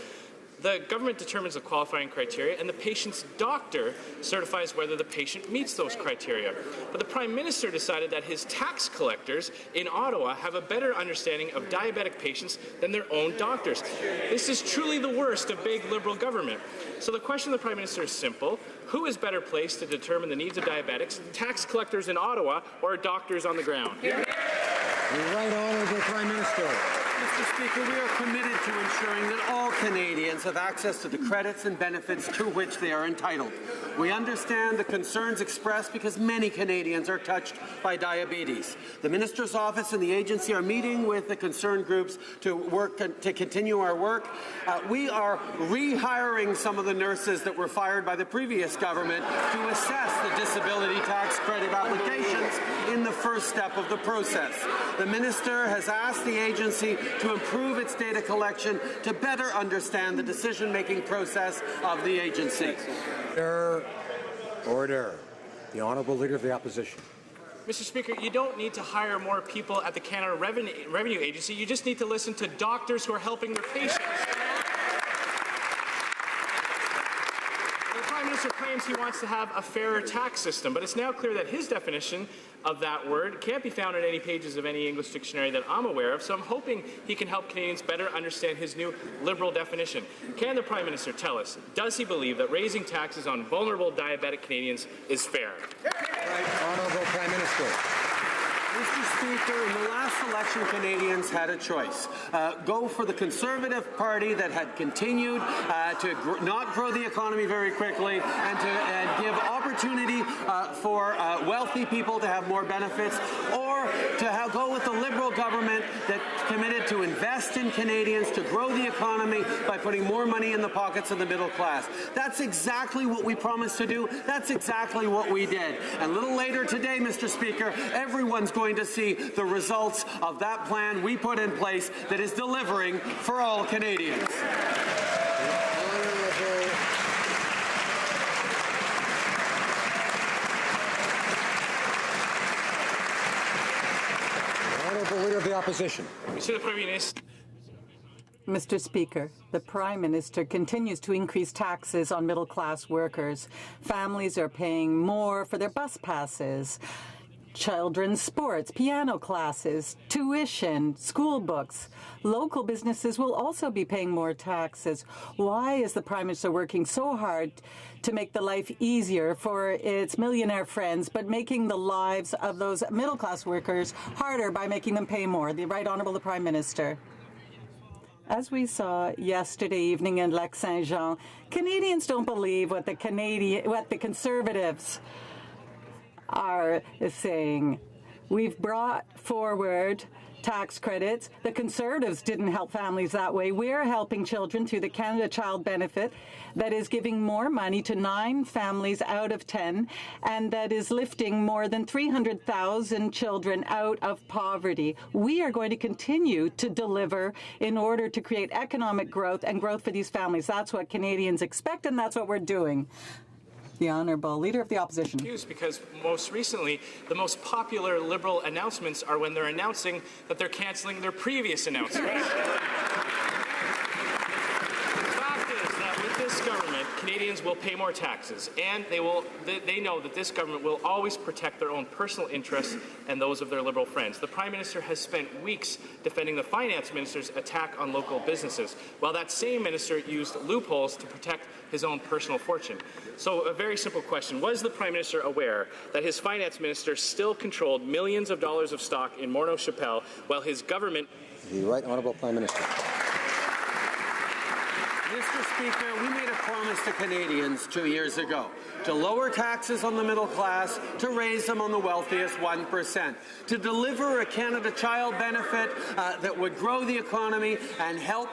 The government determines the qualifying criteria, and the patient's doctor certifies whether the patient meets those criteria. But the Prime Minister decided that his tax collectors in Ottawa have a better understanding of diabetic patients than their own doctors. This is truly the worst of big Liberal government. So the question of the Prime Minister is simple. Who is better placed to determine the needs of diabetics, tax collectors in Ottawa or doctors on the ground? The Right Honourable Prime Minister. Mr. Speaker, we are committed to ensuring that all Canadians have access to the credits and benefits to which they are entitled. We understand the concerns expressed because many Canadians are touched by diabetes. The Minister's office and the agency are meeting with the concerned groups to continue our work. We are rehiring some of the nurses that were fired by the previous government to assess the disability tax credit applications in the first step of the process. The Minister has asked the agency to improve its data collection to better understand the decision-making process of the agency. Order. The Honourable Leader of the Opposition. Mr. Speaker, you don't need to hire more people at the Canada Revenue Agency. You just need to listen to doctors who are helping their patients. The Prime Minister claims he wants to have a fairer tax system, but it's now clear that his definition of that word can't be found in any pages of any English dictionary that I'm aware of, so I'm hoping he can help Canadians better understand his new Liberal definition. Can the Prime Minister tell us, does he believe that raising taxes on vulnerable diabetic Canadians is fair? Right Honourable Prime Minister. Mr. Speaker, in the last election, Canadians had a choice. Go for the Conservative Party that had continued to not grow the economy very quickly and to give opportunity for wealthy people to have more benefits, or to go with the Liberal government that committed to invest in Canadians, to grow the economy by putting more money in the pockets of the middle class. That's exactly what we promised to do. That's exactly what we did. And a little later today, Mr. Speaker, everyone's going to see the results of that plan we put in place that is delivering for all Canadians. Honourable Leader of the Opposition. Monsieur le Premier ministre. Mr. Speaker, the Prime Minister continues to increase taxes on middle-class workers. Families are paying more for their bus passes, children's sports, piano classes, tuition, school books. Local businesses will also be paying more taxes. Why is the Prime Minister working so hard to make the life easier for its millionaire friends, but making the lives of those middle-class workers harder by making them pay more? The Right Honourable the Prime Minister. As we saw yesterday evening in Lac-Saint-Jean, Canadians don't believe what the Conservatives are saying. We've brought forward tax credits. The Conservatives didn't help families that way. We're helping children through the Canada Child Benefit that is giving more money to 9 families out of 10, and that is lifting more than 300,000 children out of poverty. We are going to continue to deliver in order to create economic growth and growth for these families. That's what Canadians expect, and that's what we're doing. The Honourable Leader of the Opposition. Because most recently, the most popular Liberal announcements are when they're announcing that they're cancelling their previous announcements. This government, Canadians will pay more taxes, and they know that this government will always protect their own personal interests and those of their Liberal friends. The Prime Minister has spent weeks defending the Finance Minister's attack on local businesses, while that same minister used loopholes to protect his own personal fortune. So a very simple question. Was the Prime Minister aware that his Finance Minister still controlled millions of dollars of stock in Morneau Shepell, while his government... The Right Honourable Prime Minister. Mr. Speaker, we made a promise to Canadians 2 years ago to lower taxes on the middle class, to raise them on the wealthiest 1%, to deliver a Canada Child Benefit that would grow the economy and help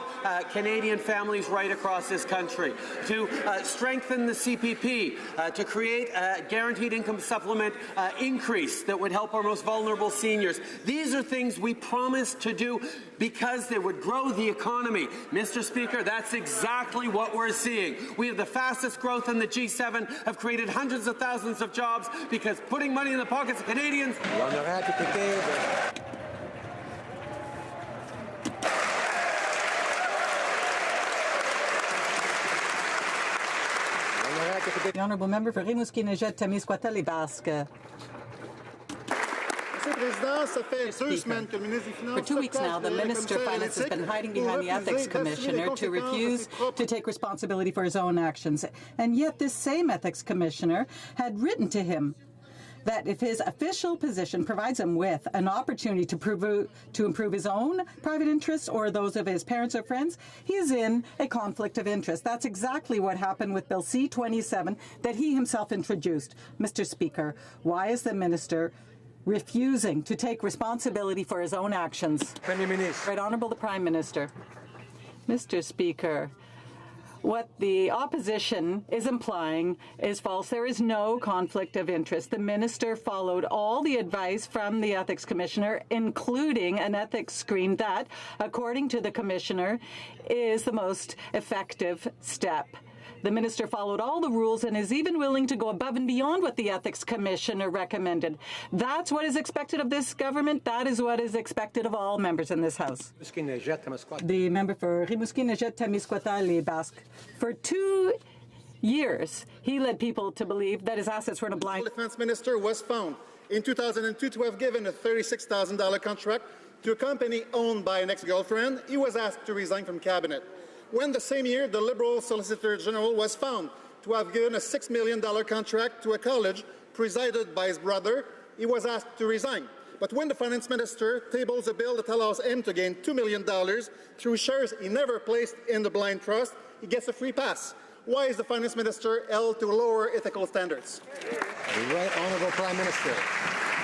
Canadian families right across this country, to strengthen the CPP, to create a guaranteed income supplement increase that would help our most vulnerable seniors. These are things we promised to do because they would grow the economy. Mr. Speaker, that's exactly what we're seeing. We have the fastest growth in the G7, have created hundreds of thousands of jobs because putting money in the pockets of Canadians... The Honourable Member for Rimouski-Nejet-Témiscouata-Les Basques. For 2 weeks now, the Minister of Finance has been hiding behind the Ethics Commissioner to refuse to take responsibility for his own actions. And yet this same Ethics Commissioner had written to him that if his official position provides him with an opportunity to improve his own private interests or those of his parents or friends, he is in a conflict of interest. That's exactly what happened with Bill C-27 that he himself introduced. Mr. Speaker, why is the Minister refusing to take responsibility for his own actions? Premier Minister. Right Honourable the Prime Minister. Mr. Speaker, what the opposition is implying is false. There is no conflict of interest. The minister followed all the advice from the Ethics Commissioner, including an ethics screen that, according to the Commissioner, is the most effective step. The minister followed all the rules and is even willing to go above and beyond what the Ethics Commissioner recommended. That's what is expected of this government. That is what is expected of all members in this House. The member for Rimouski-Nejet-Témiscouata-Les Basques. For 2 years, he led people to believe that his assets were in a blind... The Defense Minister was found in 2002 to have given a $36,000 contract to a company owned by an ex-girlfriend. He was asked to resign from cabinet. When the same year, the Liberal Solicitor General was found to have given a $6 million contract to a college presided by his brother, he was asked to resign. But when the finance minister tables a bill that allows him to gain $2 million through shares he never placed in the blind trust, he gets a free pass. Why is the finance minister held to lower ethical standards? The Right Honourable Prime Minister.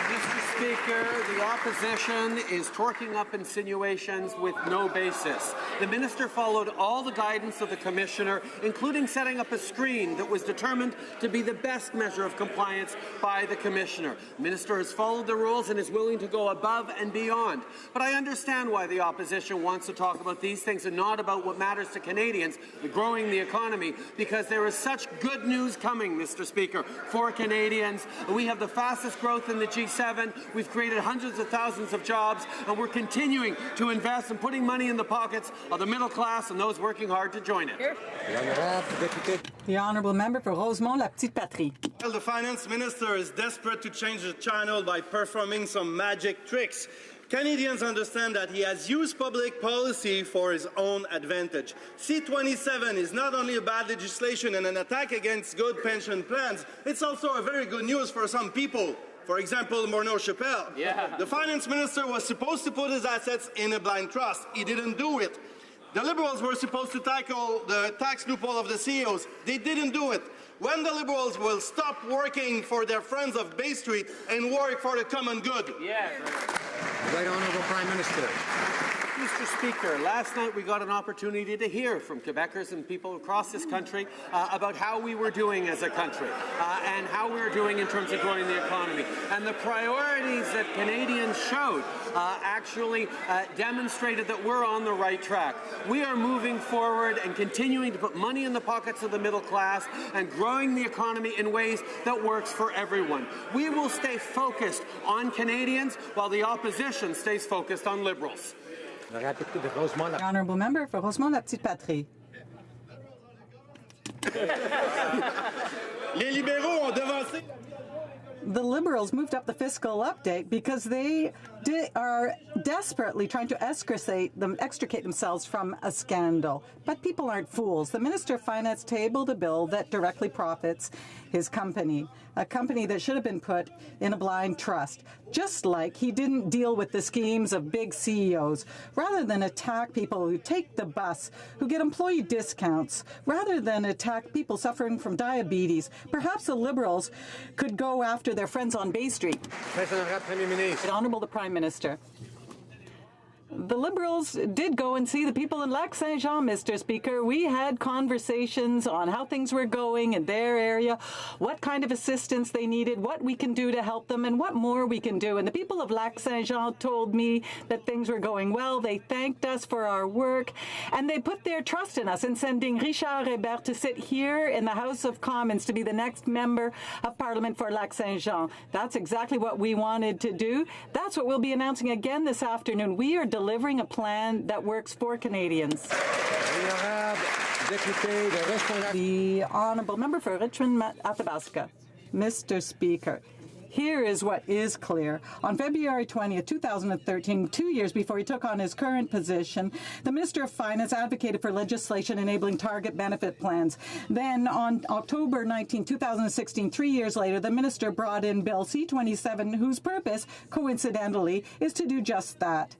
Mr. Speaker, the opposition is torquing up insinuations with no basis. The minister followed all the guidance of the commissioner, including setting up a screen that was determined to be the best measure of compliance by the commissioner. The minister has followed the rules and is willing to go above and beyond. But I understand why the opposition wants to talk about these things and not about what matters to Canadians, growing the economy, because there is such good news coming, Mr. Speaker, for Canadians. We have the fastest growth in the G7. We've created hundreds of thousands of jobs, and we're continuing to invest and putting money in the pockets of the middle class and those working hard to join it. The Honourable Member for Rosemont, La Petite Patrie. Well, the finance minister is desperate to change the channel by performing some magic tricks. Canadians understand that he has used public policy for his own advantage. C-27 is not only a bad legislation and an attack against good pension plans, it's also a very good news for some people. For example, Morneau Chappelle. Yeah. The finance minister was supposed to put his assets in a blind trust. He didn't do it. The Liberals were supposed to tackle the tax loophole of the CEOs. They didn't do it. When the Liberals will stop working for their friends of Bay Street and work for the common good? Yeah. Right Honourable Prime Minister. Mr. Speaker, last night we got an opportunity to hear from Quebecers and people across this country about how we were doing as a country and how we were doing in terms of growing the economy. And the priorities that Canadians showed actually demonstrated that we're on the right track. We are moving forward and continuing to put money in the pockets of the middle class and growing the economy in ways that works for everyone. We will stay focused on Canadians while the opposition stays focused on Liberals. The Honourable Member for Rosemont, La Petite Patrie. Les libéraux ont devancé. The Liberals moved up the fiscal update because they are desperately trying to extricate themselves from a scandal. But people aren't fools. The Minister of Finance tabled a bill that directly profits his company, a company that should have been put in a blind trust, just like he didn't deal with the schemes of big CEOs. Rather than attack people who take the bus, who get employee discounts, rather than attack people suffering from diabetes, perhaps the Liberals could go after their friends on Bay Street. Honourable the Prime Minister. The Liberals did go and see the people in Lac-Saint-Jean, Mr. Speaker. We had conversations on how things were going in their area, what kind of assistance they needed, what we can do to help them, and what more we can do. And the people of Lac-Saint-Jean told me that things were going well. They thanked us for our work, and they put their trust in us in sending Richard Hébert to sit here in the House of Commons to be the next member of Parliament for Lac-Saint-Jean. That's exactly what we wanted to do. That's what we'll be announcing again this afternoon. We are delivering a plan that works for Canadians. The Honourable Member for Richmond Athabasca. Mr. Speaker, here is what is clear. On February 20th, 2013, 2 years before he took on his current position, the Minister of Finance advocated for legislation enabling target benefit plans. Then on October 19, 2016, 3 years later, the minister brought in Bill C-27, whose purpose, coincidentally, is to do just that.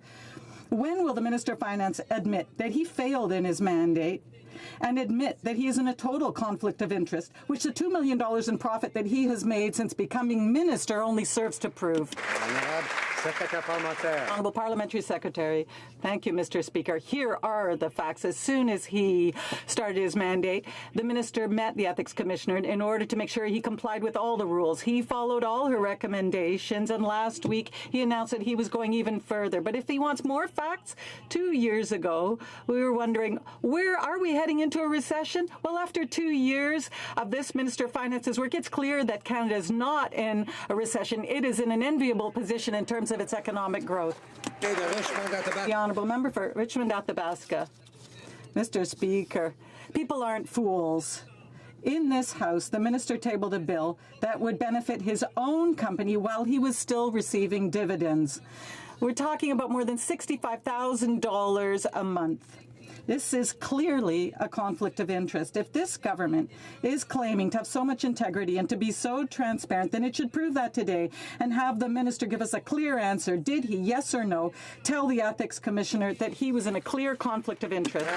When will the Minister of Finance admit that he failed in his mandate and admit that he is in a total conflict of interest, which the $2 million in profit that he has made since becoming minister only serves to prove? Honourable Parliamentary Secretary. Thank you, Mr. Speaker. Here are the facts. As soon as he started his mandate, the minister met the Ethics Commissioner in order to make sure he complied with all the rules. He followed all her recommendations, and last week he announced that he was going even further. But if he wants more facts, 2 years ago, we were wondering, where are we heading into a recession? Well, after 2 years of this Minister of Finance's work, it's clear that Canada is not in a recession. It is in an enviable position in terms of its economic growth. The Honourable Member for Richmond Athabasca. Mr. Speaker, people aren't fools. In this House, the minister tabled a bill that would benefit his own company while he was still receiving dividends. We're talking about more than $65,000 a month. This is clearly a conflict of interest. If this government is claiming to have so much integrity and to be so transparent, then it should prove that today and have the minister give us a clear answer. Did he, yes or no, tell the Ethics Commissioner that he was in a clear conflict of interest?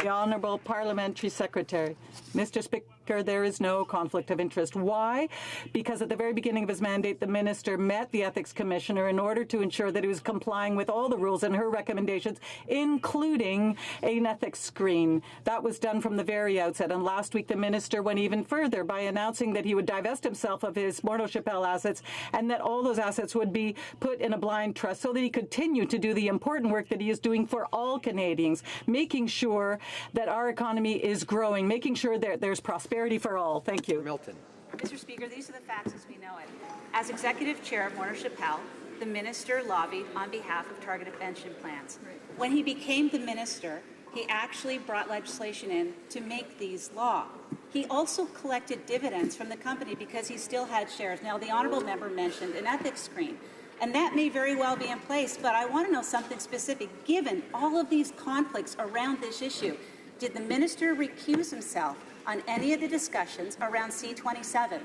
The Honourable Parliamentary Secretary. Mr. Speaker, there is no conflict of interest. Why? Because at the very beginning of his mandate, the minister met the Ethics Commissioner in order to ensure that he was complying with all the rules and her recommendations, including an ethics screen. That was done from the very outset. And last week, the minister went even further by announcing that he would divest himself of his Morneau Shepell assets and that all those assets would be put in a blind trust so that he could continue to do the important work that he is doing for all Canadians, making sure that our economy is growing, making sure that there's prosperity for all. Thank you. Milton. Mr. Speaker, these are the facts as we know it. As Executive Chair of Morneau Shepell, the minister lobbied on behalf of targeted pension plans. When he became the minister, he actually brought legislation in to make these law. He also collected dividends from the company because he still had shares. Now, the honourable member mentioned an ethics screen, and that may very well be in place, but I want to know something specific. Given all of these conflicts around this issue, did the minister recuse himself on any of the discussions around C-27?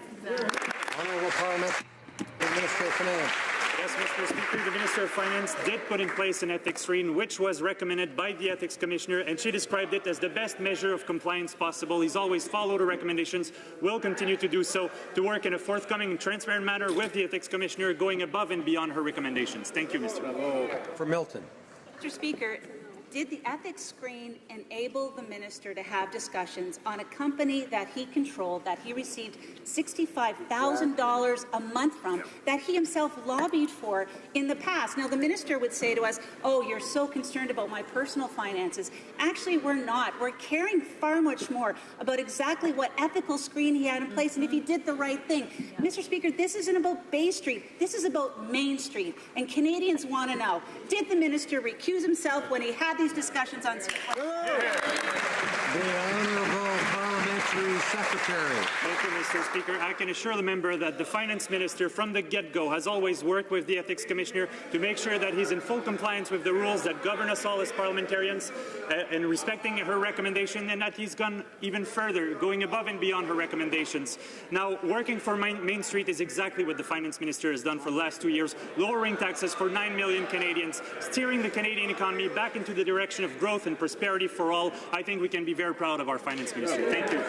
Honourable Parliament, the Minister of Finance. Yes, Mr. Speaker, the Minister of Finance did put in place an ethics screen, which was recommended by the Ethics Commissioner, and she described it as the best measure of compliance possible. He's always followed her recommendations, will continue to do so, to work in a forthcoming and transparent manner with the Ethics Commissioner, going above and beyond her recommendations. Thank you, Mr. For Milton. Mr. Speaker, did the ethics screen enable the minister to have discussions on a company that he controlled, that he received $65,000 a month from, that he himself lobbied for in the past? Now, the minister would say to us, oh, you're so concerned about my personal finances. Actually, we're not. We're caring far much more about exactly what ethical screen he had in place and if he did the right thing. Mr. Speaker, this isn't about Bay Street. This is about Main Street. And Canadians want to know, did the minister recuse himself when he had these discussions on C-27? The Honourable Parliamentary Secretary. Thank you, Mr. Speaker. I can assure the member that the Finance Minister from the get-go has always worked with the Ethics Commissioner to make sure that he's in full compliance with the rules that govern us all as parliamentarians and respecting her recommendation, and that he's gone even further, going above and beyond her recommendations. Now, working for Main Street is exactly what the Finance Minister has done for the last 2 years, lowering taxes for 9 million Canadians, steering the Canadian economy back into the direction of growth and prosperity for all. I think we can be very proud of our Finance Minister. Thank you.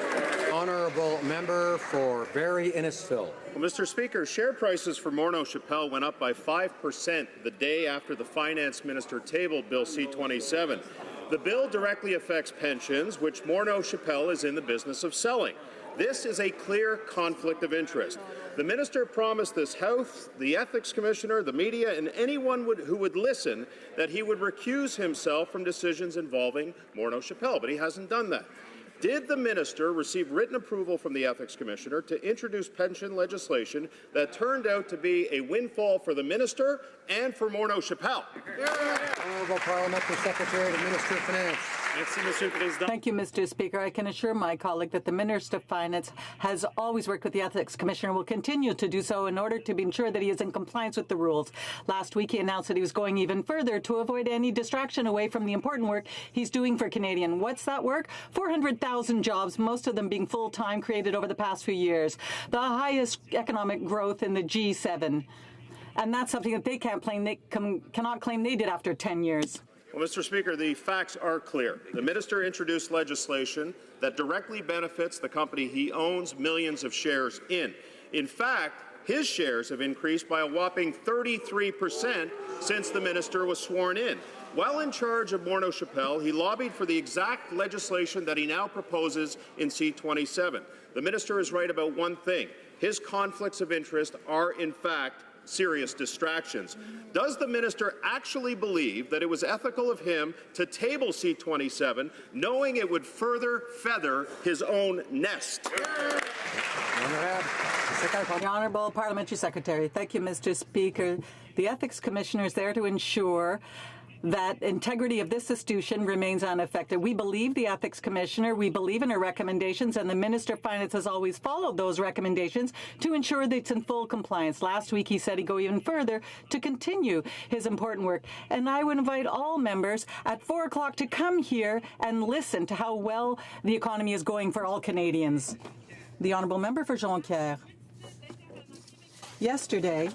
Honourable Member for Barrie Innisfil. Well, Mr. Speaker, share prices for Morneau Shepell went up by 5% the day after the Finance Minister tabled Bill C-27. The bill directly affects pensions, which Morneau Shepell is in the business of selling. This is a clear conflict of interest. The minister promised this House, the Ethics Commissioner, the media, and anyone who would listen that he would recuse himself from decisions involving Morneau Shepell, but he hasn't done that. Did the minister receive written approval from the Ethics Commissioner to introduce pension legislation that turned out to be a windfall for the minister and for Morneau Shepell? Honourable Parliamentary Secretary to Minister of Finance. Thank you, Mr. Speaker. I can assure my colleague that the Minister of Finance has always worked with the Ethics Commissioner and will continue to do so in order to ensure that he is in compliance with the rules. Last week, he announced that he was going even further to avoid any distraction away from the important work he's doing for Canadians. What's that work? 400,000 jobs, most of them being full-time, created over the past few years. The highest economic growth in the G7. And that's something that they cannot claim they did after 10 years. Well, Mr. Speaker, the facts are clear. The minister introduced legislation that directly benefits the company he owns millions of shares in. In fact, his shares have increased by a whopping 33% since the minister was sworn in. While in charge of Morneau Shepell, he lobbied for the exact legislation that he now proposes in C-27. The minister is right about one thing. His conflicts of interest are, in fact, serious distractions. Does the minister actually believe that it was ethical of him to table C-27, knowing it would further feather his own nest? The Honourable Parliamentary Secretary. Thank you, Mr. Speaker. The Ethics Commissioner is there to ensure that integrity of this institution remains unaffected. We believe the Ethics Commissioner, we believe in her recommendations, and the Minister of Finance has always followed those recommendations to ensure that it's in full compliance. Last week he said he'd go even further to continue his important work. And I would invite all members at 4 o'clock to come here and listen to how well the economy is going for all Canadians. The Honourable Member for Jonquière. Yesterday,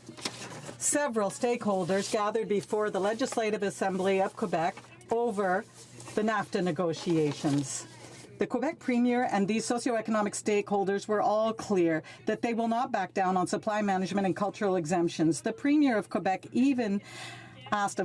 several stakeholders gathered before the Legislative Assembly of Quebec over the NAFTA negotiations. The Quebec Premier and these socioeconomic stakeholders were all clear that they will not back down on supply management and cultural exemptions. The Premier of Quebec even said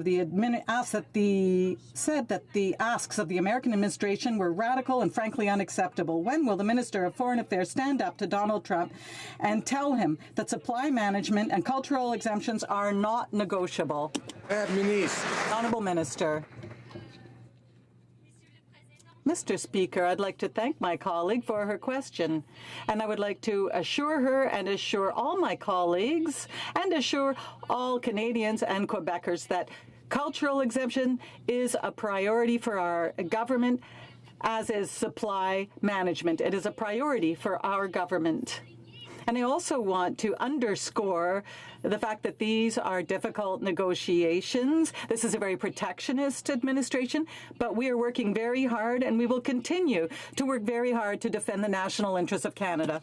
that the asks of the American administration were radical and frankly unacceptable. When will the Minister of Foreign Affairs stand up to Donald Trump and tell him that supply management and cultural exemptions are not negotiable? Honourable Minister. Mr. Speaker, I'd like to thank my colleague for her question, and I would like to assure her and assure all my colleagues and assure all Canadians and Quebecers that cultural exemption is a priority for our government, as is supply management. It is a priority for our government. And I also want to underscore the fact that these are difficult negotiations. This is a very protectionist administration, but we are working very hard, and we will continue to work very hard to defend the national interests of Canada.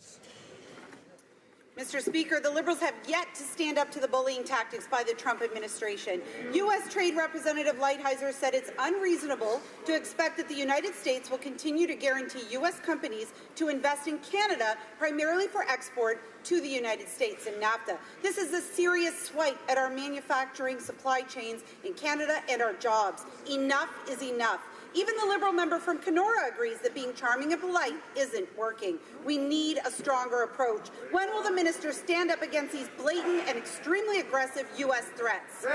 Mr. Speaker, the Liberals have yet to stand up to the bullying tactics by the Trump administration. U.S. Trade Representative Lighthizer said it's unreasonable to expect that the United States will continue to guarantee U.S. companies to invest in Canada primarily for export to the United States in NAFTA. This is a serious swipe at our manufacturing supply chains in Canada and our jobs. Enough is enough. Even the Liberal member from Kenora agrees that being charming and polite isn't working. We need a stronger approach. When will the minister stand up against these blatant and extremely aggressive U.S. threats? The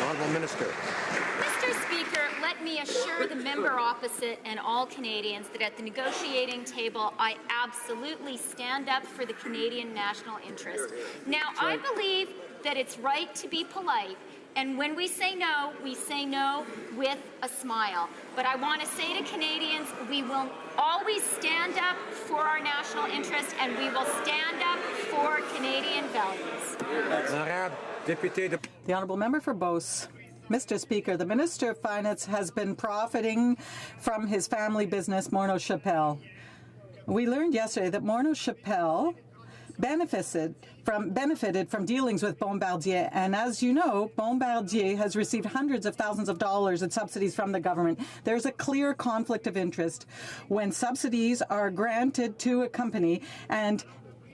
Honourable Minister. Mr. Speaker, let me assure the member opposite and all Canadians that at the negotiating table, I absolutely stand up for the Canadian national interest. Now, I believe that it's right to be polite, and when we say no with a smile. But I want to say to Canadians, we will always stand up for our national interest, and we will stand up for Canadian values. The Honourable Member for Beauce. Mr. Speaker, the Minister of Finance has been profiting from his family business, Morneau Shepell. We learned yesterday that Morneau Shepell benefited from dealings with Bombardier. And as you know, Bombardier has received hundreds of thousands of dollars in subsidies from the government. There's a clear conflict of interest when subsidies are granted to a company and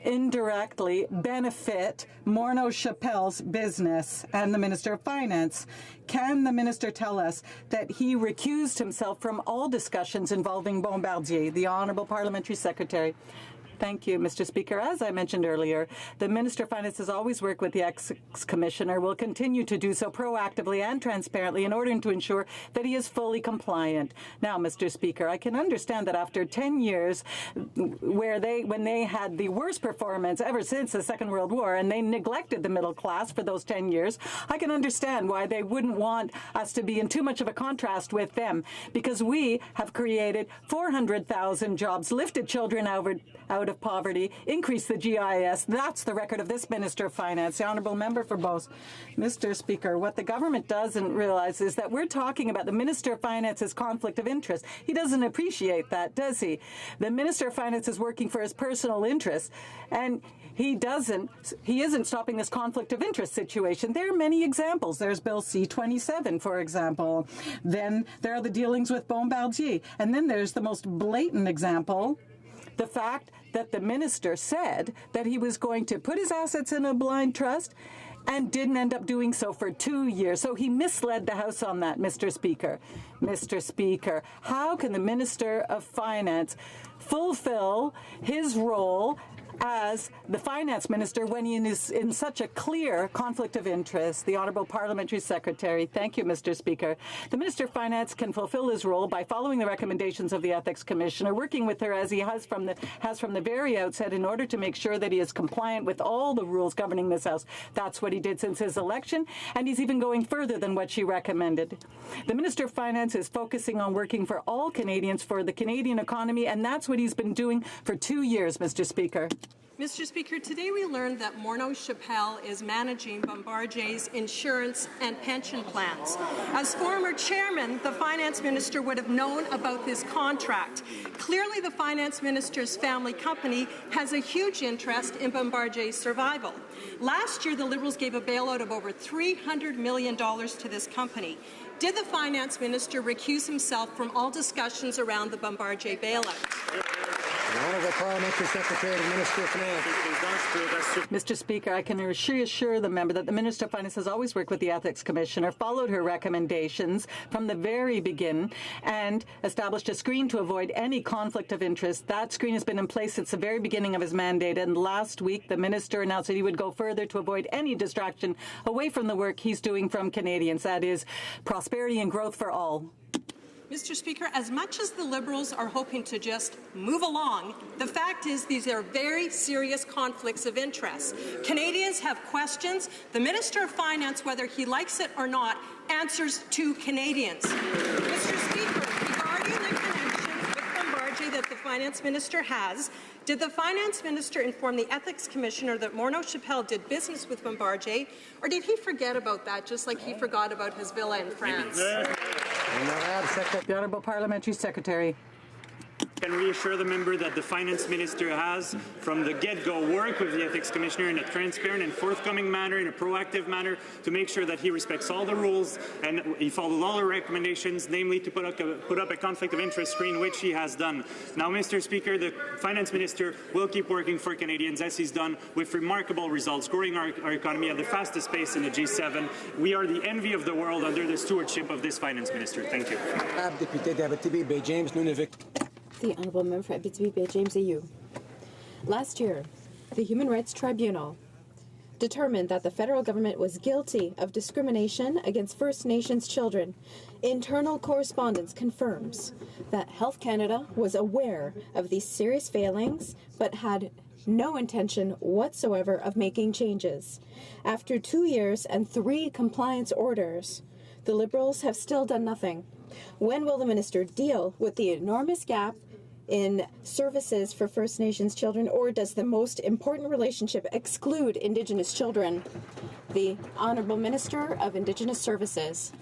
indirectly benefit Morneau Shepell's business and the Minister of Finance. Can the minister tell us that he recused himself from all discussions involving Bombardier? The Honourable Parliamentary Secretary. Thank you, Mr. Speaker. As I mentioned earlier, the Minister of Finance has always worked with the ex-Commissioner, will continue to do so proactively and transparently in order to ensure that he is fully compliant. Now, Mr. Speaker, I can understand that after 10 years when they had the worst performance ever since the Second World War and they neglected the middle class for those 10 years, I can understand why they wouldn't want us to be in too much of a contrast with them, because we have created 400,000 jobs, lifted children out of poverty, increase the GIS. That's the record of this Minister of Finance. The Honourable Member for Beauce. Mr. Speaker, what the government doesn't realize is that we're talking about the Minister of Finance's conflict of interest. He doesn't appreciate that, does he? The Minister of Finance is working for his personal interests, and he isn't stopping this conflict of interest situation. There are many examples. There's Bill C-27, for example. Then there are the dealings with Bombardier. And then there's the most blatant example, the fact that the minister said that he was going to put his assets in a blind trust and didn't end up doing so for 2 years. So he misled the House on that, Mr. Speaker. Mr. Speaker, how can the Minister of Finance fulfill his role as the finance minister when he is in such a clear conflict of interest. The Honourable Parliamentary Secretary. Thank you, Mr. Speaker. The Minister of Finance can fulfill his role by following the recommendations of the Ethics Commissioner, working with her as he has from the very outset in order to make sure that he is compliant with all the rules governing this House. That's what he did since his election, and he's even going further than what she recommended. The Minister of Finance is focusing on working for all Canadians, for the Canadian economy, and that's what he's been doing for 2 years, Mr. Speaker. Mr. Speaker, today we learned that Morneau Chappelle is managing Bombardier's insurance and pension plans. As former chairman, the finance minister would have known about this contract. Clearly, the finance minister's family company has a huge interest in Bombardier's survival. Last year, the Liberals gave a bailout of over $300 million to this company. Did the finance minister recuse himself from all discussions around the Bombardier bailout? The Honourable Parliamentary Secretary to the Minister of Finance. Mr. Speaker, I can reassure the member that the Minister of Finance has always worked with the Ethics Commissioner, followed her recommendations from the very beginning, and established a screen to avoid any conflict of interest. That screen has been in place since the very beginning of his mandate, and last week the Minister announced that he would go further to avoid any distraction away from the work he's doing from Canadians, that is, prosperity and growth for all. Mr. Speaker, as much as the Liberals are hoping to just move along, the fact is these are very serious conflicts of interest. Canadians have questions. The Minister of Finance, whether he likes it or not, answers to Canadians. Mr. Speaker, regarding the connection with Bombardier that the Finance Minister has, did the Finance Minister inform the Ethics Commissioner that Morneau Chappelle did business with Bombardier, or did he forget about that, just like he forgot about his villa in France? The Honourable Parliamentary Secretary. Can reassure the member that the Finance Minister has, from the get-go, worked with the Ethics Commissioner in a transparent and forthcoming manner, in a proactive manner, to make sure that he respects all the rules and he followed all our recommendations, namely to put up a conflict of interest screen, which he has done. Now, Mr. Speaker, the Finance Minister will keep working for Canadians, as he's done, with remarkable results, growing our economy at the fastest pace in the G7. We are the envy of the world under the stewardship of this Finance Minister. Thank you. The Honourable Member for Abitibi Bay James AU. Last year, the Human Rights Tribunal determined that the federal government was guilty of discrimination against First Nations children. Internal correspondence confirms that Health Canada was aware of these serious failings but had no intention whatsoever of making changes. After 2 years and 3 compliance orders, the Liberals have still done nothing. When will the minister deal with the enormous gap in services for First Nations children, or does the most important relationship exclude Indigenous children? The Honourable Minister of Indigenous Services.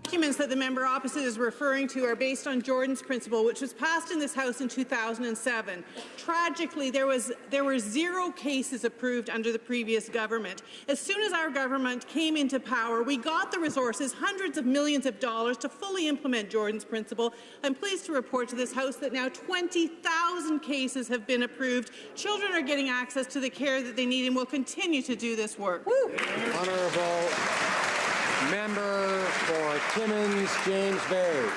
Documents that the member opposite is referring to are based on Jordan's Principle, which was passed in this House in 2007. Tragically, there were 0 cases approved under the previous government. As soon as our government came into power, we got the resources, hundreds of millions of dollars, to fully implement Jordan's Principle. I'm pleased to report to this House that now 20,000 cases have been approved. Children are getting access to the care that they need, and will continue to do this work. Woo. Honourable Member for Timmins, James Bay.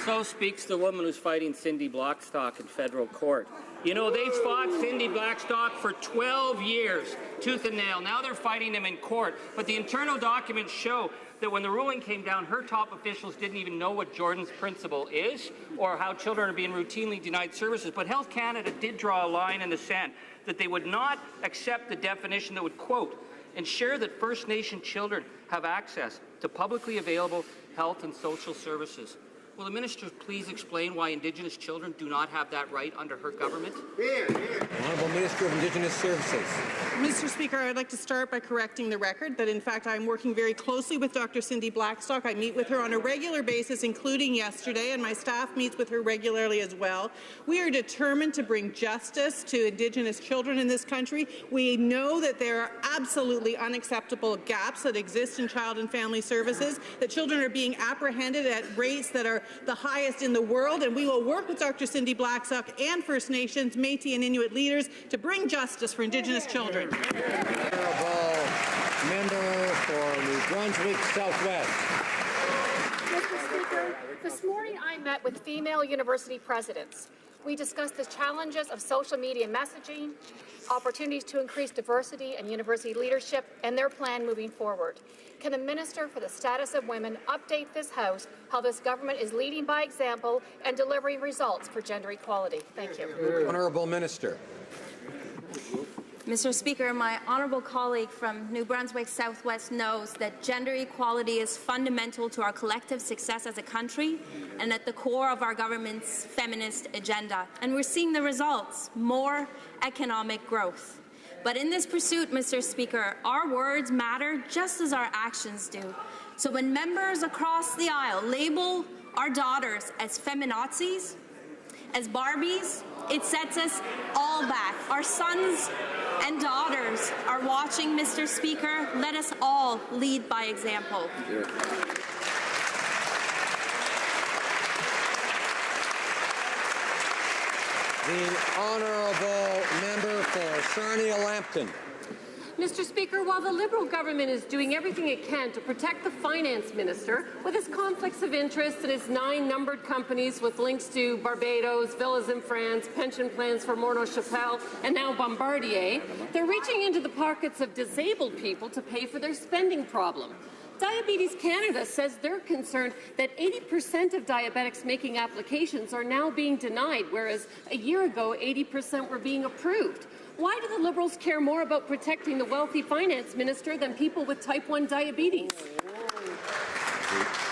So speaks the woman who's fighting Cindy Blackstock in federal court. You know, they've fought Cindy Blackstock for 12 years, tooth and nail. Now they're fighting him in court. But the internal documents show that when the ruling came down, her top officials didn't even know what Jordan's Principle is or how children are being routinely denied services. But Health Canada did draw a line in the sand that they would not accept the definition that would, quote, ensure that First Nation children have access to publicly available health and social services. Will the minister please explain why Indigenous children do not have that right under her government? Honourable Minister of Indigenous Services. Mr. Speaker, I'd like to start by correcting the record that, in fact, I'm working very closely with Dr. Cindy Blackstock. I meet with her on a regular basis, including yesterday, and my staff meets with her regularly as well. We are determined to bring justice to Indigenous children in this country. We know that there are absolutely unacceptable gaps that exist in child and family services, that children are being apprehended at rates that are the highest in the world, and we will work with Dr. Cindy Blackstock and First Nations, Métis and Inuit leaders to bring justice for Indigenous children. Honourable Member for New Brunswick Southwest. Mr. Speaker, this morning I met with female university presidents. We discussed the challenges of social media messaging, opportunities to increase diversity and university leadership, and their plan moving forward. Can the Minister for the Status of Women update this House how this government is leading by example and delivering results for gender equality? Thank you. Honourable Minister. Mr. Speaker, my honourable colleague from New Brunswick Southwest knows that gender equality is fundamental to our collective success as a country and at the core of our government's feminist agenda. And we're seeing the results, more economic growth. But in this pursuit, Mr. Speaker, our words matter just as our actions do. So when members across the aisle label our daughters as feminazis, as Barbies, it sets us all back. Our sons and daughters are watching, Mr. Speaker. Let us all lead by example. The honourable member for Sarnia-Lambton. Mr. Speaker, while the Liberal government is doing everything it can to protect the finance minister with his conflicts of interest and his 9 numbered companies with links to Barbados, villas in France, pension plans for Morneau Chapelle, and now Bombardier, they're reaching into the pockets of disabled people to pay for their spending problem. Diabetes Canada says they're concerned that 80% of diabetics making applications are now being denied, whereas a year ago 80% were being approved. Why do the Liberals care more about protecting the wealthy finance minister than people with type 1 diabetes?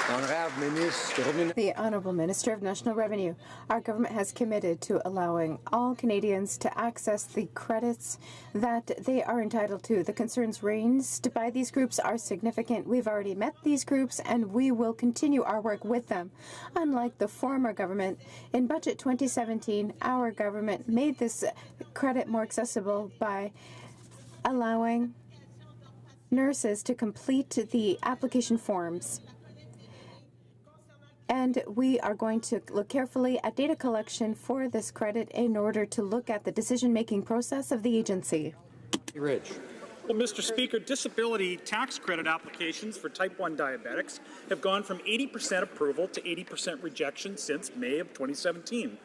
The Honourable Minister of National Revenue. Our government has committed to allowing all Canadians to access the credits that they are entitled to. The concerns raised by these groups are significant. We've already met these groups and we will continue our work with them. Unlike the former government, in Budget 2017, our government made this credit more accessible by allowing nurses to complete the application forms. And we are going to look carefully at data collection for this credit in order to look at the decision-making process of the agency. Rich. Well, Mr. Speaker, disability tax credit applications for type 1 diabetics have gone from 80% approval to 80% rejection since May of 2017.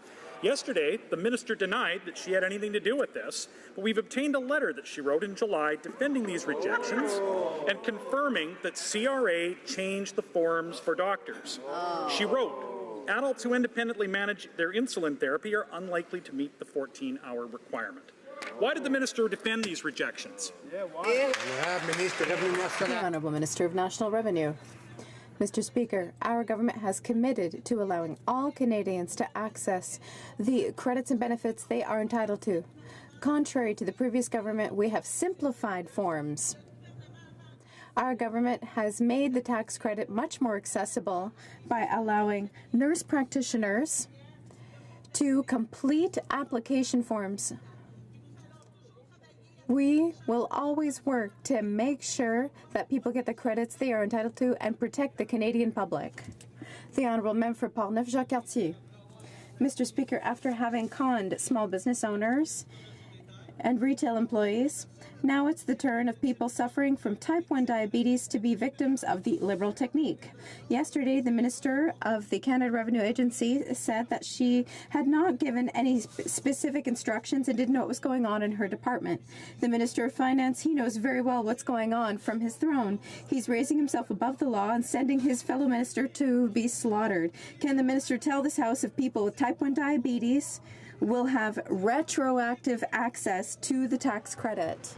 Yesterday, the minister denied that she had anything to do with this, but we've obtained a letter that she wrote in July defending these rejections and confirming that CRA changed the forms for doctors. She wrote, adults who independently manage their insulin therapy are unlikely to meet the 14-hour requirement. Why did the minister defend these rejections? The Honourable Minister of National Revenue. Mr. Speaker, our government has committed to allowing all Canadians to access the credits and benefits they are entitled to. Contrary to the previous government, we have simplified forms. Our government has made the tax credit much more accessible by allowing nurse practitioners to complete application forms. We will always work to make sure that people get the credits they are entitled to and protect the Canadian public. The Honourable Member for Portneuf-Jacques-Cartier. Mr. Speaker, after having conned small business owners and retail employees, now it's the turn of people suffering from type 1 diabetes to be victims of the Liberal technique. Yesterday, the Minister of the Canada Revenue Agency said that she had not given any specific instructions and didn't know what was going on in her department. The Minister of Finance, he knows very well what's going on from his throne. He's raising himself above the law and sending his fellow minister to be slaughtered. Can the Minister tell this House if people with type 1 diabetes will have retroactive access to the tax credit?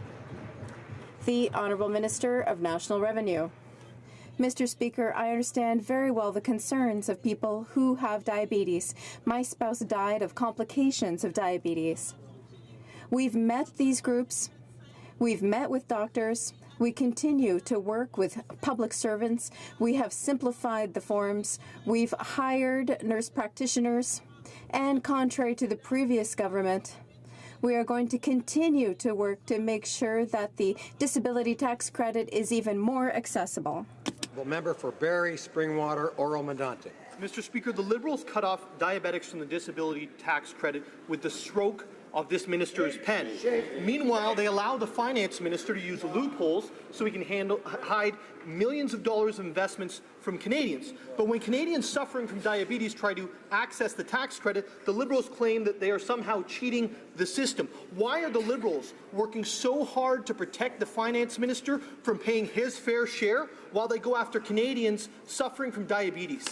The Honourable Minister of National Revenue. Mr. Speaker, I understand very well the concerns of people who have diabetes. My spouse died of complications of diabetes. We've met these groups. We've met with doctors. We continue to work with public servants. We have simplified the forms. We've hired nurse practitioners. And contrary to the previous government, we are going to continue to work to make sure that the disability tax credit is even more accessible. The member for Barrie, Springwater, Oro-Medonte. Mr. Speaker, the Liberals cut off diabetics from the disability tax credit with the stroke of this minister's pen. Meanwhile, they allow the finance minister to use loopholes so he can hide millions of dollars of investments from Canadians. But when Canadians suffering from diabetes try to access the tax credit, the Liberals claim that they are somehow cheating the system. Why are the Liberals working so hard to protect the finance minister from paying his fair share while they go after Canadians suffering from diabetes?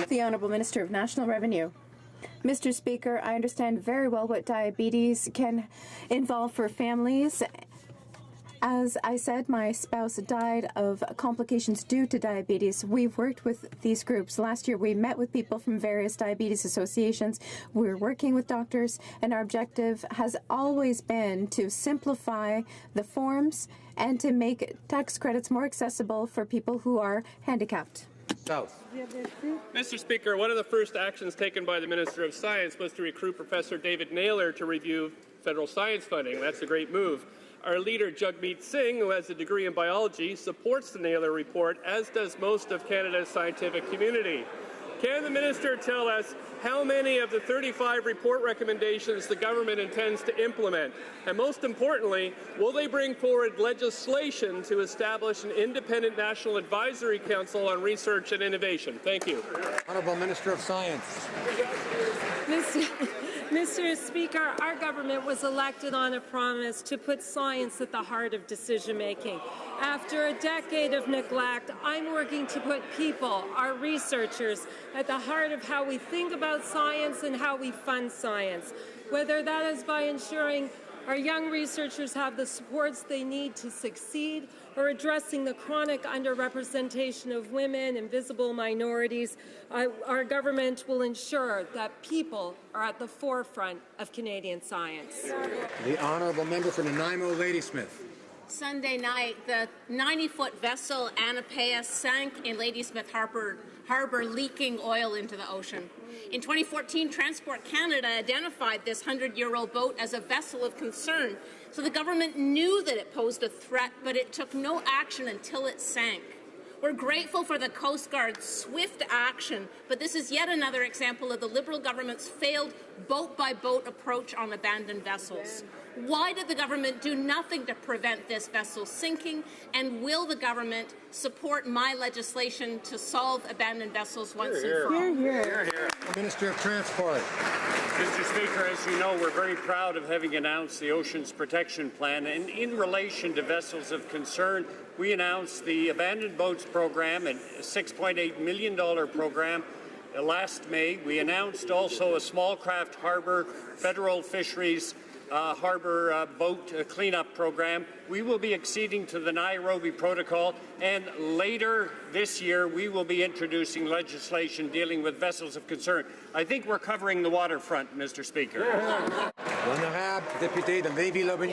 The Honourable Minister of National Revenue. Mr. Speaker, I understand very well what diabetes can involve for families. As I said, my spouse died of complications due to diabetes. We've worked with these groups. Last year, we met with people from various diabetes associations. We're working with doctors, and our objective has always been to simplify the forms and to make tax credits more accessible for people who are handicapped. Mr. Speaker, one of the first actions taken by the Minister of Science was to recruit Professor David Naylor to review federal science funding. That's a great move. Our leader, Jagmeet Singh, who has a degree in biology, supports the Naylor report, as does most of Canada's scientific community. Can the minister tell us how many of the 35 report recommendations the government intends to implement? And most importantly, will they bring forward legislation to establish an independent National Advisory Council on Research and Innovation? Thank you. Honourable Minister of Science. Mr. Speaker, our government was elected on a promise to put science at the heart of decision-making. After a decade of neglect, I'm working to put people, our researchers, at the heart of how we think about science and how we fund science, whether that is by ensuring our young researchers have the supports they need to succeed, or addressing the chronic underrepresentation of women and visible minorities. Our government will ensure that people are at the forefront of Canadian science. The Honourable Member for Nanaimo, Ladysmith. Sunday night, the 90-foot vessel Anapaea sank in Ladysmith Harbour, leaking oil into the ocean. In 2014, Transport Canada identified this 100-year-old boat as a vessel of concern. So the government knew that it posed a threat, but it took no action until it sank. We're grateful for the Coast Guard's swift action, but this is yet another example of the Liberal government's failed boat-by-boat approach on abandoned vessels. Why did the government do nothing to prevent this vessel sinking? And will the government support my legislation to solve abandoned vessels once and for all? Minister of Transport. Mr. Speaker, as you know, we're very proud of having announced the Oceans Protection Plan. And in relation to vessels of concern, we announced the Abandoned Boats Program, a $6.8 million program. Last May, we announced also a small craft harbor, federal fisheries harbor boat cleanup program. We will be acceding to the Nairobi Protocol, and later this year we will be introducing legislation dealing with vessels of concern. I think we're covering the waterfront, Mr. Speaker.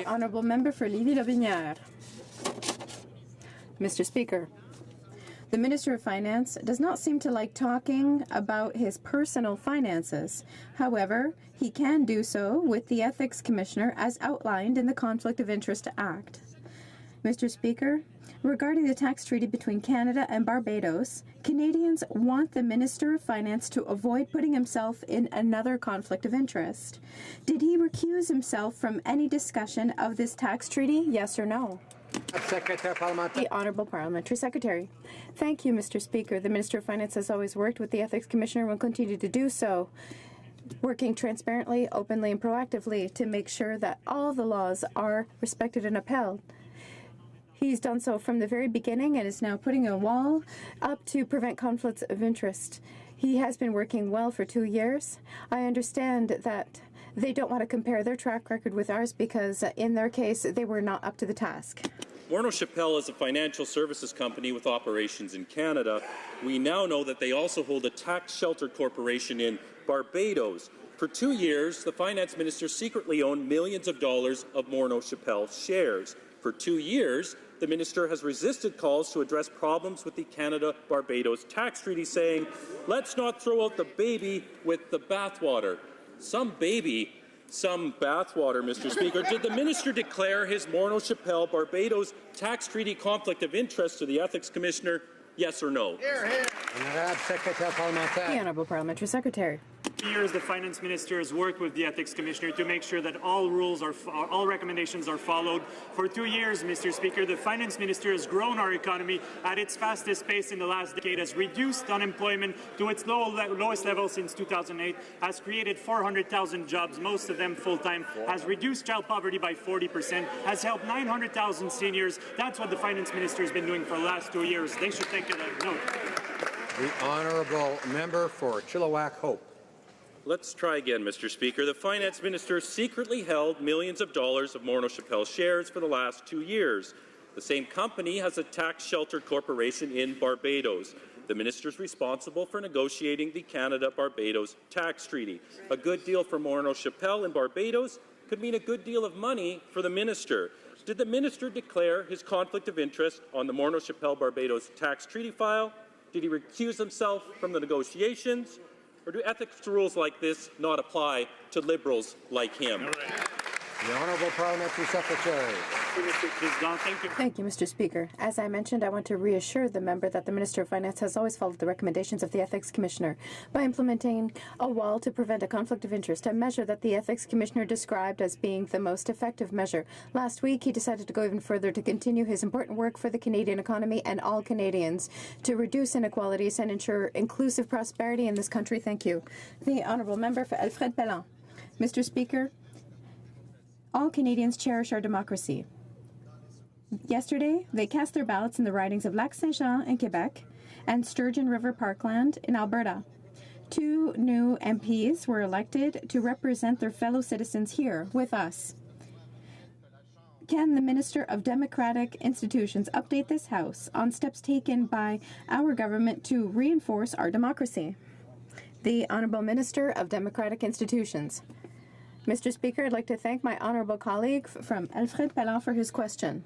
Honourable Member for Lévis-Lobinière. Mr. Speaker, the Minister of Finance does not seem to like talking about his personal finances. However, he can do so with the Ethics Commissioner as outlined in the Conflict of Interest Act. Mr. Speaker, regarding the tax treaty between Canada and Barbados, Canadians want the Minister of Finance to avoid putting himself in another conflict of interest. Did he recuse himself from any discussion of this tax treaty, yes or no? The Honourable Parliamentary Secretary. Thank you, Mr. Speaker. The Minister of Finance has always worked with the Ethics Commissioner and will continue to do so, working transparently, openly and proactively to make sure that all the laws are respected and upheld. He's done so from the very beginning and is now putting a wall up to prevent conflicts of interest. He has been working well for 2 years. I understand that they don't want to compare their track record with ours because in their case, they were not up to the task. Morneau Shepell is a financial services company with operations in Canada. We now know that they also hold a tax-sheltered corporation in Barbados. For 2 years, the finance minister secretly owned millions of dollars of Morneau Shepell shares. For 2 years, the minister has resisted calls to address problems with the Canada-Barbados tax treaty, saying, let's not throw out the baby with the bathwater. Some baby, some bathwater, Mr. Speaker. Did the minister declare his Morneau Shepell Barbados tax treaty conflict of interest to the Ethics Commissioner, yes or no? The Honourable Parliamentary Secretary. For years, the finance minister has worked with the ethics commissioner to make sure that all recommendations are followed. For 2 years, Mr. Speaker, the finance minister has grown our economy at its fastest pace in the last decade, has reduced unemployment to its lowest level since 2008, has created 400,000 jobs, most of them full-time, has reduced child poverty by 40%, has helped 900,000 seniors. That's what the finance minister has been doing for the last 2 years. They should take it a note. The honourable member for Chilliwack Hope. Let's try again, Mr. Speaker. The finance minister secretly held millions of dollars of Morneau Shepell shares for the last 2 years. The same company has a tax-sheltered corporation in Barbados. The minister is responsible for negotiating the Canada-Barbados tax treaty. A good deal for Morneau Shepell in Barbados could mean a good deal of money for the minister. Did the minister declare his conflict of interest on the Morneau Shepell Barbados tax treaty file? Did he recuse himself from the negotiations? Or do ethics rules like this not apply to Liberals like him? The Honourable Parliamentary Secretary. Thank you, Mr. Speaker. As I mentioned, I want to reassure the member that the Minister of Finance has always followed the recommendations of the Ethics Commissioner by implementing a wall to prevent a conflict of interest, a measure that the Ethics Commissioner described as being the most effective measure. Last week, he decided to go even further to continue his important work for the Canadian economy and all Canadians to reduce inequalities and ensure inclusive prosperity in this country. Thank you. The Honourable Member for Alfred Pellan. Mr. Speaker, all Canadians cherish our democracy. Yesterday, they cast their ballots in the ridings of Lac-Saint-Jean in Quebec and Sturgeon River Parkland in Alberta. 2 new MPs were elected to represent their fellow citizens here with us. Can the Minister of Democratic Institutions update this House on steps taken by our government to reinforce our democracy? The Honourable Minister of Democratic Institutions. Mr. Speaker, I'd like to thank my honourable colleague from Alfred Pellan for his question.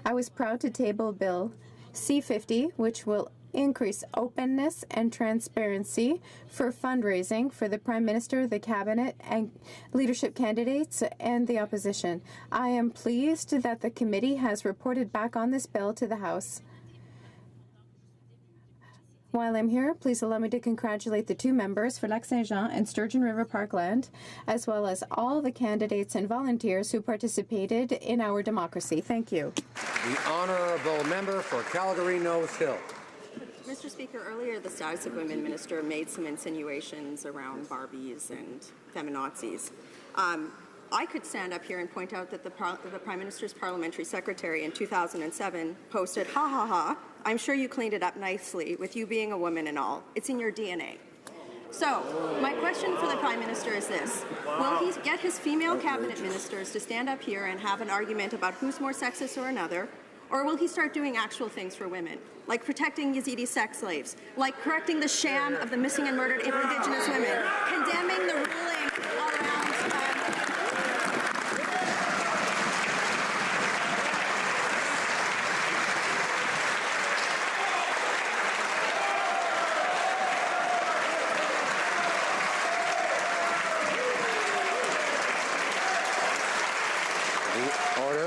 I was proud to table Bill C-50, which will increase openness and transparency for fundraising for the Prime Minister, the Cabinet, and leadership candidates and the opposition. I am pleased that the committee has reported back on this bill to the House. While I'm here, please allow me to congratulate the 2 members for Lac-Saint-Jean and Sturgeon River Parkland, as well as all the candidates and volunteers who participated in our democracy. Thank you. The honourable member for Calgary-Nose Hill. Mr. Speaker, earlier the Status of Women Minister made some insinuations around Barbies and feminazis. I could stand up here and point out that the Prime Minister's Parliamentary Secretary in 2007 posted, "Ha ha ha, I'm sure you cleaned it up nicely with you being a woman and all. It's in your DNA." So, my question for the Prime Minister is this. Will he get his female cabinet ministers to stand up here and have an argument about who's more sexist or another? Or will he start doing actual things for women, like protecting Yazidi sex slaves, like correcting the sham of the missing and murdered Indigenous women, condemning the ruling around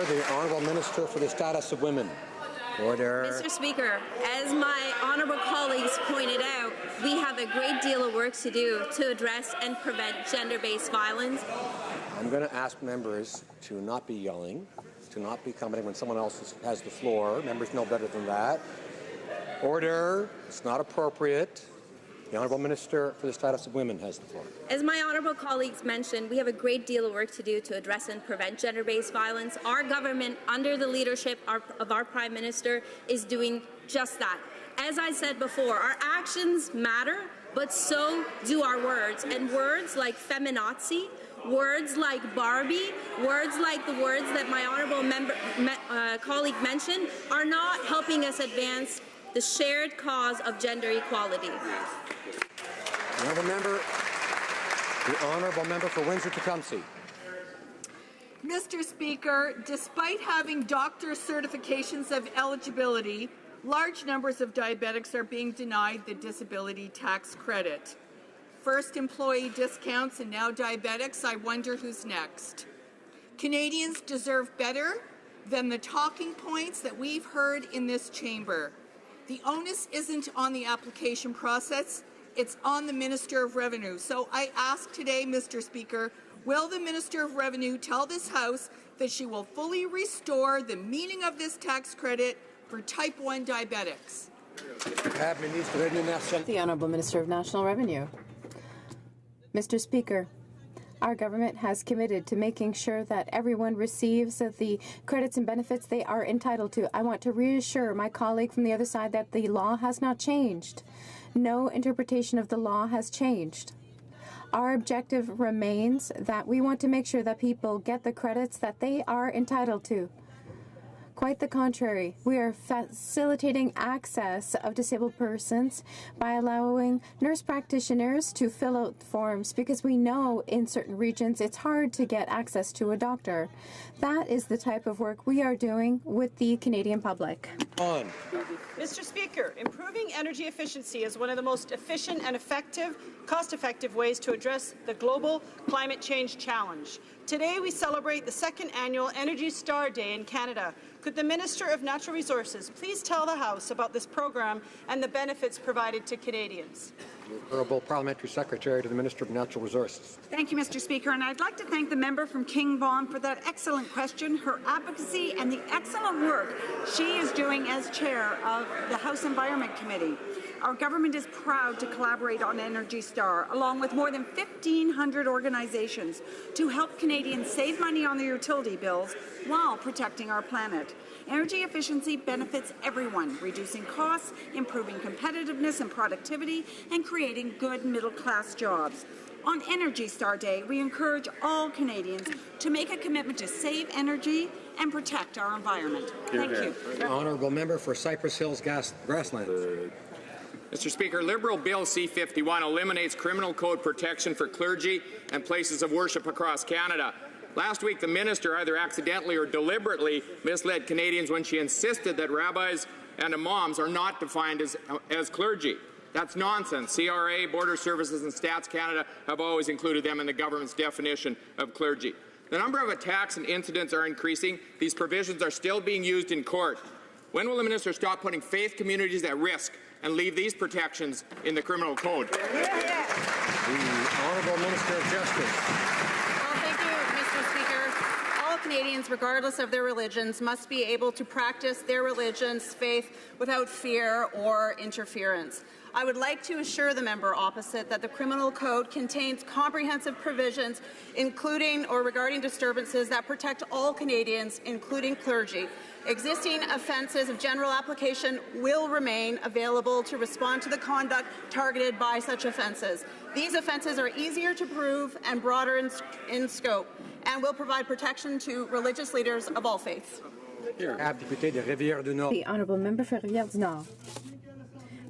The Honourable Minister for the Status of Women. Order. Mr. Speaker, as my honourable colleagues pointed out, we have a great deal of work to do to address and prevent gender-based violence. I'm going to ask members to not be yelling, to not be commenting when someone else has the floor. Members know better than that. Order. It's not appropriate. The Honourable Minister for the Status of Women has the floor. As my honourable colleagues mentioned, we have a great deal of work to do to address and prevent gender-based violence. Our government, under the leadership of our Prime Minister, is doing just that. As I said before, our actions matter, but so do our words. And words like feminazi, words like Barbie, words like the words that my honourable colleague mentioned are not helping us advance the shared cause of gender equality. The Honourable Member for Windsor-Tecumseh. Mr. Speaker, despite having doctor certifications of eligibility, large numbers of diabetics are being denied the disability tax credit. First employee discounts and now diabetics, I wonder who's next. Canadians deserve better than the talking points that we've heard in this chamber. The onus isn't on the application process, it's on the Minister of Revenue. So I ask today, Mr. Speaker, will the Minister of Revenue tell this House that she will fully restore the meaning of this tax credit for type 1 diabetics? The Honourable Minister of National Revenue. Mr. Speaker, our government has committed to making sure that everyone receives the credits and benefits they are entitled to. I want to reassure my colleague from the other side that the law has not changed. No interpretation of the law has changed. Our objective remains that we want to make sure that people get the credits that they are entitled to. Quite the contrary, we are facilitating access of disabled persons by allowing nurse practitioners to fill out forms because we know in certain regions it's hard to get access to a doctor. That is the type of work we are doing with the Canadian public. On. Mr. Speaker, improving energy efficiency is one of the most efficient and effective, cost-effective ways to address the global climate change challenge. Today we celebrate the second annual Energy Star Day in Canada. Could the Minister of Natural Resources please tell the House about this program and the benefits provided to Canadians? Honourable Parliamentary Secretary to the Minister of Natural Resources. Thank you, Mr. Speaker, and I'd like to thank the member from King Vaughan for that excellent question, her advocacy, and the excellent work she is doing as chair of the House Environment Committee. Our government is proud to collaborate on Energy Star, along with more than 1,500 organizations, to help Canadians save money on their utility bills while protecting our planet. Energy efficiency benefits everyone, reducing costs, improving competitiveness and productivity, and creating good middle-class jobs. On Energy Star Day, we encourage all Canadians to make a commitment to save energy and protect our environment. Thank you. Honourable Member for Cypress Hills Grasslands. Mr. Speaker, Liberal Bill C-51 eliminates criminal code protection for clergy and places of worship across Canada. Last week, the minister either accidentally or deliberately misled Canadians when she insisted that rabbis and imams are not defined as clergy. That's nonsense. CRA, Border Services, and Stats Canada have always included them in the government's definition of clergy. The number of attacks and incidents are increasing. These provisions are still being used in court. When will the minister stop putting faith communities at risk and leave these protections in the criminal code? The Honourable Minister of Justice. Canadians, regardless of their religions, must be able to practice their religion's faith without fear or interference. I would like to assure the member opposite that the Criminal Code contains comprehensive provisions, including or regarding disturbances that protect all Canadians, including clergy. Existing offences of general application will remain available to respond to the conduct targeted by such offences. These offences are easier to prove and broader in scope, and will provide protection to religious leaders of all faiths. The Honourable Member for Rivière du Nord.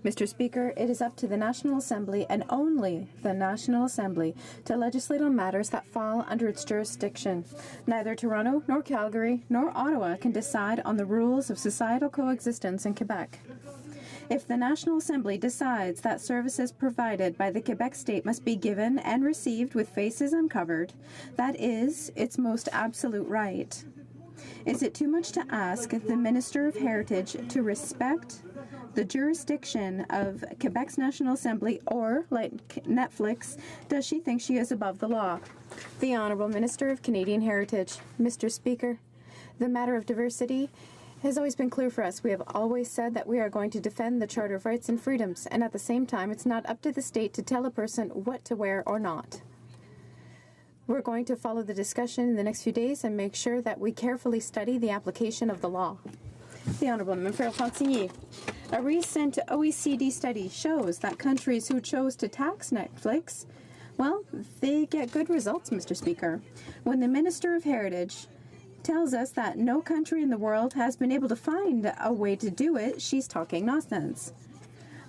Mr. Speaker, it is up to the National Assembly, and only the National Assembly, to legislate on matters that fall under its jurisdiction. Neither Toronto, nor Calgary, nor Ottawa can decide on the rules of societal coexistence in Quebec. If the National Assembly decides that services provided by the Quebec state must be given and received with faces uncovered, that is its most absolute right. Is it too much to ask the Minister of Heritage to respect the jurisdiction of Quebec's National Assembly, or, like Netflix, does she think she is above the law? The Honourable Minister of Canadian Heritage. Mr. Speaker, the matter of diversity has always been clear for us. We have always said that we are going to defend the Charter of Rights and Freedoms, and at the same time, it's not up to the state to tell a person what to wear or not. We're going to follow the discussion in the next few days and make sure that we carefully study the application of the law. The Honourable Member for Fontigny. A recent OECD study shows that countries who chose to tax Netflix, well, they get good results, Mr. Speaker. When the Minister of Heritage tells us that no country in the world has been able to find a way to do it, she's talking nonsense.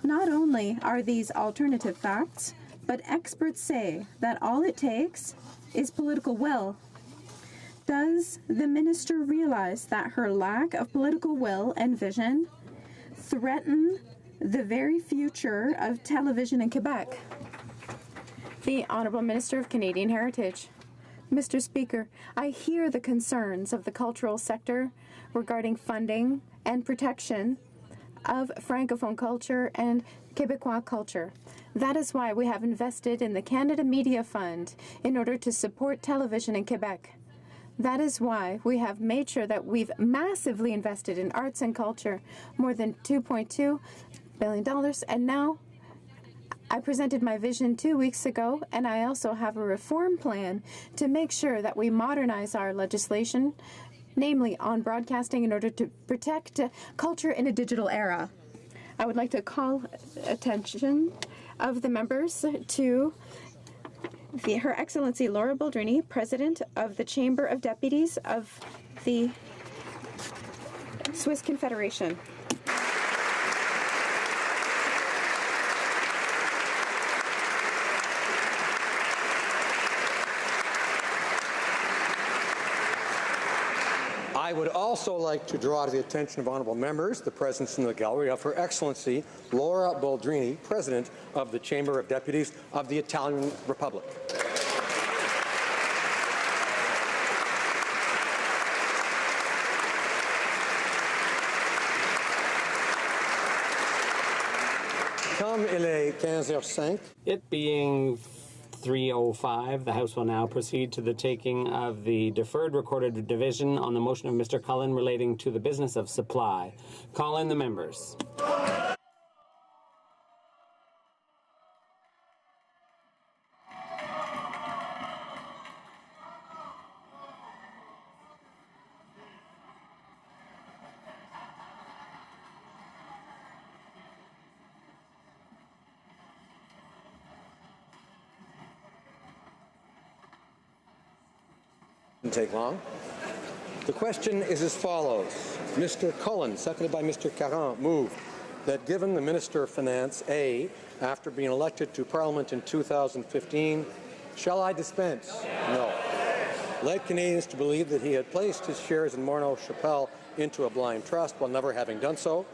Not only are these alternative facts, but experts say that all it takes is political will. Does the minister realize that her lack of political will and vision threaten the very future of television in Quebec? The Honourable Minister of Canadian Heritage. Mr. Speaker, I hear the concerns of the cultural sector regarding funding and protection of Francophone culture and Quebecois culture. That is why we have invested in the Canada Media Fund in order to support television in Quebec. That is why we have made sure that we've massively invested in arts and culture, more than $2.2 billion, and now I presented my vision 2 weeks ago, and I also have a reform plan to make sure that we modernize our legislation, namely on broadcasting, in order to protect culture in a digital era. I would like to call attention of the members to Her Excellency Laura Baldrini, President of the Chamber of Deputies of the Swiss Confederation. I would also like to draw to the attention of honourable members the presence in the gallery of Her Excellency Laura Baldrini, President of the Chamber of Deputies of the Italian Republic. Comme il est 15h05. It being 3:05, the House will now proceed to the taking of the deferred recorded division on the motion of Mr. Cullen relating to the business of supply. Call in the members. Didn't take long. The question is as follows. Mr. Cullen, seconded by Mr. Caron, moved that given the Minister of Finance, A, after being elected to Parliament in 2015, shall I dispense? No. Led Canadians to believe that he had placed his shares in Morneau Shepell into a blind trust while never having done so.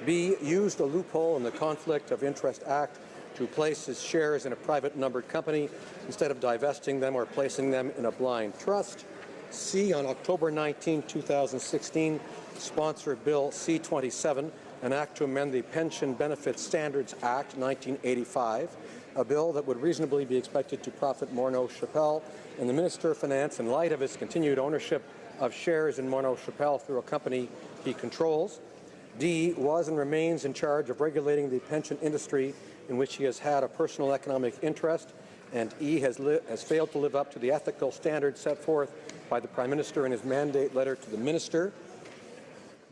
B, used a loophole in the Conflict of Interest Act to place his shares in a private numbered company instead of divesting them or placing them in a blind trust. C, on October 19, 2016, sponsored Bill C-27, an act to amend the Pension Benefit Standards Act 1985, a bill that would reasonably be expected to profit Morneau Shepell and the Minister of Finance in light of his continued ownership of shares in Morneau Shepell through a company he controls. D, was and remains in charge of regulating the pension industry in which he has had a personal economic interest. And E, has failed to live up to the ethical standards set forth by the Prime Minister in his mandate letter to the Minister.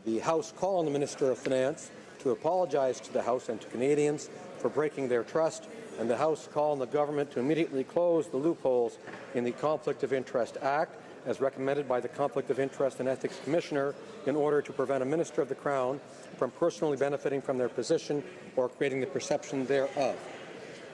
The House call on the Minister of Finance to apologize to the House and to Canadians for breaking their trust, and the House call on the government to immediately close the loopholes in the Conflict of Interest Act, as recommended by the Conflict of Interest and Ethics Commissioner, in order to prevent a Minister of the Crown from personally benefiting from their position or creating the perception thereof.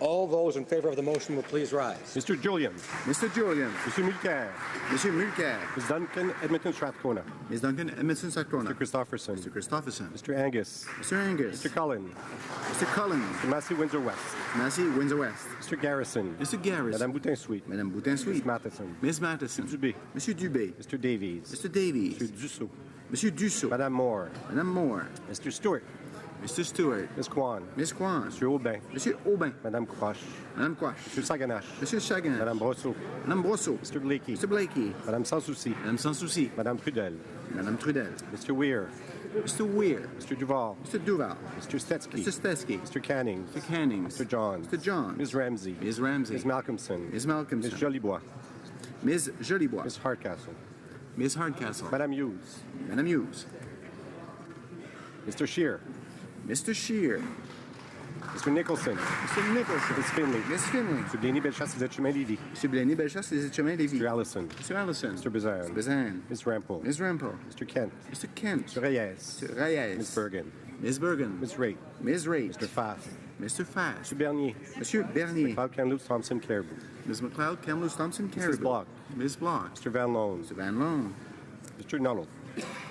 All those in favour of the motion will please rise. Mr. Julian. Mr. Julian. Mr. Mulcair. Mr. Mulcair. Ms. Duncan Edmonton Strathcona. Ms. Duncan Edmonton Strathcona. Mr. Christopherson. Mr. Christopherson. Mr. Angus. Mr. Angus. Mr. Cullen. Mr. Cullen. Mr. Massey Windsor West. Massey Windsor West. Mr. Garrison. Mr. Garrison. Madame Boutin-Sweet. Madame Boutin-Sweet. Ms. Matheson. Ms. Matheson. Mr. Dubé. Mr. Dubé. Mr. Davies. Mr. Davies. Mr. Dussault. Mr. Dussault. Madame Moore. Madame Moore. Mr. Stewart. Mr. Stewart. Ms. Kwan. Ms. Kwan. Monsieur Aubin. Monsieur Aubin. Madame Quash. Madame Quash. Monsieur Saganache. Monsieur Saganache. Madame Brosseau. Madame Brosseau. Mr. Blakey. Mr. Blakey. Madame Sansouci. Madame Sansouci. Madame Trudel. Madame Trudel. Mr. Weir. Mr. Weir. Mr. Duval. Mr. Duval. Mr. Stetsky. Mr. Stetsky. Mr. Canning. Mr. Canning. Mr. John. Mr. John. Ms. Ramsey. Ms. Ramsey. Ms. Malcolmson. Ms. Malcolmson. Ms. Jolibois. Ms. Jolibois. Ms. Hardcastle. Ms. Hardcastle. Madame Hughes. Madame Hughes. Mr. Scheer. Mr. Scheer. Mr. Nicholson. Mr. Nicholson. Ms. Finley. Ms. Finley. Mr. Blény Bellechasse, des Chemins-Lévis. Mr. Blény Bellechasse, des Chemins-Lévis. Mr. Allison. Mr. Allison. Mr. Bazan. Mr. Bazan. Ms. Rampel. Ms. Rampel. Mr. Kent. Mr. Kent. Mr. Reyes. Mr. Reyes. Ms. Bergen. Ms. Bergen. Ms. Ray. Ms. Ray. Mr. Fath. Mr. Fath. Mr. Bernier. Mr. Bernier. Ms. McLeod Kamloops Thompson Caribou. Ms. McLeod Kamloops Thompson Caribou. Mrs. Block. Ms. Block. Mr. Van Loan. Mr. Van Loan. Mr. Nuttall.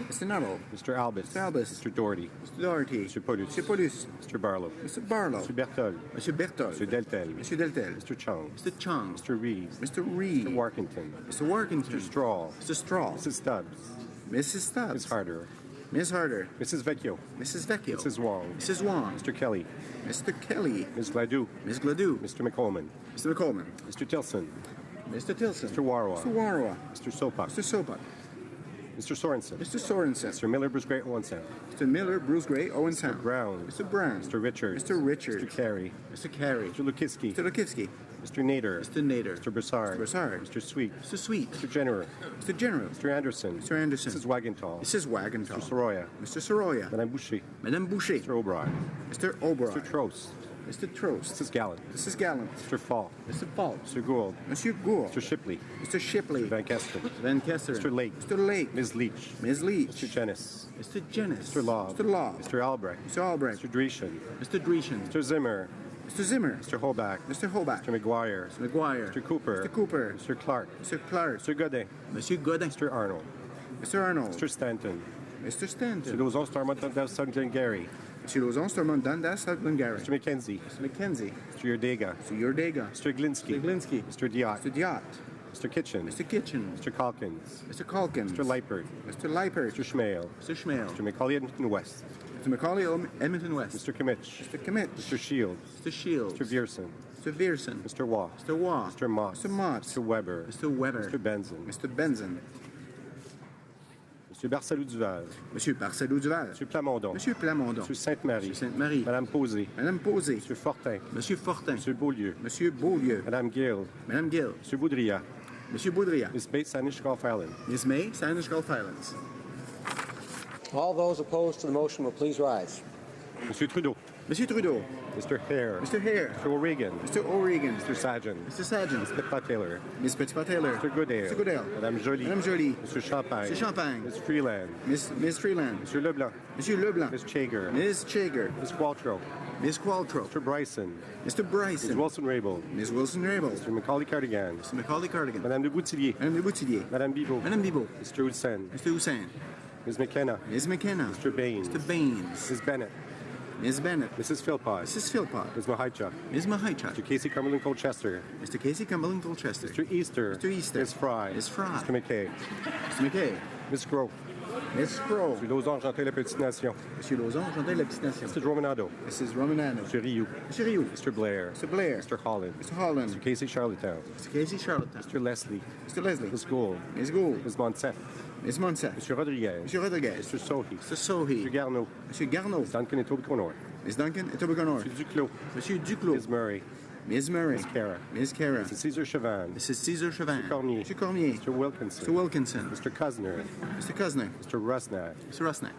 Mr. Nuttall. Mr. Albus. Mr. Albus. Mr. Doherty. Mr. Doherty. Mr. Paulus. Mr. Paulus. Mr. Barlow. Mr. Barlow. Mr. Bertol. Mr. Bertol. Mr. Deltel. Mr. Deltel. Mr. Chung. Mr. Chung. Mr. Reeves. Mr. Reeves. Mr. Warkington. Mr. Warkington. Mr. Straw. Mr. Straw. Mrs. Stubbs. Mrs. Stubbs. Ms. Harder. Ms. Harder. Mrs. Vecchio. Mrs. Vecchio. Mrs. Wong. Mrs. Wong. Mr. Kelly. Mr. Kelly. Ms. Gladue. Ms. Gladue. Mr. McColman. Mr. McColman. Mr. Tilson. Mr. Tilson. Mr. Warwa. Mr. Warwa. Mr. Sopak. Mr. Sopak. Mr. Sorensen. Mr. Sorensen. Mr. Miller, Bruce Gray, Owen Sound. Mr. Miller, Bruce Gray, Owen Sound. Mr. Brown. Mr. Brown. Mr. Richards. Mr. Richards. Mr. Carey. Mr. Carey. Mr. Lukitsky. Mr. Lukitsky. Mr. Nader. Mr. Nader. Mr. Broussard. Mr. Broussard. Mr. Sweet. Mr. Sweet. Mr. General. Mr. General. Mr. Anderson. Mr. Anderson. Mrs. Wagenthal. Mrs. Wagenthal. Mr. Soroya. Mr. Soroya. Madame Boucher. Madame Boucher. Mr. O'Brien. Mr. O'Brien. Mr. Trost. Mr. Trost. Mrs. Gallant. Mrs. Gallant. Mr. Fall. Mr. Fall. Mr. Gould. Monsieur Gould. Mr. Shipley. Mr. Shipley. Mr. Van Kester. Van Kester. Mr. Lake. Mr. Lake. Ms. Leach. Ms. Leach. Mr. Jennis. Mr. Jennis. Mr. Law. Mr. Law. Mr. Albrecht. Mr. Albrecht. Mr. Dreeshen. Mr. Dreeshen. Mr. Zimmer. Mr. Zimmer. Mr. Holbach. Mr. Holbach. Mr. McGuire. Mr. McGuire. Mr. Cooper. Mr. Cooper. Mr. Clark. Mr. Clark. Mr. Godin. Monsieur Godin. Mr. Arnold. Mr. Arnold. Mr. Stanton. Mr. Stanton. Mr. Lauzon, Stormont, Dundas, Glengarry. Mr. Lauzon, Stormont, Dundas, Glengarry. Mr. McKenzie. Mr. McKenzie. Mr. Yordega. Mr. Yordega. Mr. Glinsky. Mr. Glinsky. Mr. Diot. Mr. Diot. Mr. Kitchen. Mr. Kitchen. Mr. Calkins. Mr. Calkins. Mr. Leipert. Mr. Leipert. Mr. Schmale. Mr. Schmale. Mr. Macaulay, Edmonton West. Mr. Macaulay, Edmonton West. Mr. Kimmich. Mr. Kimmich. Mr. Shields. Mr. Shields. Mr. Vierson. Mr. Vierson. Mr. Waugh. Mr. Waugh. Mr. Moss. Mr. Moss. Mr. Weber. Mr. Weber. Mr. Benson. Mr. Benson. Monsieur Barcelou-Duval. Monsieur Barcelou-Duval. Monsieur Plamondon. Monsieur Plamondon. Monsieur Sainte-Marie. Monsieur Sainte-Marie. Madame Posé. Madame Posé. Monsieur Fortin. Monsieur Fortin. Monsieur Beaulieu. Monsieur Beaulieu. Madame Gill. Madame Gill. Monsieur Boudria. Monsieur Boudria. Miss May, Sandwich Gulf Island. Miss May, Sandwich Gulf Islands. All those opposed to the motion will please rise. Monsieur Trudeau. Monsieur Trudeau. Mr. Hare. Mr. Hare. Mr. O'Regan. Mr. O'Regan. Mr. Sajan. Mr. Sajan. Miss Petitpas-Taylor. Miss Petitpas-Taylor. Mr. Goodale. Mr. Goodale. Madame Joly. Madame Joly. Mr. Champagne. Mr. Champagne. Miss Freeland. Miss Freeland. Monsieur Leblanc. Monsieur Leblanc. Miss Chager. Miss Chager. Miss Qualtrough. Miss Qualtrough. Mr. Bryson. Mr. Bryson. Ms. Wilson-Raybould. Ms. Wilson-Raybould. Mr. Macaulay-Cardigan. Mr. Macaulay-Cardigan. Madame de Boutillier. Madame de Boutillier. Madame Bibeau. Madame Bibeau. Mr. Hussein. Mr. Hussein. Ms. McKenna. Ms. McKenna. Mr. Baines. Mr. Baines. Ms. Bennett. Ms. Bennett. Mrs. Philpott. Mrs. Philpott. Ms. Mahaichuk. Ms. Mahaichuk. Mr. Casey Cumberland Colchester. Mr. Casey Cumberland Colchester. Mr. Easter. Mr. Easter. Ms. Fry. Ms. Fry. Mr. McKay. Mr. McKay. Ms. Grove. Ms. Grove. Monsieur Lauzon, Gentil, La Petite Nation. Monsieur Lauzon, Gentil, La Petite Nation. Mr. Romanado. Mrs. Romanado. Mr. Rioux. Mr. Rioux. Mr. Blair. Mr. Blair. Mr. Holland. Mr. Holland. Mr. Casey Charlottetown. Mr. Casey Charlottetown. Mr. Leslie. Mr. Leslie. Ms. Gould. Ms. Gould. Ms. Monsef. Ms. Monsef. Mr. Rodriguez. Mr. Rodriguez. Mr. Sohi. Mr. Sohi. Mr. Garneau. Mr. Garneau. Ms. Duncan et Tobico-Nord. Ms. Duncan et Tobico-Nord. Mr. Duclos. Monsieur Duclos. Ms. Murray. Ms. Murray. Ms. Cara. Ms. Cara. Mrs. Cesar Chavan. Mrs. Cesar Chavan. Mr. Cormier. Mr. Cormier. Mr. Wilkinson. Mr. Wilkinson. Mr. Cuzner. Mr. Cuzner. Mr. Rusnak. Mr. Rusnak.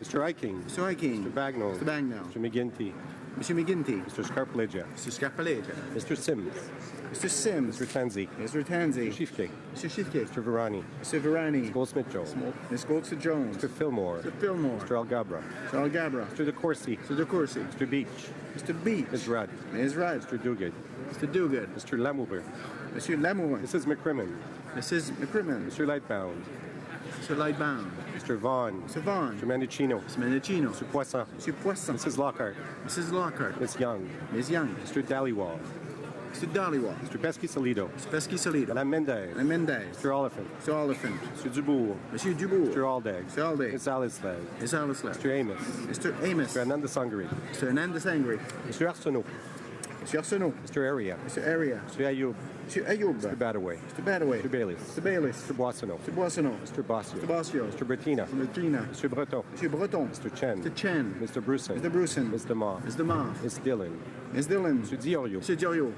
Mr. Eiking. Mr. Eiking. Mr. Bagnall. Mr. Bagnall. Mr. McGinty. Mr. McGinty. Mr. Scarpalegia. Mr. Scarpalegia. Mr. Sims. Mr. Sims. Mr. Tanzi. Mr. Tanzi. Mr. Shifke. Mr. Shifke. Mr. Virani. Mr. Virani. Ms. Goldsmith-Jones. Ms. Goldsmith-Jones. Mr. Fillmore. Mr. Fillmore. Mr. Algabra. Mr. Algabra. Mr. De Courcy. Mr. De Courcy. Mr. Beach. Mr. Beach. Ms. Rudd. Ms. Rudd. Mr. Duguid. Mr. Duguid. Mr. Lamour. Mr. Lamour. Mrs. McCrimmon. Mrs. McCrimmon. Mr. Lightbound. Mr. Lightbound. Mr. Vaughn. Mr. Vaughn. Mr. Mendicino. Mr. Mendicino. Mr. Poisson. Mr. Poisson. Mrs. Lockhart. Mrs. Lockhart. Miss Young. Miss Young. Mr. Dhaliwal. Mr. Dhaliwal. Mr. Pesky-Salido. Mr. Pesky-Salido. Madame Mendez. Madame Mendez. Mr. Oliphant. Mr. Oliphant. Mr. Dubourg. Monsieur Dubourg. Mr. Aldag. Mr. Aldag. Ms. Alislav. Ms. Alislav. Mr. Amos. Mr. Amos. Mr. Ananda Sangri. Mr. Ananda Sangri. Mr. Arsenault. Mr. Arsenault. Mr. Area. Mr. Area. Mr. Ayoub. Mr. Ayoub. Mr. Badaway. Mr. Badaway. Mr. Bayless. Mr. Bayless. Mr. Boissonneau. Mr. Boissonneau. Mr. Bossio. Mr. Bossio. Mr. Bertina. Mr. Bertina. Mr. Breton. Mr. Breton. Mr. Chen. Mr. Chen. Mr. Bruson. Mr. Bruson. Mr. DeMar. Mr. DeMar. Ms. Dillon. Ms. Dillon. Mr. Diorio. Mr. Diorio.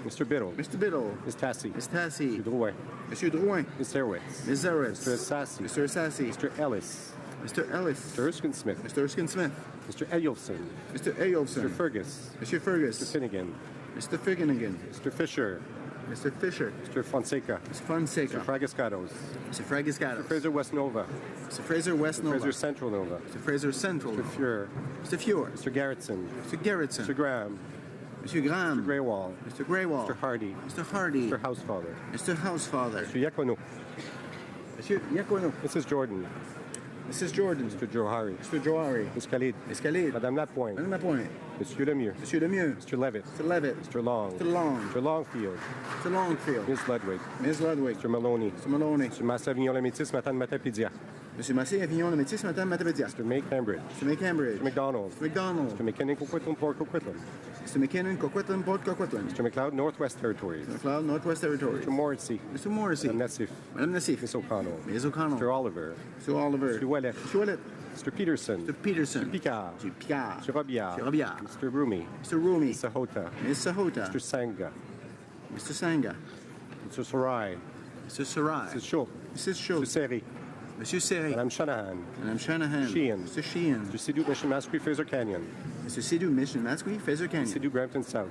Mr. Biddle. Mr. Biddle. Ms. Tassi. Ms. Tassi. Mr. Drouin. Mr. Drouin. Ms. Zerwitz. Ms. Zerwitz. Mr. Sassy. Mr. Sassy. Mr. Ellis. Mr. Ellis. Mr. Erskine Smith. Mr. Erskine Smith. Mr. Eyolfson. Mr. Eyolfson. Mr. Fergus. Mr. Fergus. Mr. Finnegan. Mr. Finnegan. Mr. Fisher. Mr. Fisher. Mr. Fonseca. Mr. Fonseca. Mr. Fragascados. Mr. Fragascados. Mr. Fraser West Nova. Mr. Fraser West Nova. Mr. Fraser Central Nova. Mr. Fraser Central. Mr. Fuhr. Mr. Fuhr. Mr. Garrettson. Mr. Garrettson. Mr. Graham. Mr. Graham. Mr. Greywall. Mr. Greywall. Mr. Hardy. Mr. Hardy. Mr. Housefather. Mr. Housefather. Mr. Yakono. Mr. Yakono. Mrs. Jordan. Mrs. Jordan. Mr. Johari. Mr. Johari. Ms. Khalid. Ms. Khalid. Madame Lapointe. Madame Lapointe. Monsieur Lemieux. Monsieur Lemieux. Mr. Levitt. Mr. Levitt. Mr. Long. Mr. Long. Mr. Longfield. Mr. Longfield. Ms. Ludwig. Ms. Ludwig. Mr. Maloney. Mr. Maloney. Mr. Massavignon-Lamétis, Matin Matapédia. Monsieur Massé-Avignon, Métis, Madame Matabedia. Mr. May Cambridge. Mr. May Cambridge. Mr. McDonald. Mr. McDonald. Mr. McKinnon, Coquitlam, Port Coquitlam. Mr. McKinnon, Coquitlam, Port Coquitlam. Mr. McLeod, Northwest Territories. Mr. McLeod, Northwest Territories. Mr. Morrissey. Mr. Morrissey. Madame Nassif. Madame Nassif. Ms. O'Connell. Ms. O'Connell. Mr. Oliver. Mr. Oliver. Mr. Ouellet. Mr. Ouellet. Mr. Peterson. Mr. Peterson. Mr. Picard. Mr. Picard. Mr. Robillard. Mr. Robillard. Mr. Rumi. Mr. Rumi. Ms. Sahota. Ms. Sahota. Mr. Sangha. Mr. Sangha. Mr. Sarai. Mr. Sarai. Mrs. Schultz. Mrs. Schultz. Mr. Seri. Monsieur Seri. Madame Shanahan. Madame Shanahan. Sheehan. Mr. Sheehan. Mr. Sidhu, Mission Mascouy, Fraser Canyon. Mr. Sidhu, Mission Mascouy, Fraser Canyon. Sidhu, Brampton South.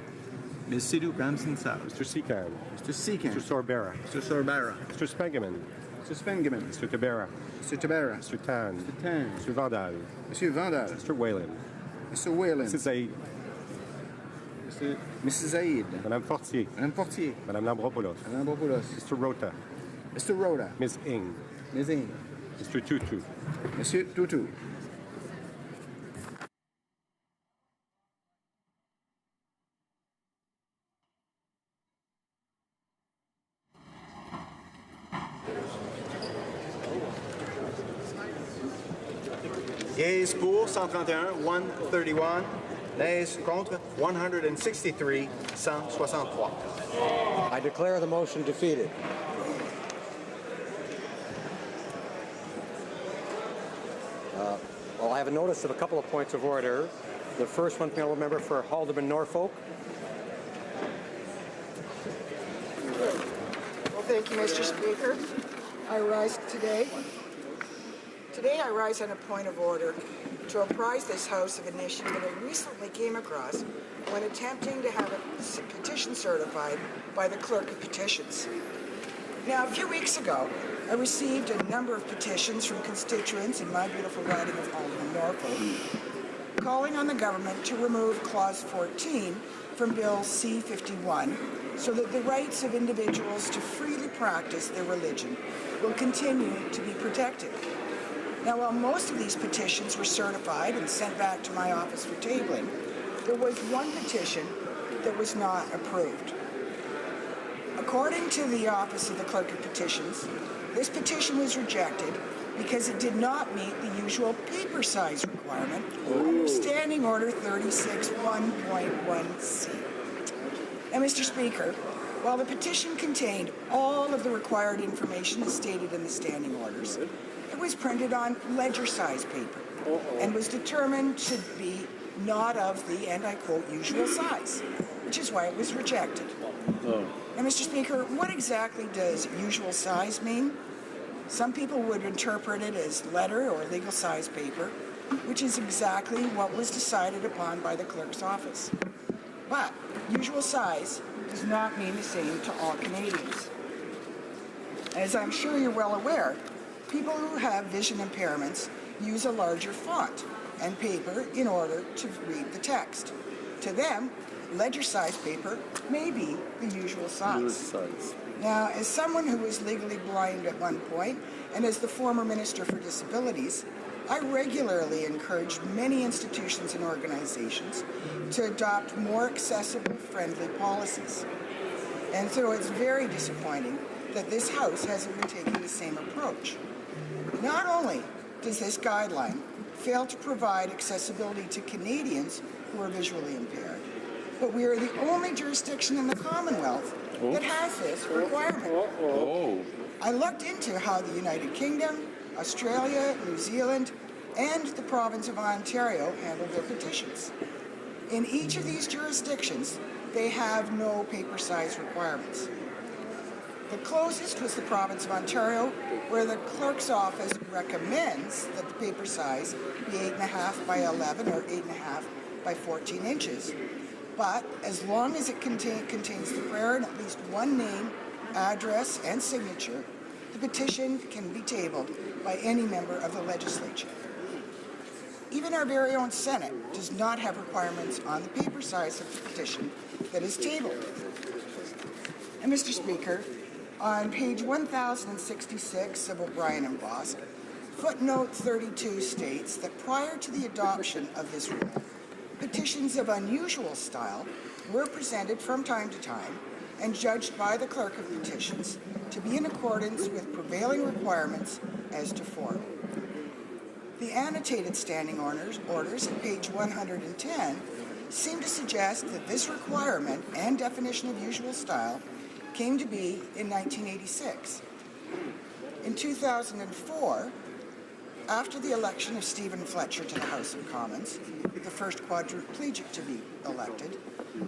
Ms. Sidhu, Brampton South. Mr. Secan. Mr. Secan. Mr. Sorbera. Mr. Sorbara. Mr. Spengeman. Mr. Spengeman. Mr. Tabera. Mr. Tabera. Mr. Tan. Mr. Tan. Mr. Vandal. Monsieur Vandal. Mr. Whalen. Mr. Whalen. Mrs. Zaid. Mrs. Zaid. Madame Fortier. Madame Portier. Madame Lambropoulos. Madame Bopoulos. Mr. Rota. Mr. Rhoda. Ms. Ing. Ms. Ing. Mr. Tutu. Monsieur Tutu. Yeas pour 131, 131. Nays contre 163, 163. I declare the motion defeated. Well, I have a notice of a couple of points of order. The first one, panel member for Haldeman Norfolk. Well, thank you, Mr. Speaker. I rise today. Today I rise on a point of order to apprise this House of an issue that I recently came across when attempting to have a petition certified by the Clerk of Petitions. Now, a few weeks ago, I received a number of petitions from constituents in my beautiful riding of Haldeman Norfolk calling on the government to remove Clause 14 from Bill C-51 so that the rights of individuals to freely practice their religion will continue to be protected. Now, while most of these petitions were certified and sent back to my office for tabling, there was one petition that was not approved. According to the Office of the Clerk of Petitions, this petition was rejected because it did not meet the usual paper size requirement under Standing Order 36 1.1c. Now, Mr. Speaker, while the petition contained all of the required information as stated in the standing orders, it was printed on ledger-size paper and was determined to be not of the, and I quote, usual size, which is why it was rejected. Now, Mr. Speaker, what exactly does usual size mean? Some people would interpret it as letter or legal size paper, which is exactly what was decided upon by the clerk's office. But usual size does not mean the same to all Canadians. As I'm sure you're well aware, people who have vision impairments use a larger font and paper in order to read the text. To them, ledger-size paper may be the usual size. Now, as someone who was legally blind at one point, and as the former Minister for Disabilities, I regularly encourage many institutions and organizations to adopt more accessible-friendly policies. And so it's very disappointing that this House hasn't been taking the same approach. Not only does this guideline fail to provide accessibility to Canadians who are visually impaired, but we are the only jurisdiction in the Commonwealth that has this requirement. I looked into how the United Kingdom, Australia, New Zealand, and the province of Ontario handle their petitions. In each of these jurisdictions, they have no paper size requirements. The closest was the province of Ontario, where the clerk's office recommends that the paper size be 8.5 by 11 or 8.5 by 14 inches. But as long as it contains the prayer and at least one name, address, and signature, the petition can be tabled by any member of the legislature. Even our very own Senate does not have requirements on the paper size of the petition that is tabled. And Mr. Speaker, on page 1066 of O'Brien and Bosk, footnote 32 states that prior to the adoption of this rule, petitions of unusual style were presented from time to time and judged by the Clerk of Petitions to be in accordance with prevailing requirements as to form. The annotated standing orders at page 110 seem to suggest that this requirement and definition of usual style came to be in 1986. In 2004, after the election of Stephen Fletcher to the House of Commons, the first quadriplegic to be elected,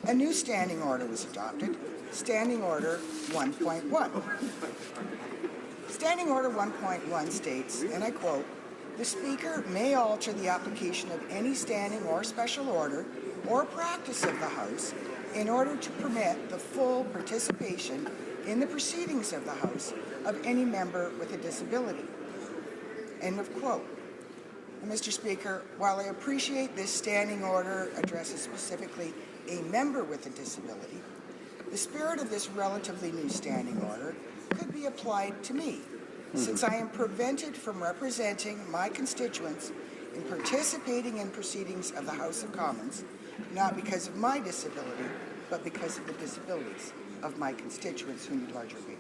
a new standing order was adopted, Standing Order 1.1. Standing Order 1.1 states, and I quote, "The Speaker may alter the application of any standing or special order or practice of the House in order to permit the full participation in the proceedings of the House of any member with a disability." End of quote. And Mr. Speaker, while I appreciate this standing order addresses specifically a member with a disability, the spirit of this relatively new standing order could be applied to me, since I am prevented from representing my constituents in participating in proceedings of the House of Commons, not because of my disability, but because of the disabilities of my constituents who need larger relief.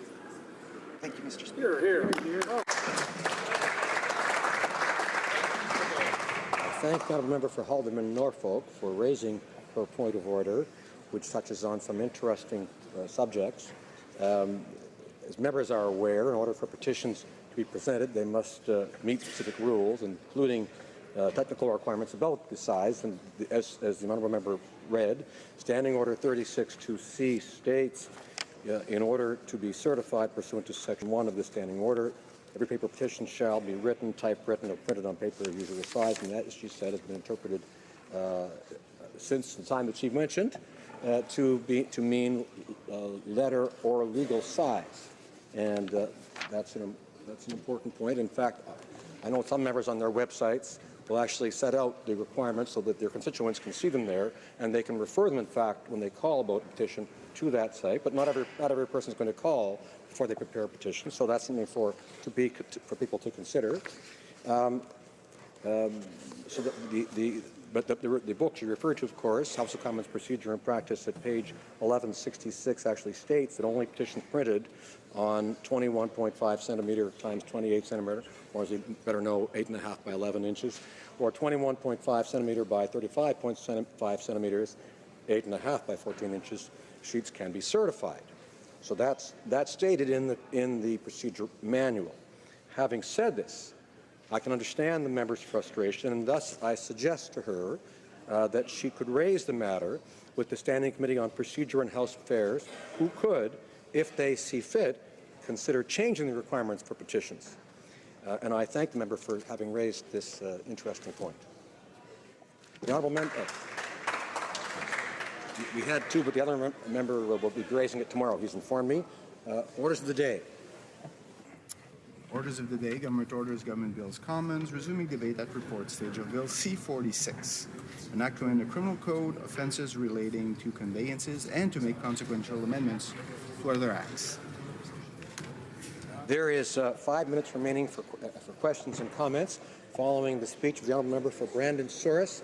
Thank you, Mr. Speaker. I thank the Honourable Member for Haldeman Norfolk for raising her point of order, which touches on some interesting subjects. As members are aware, in order for petitions to be presented, they must meet specific rules, including technical requirements about the size. And as the Honourable Member read, Standing Order 36-2C states, in order to be certified pursuant to Section 1 of the Standing Order, every paper petition shall be written, typewritten, or printed on paper of usual size, and that, as she said, has been interpreted since the time that she mentioned to mean letter or legal size, and that's an important point. In fact, I know some members on their websites will actually set out the requirements so that their constituents can see them there, and they can refer them, in fact, when they call about a petition to that site. But not every person is going to call before they prepare a petition, so that's something for people to consider. But the book you referred to, of course, House of Commons Procedure and Practice at page 1166 actually states that only petitions printed on 21.5 centimeter times 28 centimeter, or as you better know, 8.5 by 11 inches, or 21.5 centimeter by 35.5 centimeters, 8.5 by 14 inches sheets can be certified. So that's stated in the procedure manual. Having said this, I can understand the member's frustration, and thus I suggest to her that she could raise the matter with the Standing Committee on Procedure and House Affairs, who could, if they see fit, consider changing the requirements for petitions. And I thank the member for having raised this interesting point. The Honourable Member, we had two, but the other member will be raising it tomorrow. He's informed me. Orders of the day. Orders of the day, Government Orders, Government Bills, Commons, resuming debate at report stage of Bill C-46, an act to amend the Criminal Code, offences relating to conveyances, and to make consequential amendments to other acts. There is 5 minutes remaining for questions and comments following the speech of the Honourable Member for Brandon Souris,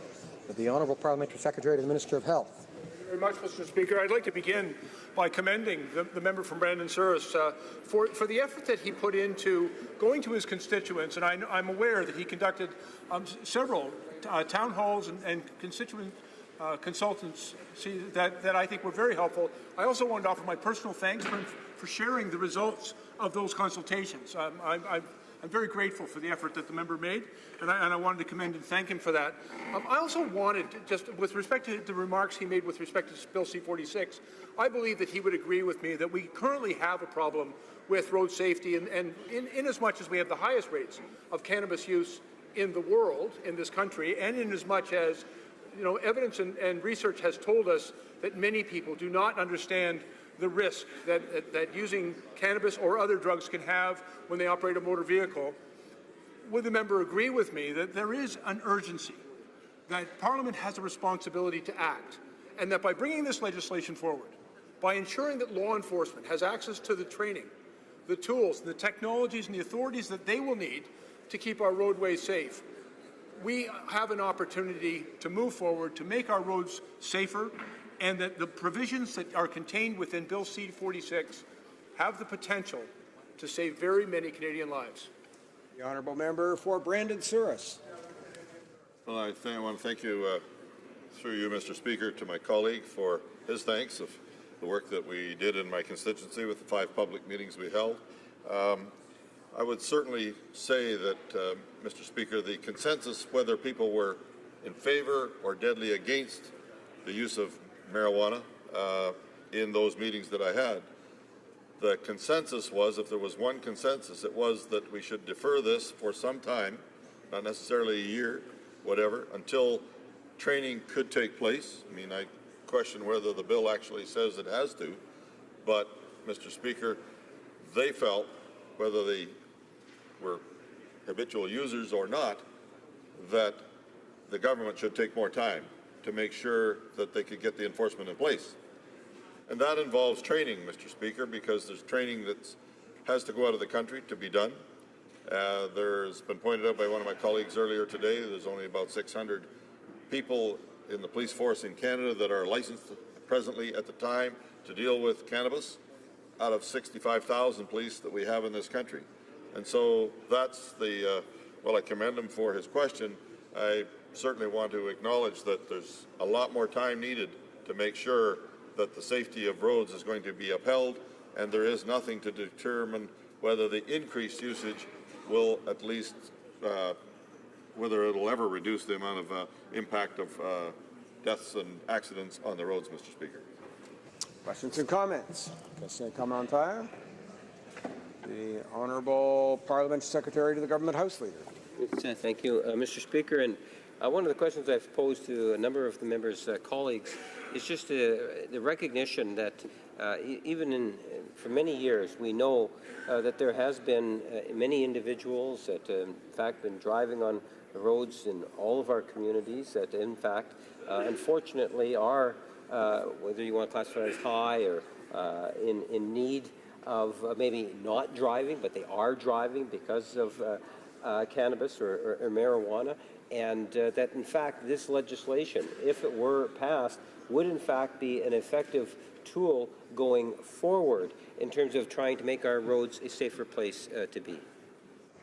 the Honourable Parliamentary Secretary to the Minister of Health. Very much, Mr. Speaker. I'd like to begin by commending the member from Brandon Souris for the effort that he put into going to his constituents, and I'm aware that he conducted several town halls and constituent consultants that I think were very helpful. I also wanted to offer my personal thanks for sharing the results of those consultations. I'm very grateful for the effort that the member made, and I wanted to commend and thank him for that. I also wanted, just with respect to the remarks he made with respect to Bill C-46, I believe that he would agree with me that we currently have a problem with road safety, and in as much as we have the highest rates of cannabis use in the world, in this country, and in as much as evidence and research has told us that many people do not understand the risk that using cannabis or other drugs can have when they operate a motor vehicle. Would the member agree with me that there is an urgency, that Parliament has a responsibility to act, and that by bringing this legislation forward, by ensuring that law enforcement has access to the training, the tools, the technologies, and the authorities that they will need to keep our roadways safe, we have an opportunity to move forward, to make our roads safer, and that the provisions that are contained within Bill C-46 have the potential to save very many Canadian lives. The Honourable Member for Brandon Souris. Well, I want to thank you, through you, Mr. Speaker, to my colleague for his thanks of the work that we did in my constituency with the 5 public meetings we held. I would certainly say that, Mr. Speaker, the consensus, whether people were in favor or deadly against the use of marijuana in those meetings that I had, the consensus was, if there was one consensus, it was that we should defer this for some time, not necessarily a year, whatever, until training could take place. I mean, I question whether the bill actually says it has to, but, Mr. Speaker, they felt, whether they were habitual users or not, that the government should take more time to make sure that they could get the enforcement in place. And that involves training, Mr. Speaker, because there's training that has to go out of the country to be done. There's been pointed out by one of my colleagues earlier today, there's only about 600 people in the police force in Canada that are licensed presently at the time to deal with cannabis out of 65,000 police that we have in this country. And so that's the, well, I commend him for his question. I certainly want to acknowledge that there's a lot more time needed to make sure that the safety of roads is going to be upheld, and there is nothing to determine whether the increased usage will at least, whether it'll ever reduce the amount of impact of deaths and accidents on the roads, Mr. Speaker. Questions and comments? Question commentaire. The Honourable Parliamentary Secretary to the Government House Leader. Thank you, Mr. Speaker. And one of the questions I've posed to a number of the members' colleagues is just the recognition that even for many years we know that there has been many individuals that in fact been driving on the roads in all of our communities that in fact unfortunately are, whether you want to classify it as high or in need of maybe not driving, but they are driving because of cannabis or marijuana, and that in fact this legislation, if it were passed, would in fact be an effective tool going forward in terms of trying to make our roads a safer place to be.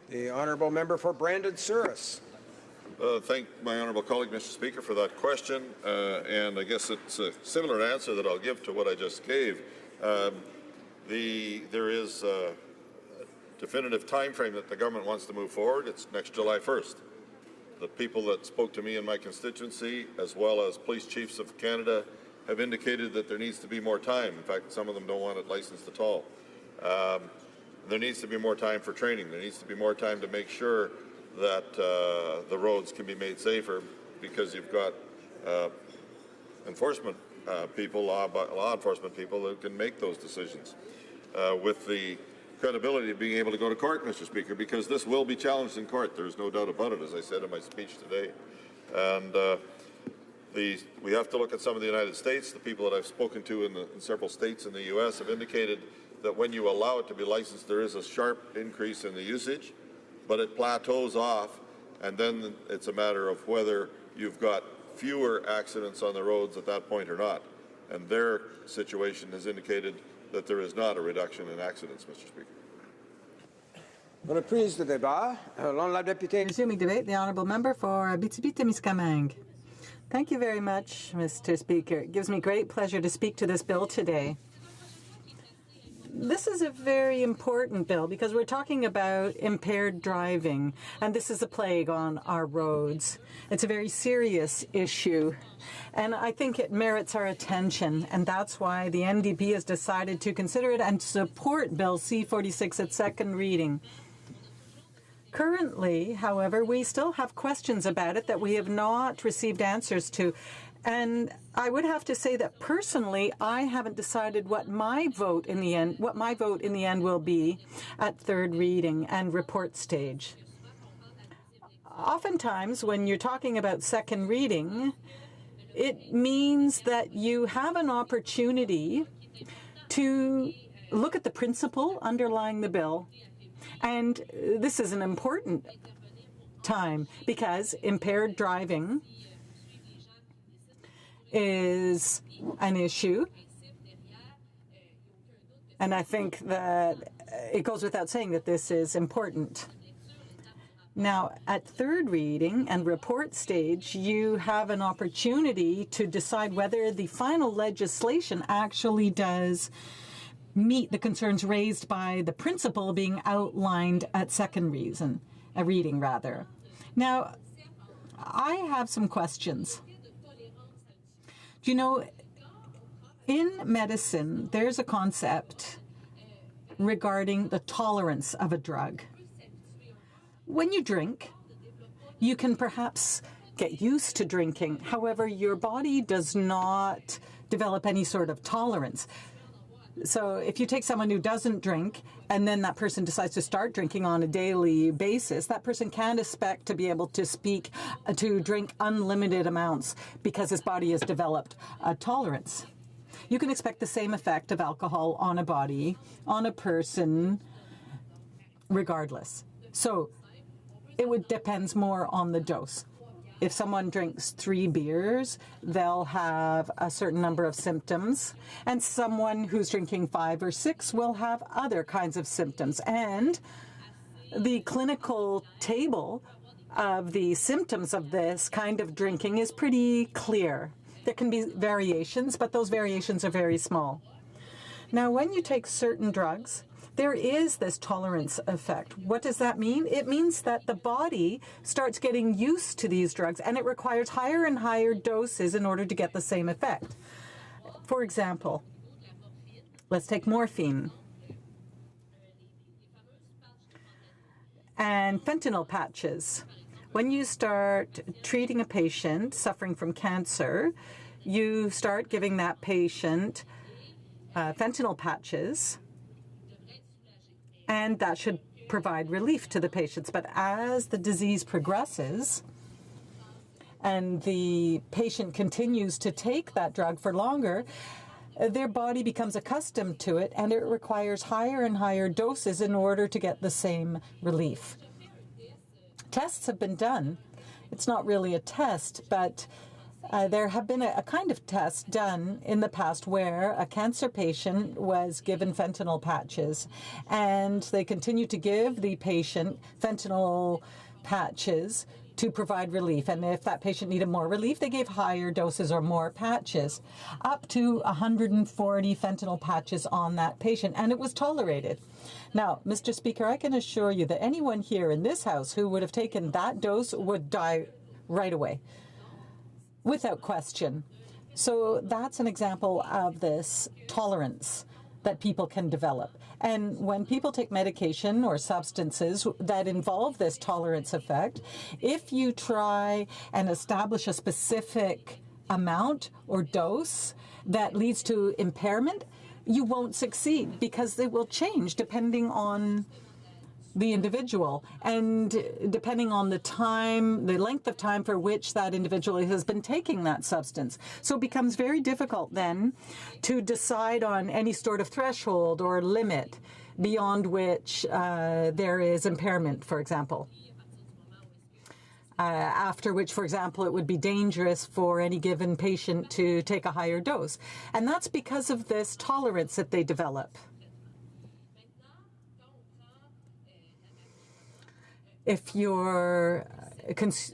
The Honourable Member for Brandon-Souris. Thank my honourable colleague, Mr. Speaker, for that question, and I guess it's a similar answer that I'll give to what I just gave. There is a definitive time frame that the government wants to move forward. It's next July 1st. The people that spoke to me in my constituency, as well as police chiefs of Canada, have indicated that there needs to be more time. In fact, some of them don't want it licensed at all. There needs to be more time for training. There needs to be more time to make sure that the roads can be made safer, because you've got enforcement people, law enforcement people who can make those decisions with the credibility of being able to go to court, Mr. Speaker, because this will be challenged in court. There's no doubt about it, as I said in my speech today. And we have to look at some of the United States. The people that I've spoken to in several states in the U.S. have indicated that when you allow it to be licensed, there is a sharp increase in the usage, but it plateaus off, and then it's a matter of whether you've got fewer accidents on the roads at that point or not. And their situation has indicated that there is not a reduction in accidents, Mr. Speaker. Reprise de débat. Resuming debate, the Honourable Member for Abitibi-Témiscamingue. Thank you very much, Mr. Speaker. It gives me great pleasure to speak to this bill today. This is a very important bill because we're talking about impaired driving, and this is a plague on our roads. It's a very serious issue, and I think it merits our attention, and that's why the NDP has decided to consider it and support Bill C-46 at second reading. Currently, however, we still have questions about it that we have not received answers to. And I would have to say that personally, I haven't decided what my vote in the end will be at third reading and report stage. Oftentimes, when you're talking about second reading, it means that you have an opportunity to look at the principle underlying the bill. And this is an important time because impaired driving is an issue, and I think that it goes without saying that this is important. Now, at third reading and report stage, you have an opportunity to decide whether the final legislation actually does meet the concerns raised by the principle being outlined at second reading. Now, I have some questions. Do you know, in medicine, there's a concept regarding the tolerance of a drug. When you drink, you can perhaps get used to drinking. However, your body does not develop any sort of tolerance. So if you take someone who doesn't drink and then that person decides to start drinking on a daily basis, that person can't expect to be able to drink unlimited amounts because his body has developed a tolerance. You can expect the same effect of alcohol on a body, on a person, regardless. So it depends more on the dose. If someone drinks 3 beers, they'll have a certain number of symptoms, and someone who's drinking 5 or 6 will have other kinds of symptoms. And the clinical table of the symptoms of this kind of drinking is pretty clear. There can be variations, but those variations are very small. Now, when you take certain drugs, there is this tolerance effect. What does that mean? It means that the body starts getting used to these drugs, and it requires higher and higher doses in order to get the same effect. For example, let's take morphine and fentanyl patches. When you start treating a patient suffering from cancer, you start giving that patient fentanyl patches, and that should provide relief to the patients. But as the disease progresses and the patient continues to take that drug for longer, their body becomes accustomed to it, and it requires higher and higher doses in order to get the same relief. Tests have been done. It's not really a test, but there have been a kind of test done in the past where a cancer patient was given fentanyl patches, and they continued to give the patient fentanyl patches to provide relief. And if that patient needed more relief, they gave higher doses or more patches, up to 140 fentanyl patches on that patient, and it was tolerated. Now, Mr. Speaker, I can assure you that anyone here in this House who would have taken that dose would die right away, without question. So that's an example of this tolerance that people can develop. And when people take medication or substances that involve this tolerance effect, if you try and establish a specific amount or dose that leads to impairment, you won't succeed because they will change depending on the individual and depending on the time, the length of time for which that individual has been taking that substance. So it becomes very difficult then to decide on any sort of threshold or limit beyond which there is impairment, for example. After which, for example, it would be dangerous for any given patient to take a higher dose. And that's because of this tolerance that they develop. If you're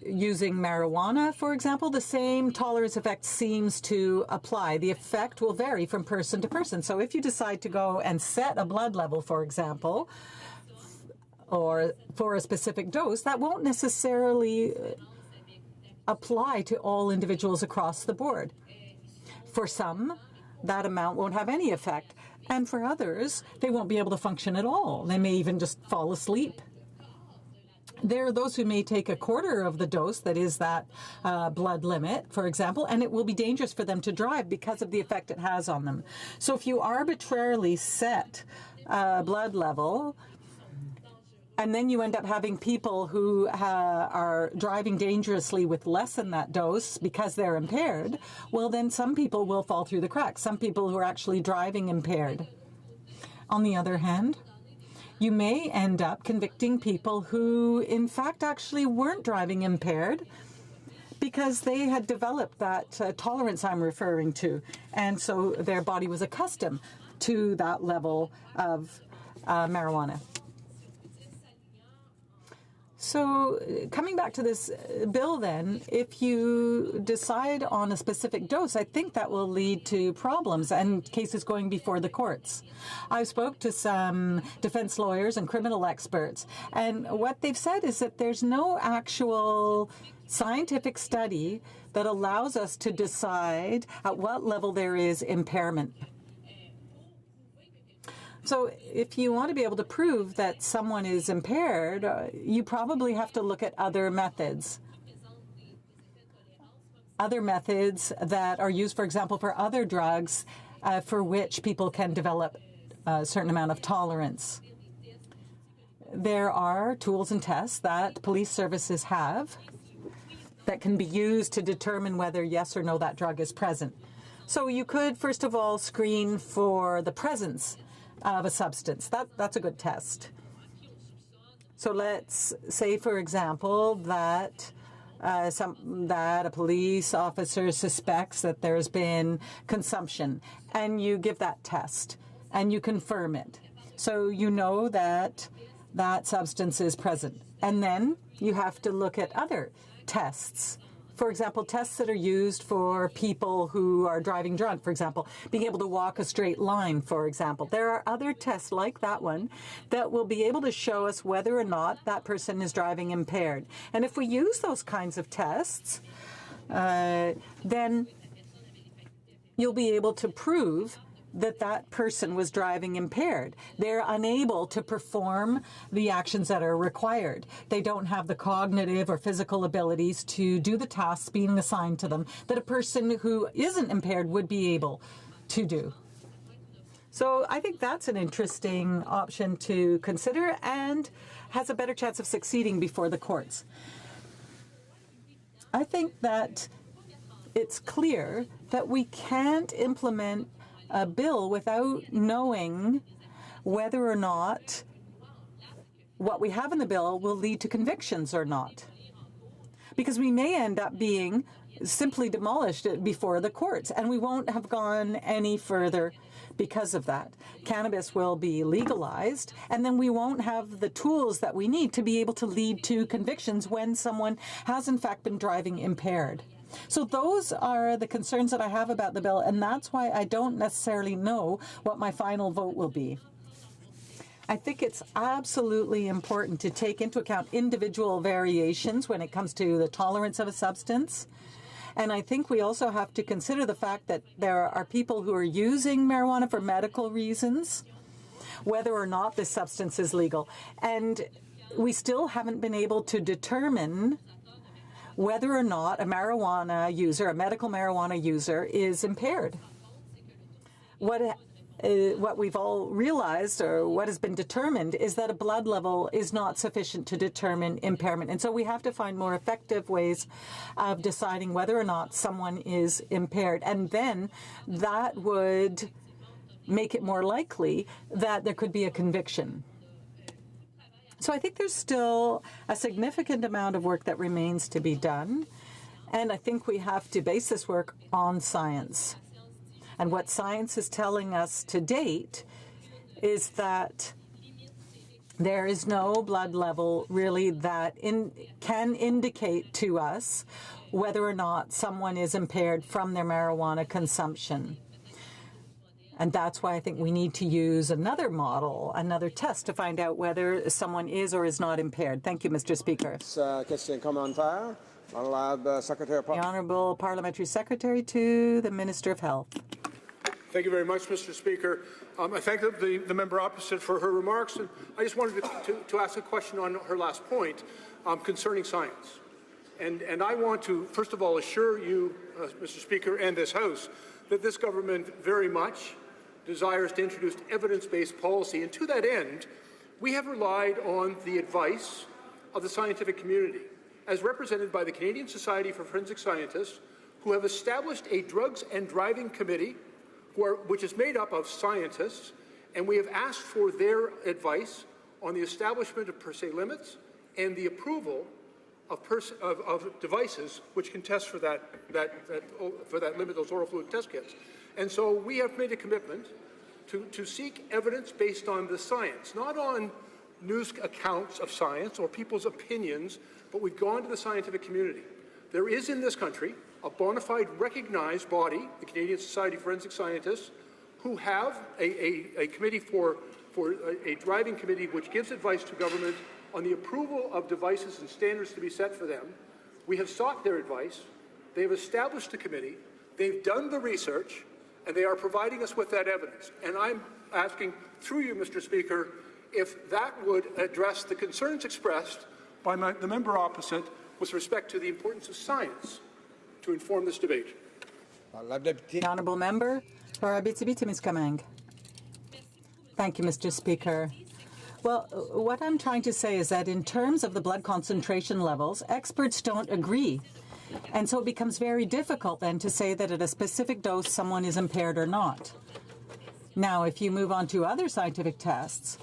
using marijuana, for example, the same tolerance effect seems to apply. The effect will vary from person to person. So if you decide to go and set a blood level, for example, or for a specific dose, that won't necessarily apply to all individuals across the board. For some, that amount won't have any effect. And for others, they won't be able to function at all. They may even just fall asleep. There are those who may take a quarter of the dose, that is that blood limit, for example, and it will be dangerous for them to drive because of the effect it has on them. So if you arbitrarily set a blood level, and then you end up having people who are driving dangerously with less than that dose because they're impaired, well, then some people will fall through the cracks, some people who are actually driving impaired. On the other hand, you may end up convicting people who, in fact, actually weren't driving impaired because they had developed that tolerance I'm referring to, and so their body was accustomed to that level of marijuana. So coming back to this bill then, if you decide on a specific dose, I think that will lead to problems and cases going before the courts. I spoke to some defense lawyers and criminal experts, and what they've said is that there's no actual scientific study that allows us to decide at what level there is impairment. So if you want to be able to prove that someone is impaired, you probably have to look at other methods. Other methods that are used, for example, for other drugs for which people can develop a certain amount of tolerance. There are tools and tests that police services have that can be used to determine whether yes or no that drug is present. So you could, first of all, screen for the presence of a substance. That's a good test. So let's say, for example, that a police officer suspects that there's been consumption, and you give that test, and you confirm it. So you know that that substance is present. And then you have to look at other tests. For example, tests that are used for people who are driving drunk, for example, being able to walk a straight line, for example. There are other tests like that one that will be able to show us whether or not that person is driving impaired. And if we use those kinds of tests, then you'll be able to prove that that person was driving impaired. They're unable to perform the actions that are required. They don't have the cognitive or physical abilities to do the tasks being assigned to them that a person who isn't impaired would be able to do. So I think that's an interesting option to consider and has a better chance of succeeding before the courts. I think that it's clear that we can't implement a bill without knowing whether or not what we have in the bill will lead to convictions or not. Because we may end up being simply demolished before the courts, and we won't have gone any further because of that. Cannabis will be legalized, and then we won't have the tools that we need to be able to lead to convictions when someone has in fact been driving impaired. So those are the concerns that I have about the bill, and that's why I don't necessarily know what my final vote will be. I think it's absolutely important to take into account individual variations when it comes to the tolerance of a substance. And I think we also have to consider the fact that there are people who are using marijuana for medical reasons, whether or not this substance is legal. And we still haven't been able to determine whether or not a marijuana user, a medical marijuana user, is impaired. What we've all realized, or what has been determined, is that a blood level is not sufficient to determine impairment. And so we have to find more effective ways of deciding whether or not someone is impaired. And then that would make it more likely that there could be a conviction. So I think there's still a significant amount of work that remains to be done, and I think we have to base this work on science. And what science is telling us to date is that there is no blood level really that can indicate to us whether or not someone is impaired from their marijuana consumption. And that's why I think we need to use another model, another test, to find out whether someone is or is not impaired. Thank you, Mr. Speaker. Question commentaire. The Honourable Parliamentary Secretary to the Minister of Health. Thank you very much, Mr. Speaker. I thank the member opposite for her remarks, and I just wanted to ask a question on her last point concerning science. And I want to, first of all, assure you, Mr. Speaker, and this House, that this government very much desires to introduce evidence-based policy. And to that end, we have relied on the advice of the scientific community, as represented by the Canadian Society for Forensic Scientists, who have established a drugs and driving committee which is made up of scientists, and we have asked for their advice on the establishment of per se limits and the approval of devices which can test for that limit, those oral fluid test kits. And so we have made a commitment to seek evidence based on the science, not on news accounts of science or people's opinions, but we've gone to the scientific community. There is in this country a bona fide recognized body, the Canadian Society of Forensic Scientists, who have a committee a driving committee which gives advice to government on the approval of devices and standards to be set for them. We have sought their advice. They've established a committee. They've done the research, and they are providing us with that evidence. And I'm asking, through you, Mr. Speaker, if that would address the concerns expressed by the member opposite with respect to the importance of science to inform this debate. The honourable member for Abitibi-Témiscamingue. Thank you, Mr. Speaker. Well, what I'm trying to say is that in terms of the blood concentration levels, experts don't agree. And so it becomes very difficult then to say that at a specific dose someone is impaired or not. Now, if you move on to other scientific tests,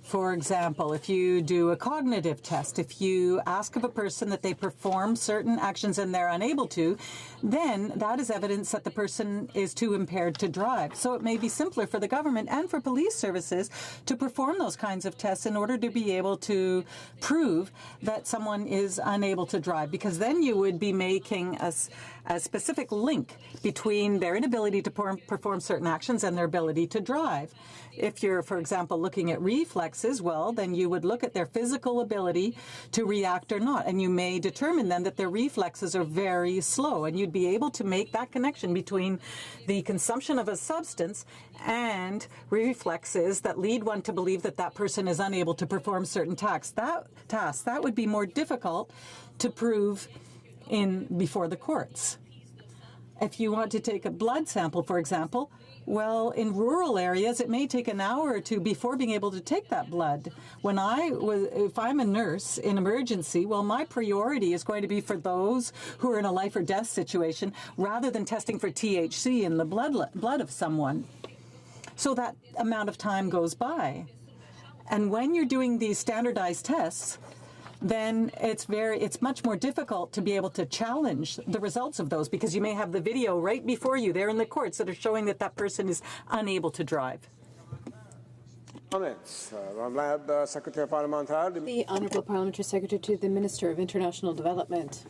for example, if you do a cognitive test, if you ask of a person that they perform certain actions and they're unable to, then that is evidence that the person is too impaired to drive. So it may be simpler for the government and for police services to perform those kinds of tests in order to be able to prove that someone is unable to drive, because then you would be making a specific link between their inability to perform certain actions and their ability to drive. If you're, for example, looking at reflexes, well, then you would look at their physical ability to react or not, and you may determine then that their reflexes are very slow, and you'd be able to make that connection between the consumption of a substance and reflexes that lead one to believe that that person is unable to perform certain tasks. That would be more difficult to prove before the courts. If you want to take a blood sample, for example, well, in rural areas, it may take an hour or two before being able to take that blood. If I'm a nurse in emergency, well, my priority is going to be for those who are in a life or death situation rather than testing for THC in the blood of someone. So that amount of time goes by. And when you're doing these standardized tests, then it's much more difficult to be able to challenge the results of those, because you may have the video right before you there in the courts that are showing that that person is unable to drive. Comments. Secretary Parliamentary. The Honourable Parliamentary Secretary to the Minister of International Development.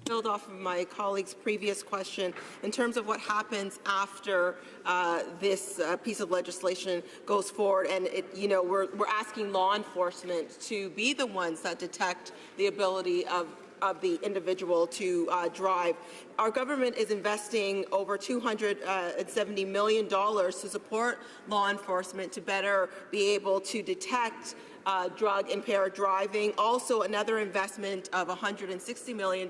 Build off of my colleague's previous question in terms of what happens after this piece of legislation goes forward, and we're asking law enforcement to be the ones that detect the ability of the individual to drive. Our government is investing over $270 million to support law enforcement to better be able to detect drug-impaired driving. Also, another investment of $160 million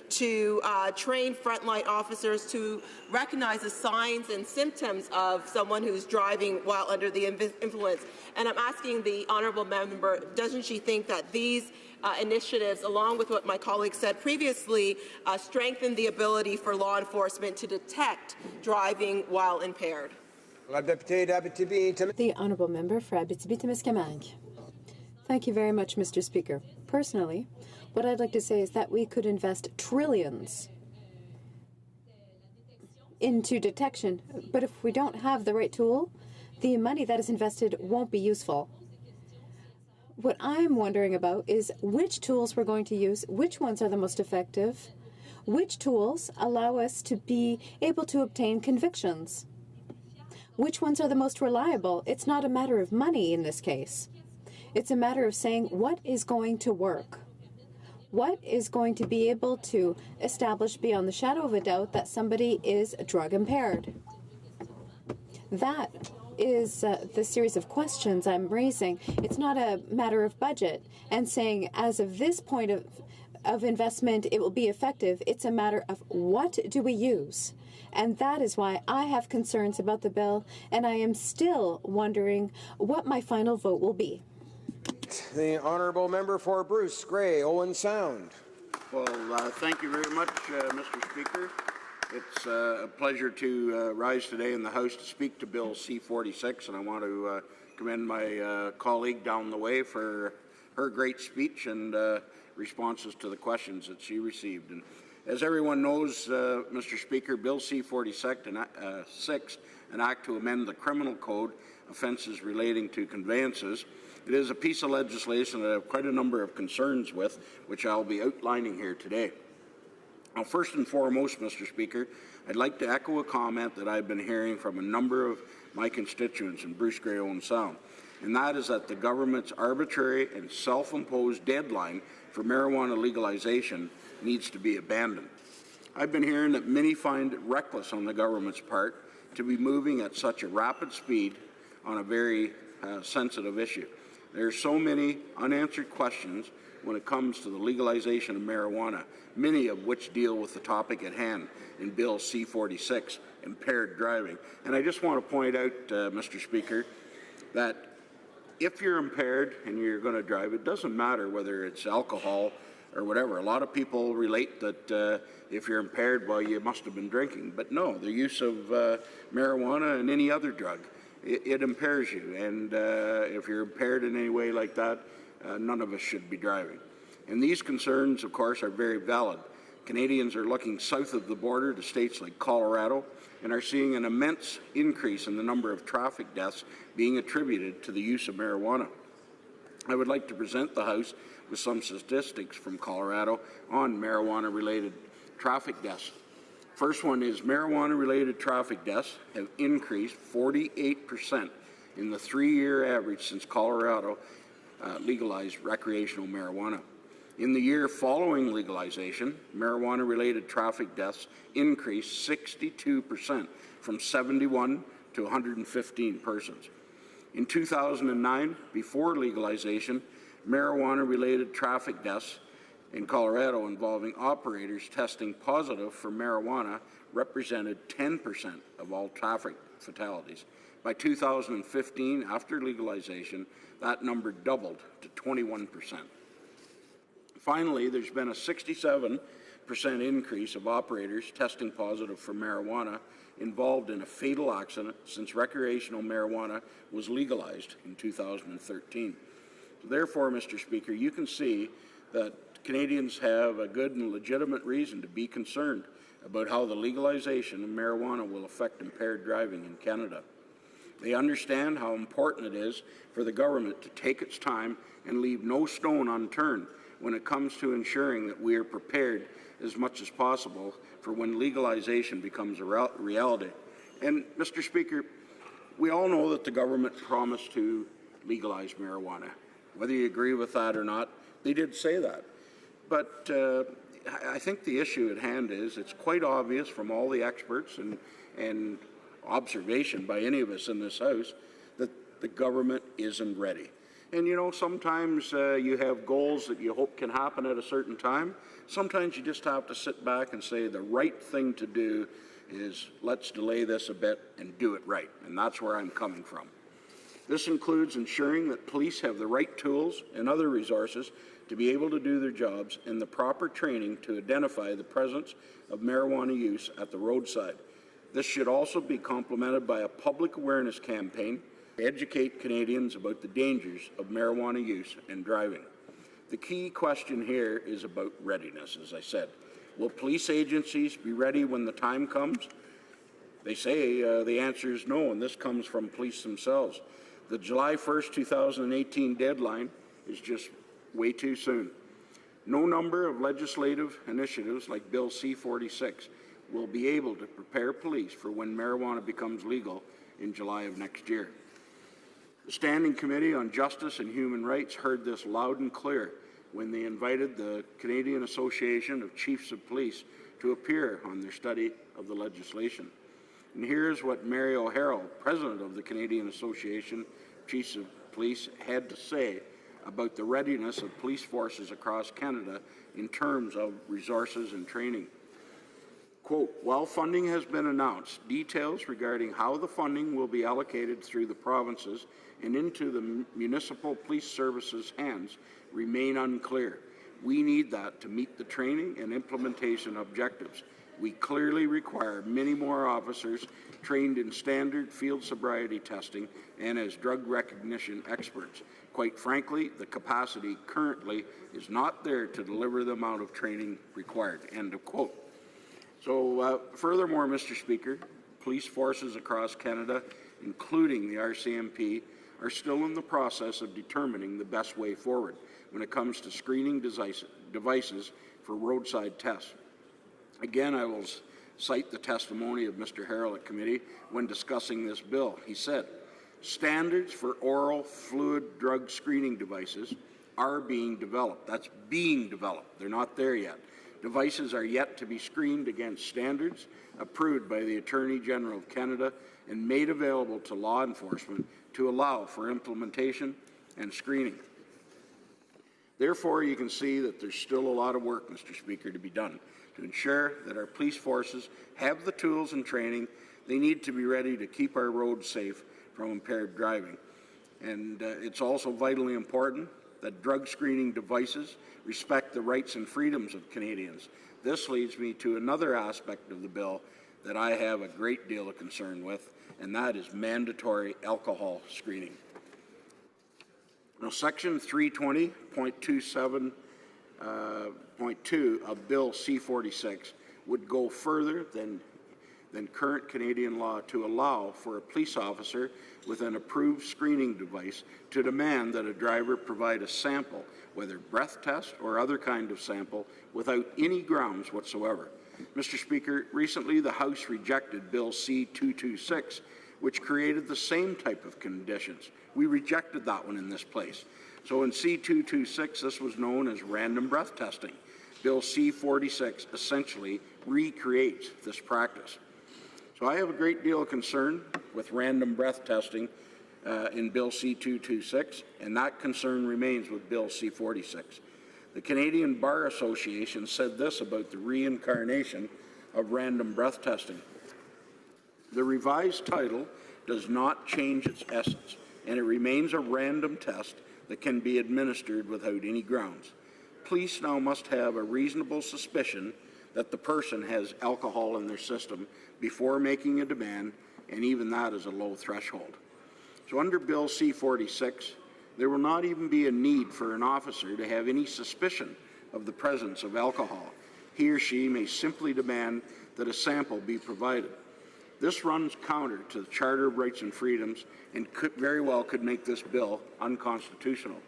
to train frontline officers to recognize the signs and symptoms of someone who's driving while under the influence. And I'm asking the honourable member, doesn't she think that these initiatives, along with what my colleague said previously, strengthen the ability for law enforcement to detect driving while impaired? The honourable member for Abitibi-Témiscamingue. Thank you very much, Mr. Speaker. Personally, what I'd like to say is that we could invest trillions into detection, but if we don't have the right tool, the money that is invested won't be useful. What I'm wondering about is which tools we're going to use, which ones are the most effective, which tools allow us to be able to obtain convictions, which ones are the most reliable. It's not a matter of money in this case. It's a matter of saying what is going to work, what is going to be able to establish beyond the shadow of a doubt that somebody is drug impaired. That is the series of questions I'm raising. It's not a matter of budget and saying as of this point of investment it will be effective. It's a matter of what do we use. And that is why I have concerns about the bill, and I am still wondering what my final vote will be. The honourable member for Bruce Grey, Owen Sound. Well, thank you very much, Mr. Speaker. It's a pleasure to rise today in the House to speak to Bill C-46, and I want to commend my colleague down the way for her great speech and responses to the questions that she received. And As everyone knows, Mr. Speaker, Bill C-46, an act to amend the criminal code, offences relating to conveyances. It is a piece of legislation that I have quite a number of concerns with, which I'll be outlining here today. Now, first and foremost, Mr. Speaker, I'd like to echo a comment that I've been hearing from a number of my constituents in Bruce Grey Owen Sound, and that is that the government's arbitrary and self-imposed deadline for marijuana legalization needs to be abandoned. I've been hearing that many find it reckless on the government's part to be moving at such a rapid speed on a very sensitive issue. There are so many unanswered questions when it comes to the legalization of marijuana, many of which deal with the topic at hand in Bill C-46, impaired driving. And I just want to point out, Mr. Speaker, that if you're impaired and you're going to drive, it doesn't matter whether it's alcohol or whatever. A lot of people relate that if you're impaired, well, you must have been drinking. But no, the use of marijuana and any other drug, it impairs you. And if you're impaired in any way like that, none of us should be driving. And these concerns, of course, are very valid. Canadians are looking south of the border to states like Colorado and are seeing an immense increase in the number of traffic deaths being attributed to the use of marijuana. I would like to present the House with some statistics from Colorado on marijuana-related traffic deaths. First one is marijuana-related traffic deaths have increased 48% in the 3-year average since Colorado legalized recreational marijuana. In the year following legalization, marijuana-related traffic deaths increased 62%, from 71 to 115 persons. In 2009, before legalization, marijuana-related traffic deaths in Colorado involving operators testing positive for marijuana represented 10% of all traffic fatalities. By 2015, after legalization, that number doubled to 21%. Finally, there's been a 67% increase of operators testing positive for marijuana involved in a fatal accident since recreational marijuana was legalized in 2013. So therefore, Mr. Speaker, you can see that Canadians have a good and legitimate reason to be concerned about how the legalization of marijuana will affect impaired driving in Canada. They understand how important it is for the government to take its time and leave no stone unturned when it comes to ensuring that we are prepared as much as possible for when legalization becomes a reality. And, Mr. Speaker, we all know that the government promised to legalize marijuana. Whether you agree with that or not, they did say that. But I think the issue at hand is it's quite obvious from all the experts and observation by any of us in this House that the government isn't ready. And, you know, sometimes you have goals that you hope can happen at a certain time. Sometimes you just have to sit back and say the right thing to do is let's delay this a bit and do it right. And that's where I'm coming from. This includes ensuring that police have the right tools and other resources to be able to do their jobs and the proper training to identify the presence of marijuana use at the roadside. This should also be complemented by a public awareness campaign to educate Canadians about the dangers of marijuana use and driving. The key question here is about readiness, as I said. Will police agencies be ready when the time comes? They say the answer is no, and this comes from police themselves. The July 1st, 2018 deadline is just way too soon. No number of legislative initiatives like Bill C-46 will be able to prepare police for when marijuana becomes legal in July of next year. The Standing Committee on Justice and Human Rights heard this loud and clear when they invited the Canadian Association of Chiefs of Police to appear on their study of the legislation. And here's what Mary O'Harrell, President of the Canadian Association of Chiefs of Police, had to say about the readiness of police forces across Canada in terms of resources and training. Quote, while funding has been announced, details regarding how the funding will be allocated through the provinces and into the municipal police services' hands remain unclear. We need that to meet the training and implementation objectives. We clearly require many more officers trained in standard field sobriety testing and as drug recognition experts. Quite frankly, the capacity currently is not there to deliver the amount of training required." End of quote. So, furthermore, Mr. Speaker, police forces across Canada, including the RCMP, are still in the process of determining the best way forward when it comes to screening devices for roadside tests. Again, I will cite the testimony of Mr. Harrell at committee when discussing this bill. He said, "Standards for oral fluid drug screening devices are being developed." That's being developed. They're not there yet. Devices are yet to be screened against standards approved by the Attorney General of Canada and made available to law enforcement to allow for implementation and screening. Therefore, you can see that there's still a lot of work, Mr. Speaker, to be done to ensure that our police forces have the tools and training they need to be ready to keep our roads safe from impaired driving. And it's also vitally important that drug screening devices respect the rights and freedoms of Canadians. This leads me to another aspect of the bill that I have a great deal of concern with, and that is mandatory alcohol screening. Now, Section 320.27.2 of Bill C-46 would go further than current Canadian law to allow for a police officer with an approved screening device to demand that a driver provide a sample, whether breath test or other kind of sample, without any grounds whatsoever. Mr. Speaker, recently the House rejected Bill C-226, which created the same type of conditions. We rejected that one in this place. So in C-226, this was known as random breath testing. Bill C-46 essentially recreates this practice. So I have a great deal of concern with random breath testing in Bill C-226, and that concern remains with Bill C-46. The Canadian Bar Association said this about the reincarnation of random breath testing. "The revised title does not change its essence, and it remains a random test that can be administered without any grounds. Police now must have a reasonable suspicion that the person has alcohol in their system before making a demand, and even that is a low threshold." So under Bill C-46, there will not even be a need for an officer to have any suspicion of the presence of alcohol. He or she may simply demand that a sample be provided. This runs counter to the Charter of Rights and Freedoms and very well could make this bill unconstitutional.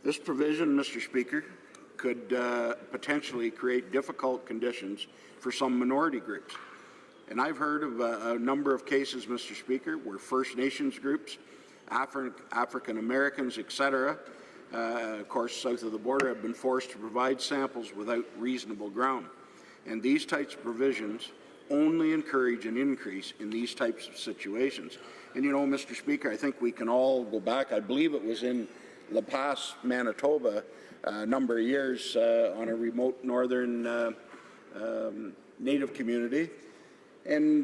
This provision, Mr. Speaker, could potentially create difficult conditions for some minority groups. And I've heard of a number of cases, Mr. Speaker, where First Nations groups, African Americans, etc., of course, south of the border, have been forced to provide samples without reasonable ground. And these types of provisions only encourage an increase in these types of situations. And you know, Mr. Speaker, I think we can all go back. I believe it was in La Paz, Manitoba, a number of years on a remote northern Native community. And,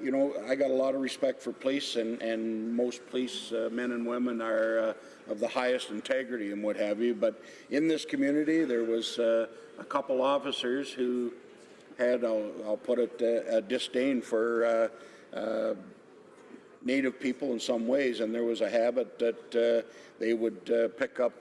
you know, I got a lot of respect for police, and most police men and women are of the highest integrity and what have you. But in this community, there was a couple officers who had, I'll put it, a disdain for Native people in some ways, and there was a habit that they would pick up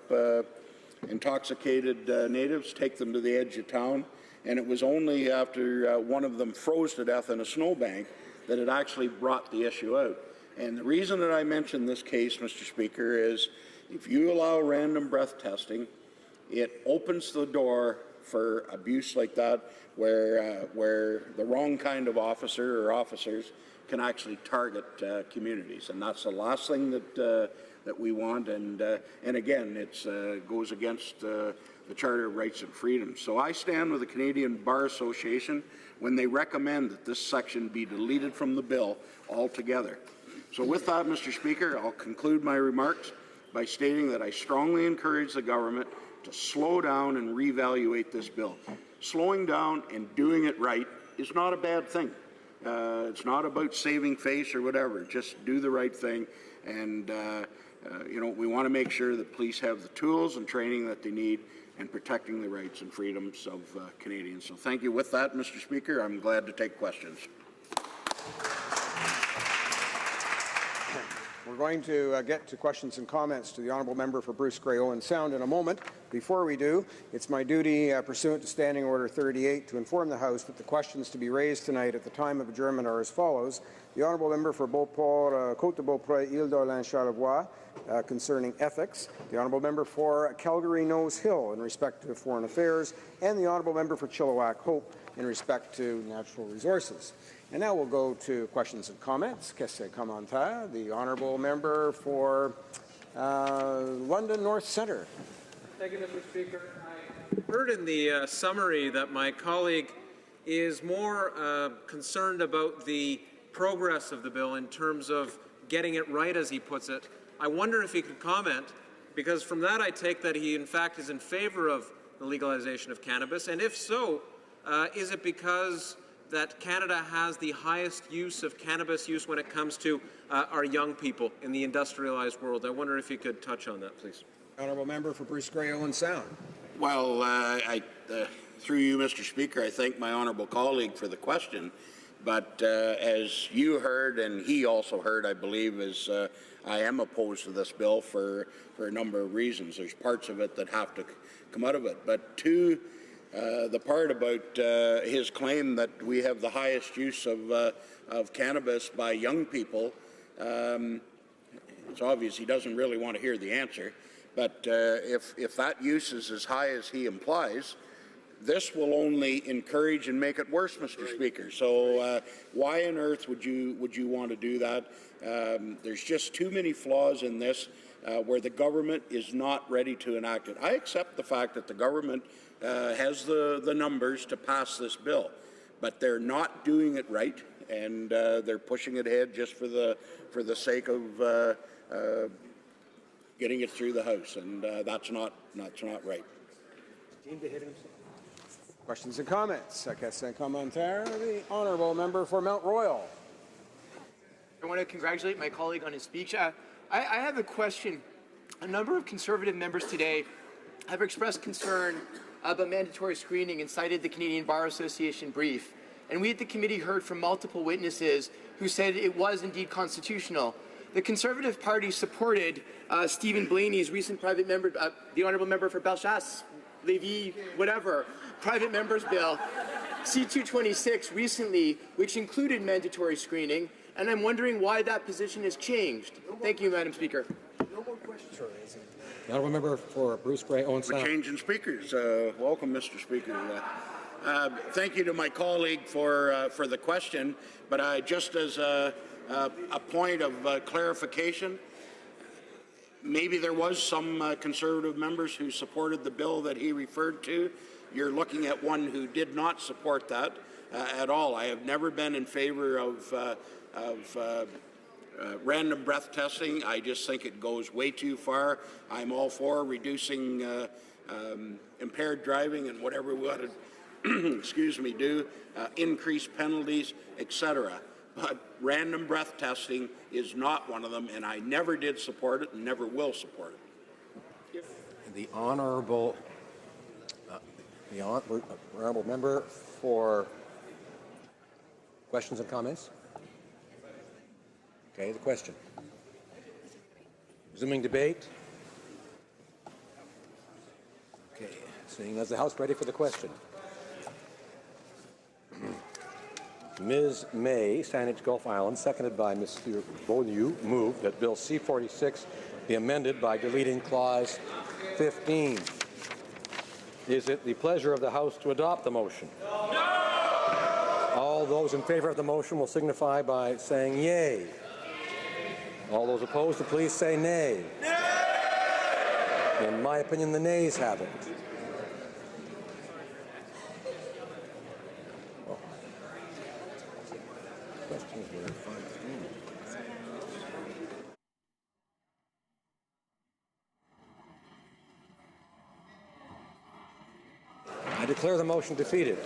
intoxicated natives, take them to the edge of town, and it was only after one of them froze to death in a snowbank that it actually brought the issue out. And the reason that I mention this case, Mr. Speaker, is if you allow random breath testing, it opens the door for abuse like that, where the wrong kind of officer or officers can actually target communities, and that's the last thing that we want. And again, it goes against the Charter of Rights and Freedoms. So I stand with the Canadian Bar Association when they recommend that this section be deleted from the bill altogether. So with that, Mr. Speaker, I'll conclude my remarks by stating that I strongly encourage the government to slow down and reevaluate this bill. Slowing down and doing it right is not a bad thing. It's not about saving face or whatever. Just do the right thing. And, you know, we want to make sure that police have the tools and training that they need and protecting the rights and freedoms of Canadians. So thank you. With that, Mr. Speaker, I'm glad to take questions. We're going to get to questions and comments to the honourable member for Bruce Grey Owen Sound in a moment. Before we do, it's my duty, pursuant to Standing Order 38, to inform the House that the questions to be raised tonight at the time of adjournment are as follows. The honourable member for Beauport, Côte de Beaupré, Île-d'Orléans, Charlevoix, concerning ethics, the honourable member for Calgary Nose Hill in respect to foreign affairs, and the honourable member for Chilliwack Hope in respect to natural resources. And now we'll go to questions and comments. Questions et commentaires. The honourable member for London North Centre. Thank you, Mr. Speaker. I heard in the summary that my colleague is more concerned about the progress of the bill in terms of getting it right, as he puts it. I wonder if he could comment, because from that I take that he in fact is in favour of the legalization of cannabis, and if so, is it because that Canada has the highest use of cannabis use when it comes to our young people in the industrialized world? I wonder if you could touch on that, please. Honourable member for Bruce Grey Owen Sound. Well, through you, Mr. Speaker, I thank my honourable colleague for the question. But as you heard, and he also heard, I believe, is I am opposed to this bill for a number of reasons. There's parts of it that have to come out of it. But to the part about his claim that we have the highest use of cannabis by young people, it's obvious he doesn't really want to hear the answer. But if that use is as high as he implies, this will only encourage and make it worse, Mr. Speaker. So why on earth would you want to do that? There's just too many flaws in this where the government is not ready to enact it. I accept the fact that the government has the numbers to pass this bill, but they're not doing it right, and they're pushing it ahead just for the sake of getting it through the House, and that's not right. Questions and comments. Questions and commentaires. The honourable member for Mount Royal. I want to congratulate my colleague on his speech. I have a question. A number of Conservative members today have expressed concern about mandatory screening and cited the Canadian Bar Association brief. And we at the committee heard from multiple witnesses who said it was indeed constitutional. The Conservative Party supported Stephen Blaney's recent private member, the honourable member for Bellechasse, Lévis, whatever, private members bill, C-226 recently, which included mandatory screening, and I'm wondering why that position has changed. Thank you, Madam Speaker. No more questions. The honourable member for Bruce Grey Owen Sound. We're changing speakers. Welcome, Mr. Speaker. Thank you to my colleague for the question, but just as a point of clarification, maybe there was some Conservative members who supported the bill that he referred to. You're looking at one who did not support that at all. I have never been in favor of random breath testing. I just think it goes way too far. I'm all for reducing impaired driving and whatever we want to do, increase penalties, etc. But random breath testing is not one of them, and I never did support it and never will support it. The honourable member for questions and comments. Okay, the question. Resuming debate. Okay, seeing as the House ready for the question. Ms. May, Saanich Gulf Island, seconded by Mr. Beaulieu, moved that Bill C-46 be amended by deleting Clause 15. Is it the pleasure of the House to adopt the motion? No! All those in favour of the motion will signify by saying yea. All those opposed to please say nay. Nay! In my opinion, the nays have it. I declare the motion defeated.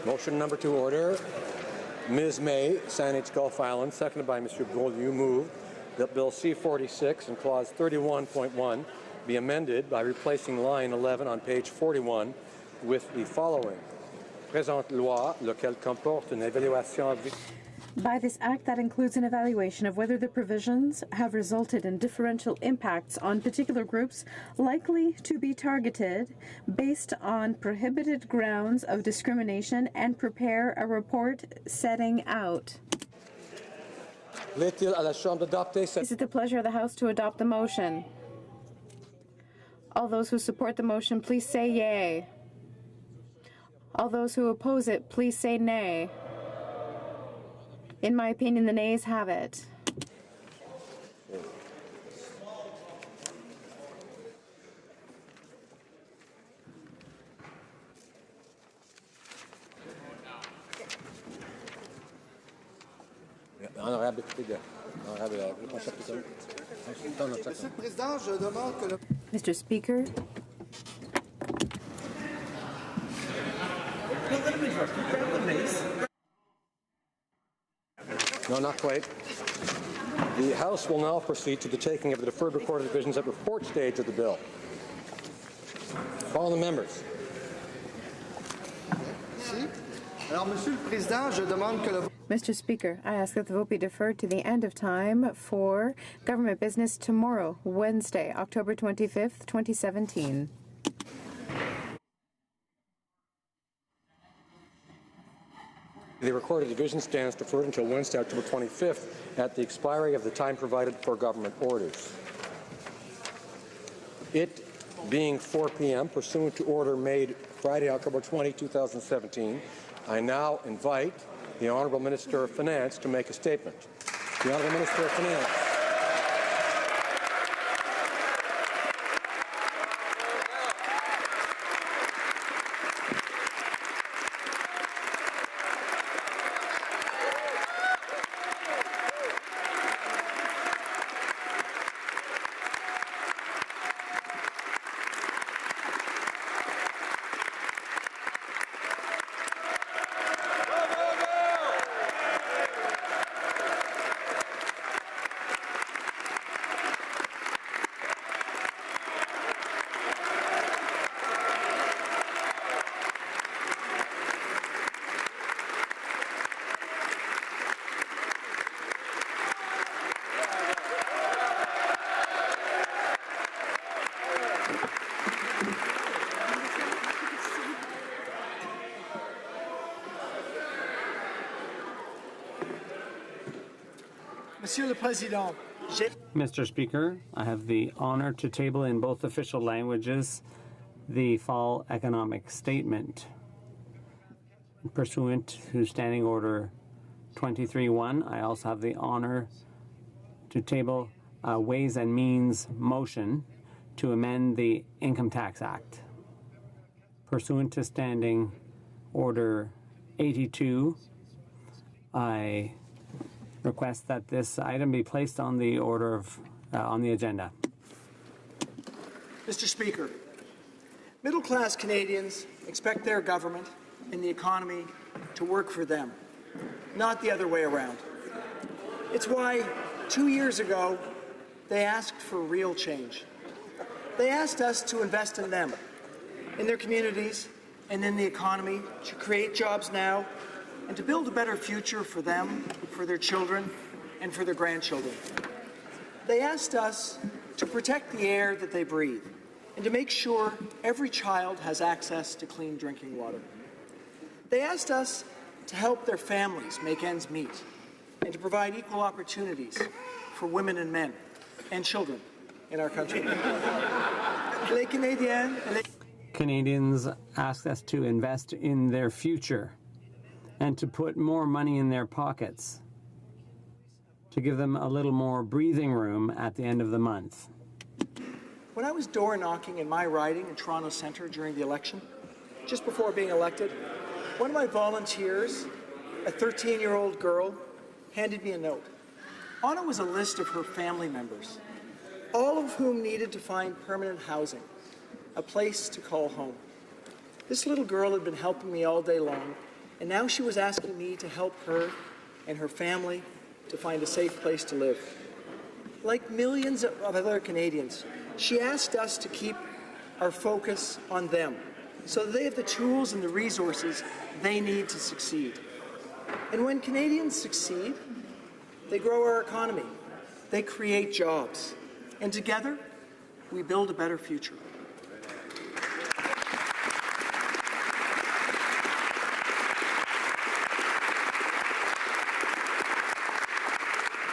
Motion number 2, order. Ms. May, Saanich Gulf Island, seconded by Mr. Beaulieu, moved that Bill C-46 and Clause 31.1 be amended by replacing line 11 on page 41 with the following. Présente loi, lequel comporte une évaluation. By this act that includes an evaluation of whether the provisions have resulted in differential impacts on particular groups likely to be targeted based on prohibited grounds of discrimination and prepare a report setting out. Is it the pleasure of the House to adopt the motion? All those who support the motion, please say yay. All those who oppose it, please say nay. In my opinion, the nays have it. Mr. Speaker, No, not quite. The House will now proceed to the taking of the deferred recorded divisions at report stage of the bill. Follow the members. Mr. Speaker, I ask that the vote be deferred to the end of time for government business tomorrow, Wednesday, October 25th, 2017. The recorded division stands deferred until Wednesday, October 25th, at the expiry of the time provided for government orders. It being 4 p.m., pursuant to order made Friday, October 20, 2017, I now invite the Honourable Minister of Finance to make a statement. The Honourable Minister of Finance. Monsieur le Président, Mr. Speaker, I have the honor to table in both official languages the fall economic statement. Pursuant to Standing Order 23.1, I also have the honor to table a Ways and Means motion to amend the Income Tax Act. Pursuant to Standing Order 82, I request that this item be placed on the order of on the agenda. Mr. Speaker, middle-class Canadians expect their government and the economy to work for them, not the other way around. It's why 2 years ago they asked for real change. They asked us to invest in them, in their communities, and in the economy, to create jobs now and to build a better future for them, for their children, and for their grandchildren. They asked us to protect the air that they breathe and to make sure every child has access to clean drinking water. They asked us to help their families make ends meet and to provide equal opportunities for women and men and children in our country. Canadians asked us to invest in their future and to put more money in their pockets, to give them a little more breathing room at the end of the month. When I was door knocking in my riding in Toronto Centre during the election, just before being elected, one of my volunteers, a 13-year-old girl, handed me a note. On it was a list of her family members, all of whom needed to find permanent housing, a place to call home. This little girl had been helping me all day long, and now she was asking me to help her and her family to find a safe place to live. Like millions of other Canadians, she asked us to keep our focus on them so that they have the tools and the resources they need to succeed. And when Canadians succeed, they grow our economy, they create jobs, and together we build a better future.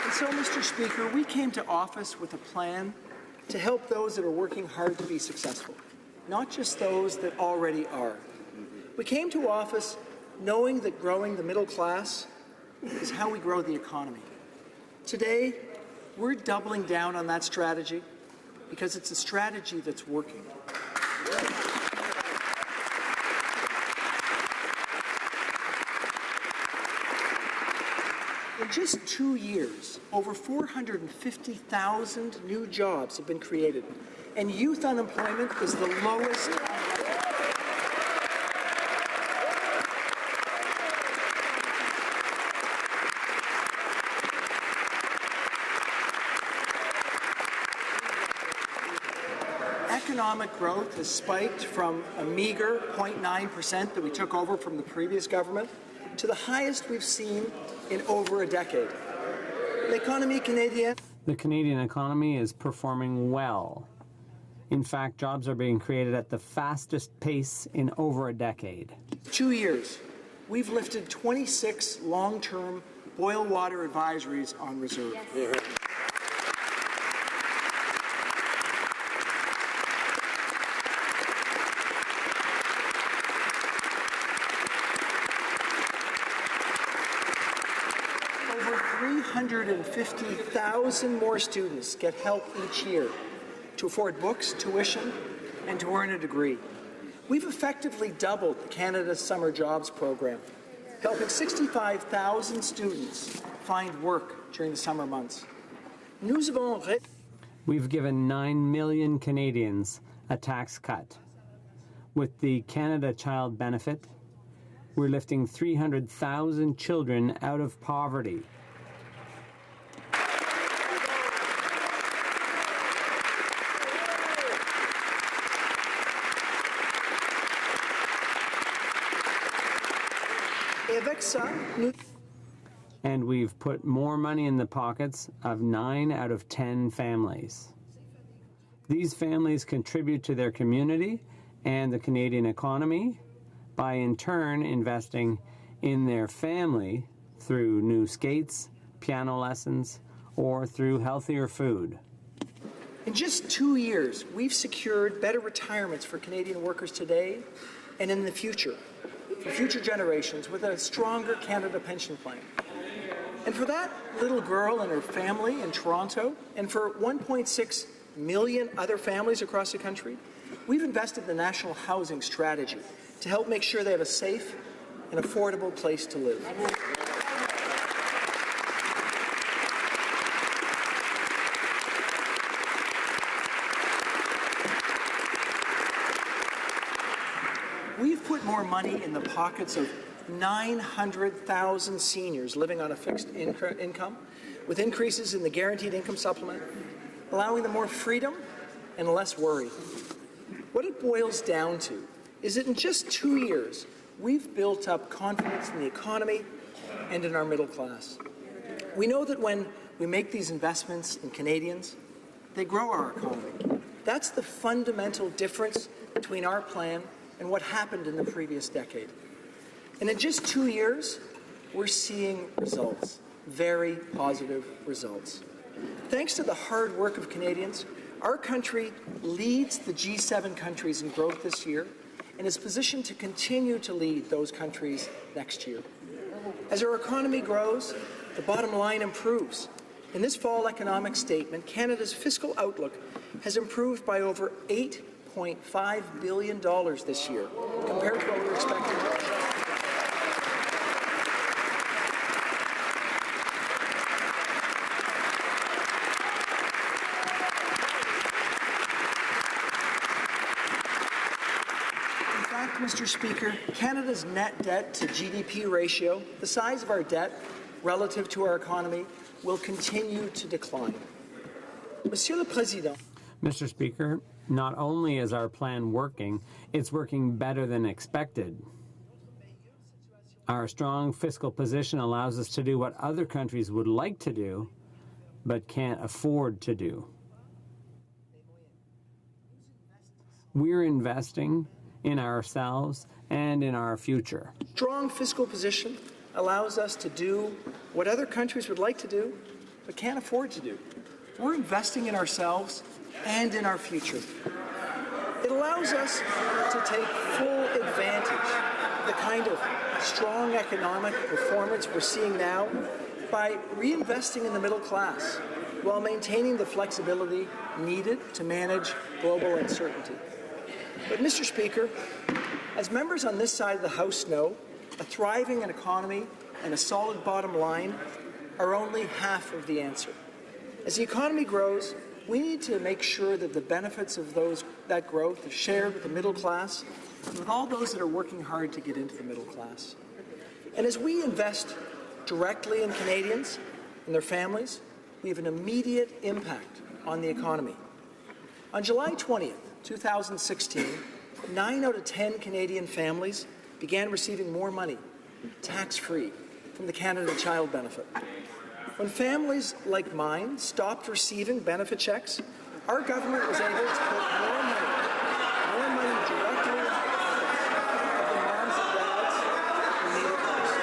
And so, Mr. Speaker, we came to office with a plan to help those that are working hard to be successful, not just those that already are. We came to office knowing that growing the middle class is how we grow the economy. Today, we're doubling down on that strategy because it's a strategy that's working. In just 2 years, over 450,000 new jobs have been created, and youth unemployment is the lowest. Economic growth has spiked from a meager 0.9% that we took over from the previous government to the highest we've seen in over a decade. The Canadian economy is performing well. In fact, jobs are being created at the fastest pace in over a decade. 2 years, we've lifted 26 long-term boil water advisories on reserve. Yes. Over 350,000 more students get help each year to afford books, tuition, and to earn a degree. We've effectively doubled the Canada Summer Jobs Program, helping 65,000 students find work during the summer months. We've given 9 million Canadians a tax cut. With the Canada Child Benefit, we're lifting 300,000 children out of poverty. And we've put more money in the pockets of 9 out of 10 families. These families contribute to their community and the Canadian economy by in turn investing in their family through new skates, piano lessons, or through healthier food. In just 2 years, we've secured better retirements for Canadian workers today and in the future, for future generations, with a stronger Canada pension plan. And for that little girl and her family in Toronto, and for 1.6 million other families across the country, we've invested in the National Housing Strategy to help make sure they have a safe and affordable place to live. We've put more money in the pockets of 900,000 seniors living on a fixed income, with increases in the guaranteed income supplement, allowing them more freedom and less worry. What it boils down to is that in just 2 years, we've built up confidence in the economy and in our middle class. We know that when we make these investments in Canadians, they grow our economy. That's the fundamental difference between our plan and what happened in the previous decade. And in just 2 years, we're seeing results, very positive results. Thanks to the hard work of Canadians, our country leads the G7 countries in growth this year and is positioned to continue to lead those countries next year. As our economy grows, the bottom line improves. In this fall economic statement, Canada's fiscal outlook has improved by over $8.5 billion this year, compared to what we were expecting. Mr. Speaker, Canada's net debt to GDP ratio, the size of our debt relative to our economy, will continue to decline. Monsieur le Président. Mr. Speaker, not only is our plan working, it's working better than expected. Our strong fiscal position allows us to do what other countries would like to do, but can't afford to do. We're investing in ourselves and in our future. Strong fiscal position allows us to do what other countries would like to do, but can't afford to do. We're investing in ourselves and in our future. It allows us to take full advantage of the kind of strong economic performance we're seeing now by reinvesting in the middle class while maintaining the flexibility needed to manage global uncertainty. But, Mr. Speaker, as members on this side of the House know, a thriving economy and a solid bottom line are only half of the answer. As the economy grows, we need to make sure that the benefits of that growth are shared with the middle class and with all those that are working hard to get into the middle class. And as we invest directly in Canadians and their families, we have an immediate impact on the economy. On July 20th, 2016, 9 out of 10 Canadian families began receiving more money, tax-free, from the Canada Child Benefit. When families like mine stopped receiving benefit checks, our government was able to put more money directly in the pockets of the moms and dads who need it most.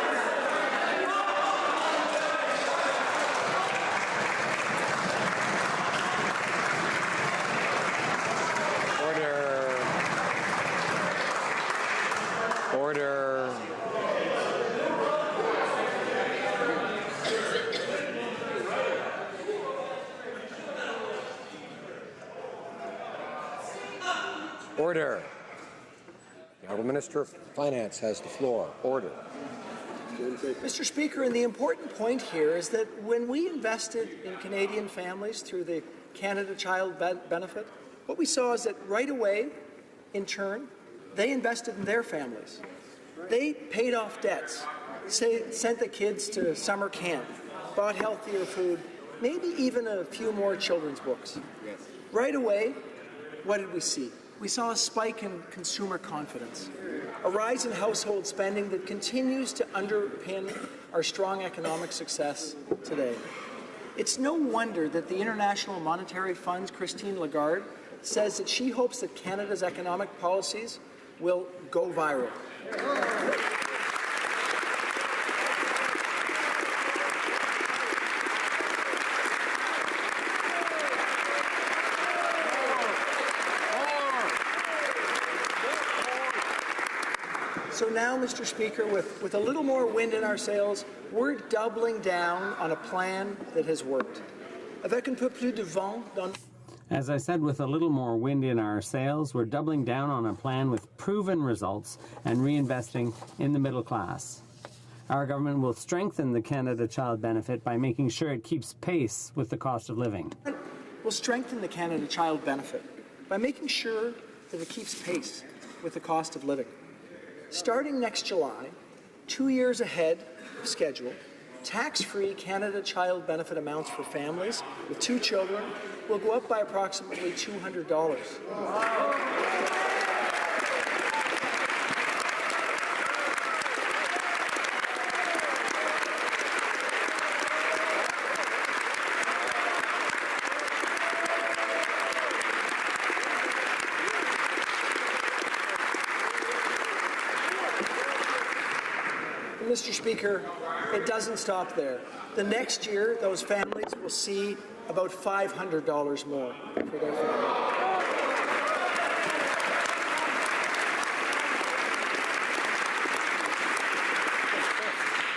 Order. Order. The Honourable Minister of Finance has the floor. Order. Mr. Speaker, and the important point here is that when we invested in Canadian families through the Canada Child Benefit, what we saw is that right away, in turn, they invested in their families. They paid off debts, sent the kids to summer camp, bought healthier food, maybe even a few more children's books. Yes. Right away, what did we see? We saw a spike in consumer confidence, a rise in household spending that continues to underpin our strong economic success today. It's no wonder that the International Monetary Fund's Christine Lagarde says that she hopes that Canada's economic policies will go viral. So now, Mr. Speaker, with a little more wind in our sails, we're doubling down on a plan that has worked. Avec un peu plus de vent dans... As I said, with a little more wind in our sails, we're doubling down on a plan with proven results and reinvesting in the middle class. Our government will strengthen the Canada Child Benefit by making sure it keeps pace with the cost of living. We'll strengthen the Canada Child Benefit by making sure that it keeps pace with the cost of living. Starting next July, 2 years ahead of schedule, tax-free Canada Child Benefit amounts for families with 2 children will go up by approximately $200. Mr. Speaker, it doesn't stop there. The next year, those families will see about $500 more for their family.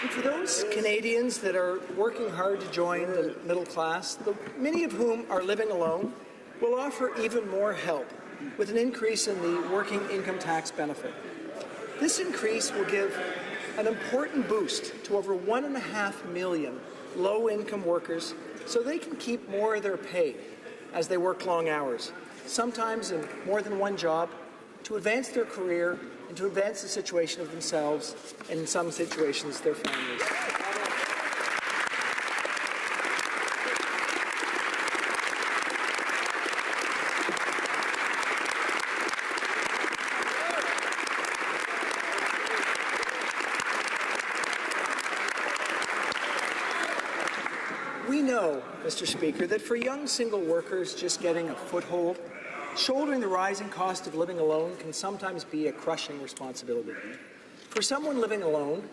And for those Canadians that are working hard to join the middle class, many of whom are living alone, will offer even more help with an increase in the working income tax benefit. This increase will give an important boost to over 1.5 million low-income workers so they can keep more of their pay as they work long hours, sometimes in more than one job, to advance their career and to advance the situation of themselves and, in some situations, their families. know, Mr. Speaker, that for young single workers just getting a foothold, shouldering the rising cost of living alone can sometimes be a crushing responsibility. For someone living alone,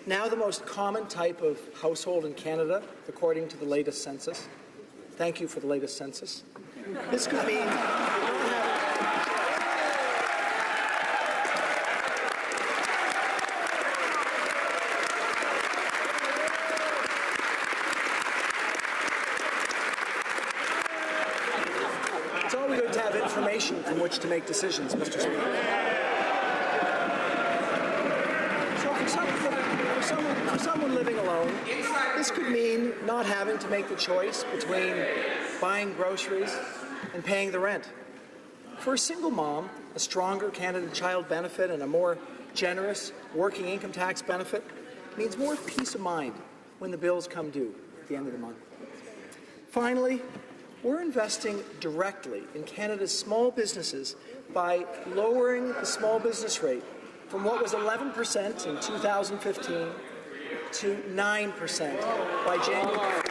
now the most common type of household in Canada, according to the latest census, thank you for the latest census, this could mean it's always good to have information from which to make decisions, Mr. Speaker. For someone living alone, this could mean not having to make the choice between buying groceries and paying the rent. For a single mom, a stronger Canada Child benefit and a more generous working income tax benefit means more peace of mind when the bills come due at the end of the month. Finally, we're investing directly in Canada's small businesses by lowering the small business rate from what was 11% in 2015 to 9% by January.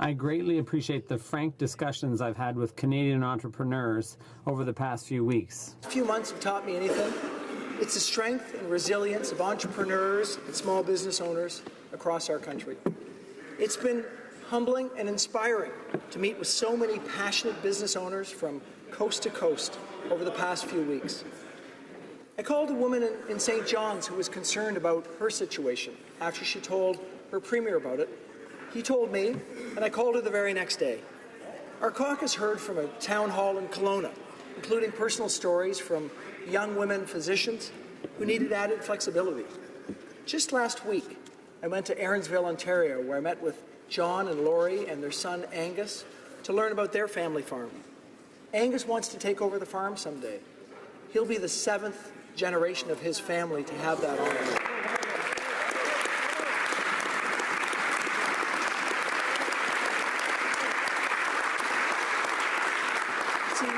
I greatly appreciate the frank discussions I've had with Canadian entrepreneurs over the past few weeks. A few months have taught me anything. It's the strength and resilience of entrepreneurs and small business owners across our country. It's been humbling and inspiring to meet with so many passionate business owners from coast to coast over the past few weeks. I called a woman in St. John's who was concerned about her situation after she told her premier about it. He told me, and I called her the very next day. Our caucus heard from a town hall in Kelowna, including personal stories from young women physicians who needed added flexibility. Just last week, I went to Erinsville, Ontario, where I met with John and Laurie and their son Angus to learn about their family farm. Angus wants to take over the farm someday. He'll be the 7th generation of his family to have that honor.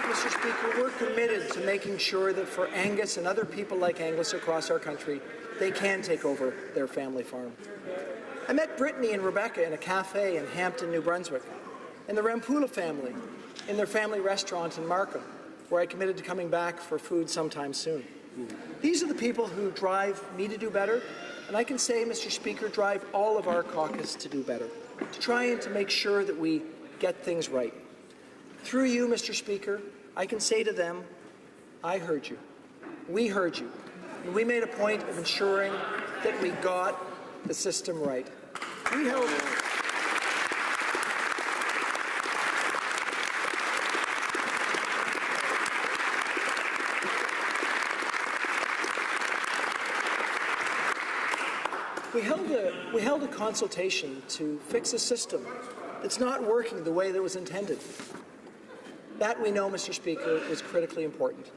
Mr. Speaker, we're committed to making sure that for Angus and other people like Angus across our country, they can take over their family farm. I met Brittany and Rebecca in a cafe in Hampton, New Brunswick, and the Rampula family in their family restaurant in Markham, where I committed to coming back for food sometime soon. These are the people who drive me to do better, and I can say, Mr. Speaker, drive all of our caucus to do better, to try and to make sure that we get things right. Through you, Mr. Speaker, I can say to them, I heard you, we heard you, and we made a point of ensuring that we got the system right. We held We held a consultation to fix a system that's not working the way that was intended. That we know, Mr. Speaker, is critically important.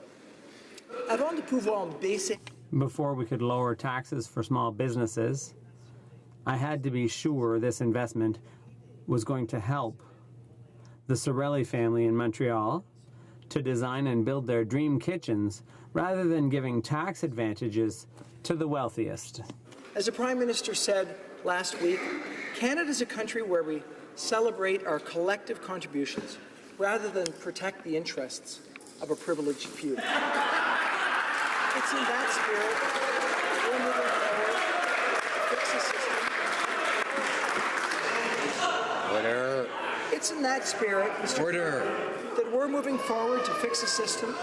Avant de pouvoir baisser Before we could lower taxes for small businesses, I had to be sure this investment was going to help the Sorelli family in Montreal to design and build their dream kitchens rather than giving tax advantages to the wealthiest. As the Prime Minister said last week, Canada is a country where we celebrate our collective contributions rather than protect the interests of a privileged few. It's in that spirit that we're moving forward to fix the system. Order. It's in that spirit, Mr. Order. that we're moving forward to fix a system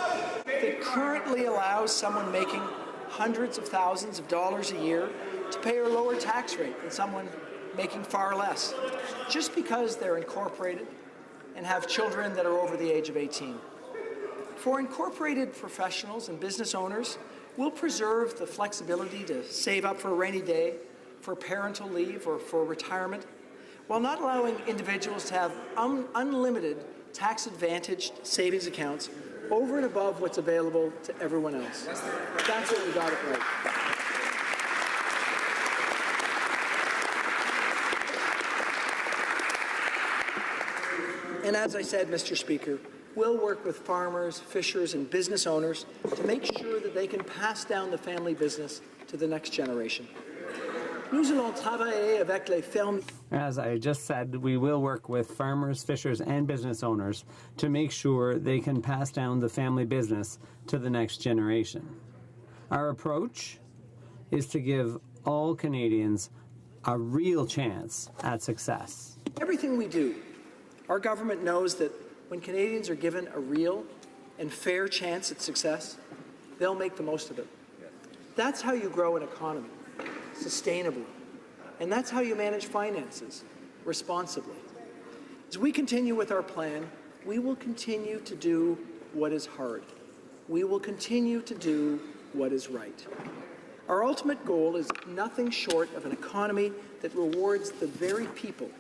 that currently allows someone making hundreds of thousands of dollars a year to pay a lower tax rate than someone making far less, just because they're incorporated and have children that are over the age of 18. For incorporated professionals and business owners, we'll preserve the flexibility to save up for a rainy day, for parental leave, or for retirement, while not allowing individuals to have unlimited tax-advantaged savings accounts over and above what's available to everyone else. That's what we got it right. And as I said, Mr. Speaker, we'll work with farmers, fishers, and business owners to make sure that they can pass down the family business to the next generation. Nous allons travailler avec les fermes. As I just said, we will work with farmers, fishers, and business owners to make sure they can pass down the family business to the next generation. Our approach is to give all Canadians a real chance at success. Everything we do, our government knows that when Canadians are given a real and fair chance at success, they'll make the most of it. That's how you grow an economy, sustainably. And that's how you manage finances, responsibly. As we continue with our plan, we will continue to do what is hard. We will continue to do what is right. Our ultimate goal is nothing short of an economy that rewards the very people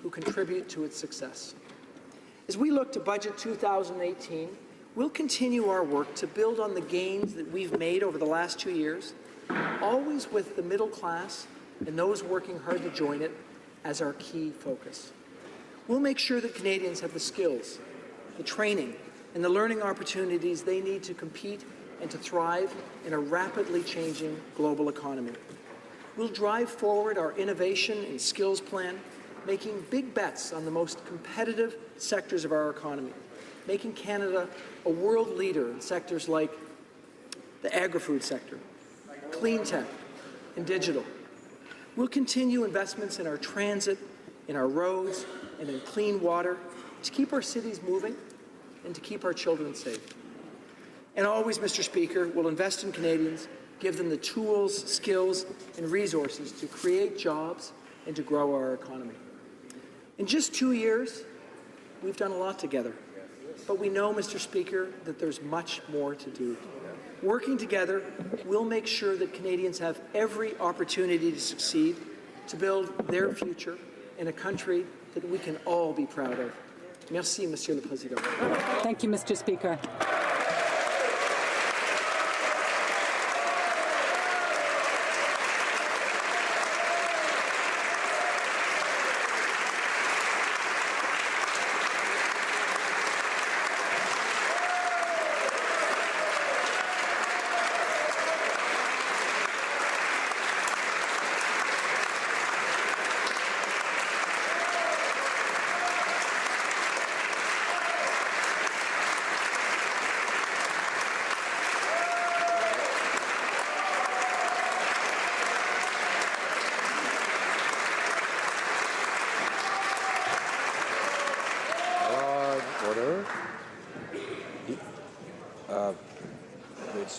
who contribute to its success. As we look to Budget 2018, we'll continue our work to build on the gains that we've made over the last 2 years, always with the middle class and those working hard to join it as our key focus. We'll make sure that Canadians have the skills, the training, and the learning opportunities they need to compete and to thrive in a rapidly changing global economy. We'll drive forward our innovation and skills plan, making big bets on the most competitive sectors of our economy, making Canada a world leader in sectors like the agri-food sector, clean tech, and digital. We'll continue investments in our transit, in our roads, and in clean water to keep our cities moving and to keep our children safe. And always, Mr. Speaker, we'll invest in Canadians, give them the tools, skills, and resources to create jobs and to grow our economy. In just 2 years, we've done a lot together. But we know, Mr. Speaker, that there's much more to do. Working together, we'll make sure that Canadians have every opportunity to succeed, to build their future in a country that we can all be proud of. Merci, Monsieur le Président. Thank you, Mr. Speaker.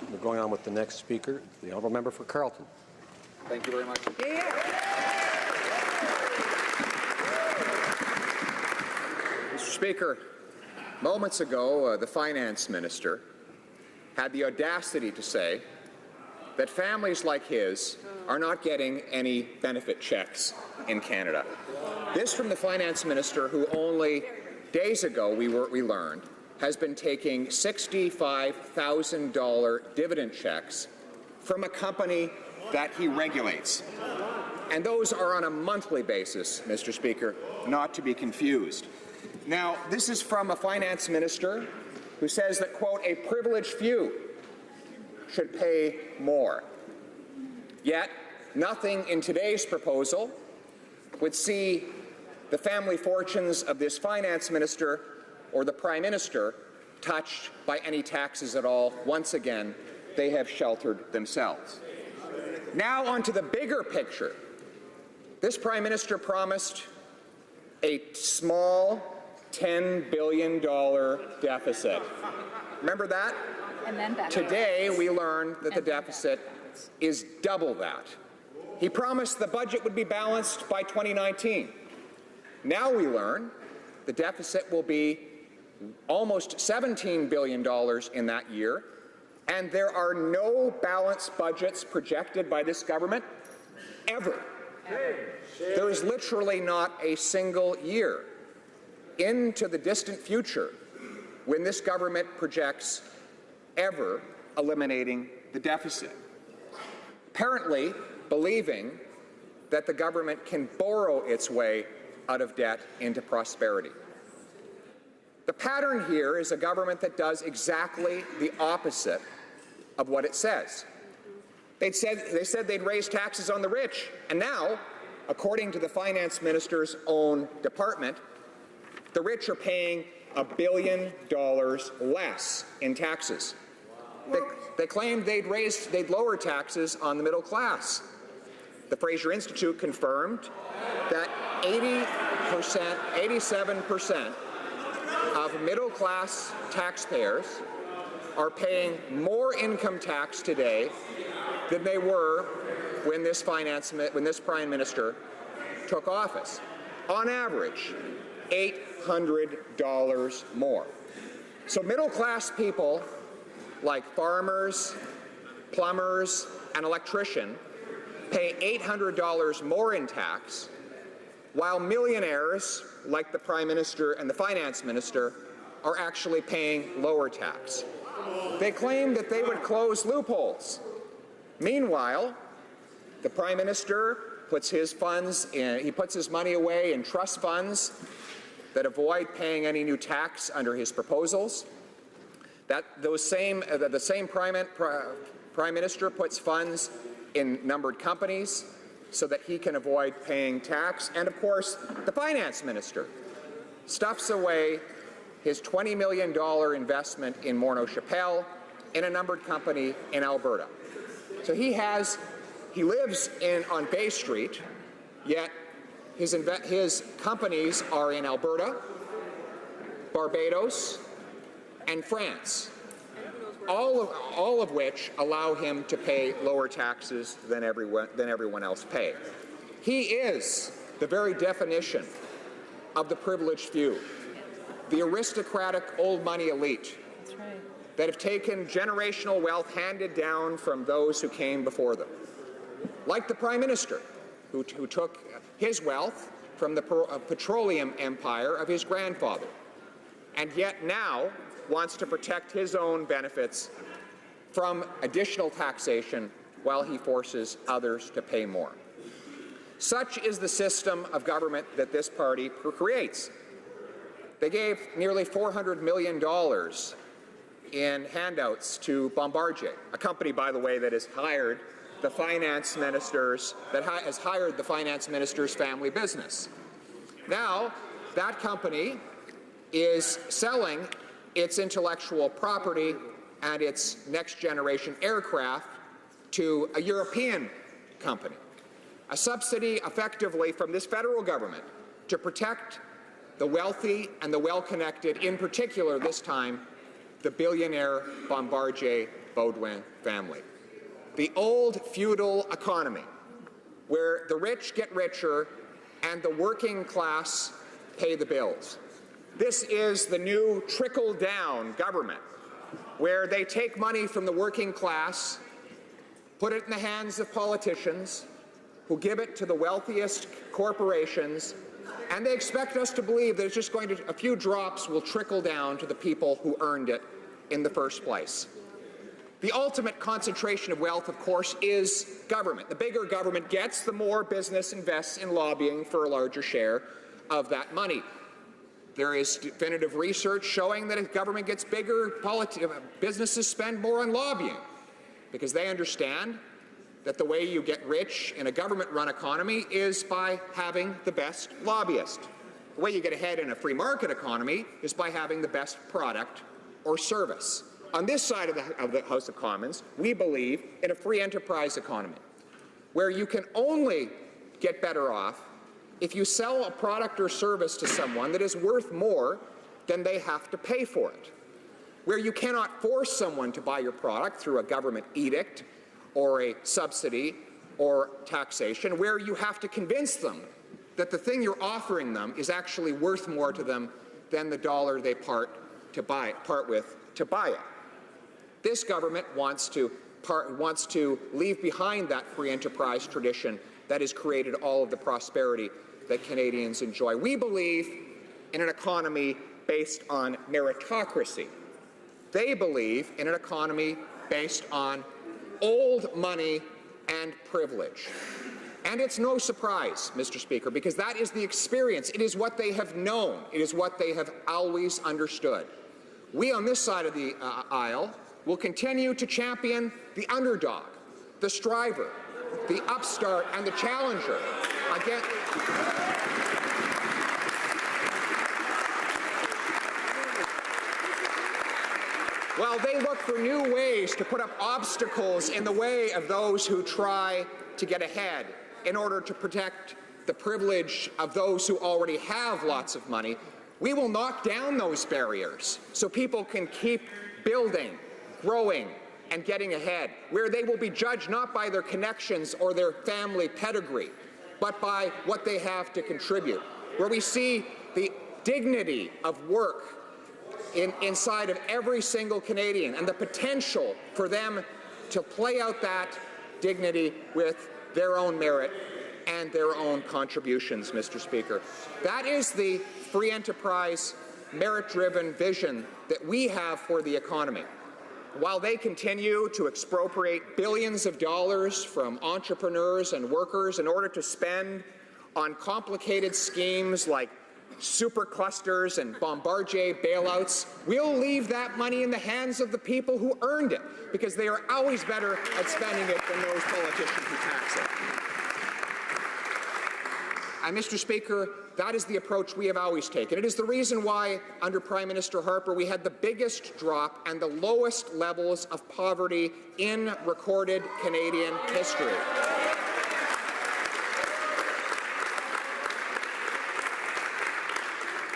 We're going on with the next speaker, the honourable member for Carleton. Thank you very much. Mr. Speaker, moments ago, the finance minister had the audacity to say that families like his are not getting any benefit checks in Canada. This from the finance minister who only days ago we learned has been taking $65,000 dividend checks from a company that he regulates. And those are on a monthly basis, Mr. Speaker, not to be confused. Now, this is from a finance minister who says that, quote, a privileged few should pay more. Yet, nothing in today's proposal would see the family fortunes of this finance minister or the Prime Minister touched by any taxes at all. Once again, they have sheltered themselves. Now on to the bigger picture. This Prime Minister promised a small $10 billion deficit. Remember that? And then better. Today we learned that the deficit is double that. He promised the budget would be balanced by 2019. Now we learn the deficit will be almost $17 billion in that year, and there are no balanced budgets projected by this government ever. There is literally not a single year into the distant future when this government projects ever eliminating the deficit, apparently believing that the government can borrow its way out of debt into prosperity. The pattern here is a government that does exactly the opposite of what it says. They said they'd raise taxes on the rich, and now, according to the finance minister's own department, the rich are paying $1 billion less in taxes. They claimed they'd lower taxes on the middle class. The Fraser Institute confirmed that 87% of middle-class taxpayers are paying more income tax today than they were when this prime minister took office. On average, $800 more. So middle-class people like farmers, plumbers, and electricians pay $800 more in tax, while millionaires like the Prime Minister and the Finance Minister are actually paying lower tax. They claim that they would close loopholes. Meanwhile, the Prime Minister puts his money away in trust funds that avoid paying any new tax under his proposals. The same Prime Minister puts funds in numbered companies so that he can avoid paying tax. And of course, the Finance Minister stuffs away his $20 million investment in Morneau Shepell in a numbered company in Alberta. So he lives on Bay Street, yet his companies are in Alberta, Barbados, and France, all of which allow him to pay lower taxes than everyone else pays. He is the very definition of the privileged few, the aristocratic old money elite that have taken generational wealth handed down from those who came before them, like the Prime Minister, who took his wealth from the petroleum empire of his grandfather, and yet now wants to protect his own benefits from additional taxation while he forces others to pay more. Such is the system of government that this party creates. They gave nearly $400 million in handouts to Bombardier, a company, by the way, that has hired the finance minister's family business. Now, that company is selling its intellectual property and its next-generation aircraft to a European company, a subsidy effectively from this federal government to protect the wealthy and the well-connected, in particular this time, the billionaire Bombardier-Baudouin family. The old feudal economy, where the rich get richer and the working class pay the bills. This is the new trickle-down government, where they take money from the working class, put it in the hands of politicians, who give it to the wealthiest corporations, and they expect us to believe that it's just a few drops will trickle down to the people who earned it in the first place. The ultimate concentration of wealth, of course, is government. The bigger government gets, the more business invests in lobbying for a larger share of that money. There is definitive research showing that if government gets bigger, businesses spend more on lobbying, because they understand that the way you get rich in a government-run economy is by having the best lobbyist. The way you get ahead in a free market economy is by having the best product or service. On this side of the House of Commons, we believe in a free enterprise economy, where you can only get better off if you sell a product or service to someone that is worth more than they have to pay for it, where you cannot force someone to buy your product through a government edict or a subsidy or taxation, where you have to convince them that the thing you're offering them is actually worth more to them than the dollar they part with to buy it. This government wants to leave behind that free enterprise tradition that has created all of the prosperity that Canadians enjoy. We believe in an economy based on meritocracy. They believe in an economy based on old money and privilege. And it's no surprise, Mr. Speaker, because that is the experience. It is what they have known. It is what they have always understood. We on this side of the aisle will continue to champion the underdog, the striver, the upstart, and the challenger. Again, while they look for new ways to put up obstacles in the way of those who try to get ahead in order to protect the privilege of those who already have lots of money, we will knock down those barriers so people can keep building, growing, and getting ahead, where they will be judged not by their connections or their family pedigree, but by what they have to contribute, where we see the dignity of work inside of every single Canadian and the potential for them to play out that dignity with their own merit and their own contributions, Mr. Speaker. That is the free enterprise, merit-driven vision that we have for the economy. While they continue to expropriate billions of dollars from entrepreneurs and workers in order to spend on complicated schemes like superclusters and Bombardier bailouts, we'll leave that money in the hands of the people who earned it, because they are always better at spending it than those politicians who tax it. And Mr. Speaker, that is the approach we have always taken. It is the reason why, under Prime Minister Harper, we had the biggest drop and the lowest levels of poverty in recorded Canadian history.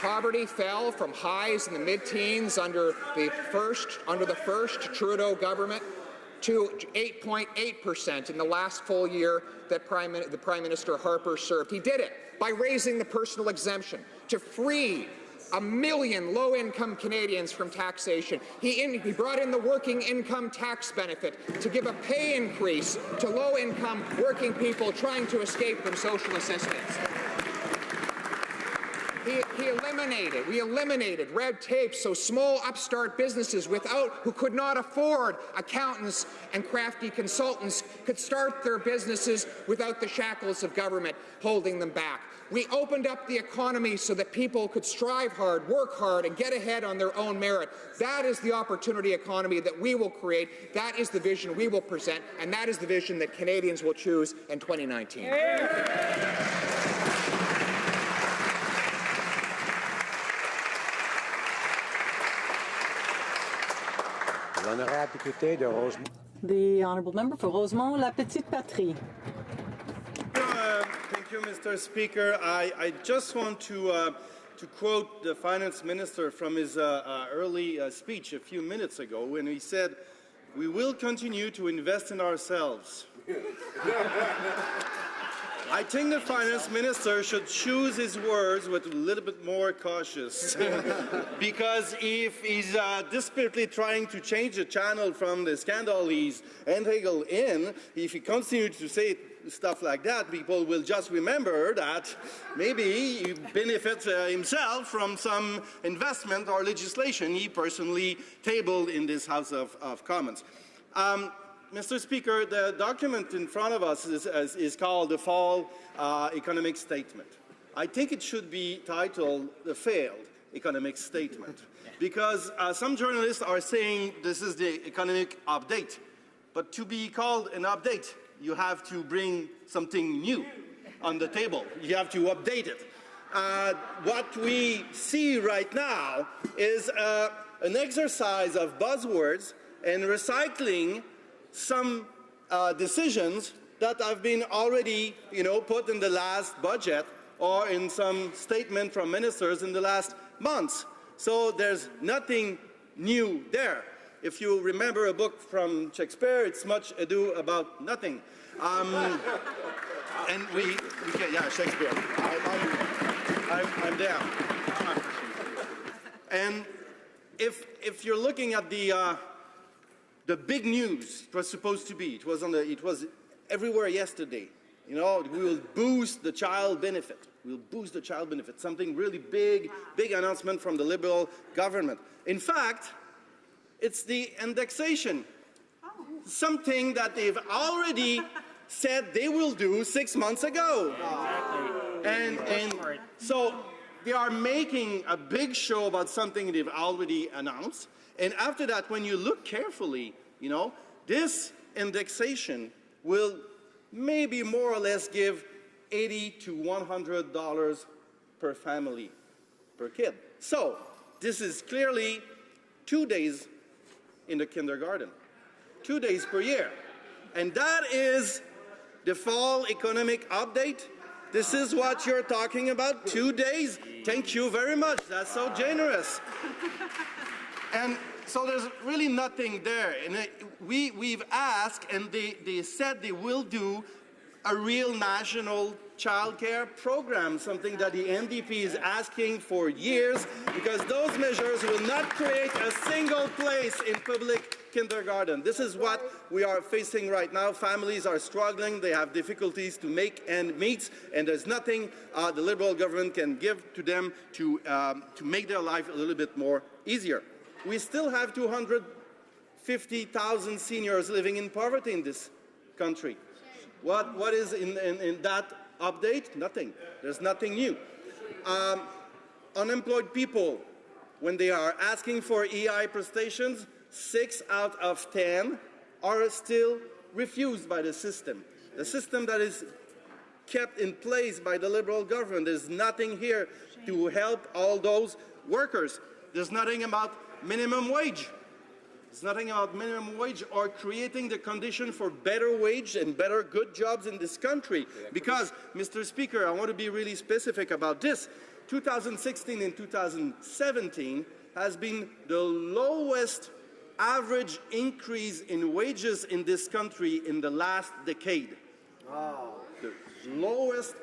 Poverty fell from highs in the mid-teens under the first Trudeau government to 8.8% in the last full year that the Prime Minister Harper served. He did it by raising the personal exemption to free 1 million low-income Canadians from taxation. He brought in the working income tax benefit to give a pay increase to low-income working people trying to escape from social assistance. We eliminated red tape so small upstart businesses who could not afford accountants and crafty consultants could start their businesses without the shackles of government holding them back. We opened up the economy so that people could strive hard, work hard, and get ahead on their own merit. That is the opportunity economy that we will create. That is the vision we will present, and that is the vision that Canadians will choose in 2019. The honourable member for Rosemont, La Petite Patrie. Thank you, Mr. Speaker. I just want to quote the finance minister from his early speech a few minutes ago when he said, "We will continue to invest in ourselves." I think the finance minister should choose his words with a little bit more cautious, because if he's desperately trying to change the channel from the scandal he's entangled in, if he continues to say stuff like that, people will just remember that maybe he benefits himself from some investment or legislation he personally tabled in this House of Commons. Mr. Speaker, the document in front of us is called the Fall Economic Statement. I think it should be titled the Failed Economic Statement, because some journalists are saying this is the economic update. But to be called an update, you have to bring something new on the table. You have to update it. What we see right now is an exercise of buzzwords and recycling some decisions that have been already, put in the last budget or in some statement from ministers in the last months. So there's nothing new there. If you remember a book from Shakespeare, it's Much Ado About Nothing. And we can, yeah, Shakespeare. I'm down. And if you're looking at the big news, it was supposed to be, it was everywhere yesterday. We will boost the child benefit. We'll boost the child benefit. Something really big announcement from the Liberal government. In fact, it's the indexation. Something that they've already said they will do 6 months ago. And so they are making a big show about something they've already announced. And after that, when you look carefully, you know, this indexation will maybe more or less give $80 to $100 per family, per kid. So this is clearly 2 days in the kindergarten, 2 days per year. And that is the fall economic update. This is what you're talking about, 2 days? Thank you very much, that's so generous. And so there's really nothing there. And we've asked, and they said they will do a real national child care program, something that the NDP is asking for years, because those measures will not create a single place in public kindergarten. This is what we are facing right now. Families are struggling, they have difficulties to make ends meet, and there's nothing the Liberal government can give to them to make their life a little bit more easier. We still have 250,000 seniors living in poverty in this country. What is in that update? Nothing. There's nothing new. Unemployed people, when they are asking for EI prestations, 6 out of 10 are still refused by the system. The system that is kept in place by the Liberal government. There's nothing here to help all those workers. There's nothing about minimum wage. It's nothing about minimum wage or creating the condition for better wage and better good jobs in this country. Because, Mr. Speaker, I want to be really specific about this. 2016 and 2017 has been the lowest average increase in wages in this country in the last decade. Wow. The lowest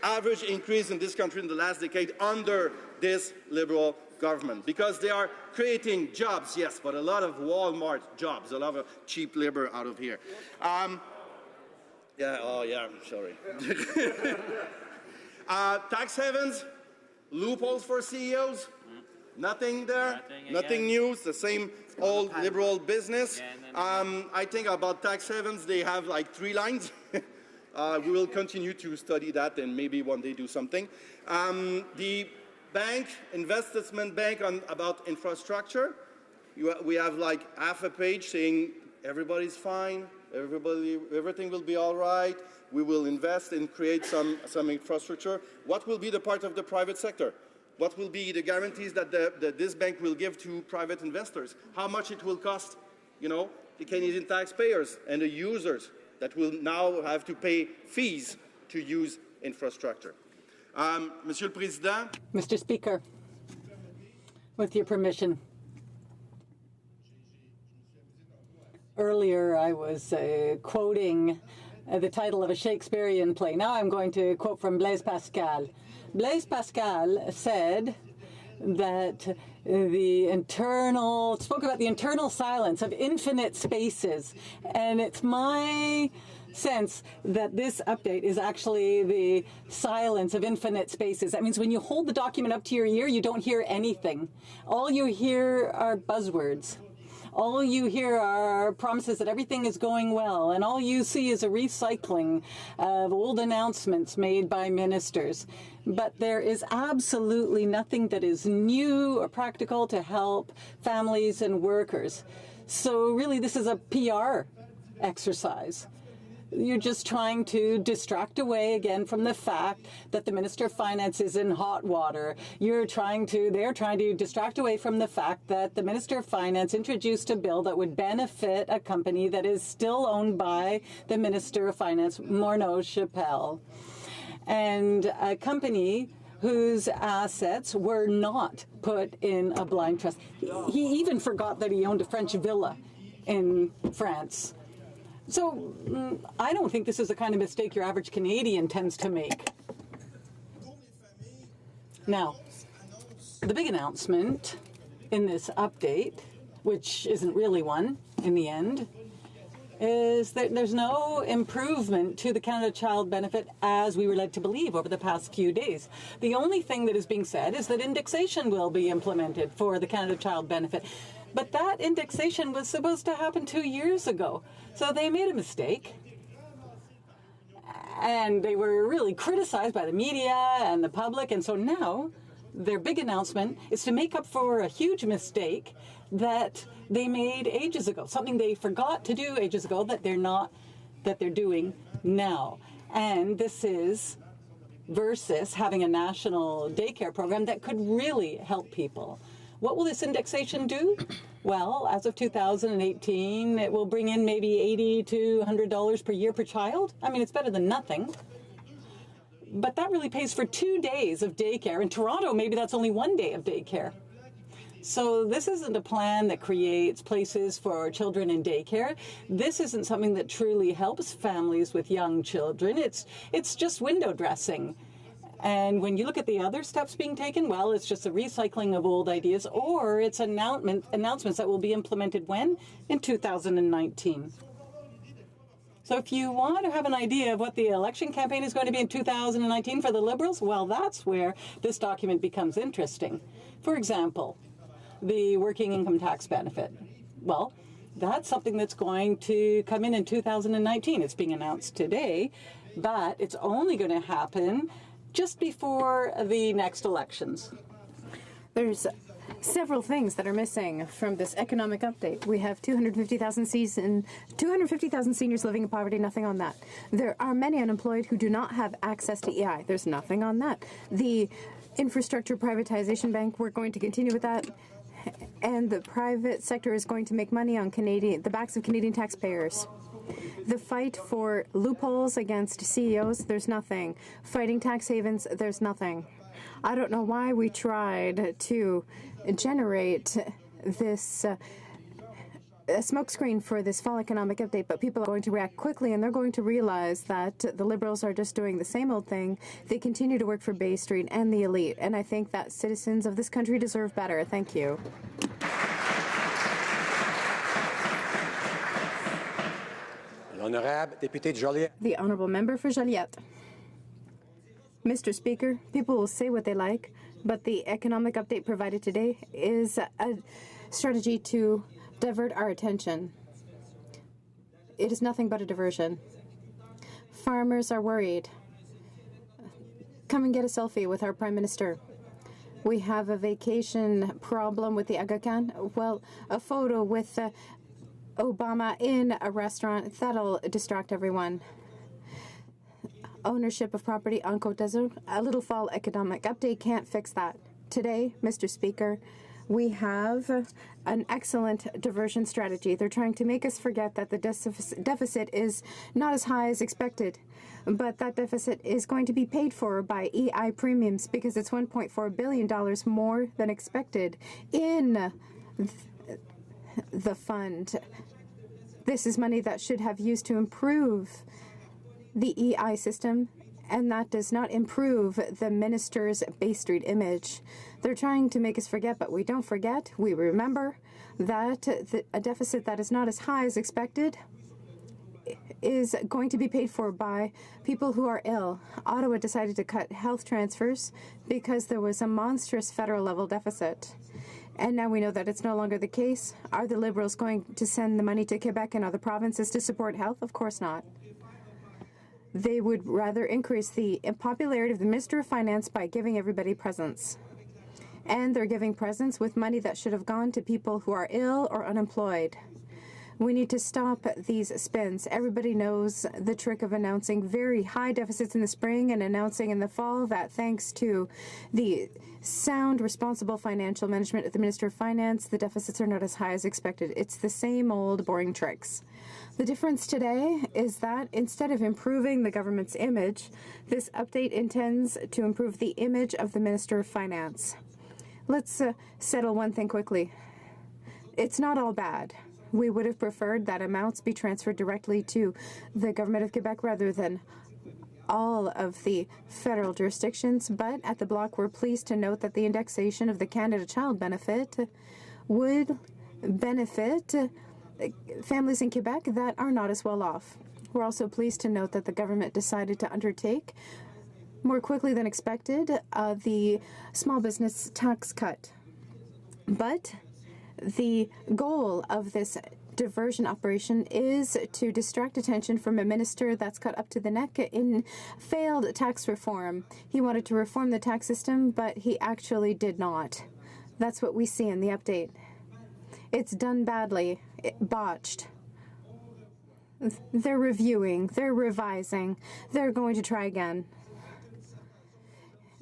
average increase in this country in the last decade under this Liberal government, because they are creating jobs, yes, but a lot of Walmart jobs, a lot of cheap labor out of here. I'm sorry. Tax havens, loopholes for CEOs, nothing there, nothing new, it's the same old Liberal business. I think about tax havens, they have like 3 lines. We will continue to study that and maybe one day do something. The investment bank about infrastructure, we have like half a page saying everybody's fine, everything will be all right, we will invest and create some infrastructure. What will be the part of the private sector? What will be the guarantees that this bank will give to private investors? How much it will cost, you know, the Canadian taxpayers and the users that will now have to pay fees to use infrastructure. Monsieur le Président. Mr. Speaker, with your permission. Earlier I was quoting the title of a Shakespearean play. Now I'm going to quote from Blaise Pascal. Blaise Pascal said that spoke about the internal silence of infinite spaces, and it's my sense that this update is actually the silence of infinite spaces. That means when you hold the document up to your ear, you don't hear anything. All you hear are buzzwords. All you hear are promises that everything is going well, and all you see is a recycling of old announcements made by ministers. But there is absolutely nothing that is new or practical to help families and workers. So really, this is a PR exercise. You're just trying to distract away again from the fact that the Minister of Finance is in hot water. They're trying to distract away from the fact that the Minister of Finance introduced a bill that would benefit a company that is still owned by the Minister of Finance, Morneau Shepell, and a company whose assets were not put in a blind trust. He even forgot that he owned a French villa in France. So I don't think this is the kind of mistake your average Canadian tends to make. Now, the big announcement in this update, which isn't really one in the end, is that there's no improvement to the Canada Child Benefit as we were led to believe over the past few days. The only thing that is being said is that indexation will be implemented for the Canada Child Benefit. But that indexation was supposed to happen 2 years ago. So they made a mistake. And they were really criticized by the media and the public. And so now their big announcement is to make up for a huge mistake that they made ages ago, something they forgot to do ages ago that they're doing now. And this is versus having a national daycare program that could really help people. What will this indexation do? Well, as of 2018, it will bring in maybe $80 to $100 per year per child. I mean, it's better than nothing. But that really pays for 2 days of daycare. In Toronto, maybe that's only 1 day of daycare. So this isn't a plan that creates places for children in daycare. This isn't something that truly helps families with young children. It's just window dressing. And when you look at the other steps being taken, well, it's just a recycling of old ideas, or it's announcements that will be implemented when? In 2019. So if you want to have an idea of what the election campaign is going to be in 2019 for the Liberals, well, that's where this document becomes interesting. For example, the working income tax benefit. Well, that's something that's going to come in 2019. It's being announced today, but it's only going to happen just before the next elections. There's several things that are missing from this economic update. We have 250,000 seniors living in poverty, nothing on that. There are many unemployed who do not have access to EI. There's nothing on that. The infrastructure privatization bank, we're going to continue with that. And the private sector is going to make money on the backs of Canadian taxpayers. The fight for loopholes against CEOs, there's nothing. Fighting tax havens, there's nothing. I don't know why we tried to generate this a smokescreen for this fall economic update, but people are going to react quickly and they're going to realize that the Liberals are just doing the same old thing. They continue to work for Bay Street and the elite, and I think that citizens of this country deserve better. Thank you. The Honourable Member for Joliette. Mr. Speaker, people will say what they like, but the economic update provided today is a strategy to divert our attention. It is nothing but a diversion. Farmers are worried. Come and get a selfie with our Prime Minister. We have a vacation problem with the Aga Khan. Well, a photo with Obama in a restaurant, that'll distract everyone. Ownership of property on Côte d'Azur, a little fall economic update can't fix that. Today, Mr. Speaker, we have an excellent diversion strategy. They're trying to make us forget that the deficit is not as high as expected, but that deficit is going to be paid for by EI premiums because it's $1.4 billion more than expected in the fund. This is money that should have used to improve the EI system, and that does not improve the minister's Bay Street image. They're trying to make us forget, but we don't forget. We remember that a deficit that is not as high as expected is going to be paid for by people who are ill. Ottawa decided to cut health transfers because there was a monstrous federal level deficit. And now we know that it's no longer the case. Are the Liberals going to send the money to Quebec and other provinces to support health? Of course not. They would rather increase the popularity of the Minister of Finance by giving everybody presents. And they're giving presents with money that should have gone to people who are ill or unemployed. We need to stop these spins. Everybody knows the trick of announcing very high deficits in the spring and announcing in the fall that thanks to the sound, responsible financial management of the Minister of Finance, the deficits are not as high as expected. It's the same old boring tricks. The difference today is that instead of improving the government's image, this update intends to improve the image of the Minister of Finance. Let's settle one thing quickly. It's not all bad. We would have preferred that amounts be transferred directly to the government of Quebec rather than all of the federal jurisdictions, but at the Bloc we're pleased to note that the indexation of the Canada Child Benefit would benefit families in Quebec that are not as well off. We're also pleased to note that the government decided to undertake more quickly than expected the small business tax cut. But the goal of this diversion operation is to distract attention from a minister that's cut up to the neck in failed tax reform. He wanted to reform the tax system, but he actually did not. That's what we see in the update. It's done badly, botched. They're reviewing, they're revising, they're going to try again.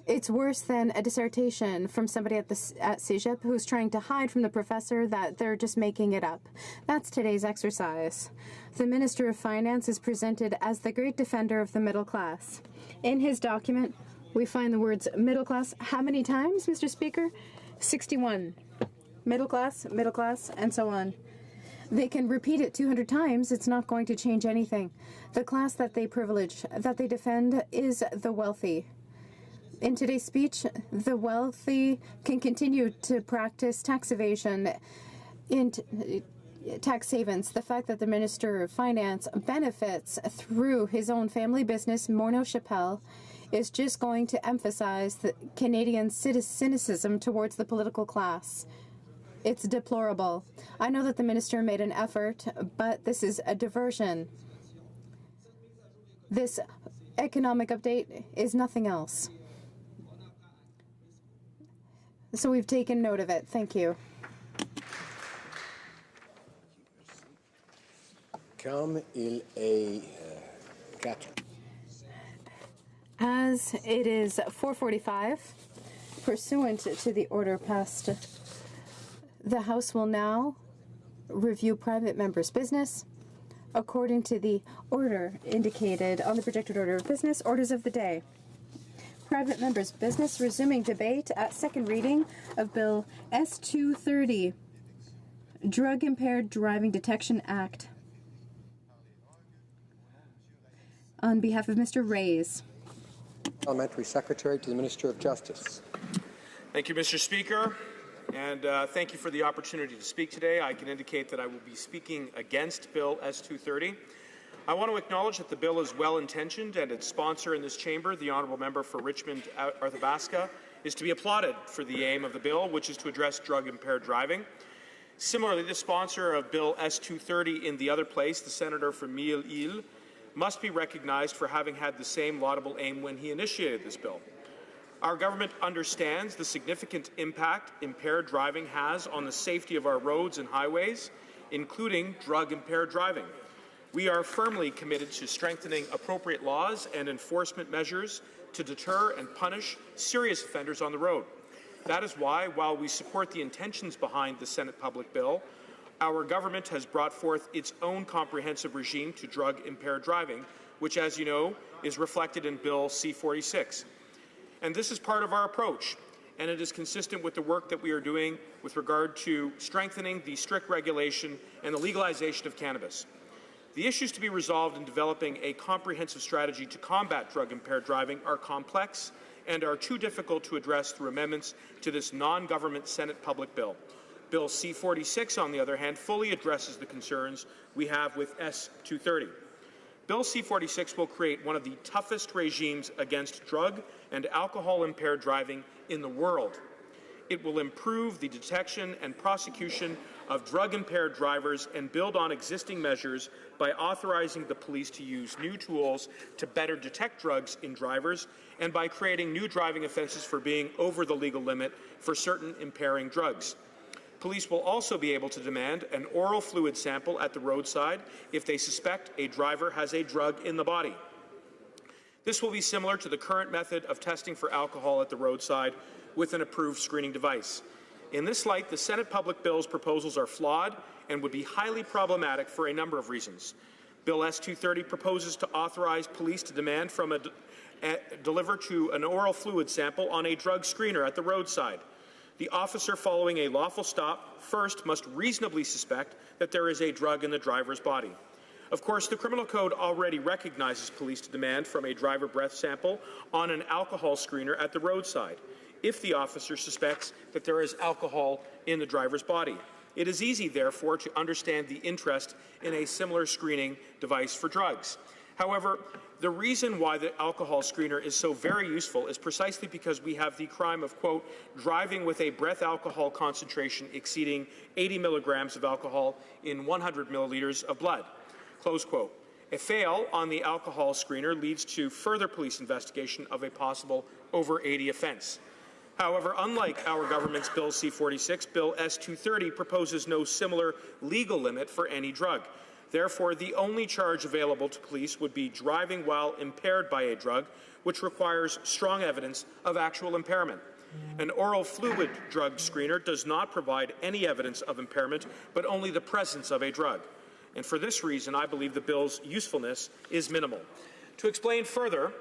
It's worse than a dissertation from somebody at CEGEP who's trying to hide from the professor that they're just making it up. That's today's exercise. The Minister of Finance is presented as the great defender of the middle class. In his document, we find the words middle class how many times, Mr. Speaker? 61. Middle class, and so on. They can repeat it 200 times. It's not going to change anything. The class that they privilege, that they defend, is the wealthy. In today's speech, the wealthy can continue to practice tax evasion in tax havens. The fact that the Minister of Finance benefits through his own family business, Morneau Shepell, is just going to emphasize the Canadian cynicism towards the political class. It's deplorable. I know that the minister made an effort, but this is a diversion. This economic update is nothing else. So we've taken note of it. Thank you. Comme il est 4. As it is 4:45, pursuant to the order passed, the House will now review private members' business according to the order indicated on the projected order of business, orders of the day. Private members' business, resuming debate at second reading of Bill S-230, Drug Impaired Driving Detection Act. On behalf of Mr. Reyes. Parliamentary Secretary to the Minister of Justice. Thank you, Mr. Speaker, and thank you for the opportunity to speak today. I can indicate that I will be speaking against Bill S-230. I want to acknowledge that the bill is well-intentioned and its sponsor in this chamber, the Honourable Member for Richmond Arthabaska, is to be applauded for the aim of the bill, which is to address drug-impaired driving. Similarly, the sponsor of Bill S-230 in the other place, the Senator from Mille-Île, must be recognized for having had the same laudable aim when he initiated this bill. Our government understands the significant impact impaired driving has on the safety of our roads and highways, including drug-impaired driving. We are firmly committed to strengthening appropriate laws and enforcement measures to deter and punish serious offenders on the road. That is why, while we support the intentions behind the Senate public bill, our government has brought forth its own comprehensive regime to drug-impaired driving, which, as you know, is reflected in Bill C-46. And this is part of our approach, and it is consistent with the work that we are doing with regard to strengthening the strict regulation and the legalization of cannabis. The issues to be resolved in developing a comprehensive strategy to combat drug-impaired driving are complex and are too difficult to address through amendments to this non-government Senate public bill. Bill C-46, on the other hand, fully addresses the concerns we have with S-230. Bill C-46 will create one of the toughest regimes against drug and alcohol-impaired driving in the world. It will improve the detection and prosecution of drug-impaired drivers and build on existing measures by authorizing the police to use new tools to better detect drugs in drivers and by creating new driving offences for being over the legal limit for certain impairing drugs. Police will also be able to demand an oral fluid sample at the roadside if they suspect a driver has a drug in the body. This will be similar to the current method of testing for alcohol at the roadside with an approved screening device. In this light, the Senate public bill's proposals are flawed and would be highly problematic for a number of reasons. Bill S-230 proposes to authorize police to demand from deliver to an oral fluid sample on a drug screener at the roadside. The officer following a lawful stop first must reasonably suspect that there is a drug in the driver's body. Of course, the Criminal Code already recognizes police to demand from a driver breath sample on an alcohol screener at the roadside if the officer suspects that there is alcohol in the driver's body. It is easy, therefore, to understand the interest in a similar screening device for drugs. However, the reason why the alcohol screener is so very useful is precisely because we have the crime of, quote, driving with a breath alcohol concentration exceeding 80 milligrams of alcohol in 100 milliliters of blood, close quote. A fail on the alcohol screener leads to further police investigation of a possible over 80 offence. However, unlike our government's Bill C-46, Bill S-230 proposes no similar legal limit for any drug. Therefore, the only charge available to police would be driving while impaired by a drug, which requires strong evidence of actual impairment. An oral fluid drug screener does not provide any evidence of impairment, but only the presence of a drug. And for this reason, I believe the bill's usefulness is minimal. To explain further,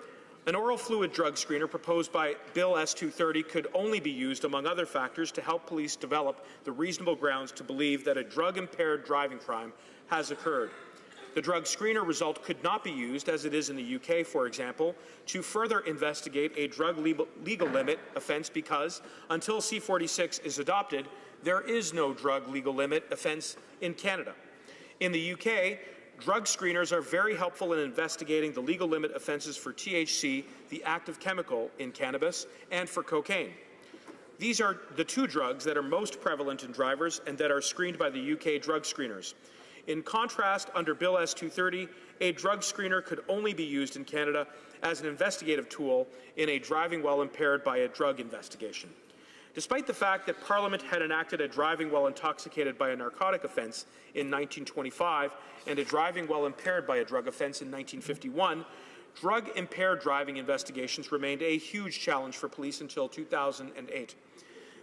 an oral fluid drug screener proposed by Bill S-230 could only be used, among other factors, to help police develop the reasonable grounds to believe that a drug-impaired driving crime has occurred. The drug screener result could not be used, as it is in the UK, for example, to further investigate a drug legal limit offence because, until C-46 is adopted, there is no drug legal limit offence in Canada. In the UK, drug screeners are very helpful in investigating the legal limit offences for THC, the active chemical in cannabis, and for cocaine. These are the two drugs that are most prevalent in drivers and that are screened by the UK drug screeners. In contrast, under Bill S-230, a drug screener could only be used in Canada as an investigative tool in a driving while impaired by a drug investigation. Despite the fact that Parliament had enacted a driving while intoxicated by a narcotic offence in 1925 and a driving while impaired by a drug offence in 1951, drug-impaired driving investigations remained a huge challenge for police until 2008.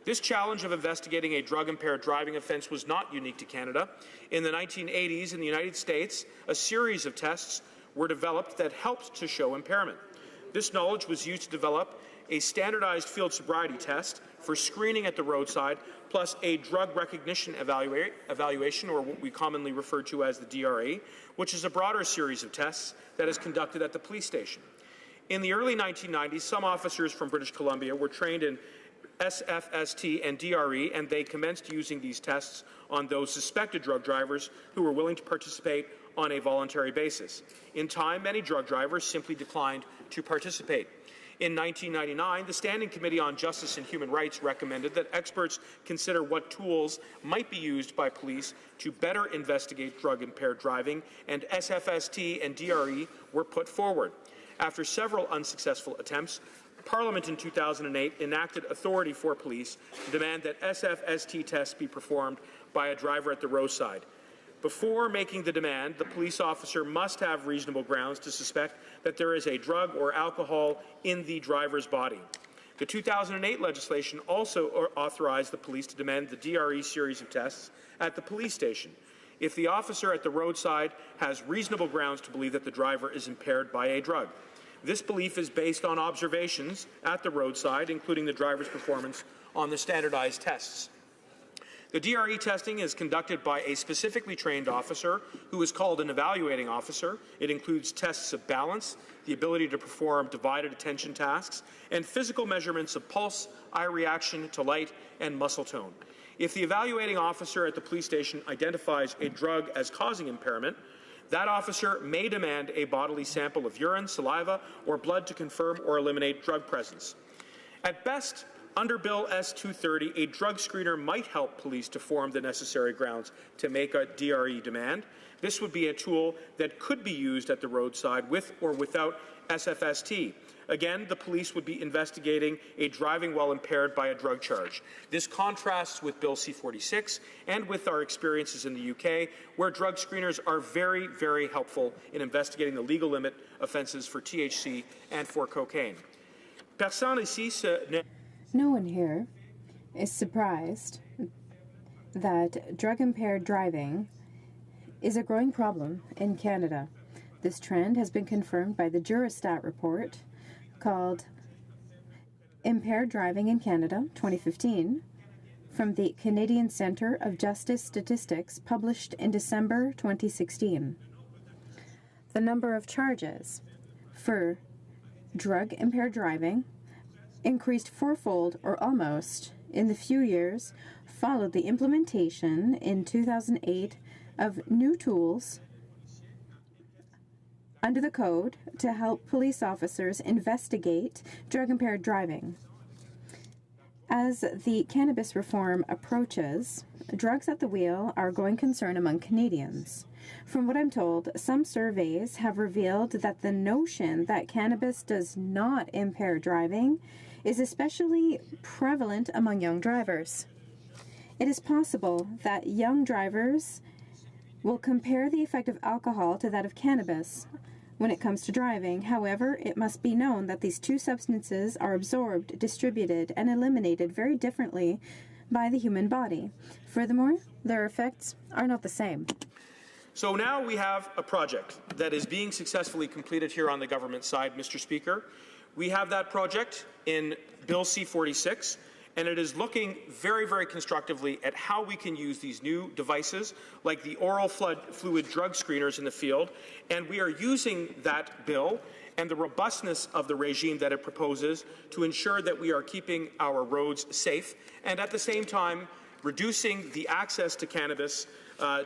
This challenge of investigating a drug-impaired driving offence was not unique to Canada. In the 1980s in the United States, a series of tests were developed that helped to show impairment. This knowledge was used to develop a standardized field sobriety test for screening at the roadside, plus a drug recognition evaluation, or what we commonly refer to as the DRE, which is a broader series of tests that is conducted at the police station. In the early 1990s, some officers from British Columbia were trained in SFST and DRE, and they commenced using these tests on those suspected drug drivers who were willing to participate on a voluntary basis. In time, many drug drivers simply declined to participate. In 1999, the Standing Committee on Justice and Human Rights recommended that experts consider what tools might be used by police to better investigate drug-impaired driving, and SFST and DRE were put forward. After several unsuccessful attempts, Parliament in 2008 enacted authority for police to demand that SFST tests be performed by a driver at the roadside. Before making the demand, the police officer must have reasonable grounds to suspect that there is a drug or alcohol in the driver's body. The 2008 legislation also authorized the police to demand the DRE series of tests at the police station if the officer at the roadside has reasonable grounds to believe that the driver is impaired by a drug. This belief is based on observations at the roadside, including the driver's performance on the standardized tests. The DRE testing is conducted by a specifically trained officer who is called an evaluating officer. It includes tests of balance, the ability to perform divided attention tasks, and physical measurements of pulse, eye reaction to light, and muscle tone. If the evaluating officer at the police station identifies a drug as causing impairment, that officer may demand a bodily sample of urine, saliva, or blood to confirm or eliminate drug presence. At best, under Bill S-230, a drug screener might help police to form the necessary grounds to make a DRE demand. This would be a tool that could be used at the roadside with or without SFST. Again, the police would be investigating a driving while impaired by a drug charge. This contrasts with Bill C-46 and with our experiences in the UK, where drug screeners are very, very helpful in investigating the legal limit offences for THC and for cocaine. Personne ici No one here is surprised that drug-impaired driving is a growing problem in Canada. This trend has been confirmed by the Jurastat report called Impaired Driving in Canada 2015 from the Canadian Centre of Justice Statistics, published in December 2016. The number of charges for drug-impaired driving increased fourfold or almost in the few years followed the implementation in 2008 of new tools under the code to help police officers investigate drug-impaired driving. As the cannabis reform approaches, drugs at the wheel are a growing concern among Canadians. From what I'm told, some surveys have revealed that the notion that cannabis does not impair driving is especially prevalent among young drivers. It is possible that young drivers will compare the effect of alcohol to that of cannabis when it comes to driving. However, it must be known that these two substances are absorbed, distributed, and eliminated very differently by the human body. Furthermore, their effects are not the same. So now we have a project that is being successfully completed here on the government side, Mr. Speaker. We have that project in Bill C-46, and it is looking very, very constructively at how we can use these new devices, like the oral fluid drug screeners in the field, and we are using that bill and the robustness of the regime that it proposes to ensure that we are keeping our roads safe, and at the same time, reducing the access to cannabis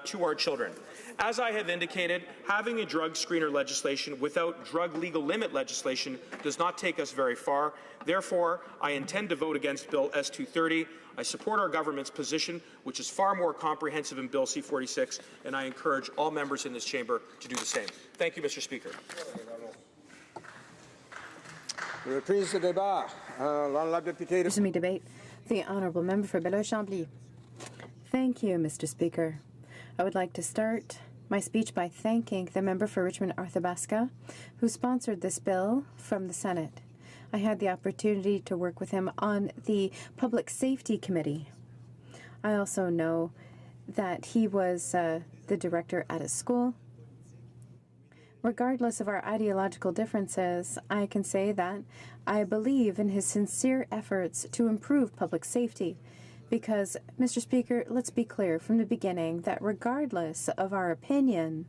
to our children. As I have indicated, having a drug screener legislation without drug legal limit legislation does not take us very far. Therefore, I intend to vote against Bill S-230. I support our government's position, which is far more comprehensive in Bill C-46, and I encourage all members in this chamber to do the same. Thank you, Mr. Speaker. Resume debate. The Honourable Member for Belleuil-Chambly. Thank you, Mr. Speaker. I would like to start my speech by thanking the member for Richmond-Arthabaska, who sponsored this bill from the Senate. I had the opportunity to work with him on the Public Safety Committee. I also know that he was the director at a school. Regardless of our ideological differences, I can say that I believe in his sincere efforts to improve public safety. Because, Mr. Speaker, let's be clear from the beginning that regardless of our opinion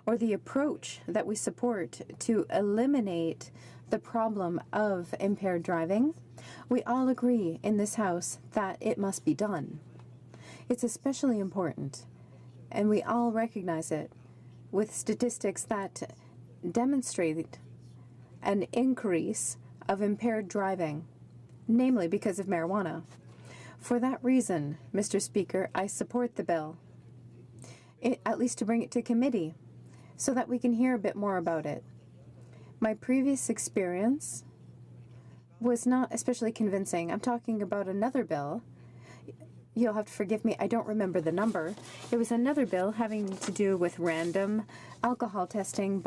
or the approach that we support to eliminate the problem of impaired driving, we all agree in this House that it must be done. It's especially important, and we all recognize it, with statistics that demonstrate an increase of impaired driving, namely because of marijuana. For that reason, Mr. Speaker, I support the bill, at least to bring it to committee, so that we can hear a bit more about it. My previous experience was not especially convincing. I'm talking about another bill. You'll have to forgive me, I don't remember the number. It was another bill having to do with random alcohol testing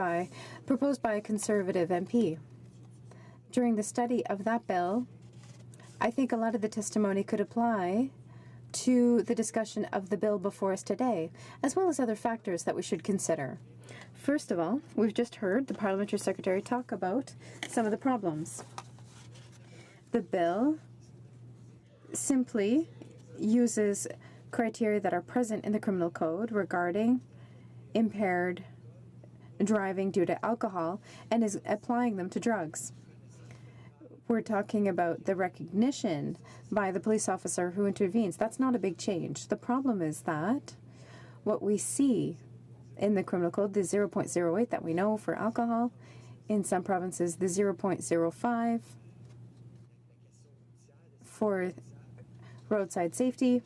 proposed by a Conservative MP. During the study of that bill, I think a lot of the testimony could apply to the discussion of the bill before us today, as well as other factors that we should consider. First of all, we've just heard the Parliamentary Secretary talk about some of the problems. The bill simply uses criteria that are present in the criminal code regarding impaired driving due to alcohol and is applying them to drugs. We're talking about the recognition by the police officer who intervenes. That's not a big change. The problem is that what we see in the criminal code, the 0.08 that we know for alcohol, in some provinces the 0.05 for roadside safety.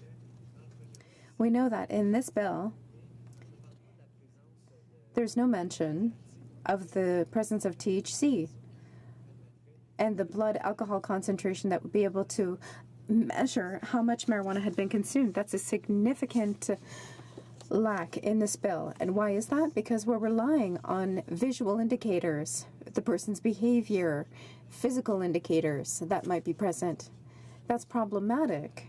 We know that in this bill, there's no mention of the presence of THC and the blood alcohol concentration that would be able to measure how much marijuana had been consumed. That's a significant lack in this bill. And why is that? Because we're relying on visual indicators, the person's behavior, physical indicators that might be present. That's problematic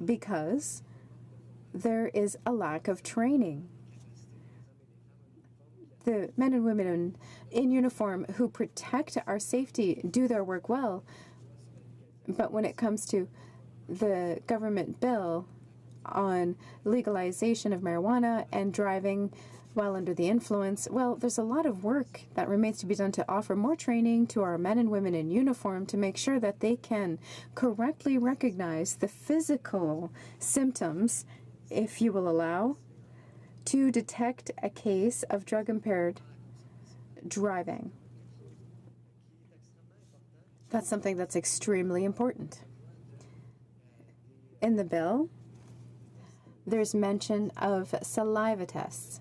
because there is a lack of training. The men and women in uniform who protect our safety do their work well, but when it comes to the government bill on legalization of marijuana and driving while under the influence, well, there's a lot of work that remains to be done to offer more training to our men and women in uniform to make sure that they can correctly recognize the physical symptoms, if you will allow, to detect a case of drug-impaired driving. That's something that's extremely important. In the bill, there's mention of saliva tests.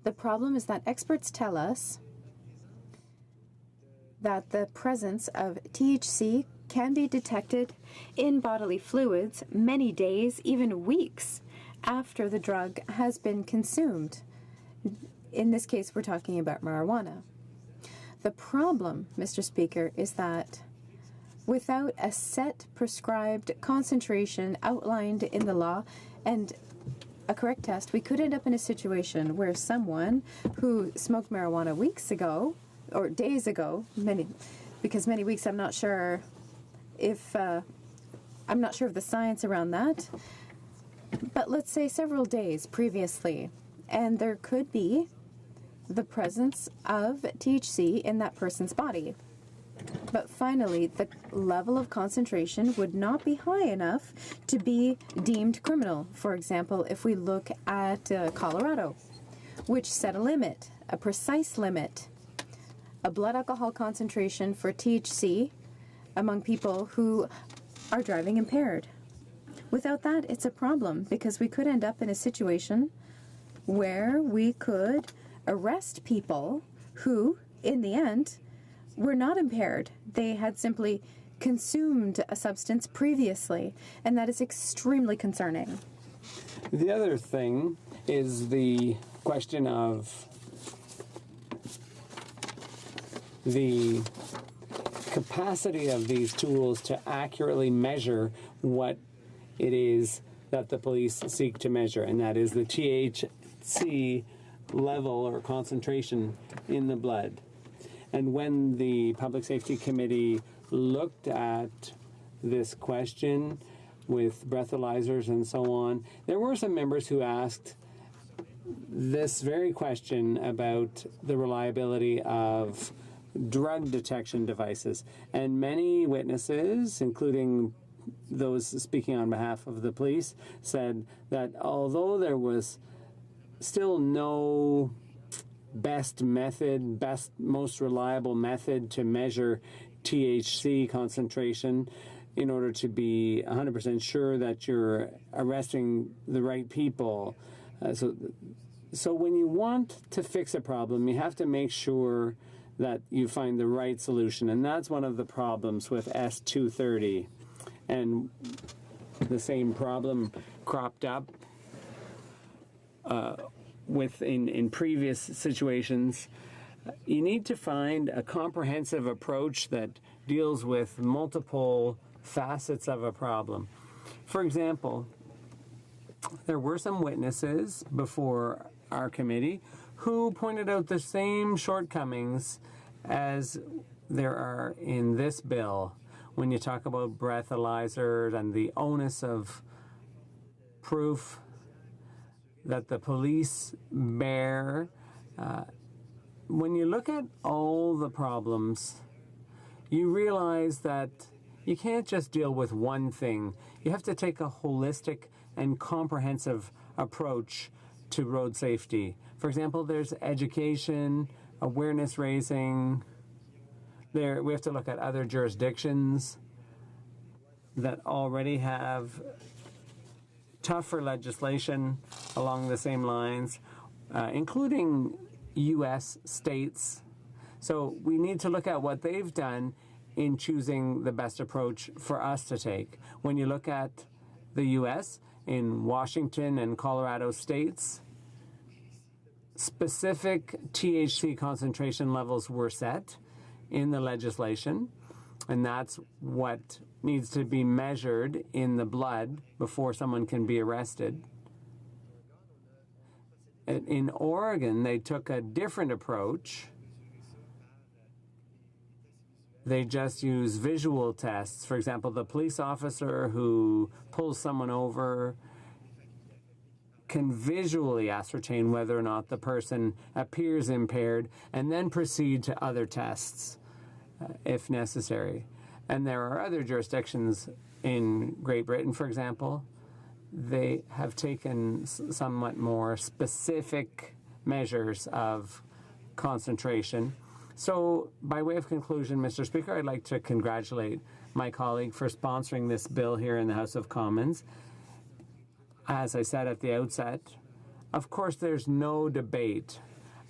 The problem is that experts tell us that the presence of THC can be detected in bodily fluids many days, even weeks, after the drug has been consumed. In this case, we're talking about marijuana. The problem, Mr. Speaker, is that without a set prescribed concentration outlined in the law and a correct test, we could end up in a situation where someone who smoked marijuana weeks ago, or days ago, because many weeks, I'm not sure of the science around that, but let's say several days previously, and there could be the presence of THC in that person's body. But finally, the level of concentration would not be high enough to be deemed criminal. For example, if we look at Colorado, which set a limit, a precise limit, a blood alcohol concentration for THC among people who are driving impaired. Without that, it's a problem because we could end up in a situation where we could arrest people who, in the end, were not impaired. They had simply consumed a substance previously, and that is extremely concerning. The other thing is the question of the capacity of these tools to accurately measure what it is that the police seek to measure, and that is the THC level or concentration in the blood. And when the Public Safety Committee looked at this question with breathalyzers and so on, there were some members who asked this very question about the reliability of drug detection devices. And many witnesses, including those speaking on behalf of the police, said that although there was still no best method, most reliable method to measure THC concentration in order to be 100% sure that you're arresting the right people. So when you want to fix a problem, you have to make sure that you find the right solution. And that's one of the problems with S230. And the same problem cropped up in previous situations. You need to find a comprehensive approach that deals with multiple facets of a problem. For example, there were some witnesses before our committee who pointed out the same shortcomings as there are in this bill when you talk about breathalyzers and the onus of proof that the police bear. When you look at all the problems, you realize that you can't just deal with one thing. You have to take a holistic and comprehensive approach to road safety. For example, there's education, awareness raising. We have to look at other jurisdictions that already have tougher legislation along the same lines, including U.S. states. So we need to look at what they've done in choosing the best approach for us to take. When you look at the U.S., in Washington and Colorado states, specific THC concentration levels were set in the legislation, and that's what needs to be measured in the blood before someone can be arrested. In Oregon, they took a different approach. They just use visual tests. For example, the police officer who pulls someone over can visually ascertain whether or not the person appears impaired and then proceed to other tests if necessary. And there are other jurisdictions in Great Britain, for example, they have taken somewhat more specific measures of concentration. So, by way of conclusion, Mr. Speaker, I'd like to congratulate my colleague for sponsoring this bill here in the House of Commons. As I said at the outset, of course, there's no debate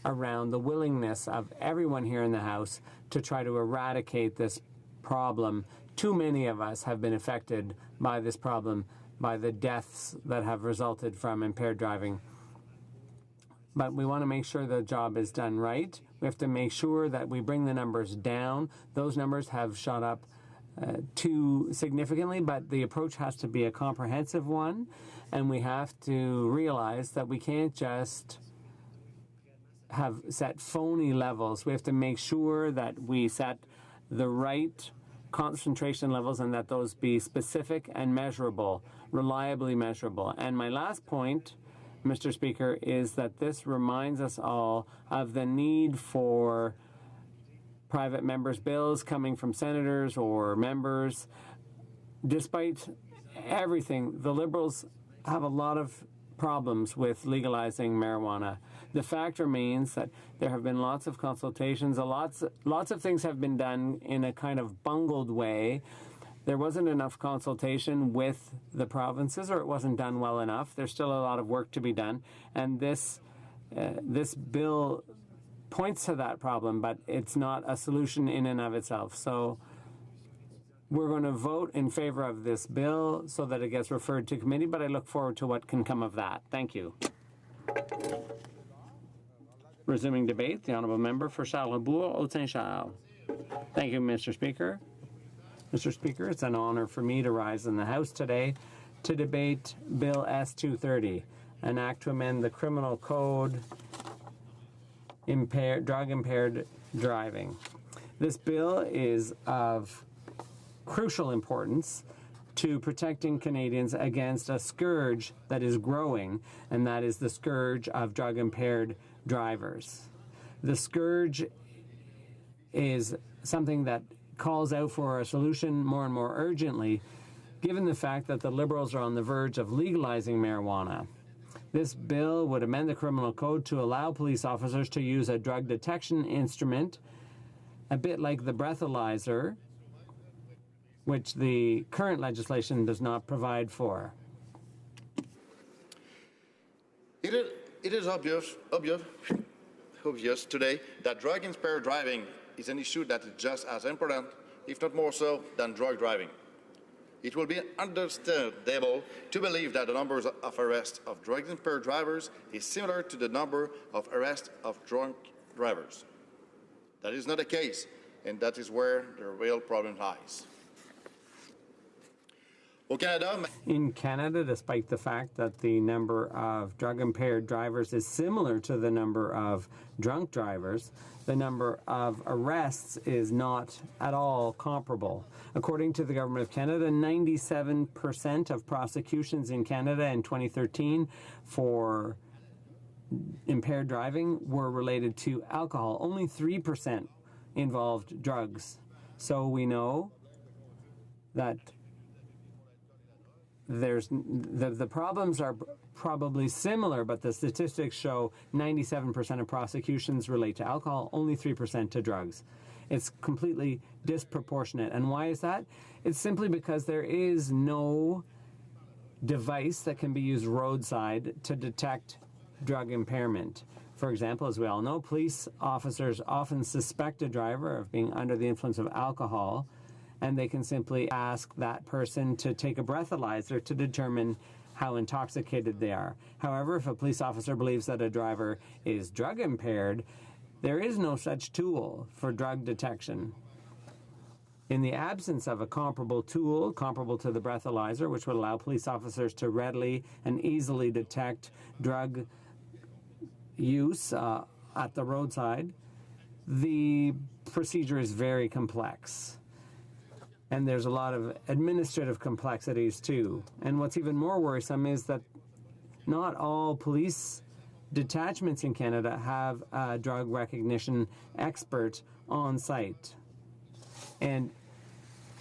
around the willingness of everyone here in the House to try to eradicate this problem. Too many of us have been affected by this problem, by the deaths that have resulted from impaired driving. But we want to make sure the job is done right. We have to make sure that we bring the numbers down. Those numbers have shot up too significantly, but the approach has to be a comprehensive one, and we have to realize that we can't just have set phony levels. We have to make sure that we set the right concentration levels and that those be specific and measurable, reliably measurable. And my last point, Mr. Speaker, is that this reminds us all of the need for private members' bills coming from senators or members. Despite everything, the Liberals have a lot of problems with legalizing marijuana. The fact remains that there have been lots of consultations, lots of things have been done in a kind of bungled way. There wasn't enough consultation with the provinces, or it wasn't done well enough. There's still a lot of work to be done, and this bill points to that problem, but it's not a solution in and of itself. So we're going to vote in favor of this bill so that it gets referred to committee, but I look forward to what can come of that. Thank you. Resuming debate, the Honourable Member for Charlesbourg, Haute-Saint-Charles. Thank you, Mr. Speaker. Mr. Speaker, it's an honor for me to rise in the House today to debate Bill S-230, an act to amend the Criminal Code, drug-impaired driving. This bill is of crucial importance to protecting Canadians against a scourge that is growing, and that is the scourge of drug-impaired drivers. The scourge is something that calls out for a solution more and more urgently, given the fact that the Liberals are on the verge of legalizing marijuana. This bill would amend the Criminal Code to allow police officers to use a drug detection instrument, a bit like the breathalyzer, which the current legislation does not provide for. It is obvious today that drug-impaired driving is an issue that is just as important, if not more so, than drug driving. It will be understandable to believe that the numbers of arrests of drug-impaired drivers is similar to the number of arrests of drunk drivers. That is not the case, and that is where the real problem lies. In Canada, despite the fact that the number of drug-impaired drivers is similar to the number of drunk drivers, the number of arrests is not at all comparable. According to the Government of Canada, 97% of prosecutions in Canada in 2013 for impaired driving were related to alcohol. Only 3% involved drugs. So we know that the problems are probably similar, but the statistics show 97% of prosecutions relate to alcohol, only 3% to drugs. It's completely disproportionate. And why is that? It's simply because there is no device that can be used roadside to detect drug impairment. For example, as we all know, police officers often suspect a driver of being under the influence of alcohol, and they can simply ask that person to take a breathalyzer to determine how intoxicated they are. However, if a police officer believes that a driver is drug impaired, there is no such tool for drug detection. In the absence of a comparable tool, comparable to the breathalyzer, which would allow police officers to readily and easily detect drug use at the roadside, the procedure is very complex. And there's a lot of administrative complexities too. And what's even more worrisome is that not all police detachments in Canada have a drug recognition expert on site. And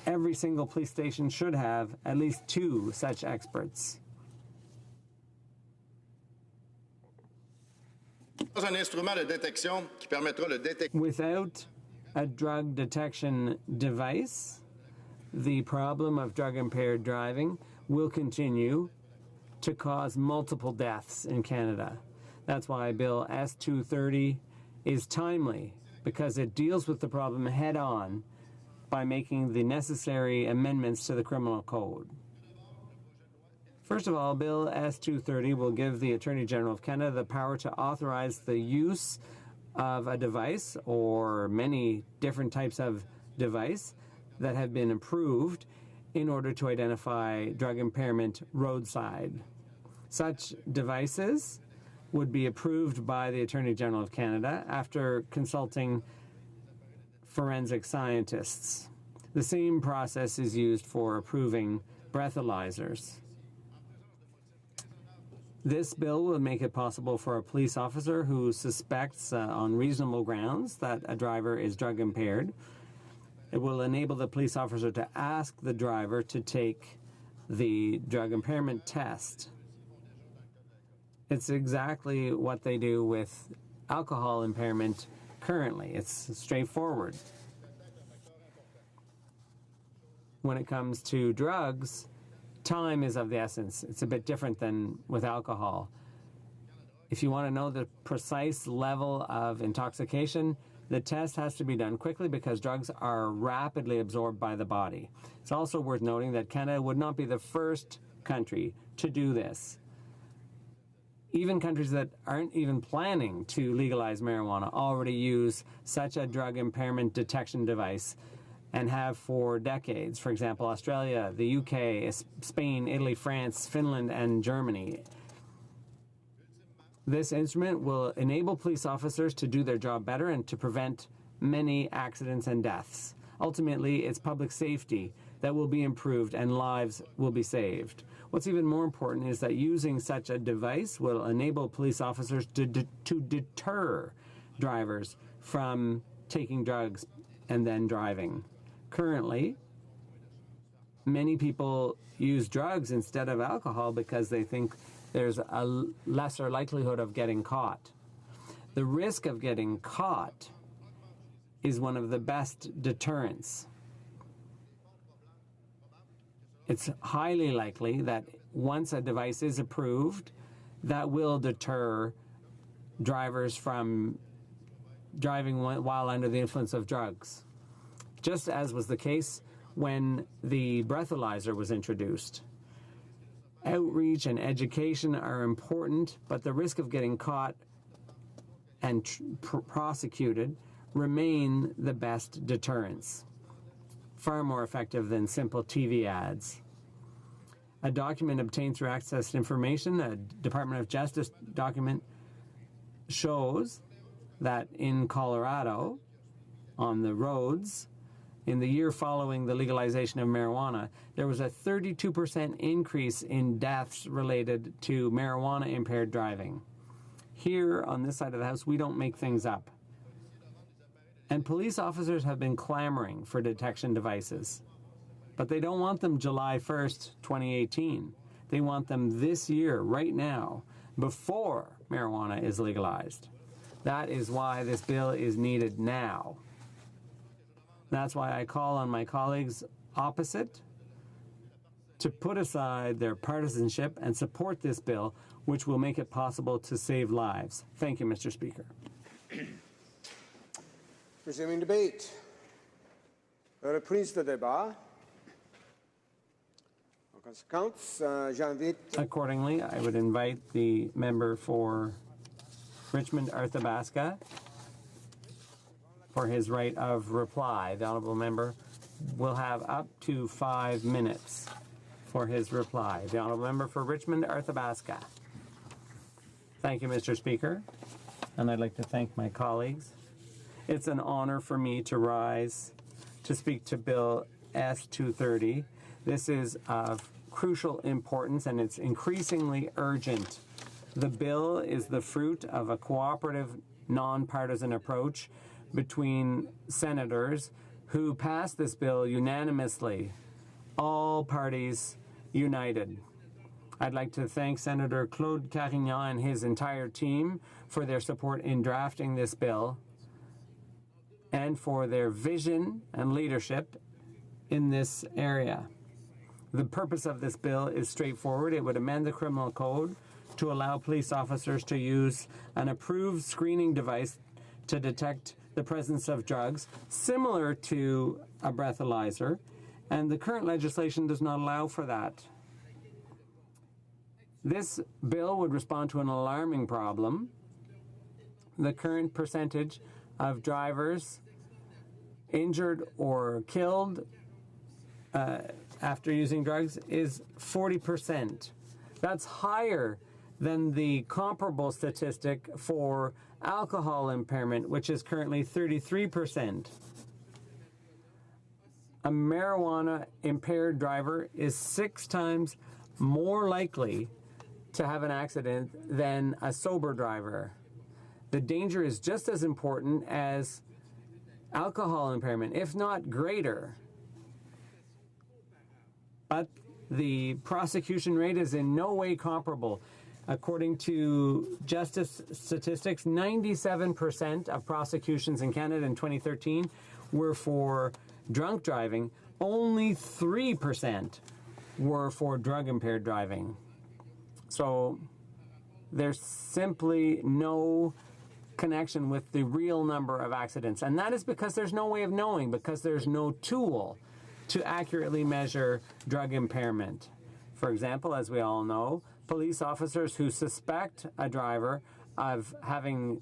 every single police station should have at least 2 such experts. un instrument de détection qui permettra le détecter. Without a drug detection device, the problem of drug-impaired driving will continue to cause multiple deaths in Canada. That's why Bill S-230 is timely, because it deals with the problem head-on by making the necessary amendments to the criminal code. First of all, Bill S-230 will give the Attorney General of Canada the power to authorize the use of a device or many different types of device that have been approved in order to identify drug impairment roadside. Such devices would be approved by the Attorney General of Canada after consulting forensic scientists. The same process is used for approving breathalyzers. This bill will make it possible for a police officer who suspects on reasonable grounds that a driver is drug impaired. It will enable the police officer to ask the driver to take the drug impairment test. It's exactly what they do with alcohol impairment currently. It's straightforward. When it comes to drugs, time is of the essence. It's a bit different than with alcohol. If you want to know the precise level of intoxication, the test has to be done quickly because drugs are rapidly absorbed by the body. It's also worth noting that Canada would not be the first country to do this. Even countries that aren't even planning to legalize marijuana already use such a drug impairment detection device and have for decades. For example, Australia, the UK, Spain, Italy, France, Finland, and Germany. This instrument will enable police officers to do their job better and to prevent many accidents and deaths. Ultimately, it's public safety that will be improved and lives will be saved. What's even more important is that using such a device will enable police officers to deter drivers from taking drugs and then driving. Currently, many people use drugs instead of alcohol because they think there's a lesser likelihood of getting caught. The risk of getting caught is one of the best deterrents. It's highly likely that once a device is approved, that will deter drivers from driving while under the influence of drugs, just as was the case when the breathalyzer was introduced. Outreach and education are important, but the risk of getting caught and prosecuted remain the best deterrents, far more effective than simple TV ads. A document obtained through Access to Information, a Department of Justice document, shows that in Colorado, on the roads, in the year following the legalization of marijuana, there was a 32% increase in deaths related to marijuana-impaired driving. Here, on this side of the house, we don't make things up. And police officers have been clamoring for detection devices. But they don't want them July 1st, 2018. They want them this year, right now, before marijuana is legalized. That is why this bill is needed now. That's why I call on my colleagues opposite to put aside their partisanship and support this bill, which will make it possible to save lives. Thank you, Mr. Speaker. Resuming debate. Reprise de débat. En conséquence, j'invite. Accordingly, I would invite the member for Richmond Arthabaska for his right of reply. The honourable member will have up to 5 minutes for his reply. The honourable member for Richmond Arthabaska. Thank you, Mr. Speaker, and I'd like to thank my colleagues. It's an honour for me to rise to speak to Bill S-230. This is of crucial importance and it's increasingly urgent. The bill is the fruit of a cooperative, nonpartisan approach between senators who passed this bill unanimously, all parties united. I'd like to thank Senator Claude Carignan and his entire team for their support in drafting this bill and for their vision and leadership in this area. The purpose of this bill is straightforward. It would amend the criminal code to allow police officers to use an approved screening device to detect the presence of drugs, similar to a breathalyzer, and the current legislation does not allow for that. This bill would respond to an alarming problem. The current percentage of drivers injured or killed after using drugs is 40%. That's higher than the comparable statistic for alcohol impairment, which is currently 33%. A marijuana-impaired driver is 6 times more likely to have an accident than a sober driver. The danger is just as important as alcohol impairment, if not greater. But the prosecution rate is in no way comparable. According to Justice Statistics, 97% of prosecutions in Canada in 2013 were for drunk driving. Only 3% were for drug-impaired driving. So there's simply no connection with the real number of accidents. And that is because there's no way of knowing, because there's no tool to accurately measure drug impairment. For example, as we all know, police officers who suspect a driver of having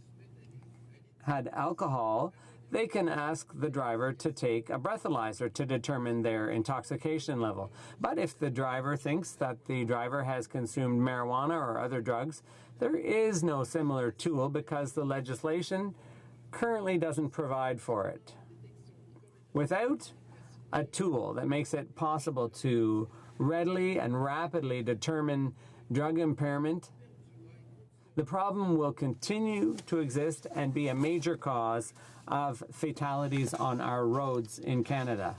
had alcohol, they can ask the driver to take a breathalyzer to determine their intoxication level. But if the driver thinks that the driver has consumed marijuana or other drugs, there is no similar tool because the legislation currently doesn't provide for it. Without a tool that makes it possible to readily and rapidly determine drug impairment, the problem will continue to exist and be a major cause of fatalities on our roads in Canada.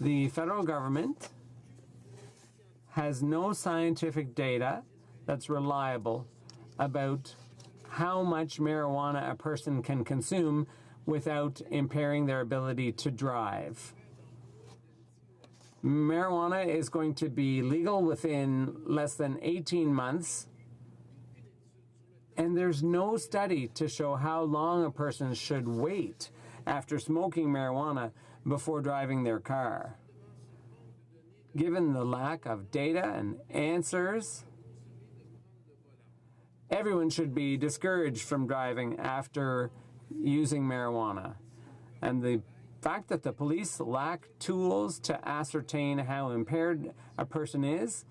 The federal government has no scientific data that's reliable about how much marijuana a person can consume without impairing their ability to drive. Marijuana is going to be legal within less than 18 months, and there's no study to show how long a person should wait after smoking marijuana before driving their car. Given the lack of data and answers, everyone should be discouraged from driving after using marijuana. And the fact that the police lack tools to ascertain how impaired a person is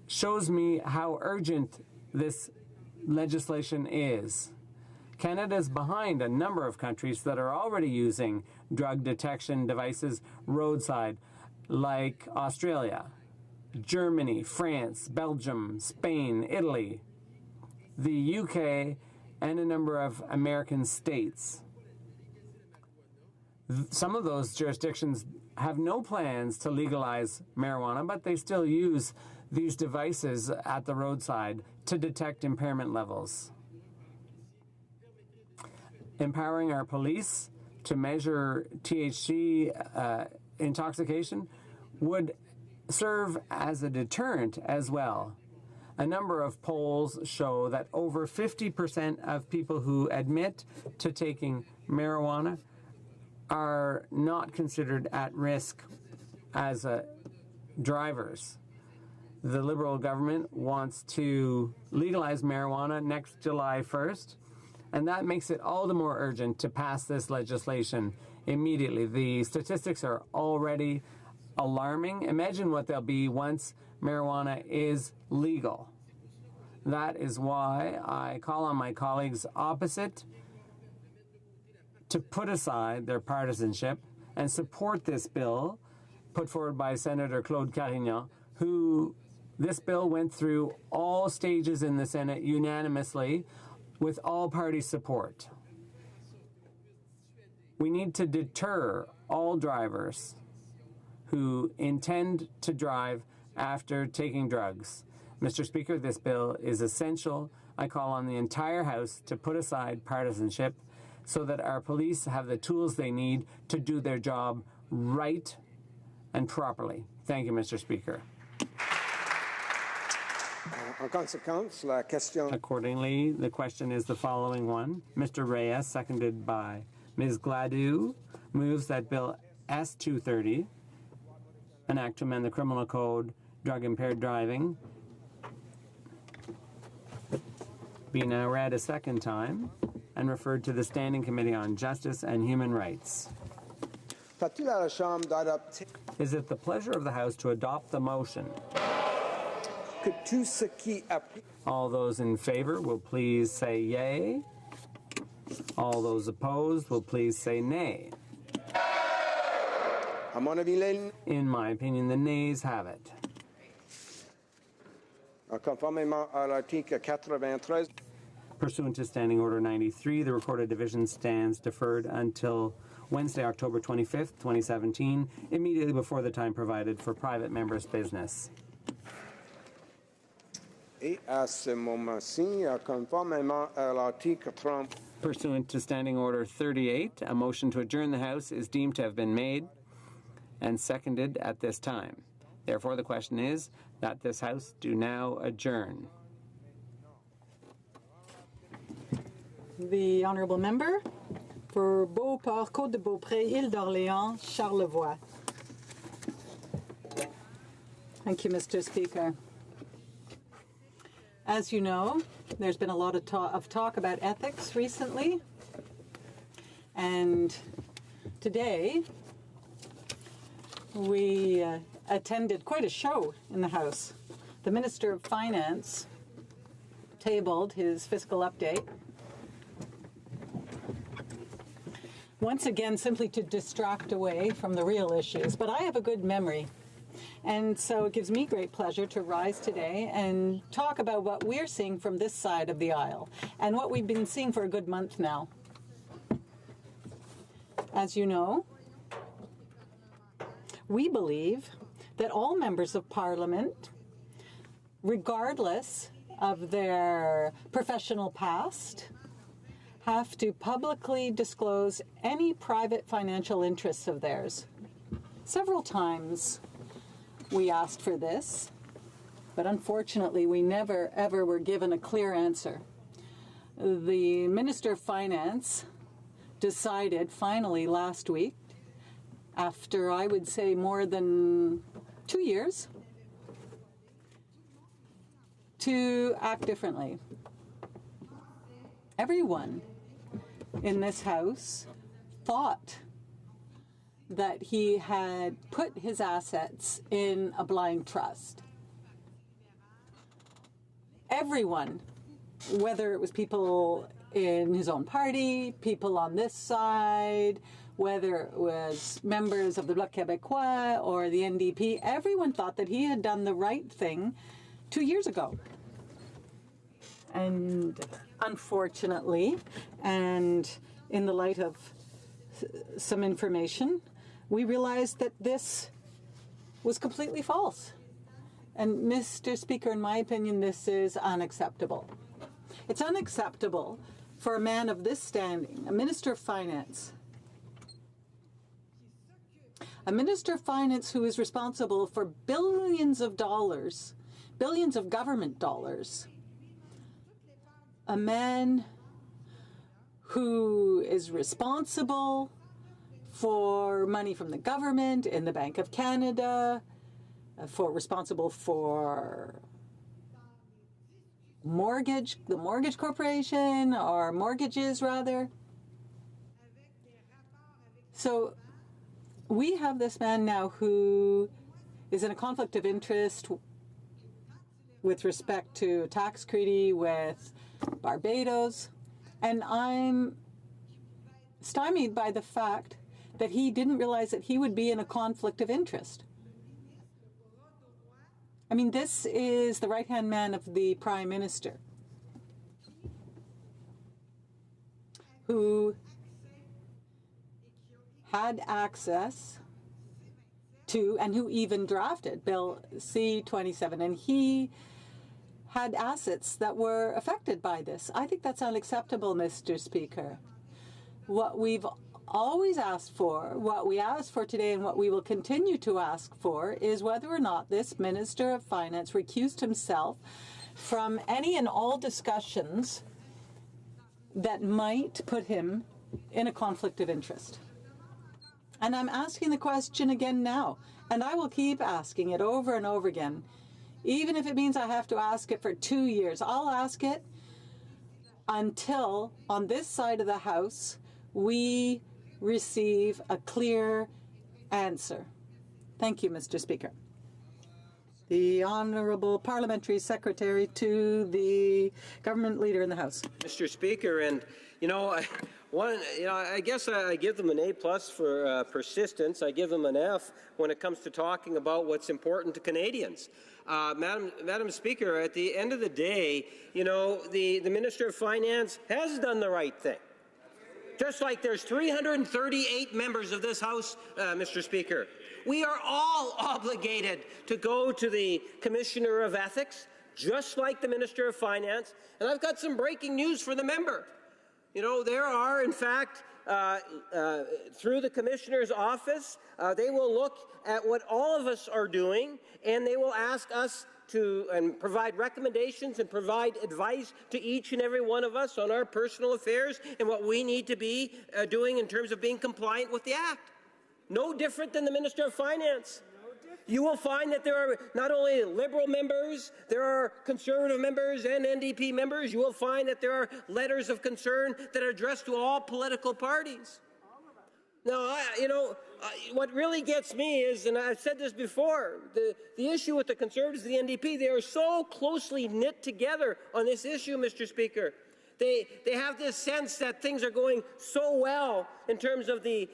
shows me how urgent this legislation is. Canada is behind a number of countries that are already using drug detection devices roadside, like Australia, Germany, France, Belgium, Spain, Italy, the UK, and a number of American states. Some of those jurisdictions have no plans to legalize marijuana, but they still use these devices at the roadside to detect impairment levels. Empowering our police to measure THC intoxication would serve as a deterrent as well. A number of polls show that over 50% of people who admit to taking marijuana are not considered at risk as drivers. The Liberal government wants to legalize marijuana next July 1st, and that makes it all the more urgent to pass this legislation immediately. The statistics are already alarming. Imagine what they'll be once marijuana is legal. That is why I call on my colleagues opposite to put aside their partisanship and support this bill put forward by Senator Claude Carignan, who this bill went through all stages in the Senate unanimously with all party support. We need to deter all drivers who intend to drive after taking drugs. Mr. Speaker, this bill is essential. I call on the entire House to put aside partisanship so that our police have the tools they need to do their job right and properly. Thank you, Mr. Speaker. Accordingly, the question is the following one. Mr. Reyes, seconded by Ms. Gladue, moves that Bill S-230, an act to amend the Criminal Code, drug-impaired driving, be now read a second time and referred to the Standing Committee on Justice and Human Rights. Is it the pleasure of the House to adopt the motion? All those in favor will please say yay. All those opposed will please say nay. In my opinion, the nays have it. Pursuant to Standing Order 93, the recorded division stands deferred until Wednesday, October 25th, 2017, immediately before the time provided for private members' business. Pursuant to Standing Order 38, a motion to adjourn the House is deemed to have been made and seconded at this time. Therefore, the question is that this House do now adjourn. The Honourable Member for Beauport, Côte-de-Beaupré, Île d'Orléans, Charlevoix. Thank you, Mr. Speaker. As you know, there's been a lot of talk about ethics recently, and today we attended quite a show in the House. The Minister of Finance tabled his fiscal update, once again simply to distract away from the real issues. But I have a good memory, and so it gives me great pleasure to rise today and talk about what we're seeing from this side of the aisle and what we've been seeing for a good month now. As you know, we believe that all members of Parliament, regardless of their professional past, have to publicly disclose any private financial interests of theirs. Several times we asked for this, but unfortunately we never ever were given a clear answer. The Minister of Finance decided finally last week, after I would say more than 2 years, to act differently. Everyone in this House thought that he had put his assets in a blind trust. Everyone, whether it was people in his own party, people on this side, whether it was members of the Bloc Québécois or the NDP, everyone thought that he had done the right thing 2 years ago. And unfortunately, and in the light of some information, we realized that this was completely false. And Mr. Speaker, in my opinion, this is unacceptable. It's unacceptable for a man of this standing, a Minister of Finance, who is responsible for billions of dollars, billions of government dollars, a man who is responsible for money from the government in the Bank of Canada, responsible for the mortgage corporation, or mortgages rather. So we have this man now who is in a conflict of interest with respect to a tax treaty with Barbados, and I'm stymied by the fact that he didn't realize that he would be in a conflict of interest. I mean, this is the right-hand man of the Prime Minister, who had access to and who even drafted Bill C-27, and he had assets that were affected by this. I think that's unacceptable, Mr. Speaker. What we've always asked for, what we asked for today and what we will continue to ask for is whether or not this Minister of Finance recused himself from any and all discussions that might put him in a conflict of interest. And I'm asking the question again now, and I will keep asking it over and over again. Even if it means I have to ask it for 2 years, I'll ask it until, on this side of the House, we receive a clear answer. Thank you, Mr. Speaker. The Honourable Parliamentary Secretary to the Government Leader in the House. Mr. Speaker, and I guess I give them an A+ for persistence. I give them an F when it comes to talking about what's important to Canadians. Madam Speaker, at the end of the day, the Minister of Finance has done the right thing. Just like there's 338 members of this House, Mr. Speaker. We are all obligated to go to the Commissioner of Ethics, just like the Minister of Finance. And I've got some breaking news for the member. There are, in fact, through the Commissioner's office, they will look at what all of us are doing, and they will ask us to provide recommendations and provide advice to each and every one of us on our personal affairs and what we need to be doing in terms of being compliant with the Act. No different than the Minister of Finance. You will find that there are not only Liberal members, there are Conservative members and NDP members. You will find that there are letters of concern that are addressed to all political parties. Now, what really gets me is, and I've said this before, the issue with the Conservatives and the NDP, they are so closely knit together on this issue, Mr. Speaker. They have this sense that things are going so well in terms of the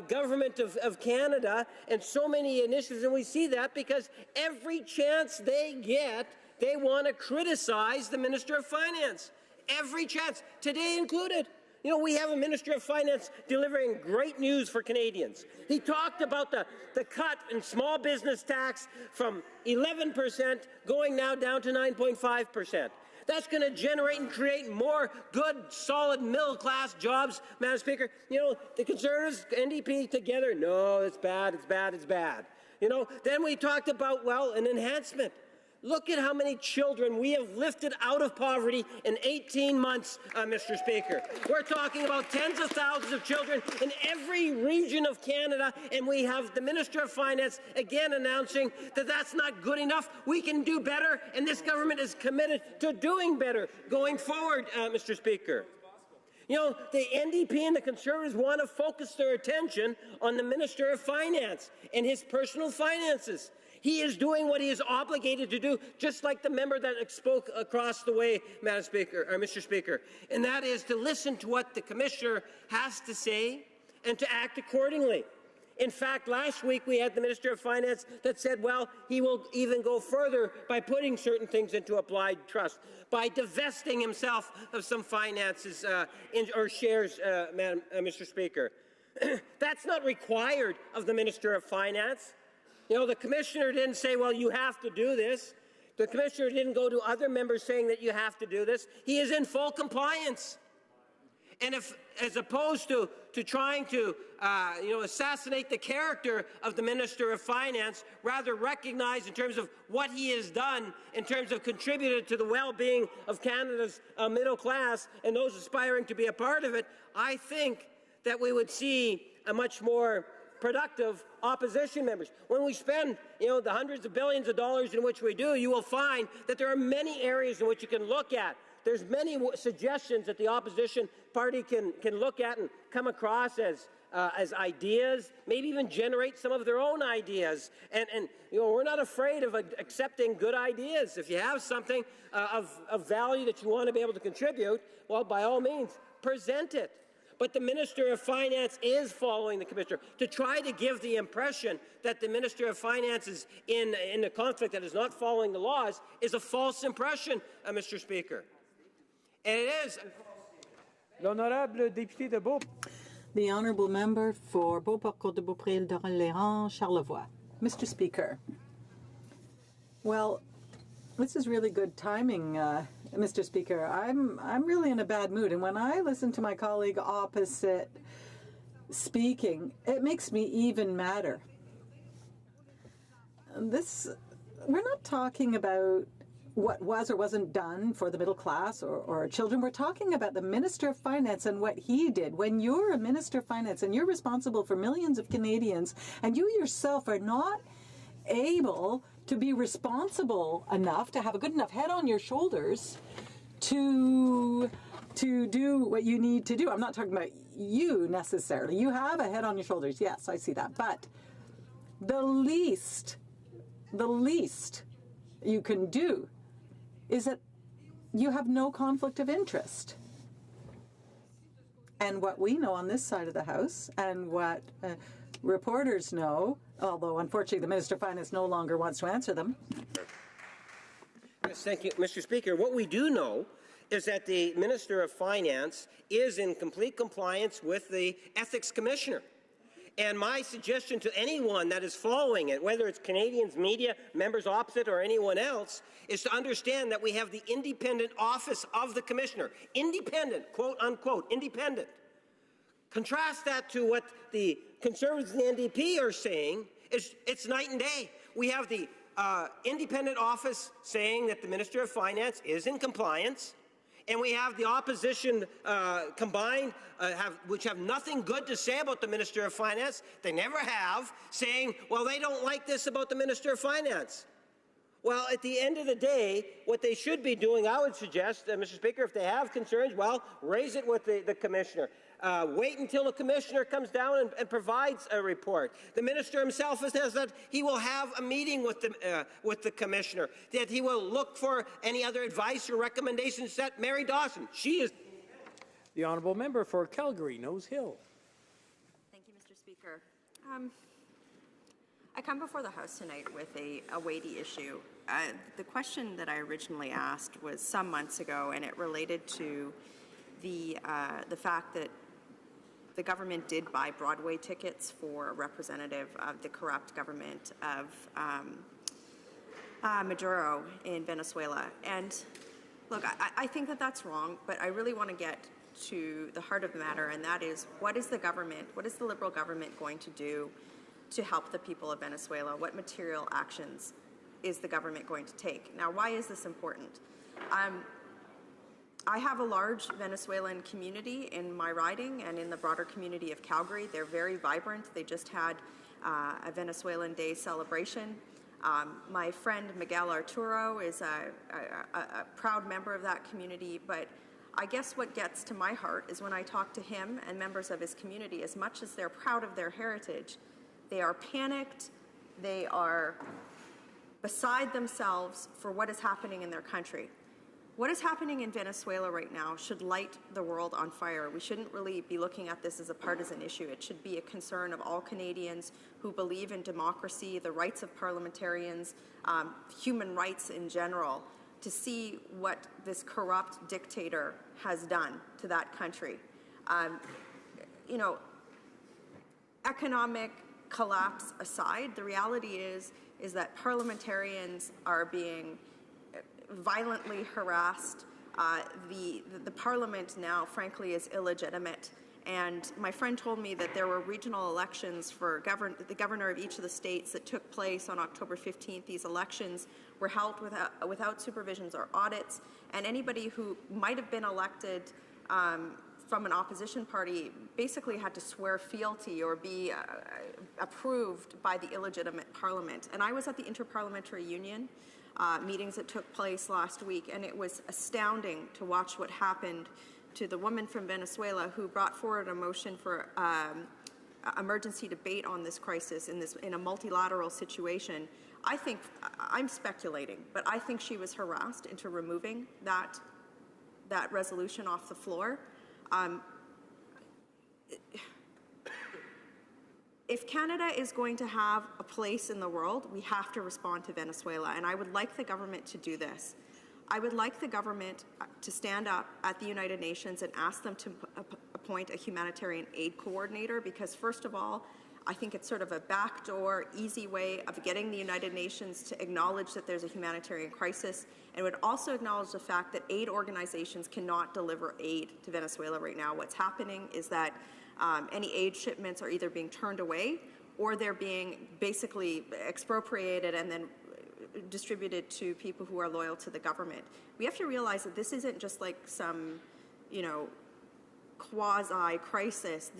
government of Canada and so many initiatives, and we see that because every chance they get, they want to criticize the Minister of Finance. Every chance, today included. We have a Minister of Finance delivering great news for Canadians. He talked about the cut in small business tax from 11% going now down to 9.5%. That's going to generate and create more good, solid, middle-class jobs, Madam Speaker. The Conservatives, NDP together, no, it's bad, it's bad, it's bad. Then we talked about, an enhancement. Look at how many children we have lifted out of poverty in 18 months, Mr. Speaker. We're talking about tens of thousands of children in every region of Canada, and we have the Minister of Finance again announcing that that's not good enough. We can do better, and this government is committed to doing better going forward, Mr. Speaker. The NDP and the Conservatives want to focus their attention on the Minister of Finance and his personal finances. He is doing what he is obligated to do, just like the member that spoke across the way, Madam Speaker, or Mr. Speaker, and that is to listen to what the Commissioner has to say and to act accordingly. In fact, last week we had the Minister of Finance that said, he will even go further by putting certain things into applied trust, by divesting himself of some finances or shares, Mr. Speaker. That's not required of the Minister of Finance. The Commissioner didn't say, you have to do this. The Commissioner didn't go to other members saying that you have to do this. He is in full compliance. And as opposed to trying to, assassinate the character of the Minister of Finance, rather recognize in terms of what he has done in terms of contributed to the well-being of Canada's middle class and those aspiring to be a part of it, I think that we would see a much more productive opposition members. When we spend, the hundreds of billions of dollars in which we do, you will find that there are many areas in which you can look at. There's many suggestions that the opposition party can look at and come across as ideas, maybe even generate some of their own ideas. And we're not afraid of accepting good ideas. If you have something of value that you want to be able to contribute, by all means, present it. But the Minister of Finance is following the Commissioner. To try to give the impression that the Minister of Finance is in a conflict that is not following the laws is a false impression, Mr. Speaker. And it is. L'honorable député de Beauport. The honourable member for Beauport-Côte-de-Beaupré-Île-de-Orléans, Charlevoix. Mr. Speaker, well, this is really good timing, Mr. Speaker. I'm really in a bad mood, and when I listen to my colleague opposite speaking, it makes me even madder. We're not talking about what was or wasn't done for the middle class or children. We're talking about the Minister of Finance and what he did. When you're a Minister of Finance and you're responsible for millions of Canadians, and you yourself are not able to be responsible enough to have a good enough head on your shoulders to do what you need to do. I'm not talking about you necessarily. You have a head on your shoulders. Yes, I see that. But the least you can do is that you have no conflict of interest. And what we know on this side of the House, and what reporters know, although unfortunately the Minister of Finance no longer wants to answer them. Yes, thank you, Mr. Speaker. What we do know is that the Minister of Finance is in complete compliance with the Ethics Commissioner. And my suggestion to anyone that is following it, whether it's Canadians, media, members opposite, or anyone else, is to understand that we have the independent office of the Commissioner. Independent, quote unquote, independent. Contrast that to what the Conservatives and the NDP are saying. It's night and day. We have the independent office saying that the Minister of Finance is in compliance, and we have the opposition combined, which have nothing good to say about the Minister of Finance. They never have, saying, well, they don't like this about the Minister of Finance. Well, at the end of the day, what they should be doing, I would suggest, Mr. Speaker, if they have concerns, well, raise it with the Commissioner. Wait until the Commissioner comes down and provides a report. The Minister himself says that he will have a meeting with the Commissioner, that he will look for any other advice or recommendations that Mary Dawson, she is. The Honourable Member for Calgary, Nose Hill. Thank you, Mr. Speaker. I come before the House tonight with a weighty issue. The question that I originally asked was some months ago, and it related to the fact that the government did buy Broadway tickets for a representative of the corrupt government of Maduro in Venezuela. And look, I think that that's wrong, but I really want to get to the heart of the matter, and that is, what is the Liberal government going to do to help the people of Venezuela? What material actions is the government going to take? Now, why is this important? I have a large Venezuelan community in my riding and in the broader community of Calgary. They're very vibrant. They just had a Venezuelan Day celebration. My friend Miguel Arturo is a proud member of that community, but I guess what gets to my heart is when I talk to him and members of his community, as much as they're proud of their heritage, they are panicked, they are beside themselves for what is happening in their country. What is happening in Venezuela right now should light the world on fire. We shouldn't really be looking at this as a partisan issue. It should be a concern of all Canadians who believe in democracy, the rights of parliamentarians, human rights in general, to see what this corrupt dictator has done to that country. Economic collapse aside, the reality is that parliamentarians are being violently harassed. The parliament now, frankly, is illegitimate. And my friend told me that there were regional elections for the governor of each of the states that took place on October 15th. These elections were held without supervisions or audits, and anybody who might have been elected from an opposition party basically had to swear fealty or be approved by the illegitimate parliament. And I was at the Interparliamentary Union meetings that took place last week, and it was astounding to watch what happened to the woman from Venezuela who brought forward a motion for emergency debate on this crisis in a multilateral situation. I think, I'm speculating, but I think she was harassed into removing that resolution off the floor. If Canada is going to have a place in the world, we have to respond to Venezuela, and I would like the government to do this. I would like the government to stand up at the United Nations and ask them to appoint a humanitarian aid coordinator, because first of all, I think it's sort of a backdoor, easy way of getting the United Nations to acknowledge that there's a humanitarian crisis, and would also acknowledge the fact that aid organizations cannot deliver aid to Venezuela right now. What's happening is that any aid shipments are either being turned away or they're being basically expropriated and then distributed to people who are loyal to the government. We have to realize that this isn't just like some, quasi-crisis.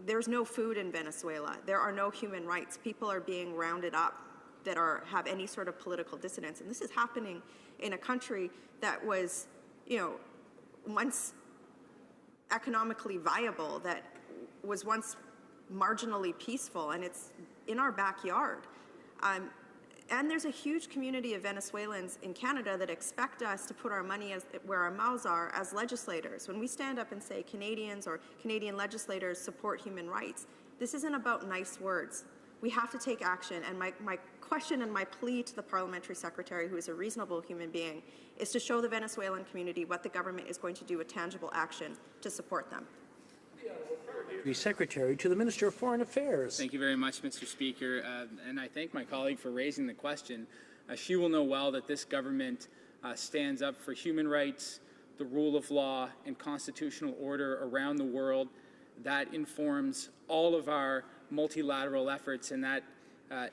There's no food in Venezuela. There are no human rights. People are being rounded up that have any sort of political dissidence. And this is happening in a country that was, once economically viable, that was once marginally peaceful, and it's in our backyard. And there's a huge community of Venezuelans in Canada that expect us to put our money where our mouths are as legislators. When we stand up and say Canadians or Canadian legislators support human rights, this isn't about nice words. We have to take action, and my question and my plea to the parliamentary secretary, who is a reasonable human being, is to show the Venezuelan community what the government is going to do with tangible action to support them. The Secretary to the Minister of Foreign Affairs. Thank you very much, Mr. Speaker, and I thank my colleague for raising the question. She will know well that this government stands up for human rights, the rule of law, and constitutional order around the world. That informs all of our multilateral efforts, and that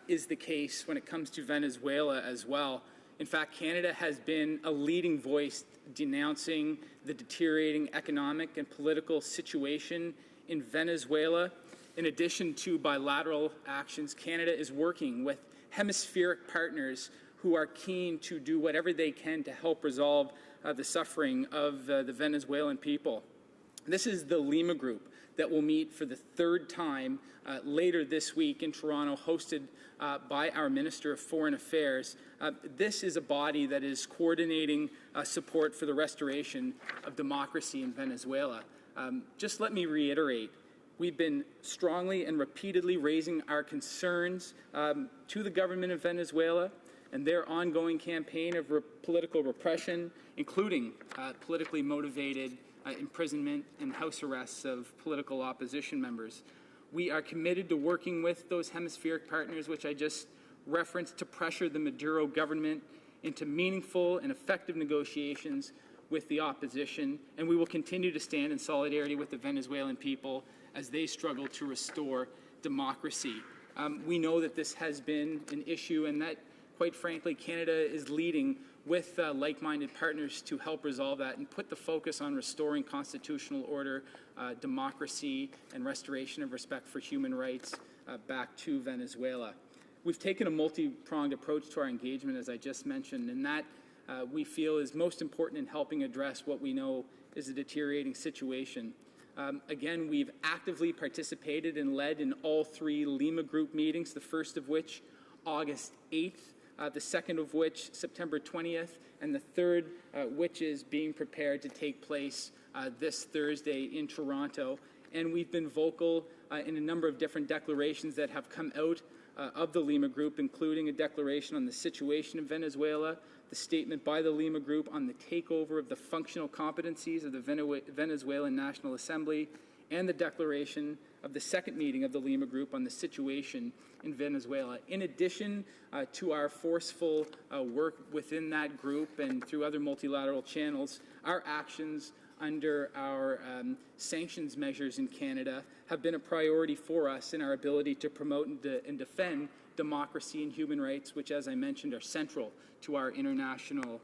is the case when it comes to Venezuela as well. In fact, Canada has been a leading voice denouncing the deteriorating economic and political situation in Venezuela. In addition to bilateral actions, Canada is working with hemispheric partners who are keen to do whatever they can to help resolve the suffering of the Venezuelan people. This is the Lima Group that will meet for the third time later this week in Toronto, hosted by our Minister of Foreign Affairs. This is a body that is coordinating support for the restoration of democracy in Venezuela. Just let me reiterate, we've been strongly and repeatedly raising our concerns to the government of Venezuela and their ongoing campaign of political repression, including politically motivated imprisonment and house arrests of political opposition members. We are committed to working with those hemispheric partners, which I just referenced, to pressure the Maduro government into meaningful and effective negotiations with the opposition, and we will continue to stand in solidarity with the Venezuelan people as they struggle to restore democracy. We know that this has been an issue and that, quite frankly, Canada is leading with like-minded partners to help resolve that and put the focus on restoring constitutional order, democracy, and restoration of respect for human rights back to Venezuela. We've taken a multi-pronged approach to our engagement, as I just mentioned, and that we feel is most important in helping address what we know is a deteriorating situation. Again, we've actively participated and led in all three Lima Group meetings, the first of which August 8th, the second of which September 20th, and the third which is being prepared to take place this Thursday in Toronto. And we've been vocal in a number of different declarations that have come out of the Lima Group, including a declaration on the situation in Venezuela, the statement by the Lima Group on the takeover of the functional competencies of the Venezuelan National Assembly, and the declaration of the second meeting of the Lima Group on the situation in Venezuela. In addition to our forceful work within that group and through other multilateral channels, our actions under our sanctions measures in Canada have been a priority for us in our ability to promote and defend democracy and human rights, which, as I mentioned, are central to our international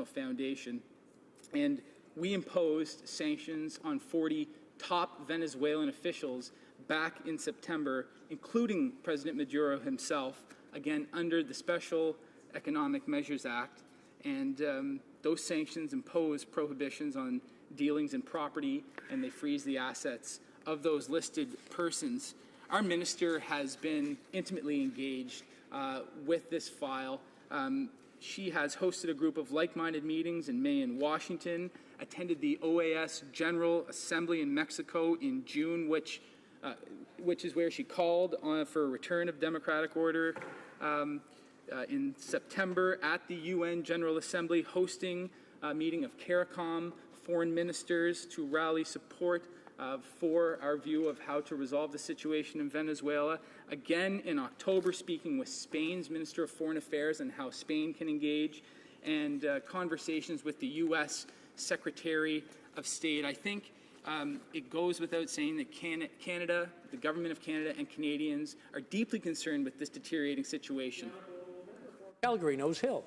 foundation. And we imposed sanctions on 40 top Venezuelan officials back in September, including President Maduro himself, again under the Special Economic Measures Act. And those sanctions impose prohibitions on dealings in property, and they freeze the assets of those listed persons. Our minister has been intimately engaged with this file. She has hosted a group of like-minded meetings in May in Washington, attended the OAS General Assembly in Mexico in June, which is where she called for a return of democratic order. In September at the UN General Assembly, hosting a meeting of CARICOM foreign ministers to rally support for our view of how to resolve the situation in Venezuela. Again, in October, speaking with Spain's Minister of Foreign Affairs and how Spain can engage, and conversations with the U.S. Secretary of State. I think it goes without saying that Canada, the Government of Canada, and Canadians are deeply concerned with this deteriorating situation. Calgary, Nose Hill.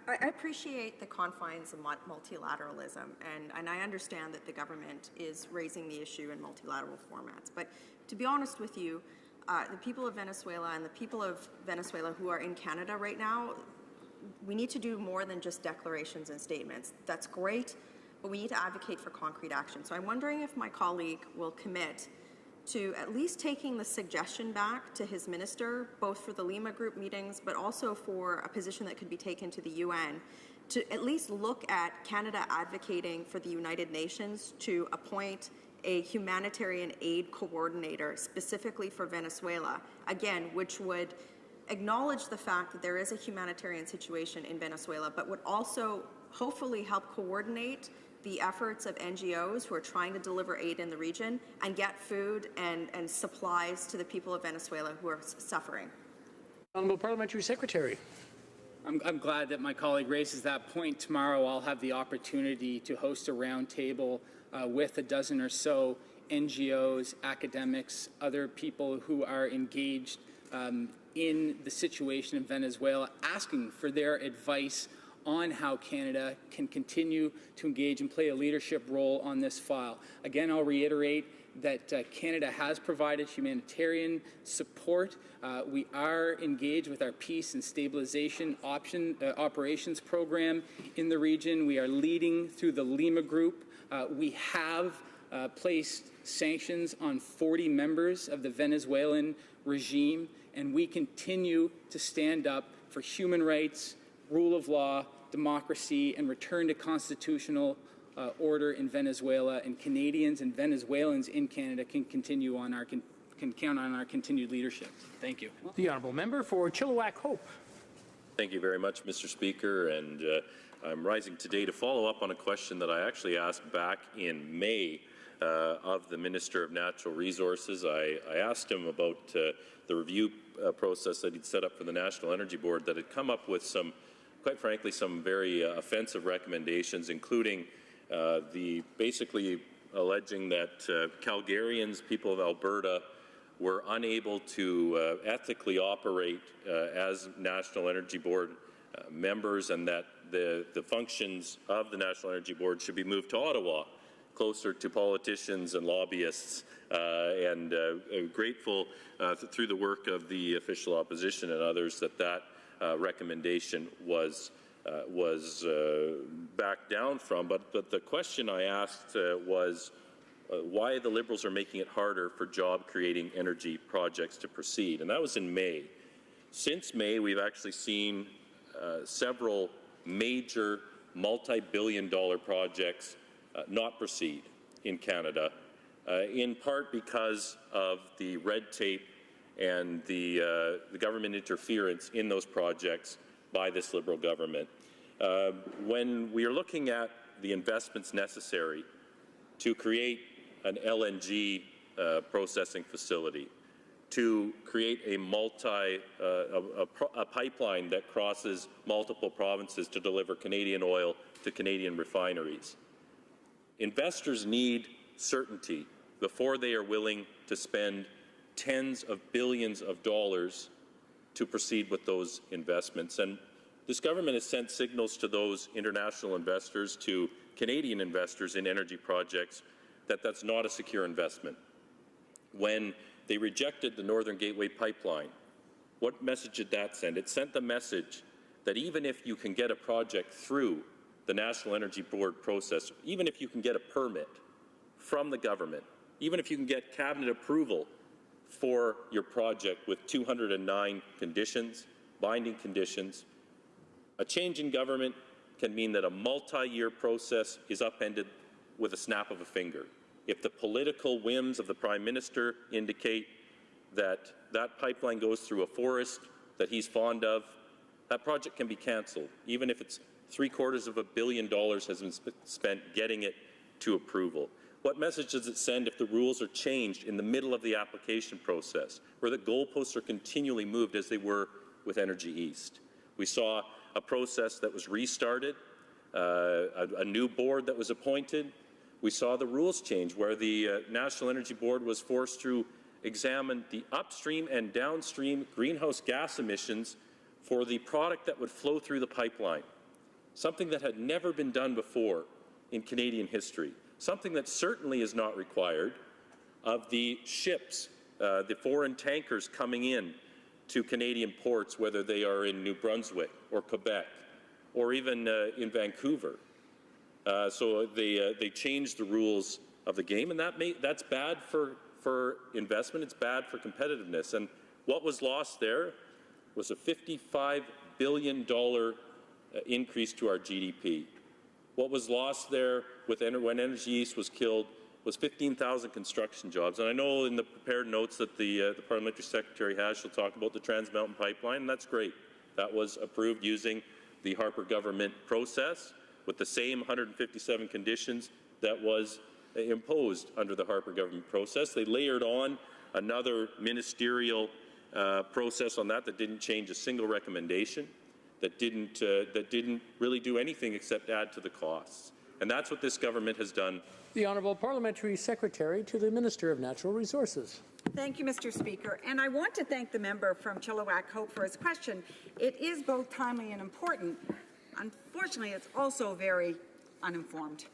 I appreciate the confines of multilateralism, and I understand that the government is raising the issue in multilateral formats. But to be honest with you, the people of Venezuela and the people of Venezuela who are in Canada right now, we need to do more than just declarations and statements. That's great, but we need to advocate for concrete action. So I'm wondering if my colleague will commit to at least taking the suggestion back to his minister, both for the Lima Group meetings, but also for a position that could be taken to the UN, to at least look at Canada advocating for the United Nations to appoint a humanitarian aid coordinator specifically for Venezuela, again, which would acknowledge the fact that there is a humanitarian situation in Venezuela, but would also hopefully help coordinate the efforts of NGOs who are trying to deliver aid in the region and get food and supplies to the people of Venezuela who are suffering. Honourable Parliamentary Secretary. I'm glad that my colleague raises that point. Tomorrow I'll have the opportunity to host a roundtable with a dozen or so NGOs, academics, other people who are engaged in the situation in Venezuela, asking for their advice on how Canada can continue to engage and play a leadership role on this file. Again, I'll reiterate that Canada has provided humanitarian support. We are engaged with our peace and stabilization operations program in the region. We are leading through the Lima Group. We have placed sanctions on 40 members of the Venezuelan regime, and we continue to stand up for human rights, rule of law, democracy, and return to constitutional order in Venezuela. And Canadians and Venezuelans in Canada can count on our continued leadership. Thank you. The Honourable Member for Chilliwack Hope. Thank you very much, Mr. Speaker. And I'm rising today to follow up on a question that I actually asked back in May of the Minister of Natural Resources. I asked him about the review process that he'd set up for the National Energy Board that had come up with some, quite frankly, some very offensive recommendations, including basically alleging that Calgarians, people of Alberta, were unable to ethically operate as National Energy Board members, and that the functions of the National Energy Board should be moved to Ottawa, closer to politicians and lobbyists, and grateful through the work of the official opposition and others that recommendation was backed down from. But the question I asked was why the Liberals are making it harder for job-creating energy projects to proceed, and that was in May. Since May, we've actually seen several major multi-billion-dollar projects not proceed in Canada, in part because of the red tape and the government interference in those projects by this Liberal government. When we are looking at the investments necessary to create an LNG processing facility, to create a pipeline that crosses multiple provinces to deliver Canadian oil to Canadian refineries, investors need certainty before they are willing to spend tens of billions of dollars to proceed with those investments. And this government has sent signals to those international investors, to Canadian investors in energy projects, that that's not a secure investment. When they rejected the Northern Gateway Pipeline, what message did that send? It sent the message that even if you can get a project through the National Energy Board process, even if you can get a permit from the government, even if you can get cabinet approval for your project with 209 conditions, binding conditions, a change in government can mean that a multi-year process is upended with a snap of a finger. If the political whims of the Prime Minister indicate that that pipeline goes through a forest that he's fond of, that project can be cancelled, even if it's $750 million has been spent getting it to approval. What message does it send if the rules are changed in the middle of the application process, where the goalposts are continually moved as they were with Energy East? We saw a process that was restarted, a new board that was appointed. We saw the rules change, where the National Energy Board was forced to examine the upstream and downstream greenhouse gas emissions for the product that would flow through the pipeline, something that had never been done before in Canadian history, something that certainly is not required of the ships, the foreign tankers coming in to Canadian ports, whether they are in New Brunswick or Quebec or even in Vancouver. So they changed the rules of the game, and that's bad for investment. It's bad for competitiveness. And what was lost there was a $55 billion increase to our GDP. What was lost there when Energy East was killed was 15,000 construction jobs. And I know in the prepared notes that the Parliamentary Secretary has, she'll talk about the Trans Mountain Pipeline, and that's great. That was approved using the Harper government process with the same 157 conditions that was imposed under the Harper government process. They layered on another ministerial process on that didn't change a single recommendation, that didn't really do anything except add to the costs. And that's what this government has done. The Honourable Parliamentary Secretary to the Minister of Natural Resources. Thank you, Mr. Speaker. And I want to thank the member from Chilliwack Hope for his question. It is both timely and important. Unfortunately, it's also very uninformed.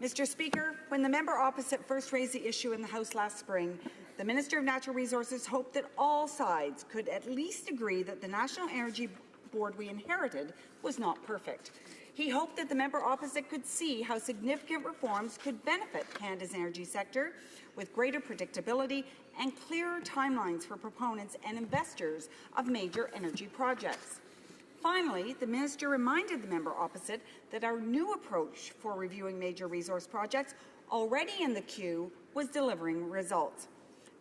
Mr. Speaker, when the member opposite first raised the issue in the House last spring, the Minister of Natural Resources hoped that all sides could at least agree that the National Energy Board we inherited was not perfect. He hoped that the member opposite could see how significant reforms could benefit Canada's energy sector with greater predictability and clearer timelines for proponents and investors of major energy projects. Finally, the minister reminded the member opposite that our new approach for reviewing major resource projects already in the queue was delivering results.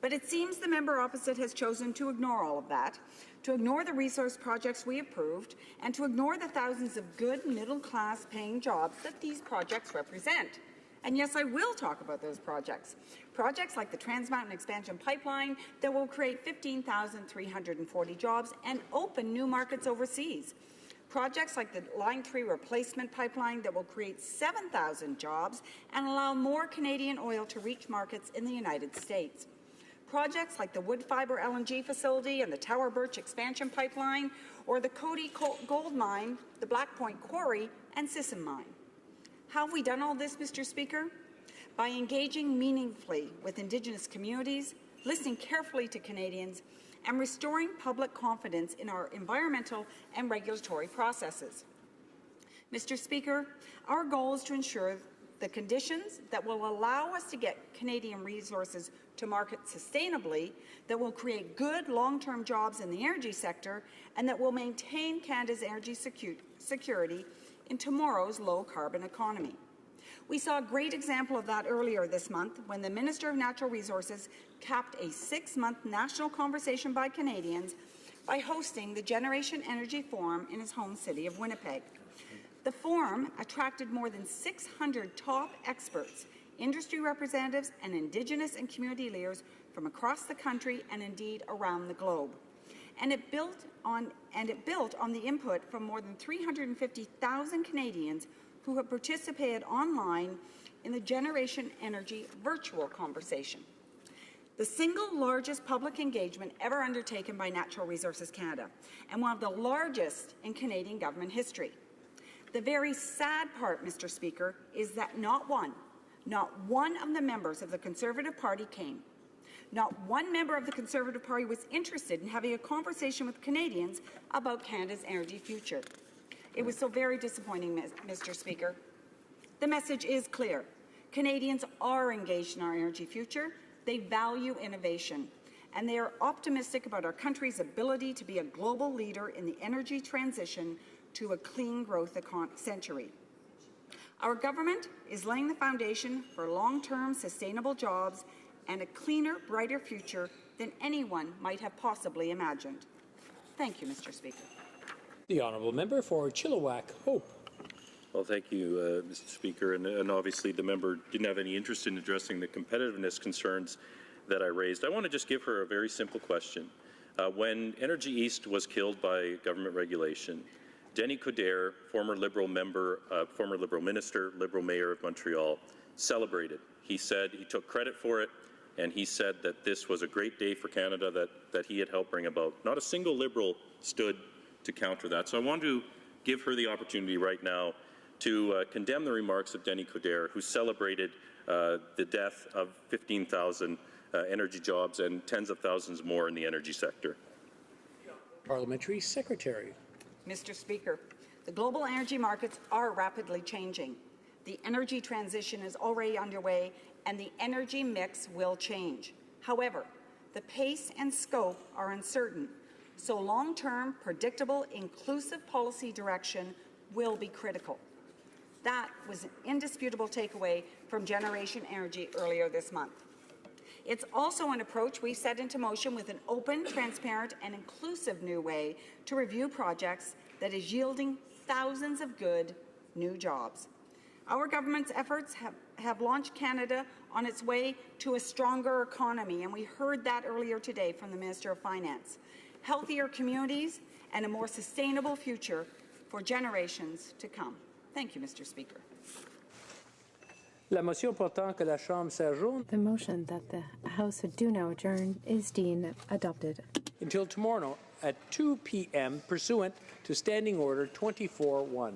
But it seems the member opposite has chosen to ignore all of that, to ignore the resource projects we approved, and to ignore the thousands of good middle-class paying jobs that these projects represent. And yes, I will talk about those projects. Projects like the Trans Mountain Expansion Pipeline that will create 15,340 jobs and open new markets overseas. Projects like the Line 3 Replacement Pipeline that will create 7,000 jobs and allow more Canadian oil to reach markets in the United States. Projects like the Woodfibre LNG facility and the Tower Birch Expansion Pipeline, or the Cody Gold Mine, the Black Point Quarry, and Sisson Mine. How have we done all this, Mr. Speaker? By engaging meaningfully with Indigenous communities, listening carefully to Canadians, and restoring public confidence in our environmental and regulatory processes. Mr. Speaker, our goal is to ensure the conditions that will allow us to get Canadian resources to market sustainably, that will create good long-term jobs in the energy sector, and that will maintain Canada's energy security in tomorrow's low-carbon economy. We saw a great example of that earlier this month when the Minister of Natural Resources capped a 6-month national conversation by Canadians by hosting the Generation Energy Forum in his home city of Winnipeg. The forum attracted more than 600 top experts, industry representatives, and Indigenous and community leaders from across the country and indeed around the globe. And it built on the input from more than 350,000 Canadians who have participated online in the Generation Energy virtual conversation, the single largest public engagement ever undertaken by Natural Resources Canada, and one of the largest in Canadian government history. The very sad part, Mr. Speaker, is that not one of the members of the Conservative Party came. Not one member of the Conservative Party was interested in having a conversation with Canadians about Canada's energy future. It was so very disappointing, Mr. Speaker. The message is clear. Canadians are engaged in our energy future. They value innovation, and they are optimistic about our country's ability to be a global leader in the energy transition to a clean growth century. Our government is laying the foundation for long-term sustainable jobs and a cleaner, brighter future than anyone might have possibly imagined. Thank you, Mr. Speaker. The Honourable Member for Chilliwack Hope. Well, thank you, Mr. Speaker. And obviously the member didn't have any interest in addressing the competitiveness concerns that I raised. I want to just give her a very simple question. When Energy East was killed by government regulation, Denis Coderre, former Liberal member, former Liberal minister, Liberal mayor of Montreal, celebrated. He said he took credit for it, and he said that this was a great day for Canada that he had helped bring about. Not a single Liberal stood to counter that. So I want to give her the opportunity right now to condemn the remarks of Denis Coderre, who celebrated the death of 15,000 energy jobs and tens of thousands more in the energy sector. Parliamentary Secretary. Mr. Speaker, the global energy markets are rapidly changing. The energy transition is already underway, and the energy mix will change. However, the pace and scope are uncertain, so long-term, predictable, inclusive policy direction will be critical. That was an indisputable takeaway from Generation Energy earlier this month. It's also an approach we set into motion with an open, transparent, and inclusive new way to review projects that is yielding thousands of good new jobs. Our government's efforts have launched Canada on its way to a stronger economy, and we heard that earlier today from the Minister of Finance. Healthier communities and a more sustainable future for generations to come. Thank you, Mr. Speaker. La motion portant que la Chambre s'adjourne The motion that the House do now adjourn is deemed adopted. until tomorrow at 2 p.m. pursuant to Standing Order 24-1.